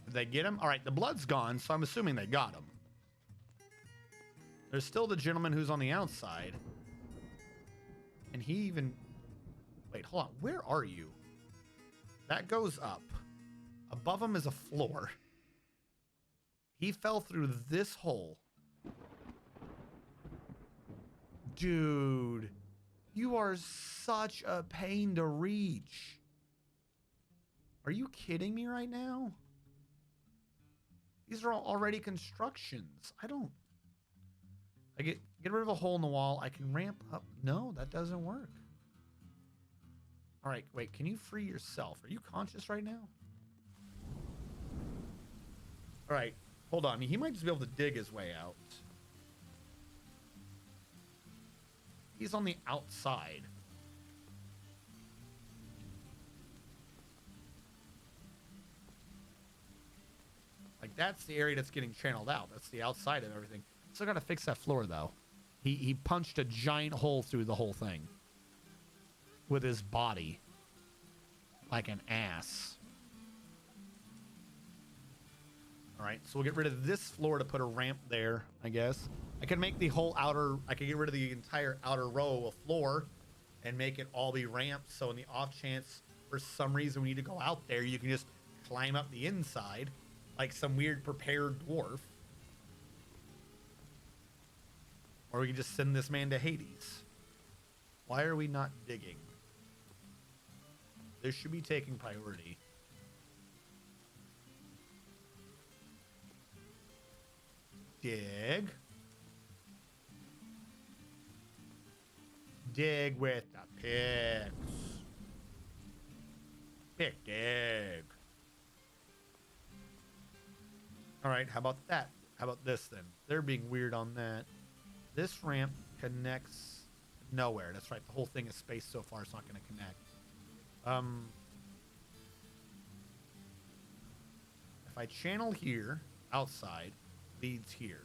Did they get him? All right, the blood's gone, so I'm assuming they got him. There's still the gentleman who's on the outside. And he even... Wait, hold on. Where are you? That goes up. Above him is a floor. He fell through this hole. Dude, you are such a pain to reach. Are you kidding me right now? These are all already constructions. I get rid of a hole in the wall. I can ramp up. No, that doesn't work. All right, wait, can you free yourself? Are you conscious right now? All right, hold on. He might just be able to dig his way out. He's on the outside. Like, that's the area that's getting channeled out. That's the outside of everything. Still got to fix that floor, though. He punched a giant hole through the whole thing with his body like an ass. All right, so we'll get rid of this floor to put a ramp there, I guess. I can make the whole outer... I can get rid of the entire outer row of floor and make it all be ramps. So in the off chance, for some reason, we need to go out there, you can just climb up the inside like some weird prepared dwarf. Or we can just send this man to Hades. Why are we not digging? This should be taking priority. Dig. Dig with the picks. Pick dig. All right, how about that? How about this then? They're being weird on that. This ramp connects nowhere. That's right. The whole thing is spaced so far it's not going to connect. If I channel here, outside, leads here.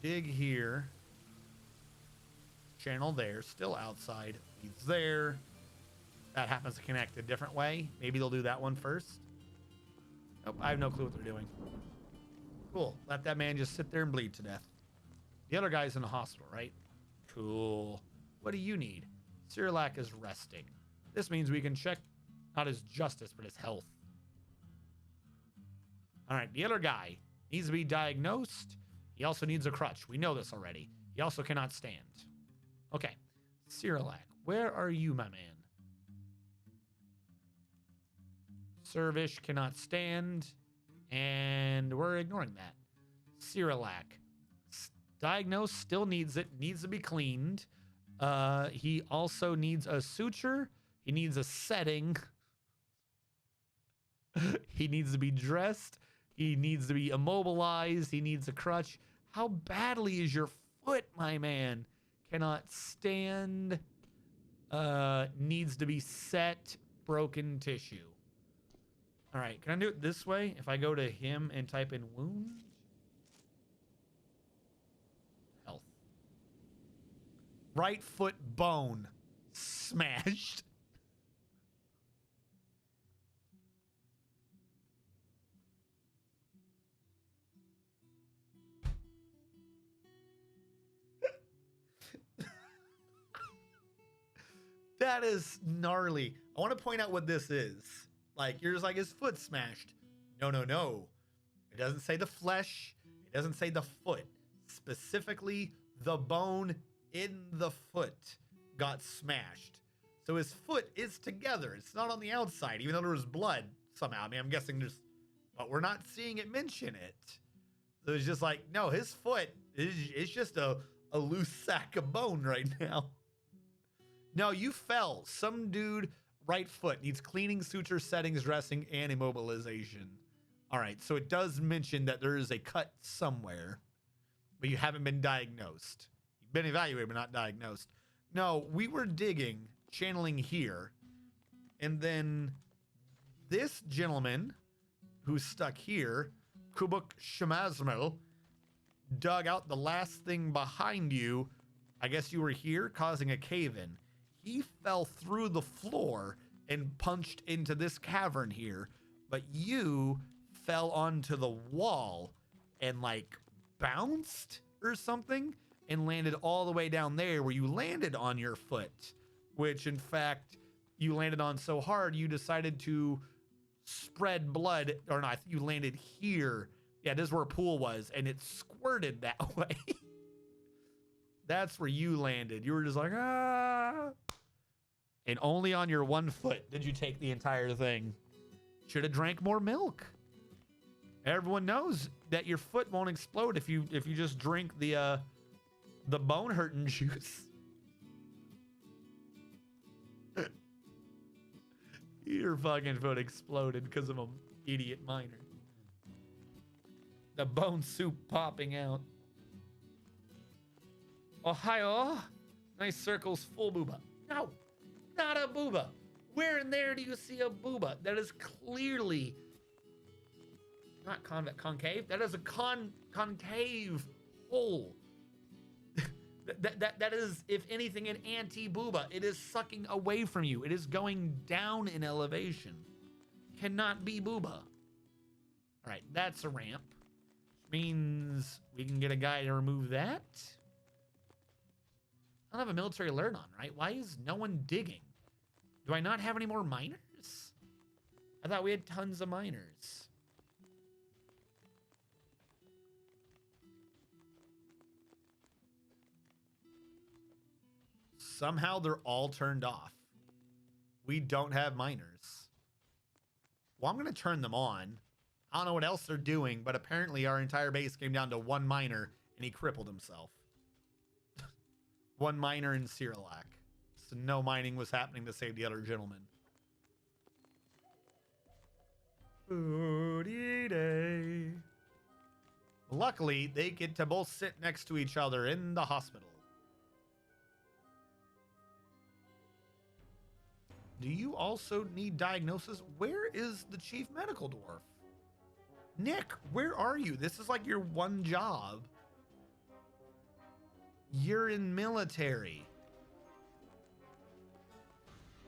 Dig here. Channel there, still outside, leads there. That happens to connect a different way. Maybe they'll do that one first. Nope, I have no clue what they're doing. Cool. Let that man just sit there and bleed to death. The other guy's in the hospital, right? Cool. What do you need? Cyrilak is resting. This means we can check not his justice, but his health. All right, the other guy needs to be diagnosed. He also needs a crutch. We know this already. He also cannot stand. Okay, Cyrilak, where are you, my man? Servish cannot stand, and we're ignoring that. Cyrilak, diagnosed, still needs it, needs to be cleaned. He also needs a suture. He needs a setting. He needs to be dressed. He needs to be immobilized. He needs a crutch. How badly is your foot, my man? Cannot stand. Needs to be set. Broken tissue. All right, can I do it this way? If I go to him and type in wound? Health. Right foot bone. Smashed. That is gnarly. I want to point out what this is. Like, you're just like, his foot smashed. No, no, no. It doesn't say the flesh. It doesn't say the foot. Specifically, the bone in the foot got smashed. So his foot is together. It's not on the outside, even though there was blood somehow. I mean, I'm guessing there's, but we're not seeing it mention it. So it's just like, no, his foot is just a loose sack of bone right now. No, you fell. Some dude, right foot, needs cleaning, suture, settings, dressing, and immobilization. All right, so it does mention that there is a cut somewhere, but you haven't been diagnosed. You've been evaluated, but not diagnosed. No, we were digging, channeling here, and then this gentleman who's stuck here, Kubuk Shemazmel, dug out the last thing behind you. I guess you were here, causing a cave-in. He fell through the floor and punched into this cavern here, but you fell onto the wall and like bounced or something and landed all the way down there where you landed on your foot, which in fact you landed on so hard you decided to spread blood, or not, you landed here. Yeah, this is where a pool was and it squirted that way. That's where you landed. You were just like, ah. And only on your one foot did you take the entire thing. Should have drank more milk. Everyone knows that your foot won't explode if you just drink the bone hurting juice. Your fucking foot exploded because of an idiot miner. The bone soup popping out. Ohio. Nice circles, full booba. No, not a booba. Where in there do you see a booba? That is clearly not concave. That is a concave hole. that is, if anything, an anti-booba. It is sucking away from you. It is going down in elevation. Cannot be booba. All right, that's a ramp. Which means we can get a guy to remove that. I don't have a military alert on, right? Why is no one digging? Do I not have any more miners? I thought we had tons of miners. Somehow they're all turned off. We don't have miners. Well, I'm going to turn them on. I don't know what else they're doing, but apparently our entire base came down to one miner and he crippled himself. One miner in Cerelac. So no mining was happening to save the other gentleman. Booty day. Luckily, they get to both sit next to each other in the hospital. Do you also need diagnosis? Where is the chief medical dwarf? Nick, where are you? This is like your one job. You're in military.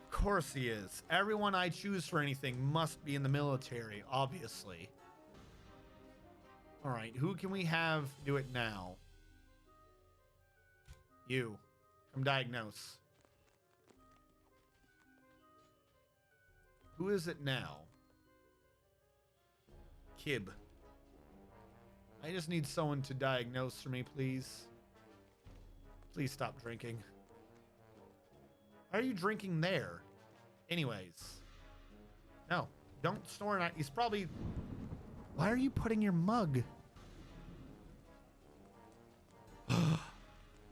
Of course he is. Everyone I choose for anything must be in the military, obviously. All right, who can we have do it now? You. Come diagnose. Who is it now? Kib. I just need someone to diagnose for me, please. Please stop drinking. Why are you drinking there? Anyways. No, don't snore. He's probably... Why are you putting your mug?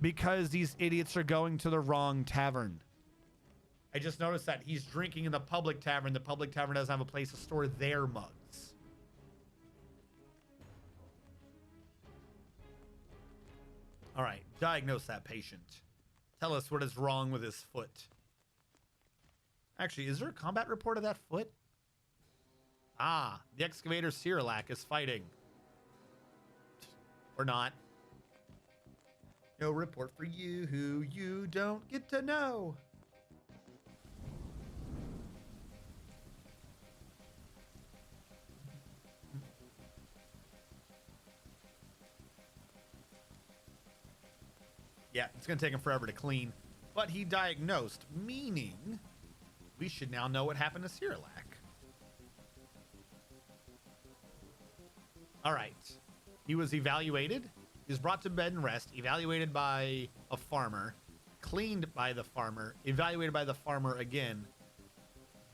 Because these idiots are going to the wrong tavern. I just noticed that he's drinking in the public tavern. The public tavern doesn't have a place to store their mugs. All right, diagnose that patient. Tell us what is wrong with his foot. Actually, is there a combat report of that foot? Ah, the excavator Cerelac is fighting. Or not. No report for you who you don't get to know. Yeah, it's going to take him forever to clean. But he diagnosed, meaning we should now know what happened to Cerelac. All right. He was evaluated. He was brought to bed and rest, evaluated by a farmer, cleaned by the farmer, evaluated by the farmer again.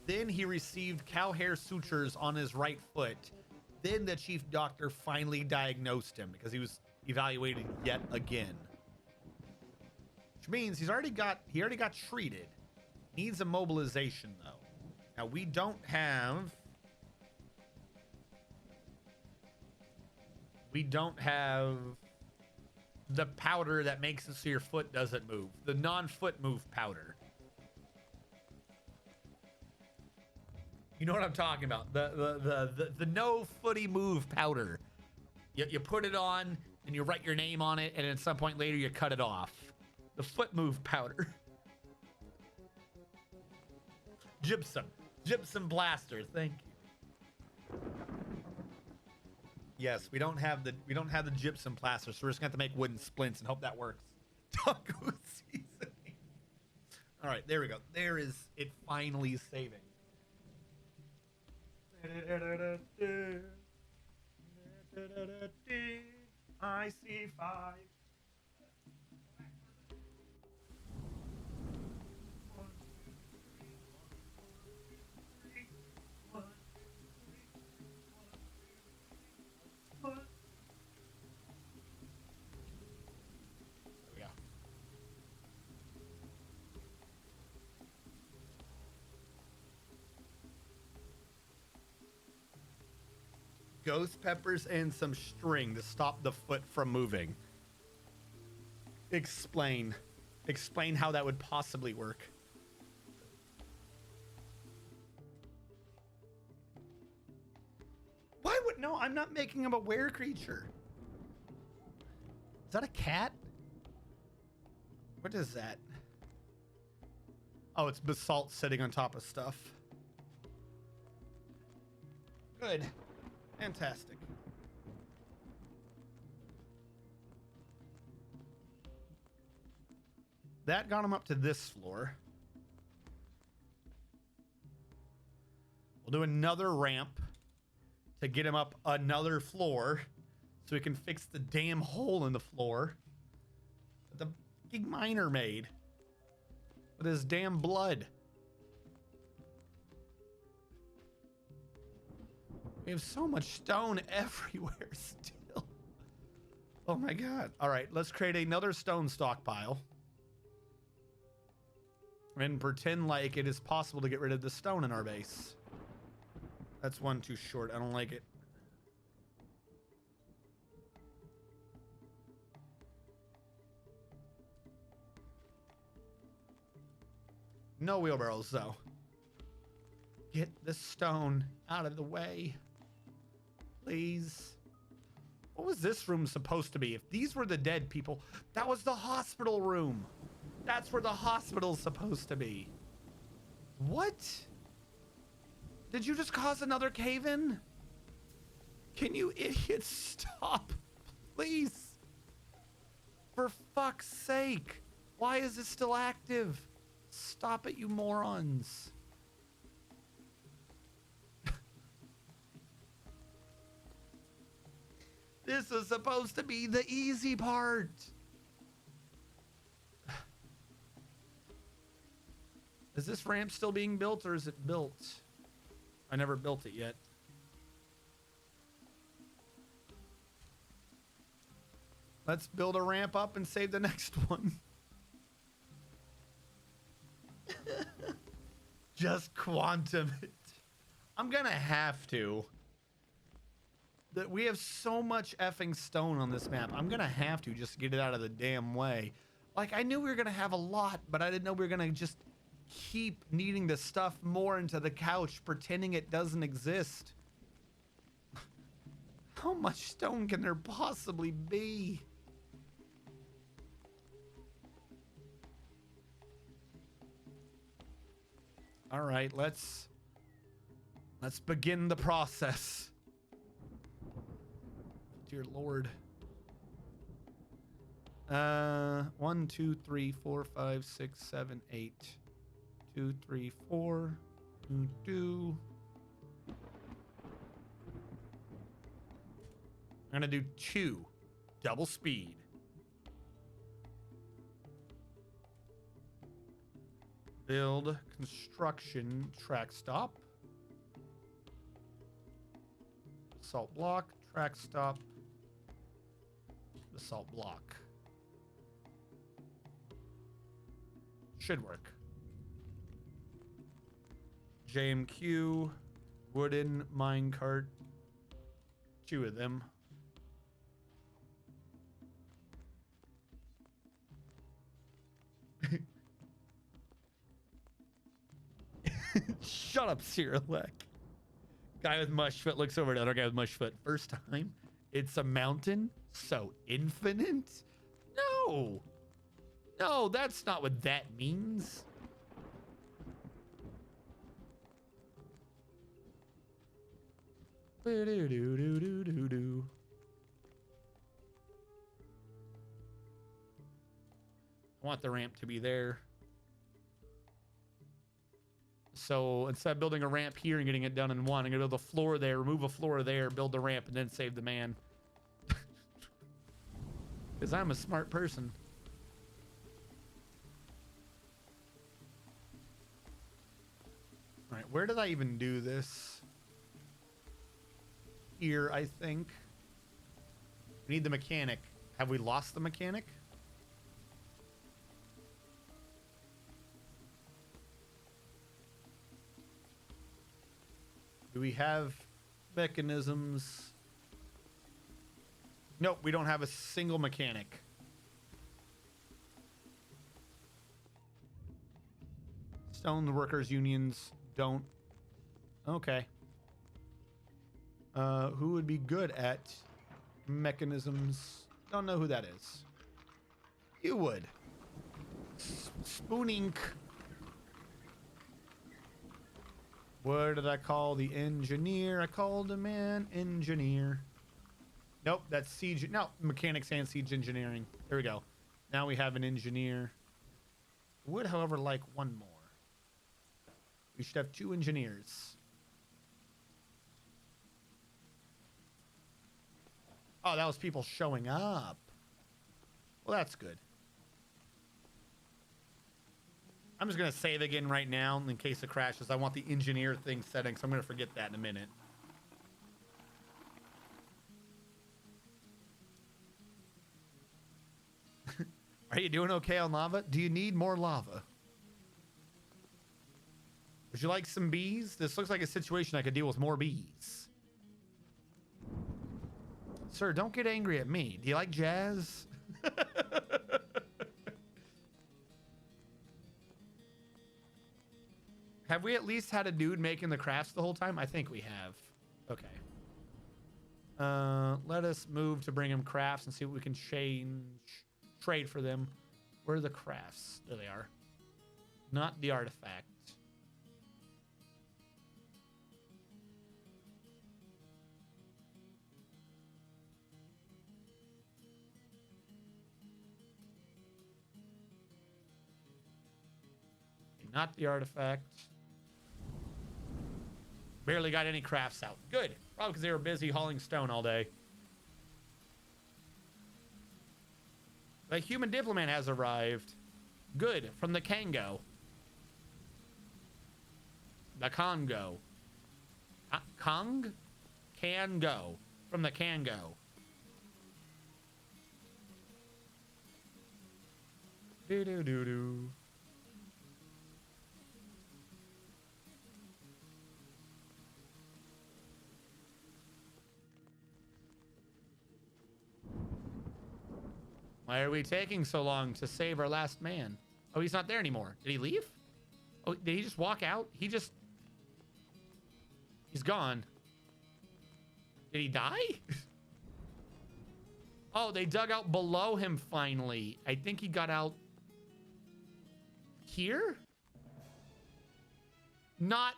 Then he received cow hair sutures on his right foot. Then the chief doctor finally diagnosed him because he was evaluated yet again. Which means he already got treated. Needs immobilization though. Now we don't have the powder that makes it so your foot doesn't move. The non-foot move powder. You know what I'm talking about? The no footy move powder. You put it on and you write your name on it, and at some point later you cut it off. The foot move powder. Gypsum blaster. Thank you. Yes, we don't have the gypsum plaster, so we're just gonna have to make wooden splints and hope that works. Taco seasoning. All right, there we go. There is it finally saving. I see 5. Ghost peppers and some string to stop the foot from moving. Explain how that would possibly work. Why would... No, I'm not making him a were creature. Is that a cat? What is that? Oh, it's basalt sitting on top of stuff. Good. Fantastic. That got him up to this floor. We'll do another ramp to get him up another floor so we can fix the damn hole in the floor that the fucking miner made with his damn blood. We have so much stone everywhere still. Oh my god. All right, let's create another stone stockpile and pretend like it is possible to get rid of the stone in our base. That's one too short. I don't like it. No wheelbarrows, though. Get the stone out of the way. Please. What was this room supposed to be? If these were the dead people, that was the hospital room. That's where the hospital's supposed to be. What? Did you just cause another cave-in? Can you idiots stop? Please. For fuck's sake. Why is it still active? Stop it, you morons. This is supposed to be the easy part. Is this ramp still being built or is it built? I never built it yet. Let's build a ramp up and save the next one. Just quantum it. I'm gonna have to. That we have so much effing stone on this map. I'm gonna have to just get it out of the damn way. Like, I knew we were gonna have a lot, but I didn't know we were gonna just keep needing to stuff more into the couch, pretending it doesn't exist. How much stone can there possibly be? All right, let's begin the process. Dear Lord. 1, 2, 3, 4, 5, 6, 7, 8. 2, 3, 4. 2. I'm gonna do 2. Double speed. Build construction track stop. Assault block, track stop. Assault block. Should work. JMQ, wooden minecart. 2 of them. Shut up, Cyrilek. Guy with mush foot looks over at the other guy with mush foot. First time, it's a mountain, so infinite? No. No, that's not what that means. Do-do-do-do-do-do. I want the ramp to be there. So instead of building a ramp here and getting it done in one, I'm gonna build a floor there, remove a floor there, build the ramp, and then save the man. Because I'm a smart person. All right, where did I even do this? Here, I think. We need the mechanic. Have we lost the mechanic? Do we have mechanisms? Nope, we don't have a single mechanic. Stone workers unions don't. Okay. Who would be good at mechanisms? Don't know who that is. You would. Spoon Inc. What did I call the engineer? I called him an engineer. Nope, that's siege. No, mechanics and siege engineering. There we go. Now we have an engineer. Would, however, like one more. We should have 2 engineers. Oh, that was people showing up. Well, that's good. I'm just going to save again right now in case it crashes. I want the engineer thing setting, so I'm going to forget that in a minute. Are you doing okay on lava? Do you need more lava? Would you like some bees? This looks like a situation I could deal with more bees. Sir, don't get angry at me. Do you like jazz? Have we at least had a dude making the crafts the whole time? I think we have. Okay. Let us move to bring him crafts and see what we can trade for them. Where are the crafts? There they are. Not the artifact. Not the artifact. Barely got any crafts out. Good. Probably because they were busy hauling stone all day. The human diplomat has arrived. Good. From the Congo. The Congo. Kong? Can go. From the Congo. Do-do-do-do. Why are we taking so long to save our last man? Oh, he's not there anymore. Did he leave? Oh, did he just walk out? He's gone. Did he die? Oh, they dug out below him finally. I think he got out here? Not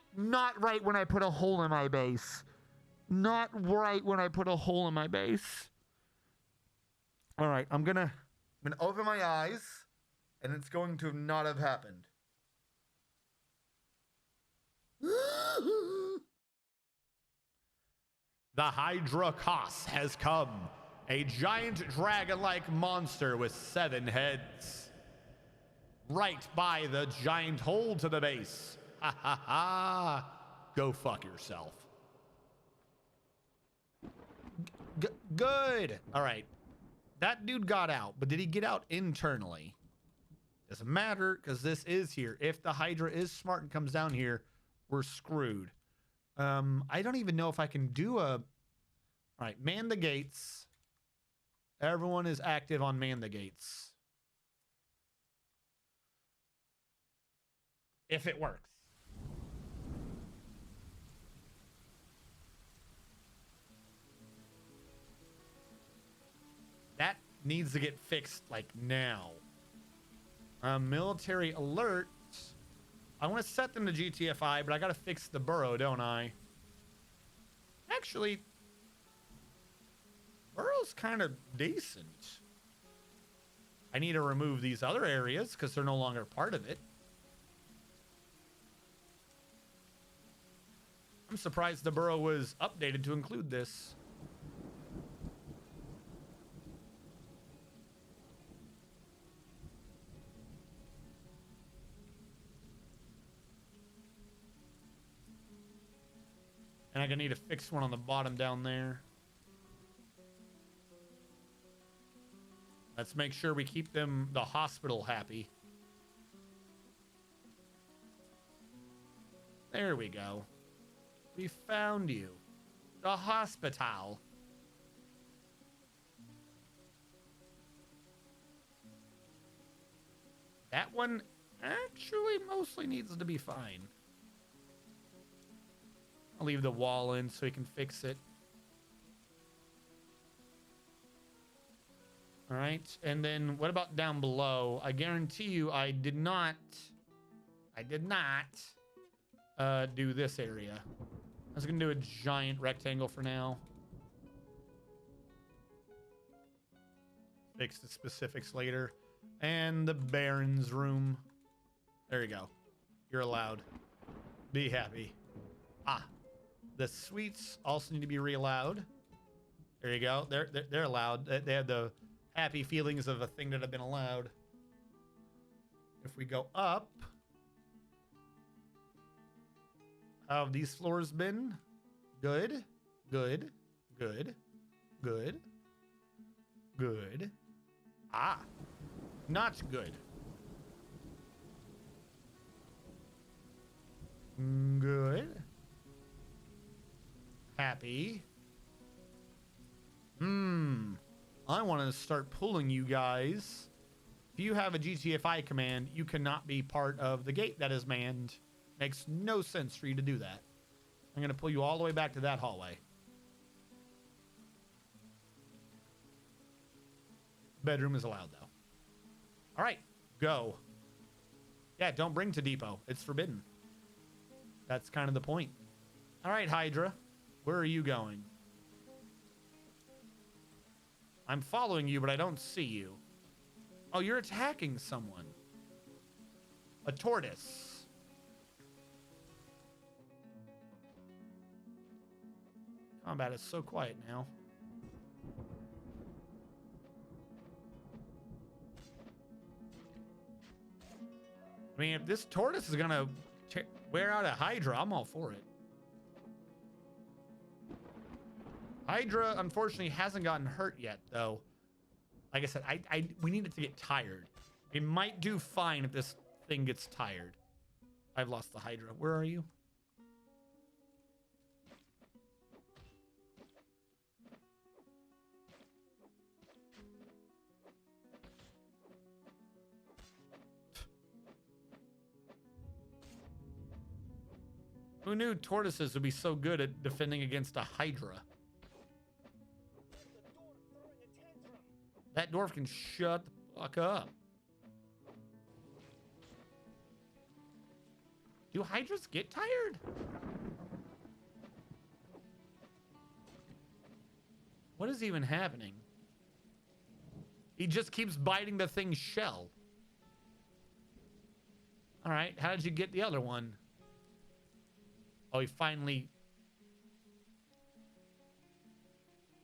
right when I put a hole in my base. Not right when I put a hole in my base. All right, I'm gonna open my eyes, and it's going to not have happened. The Hydra Kos has come, a giant dragon-like monster with 7 heads. Right by the giant hole to the base. Ha ha ha! Go fuck yourself. Good. All right. That dude got out, but did he get out internally? Doesn't matter, because this is here. If the Hydra is smart and comes down here, we're screwed. I don't even know if I can do a... All right, man the gates. Everyone is active on man the gates. If it works. That needs to get fixed, like, now. Military alert. I want to set them to GTFI, but I got to fix the burrow, don't I? Actually, burrow's kind of decent. I need to remove these other areas because they're no longer part of it. I'm surprised the burrow was updated to include this. And I'm gonna need to fix one on the bottom down there. Let's make sure we keep the hospital happy. There we go. We found you. The hospital. That one actually mostly needs to be fine. I'll leave the wall in so he can fix it. All right, and then what about down below? I guarantee you I did not do this area. I was gonna do a giant rectangle for now. Fix the specifics later. And the Baron's room. There you go. You're allowed. Be happy. Ah. The suites also need to be re-allowed. There you go. They're allowed. They have the happy feelings of a thing that have been allowed. If we go up, how have these floors been? Good, good, good, good, good. Ah, not good. Good. Happy. I want to start pulling you guys. If you have a GTFI command, you cannot be part of the gate that is manned. Makes no sense for you to do that. I'm going to pull you all the way back to that hallway. Bedroom is allowed, though. All right, go. Yeah, don't bring to depot. It's forbidden. That's kind of the point. All right, Hydra, where are you going? I'm following you, but I don't see you. Oh, you're attacking someone. A tortoise. Combat is so quiet now. I mean, if this tortoise is gonna wear out a Hydra, I'm all for it. Hydra, unfortunately, hasn't gotten hurt yet, though. Like I said, we need it to get tired. It might do fine if this thing gets tired. I've lost the Hydra. Where are you? Who knew tortoises would be so good at defending against a Hydra? That dwarf can shut the fuck up. Do Hydras get tired? What is even happening? He just keeps biting the thing's shell. All right, how did you get the other one? Oh, he finally...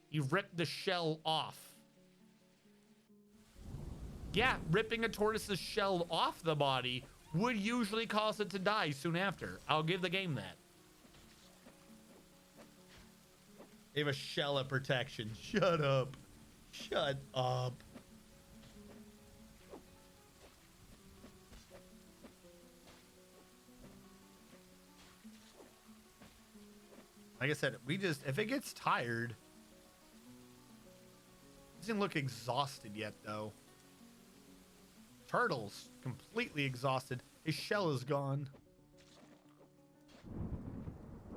He ripped the shell off. Yeah, ripping a tortoise's shell off the body would usually cause it to die soon after. I'll give the game that. They have a shell of protection. Shut up. Shut up. Like I said, if it gets tired, it doesn't look exhausted yet, though. Turtle's completely exhausted. His shell is gone.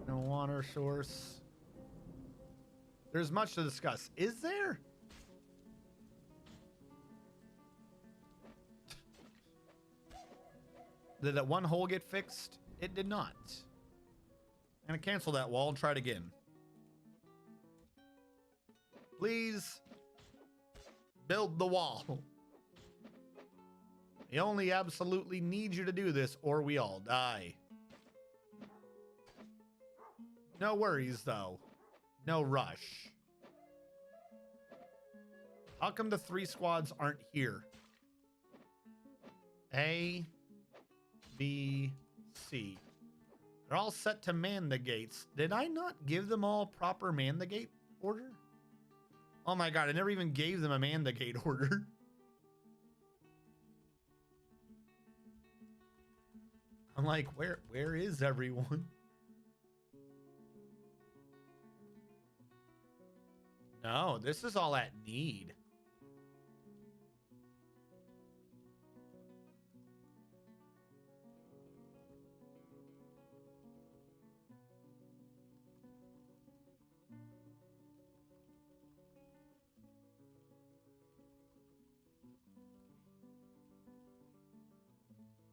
No water source. There's much to discuss. Is there? Did that one hole get fixed? It did not. I'm gonna cancel that wall and try it again. Please build the wall. We only absolutely need you to do this or we all die. No worries, though. No rush. How come the 3 squads aren't here? A, B, C. They're all set to man the gates. Did I not give them all proper man the gate order? Oh my god, I never even gave them a man the gate order. I'm like, where is everyone? No, this is all at need.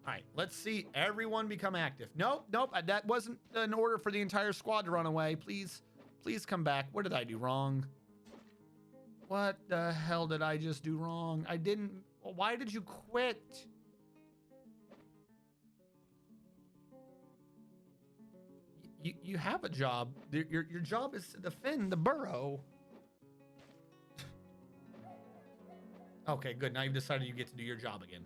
All right, let's see everyone become active. Nope, that wasn't an order for the entire squad to run away. Please come back. What did I do wrong? What the hell did I just do wrong? I didn't... Why did you quit? You have a job. Your job is to defend the borough. Okay, good. Now you've decided you get to do your job again.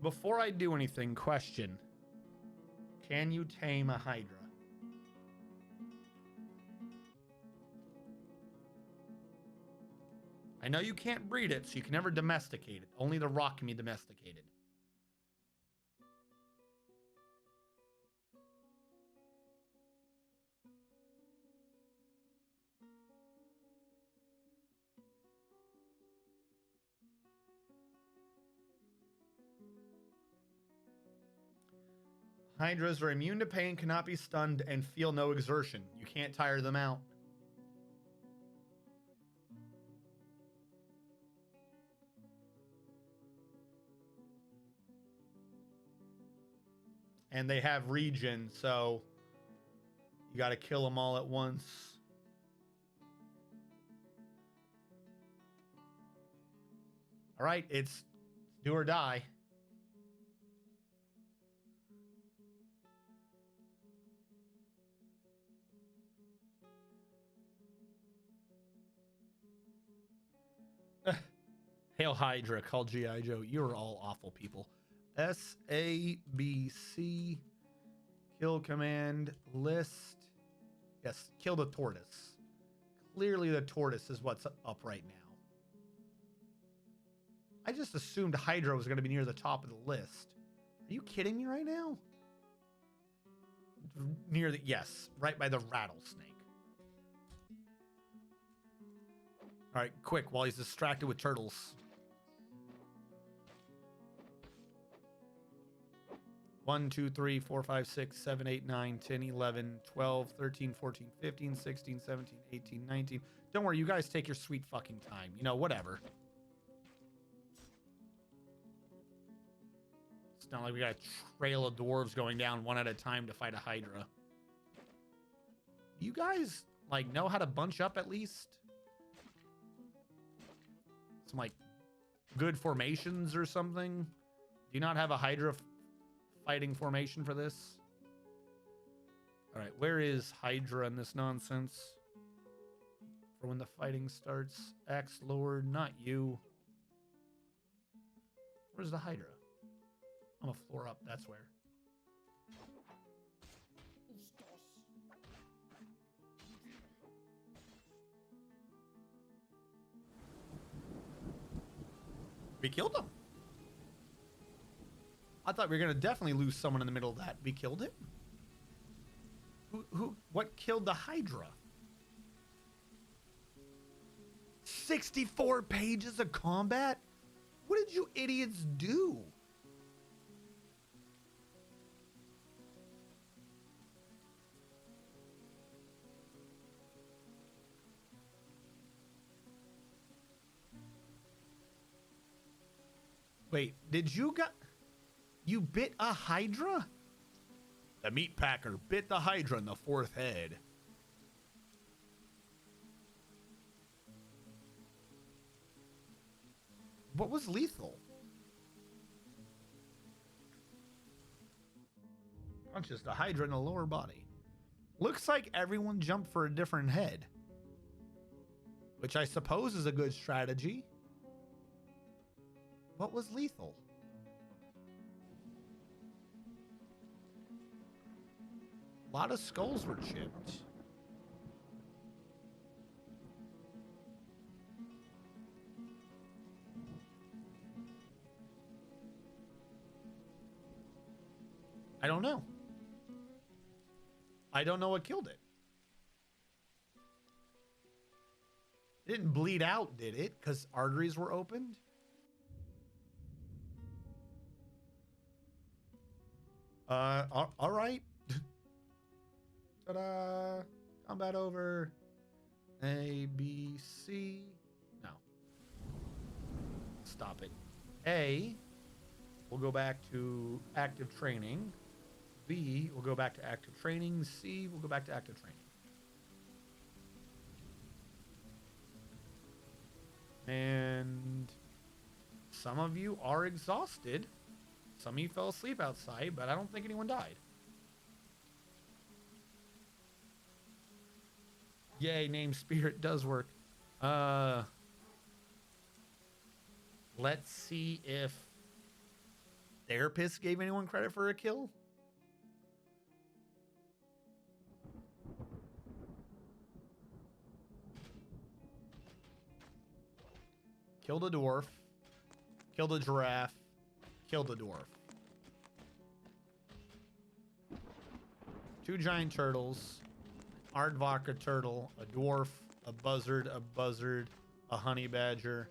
Before I do anything, question. Can you tame a Hydra? I know you can't breed it, so you can never domesticate it. Only the rock can be domesticated. Hydras are immune to pain, cannot be stunned, and feel no exertion. You can't tire them out. And they have regen, so you got to kill them all at once. All right, it's do or die. Hail Hydra, call G.I. Joe. You're all awful people. SABC, kill command, list. Yes, kill the tortoise. Clearly the tortoise is what's up right now. I just assumed Hydra was going to be near the top of the list. Are you kidding me right now? Near the, yes, right by the rattlesnake. All right, quick, while he's distracted with turtles. 1, 2, 3, 4, 5, 6, 7, 8, 9, 10, 11, 12, 13, 14, 15, 16, 17, 18, 19. Don't worry, you guys take your sweet fucking time. You know, whatever. It's not like we got a trail of dwarves going down one at a time to fight a Hydra. You guys, like, know how to bunch up at least? Some, like, good formations or something? Do you not have a Hydra fighting formation for this? All right, where is Hydra in this nonsense? For when the fighting starts. Axe Lord, not you. Where's the Hydra? I'm a floor up, that's where. We killed him. I thought we were gonna definitely lose someone in the middle of that. We killed him? What killed the Hydra? 64 pages of combat? What did you idiots do? Wait, did you you bit a Hydra? The meat packer bit the Hydra in the fourth head. What was lethal? Punches the Hydra in the lower body. Looks like everyone jumped for a different head, which I suppose is a good strategy. What was lethal? A lot of skulls were chipped. I don't know. I don't know what killed it. It didn't bleed out, did it? Because arteries were opened? All right. Ta-da! Combat over. A, B, C. No. Stop it. A, we'll go back to active training. B, we'll go back to active training. C, we'll go back to active training. And some of you are exhausted. Some of you fell asleep outside, but I don't think anyone died. Yay, name spirit does work. Let's see if Therapist gave anyone credit for a kill. Killed a dwarf. Killed a giraffe. Killed a dwarf. 2 giant turtles. Aardvark turtle. A dwarf. A buzzard. A honey badger.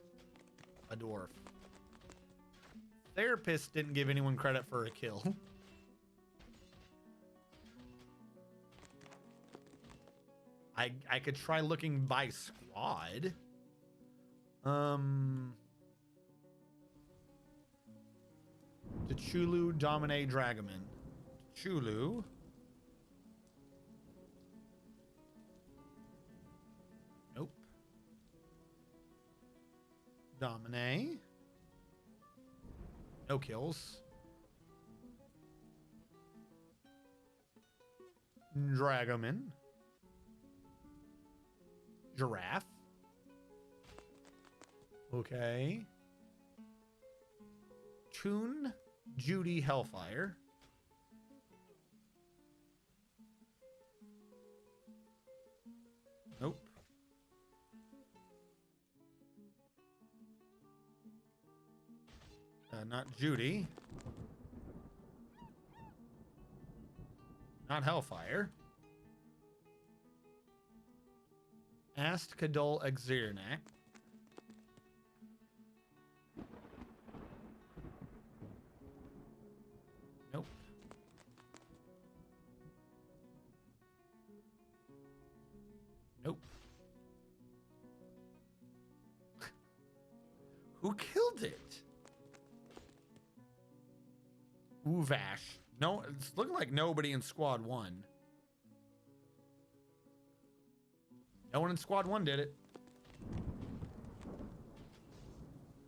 A dwarf. Therapist didn't give anyone credit for a kill. I could try looking by squad. Chulu, Domine, Dragaman. Chulu. Nope. Domine. No kills. Dragaman. Giraffe. Okay. Toon, Judy, Hellfire. Nope. Not Judy. Not Hellfire. Ast Kadol Exirnak. Nope. Nope. Who killed it? Uvash. No, it's looking like nobody in Squad 1. No one in Squad 1 did it.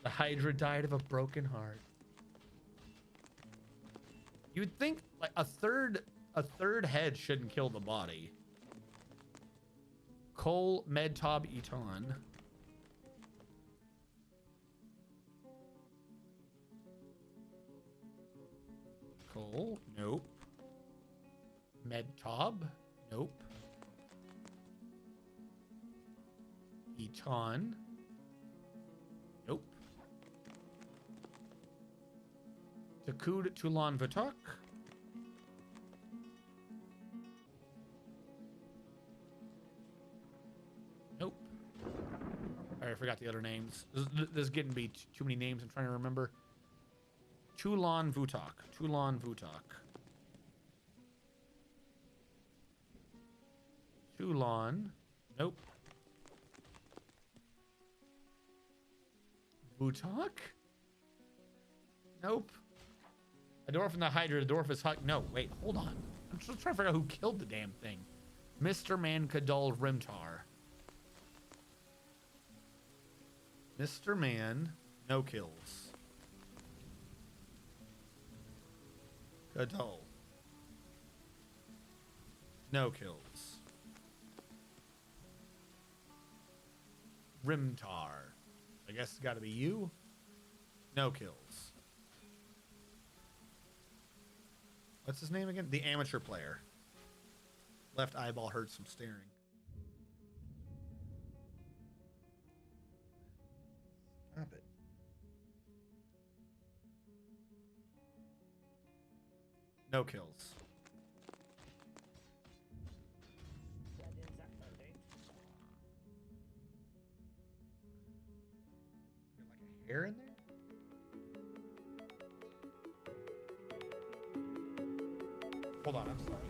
The Hydra died of a broken heart. You would think like a third head shouldn't kill the body. Cole Medtob Eton. Cole, nope. Medtob, nope. Eton, nope. Takud Tulan Vatok. Nope. I forgot the other names. This is getting to be too many names I'm trying to remember. Tulan Vutok. Tulan Vutok. Tulan. Nope. Vutok? Nope. A dwarf in the Hydra. The dwarf is hot. No, wait, hold on. I'm just trying to figure out who killed the damn thing. Mr. Man Kadal Rimtar. Mr. Man, no kills. Kadal. No kills. Rimtar. I guess it's got to be you. No kills. What's his name again? The amateur player. Left eyeball hurts from staring. Stop it. No kills. That ends that Monday. Like a hair in there? Hold on, I'm sorry.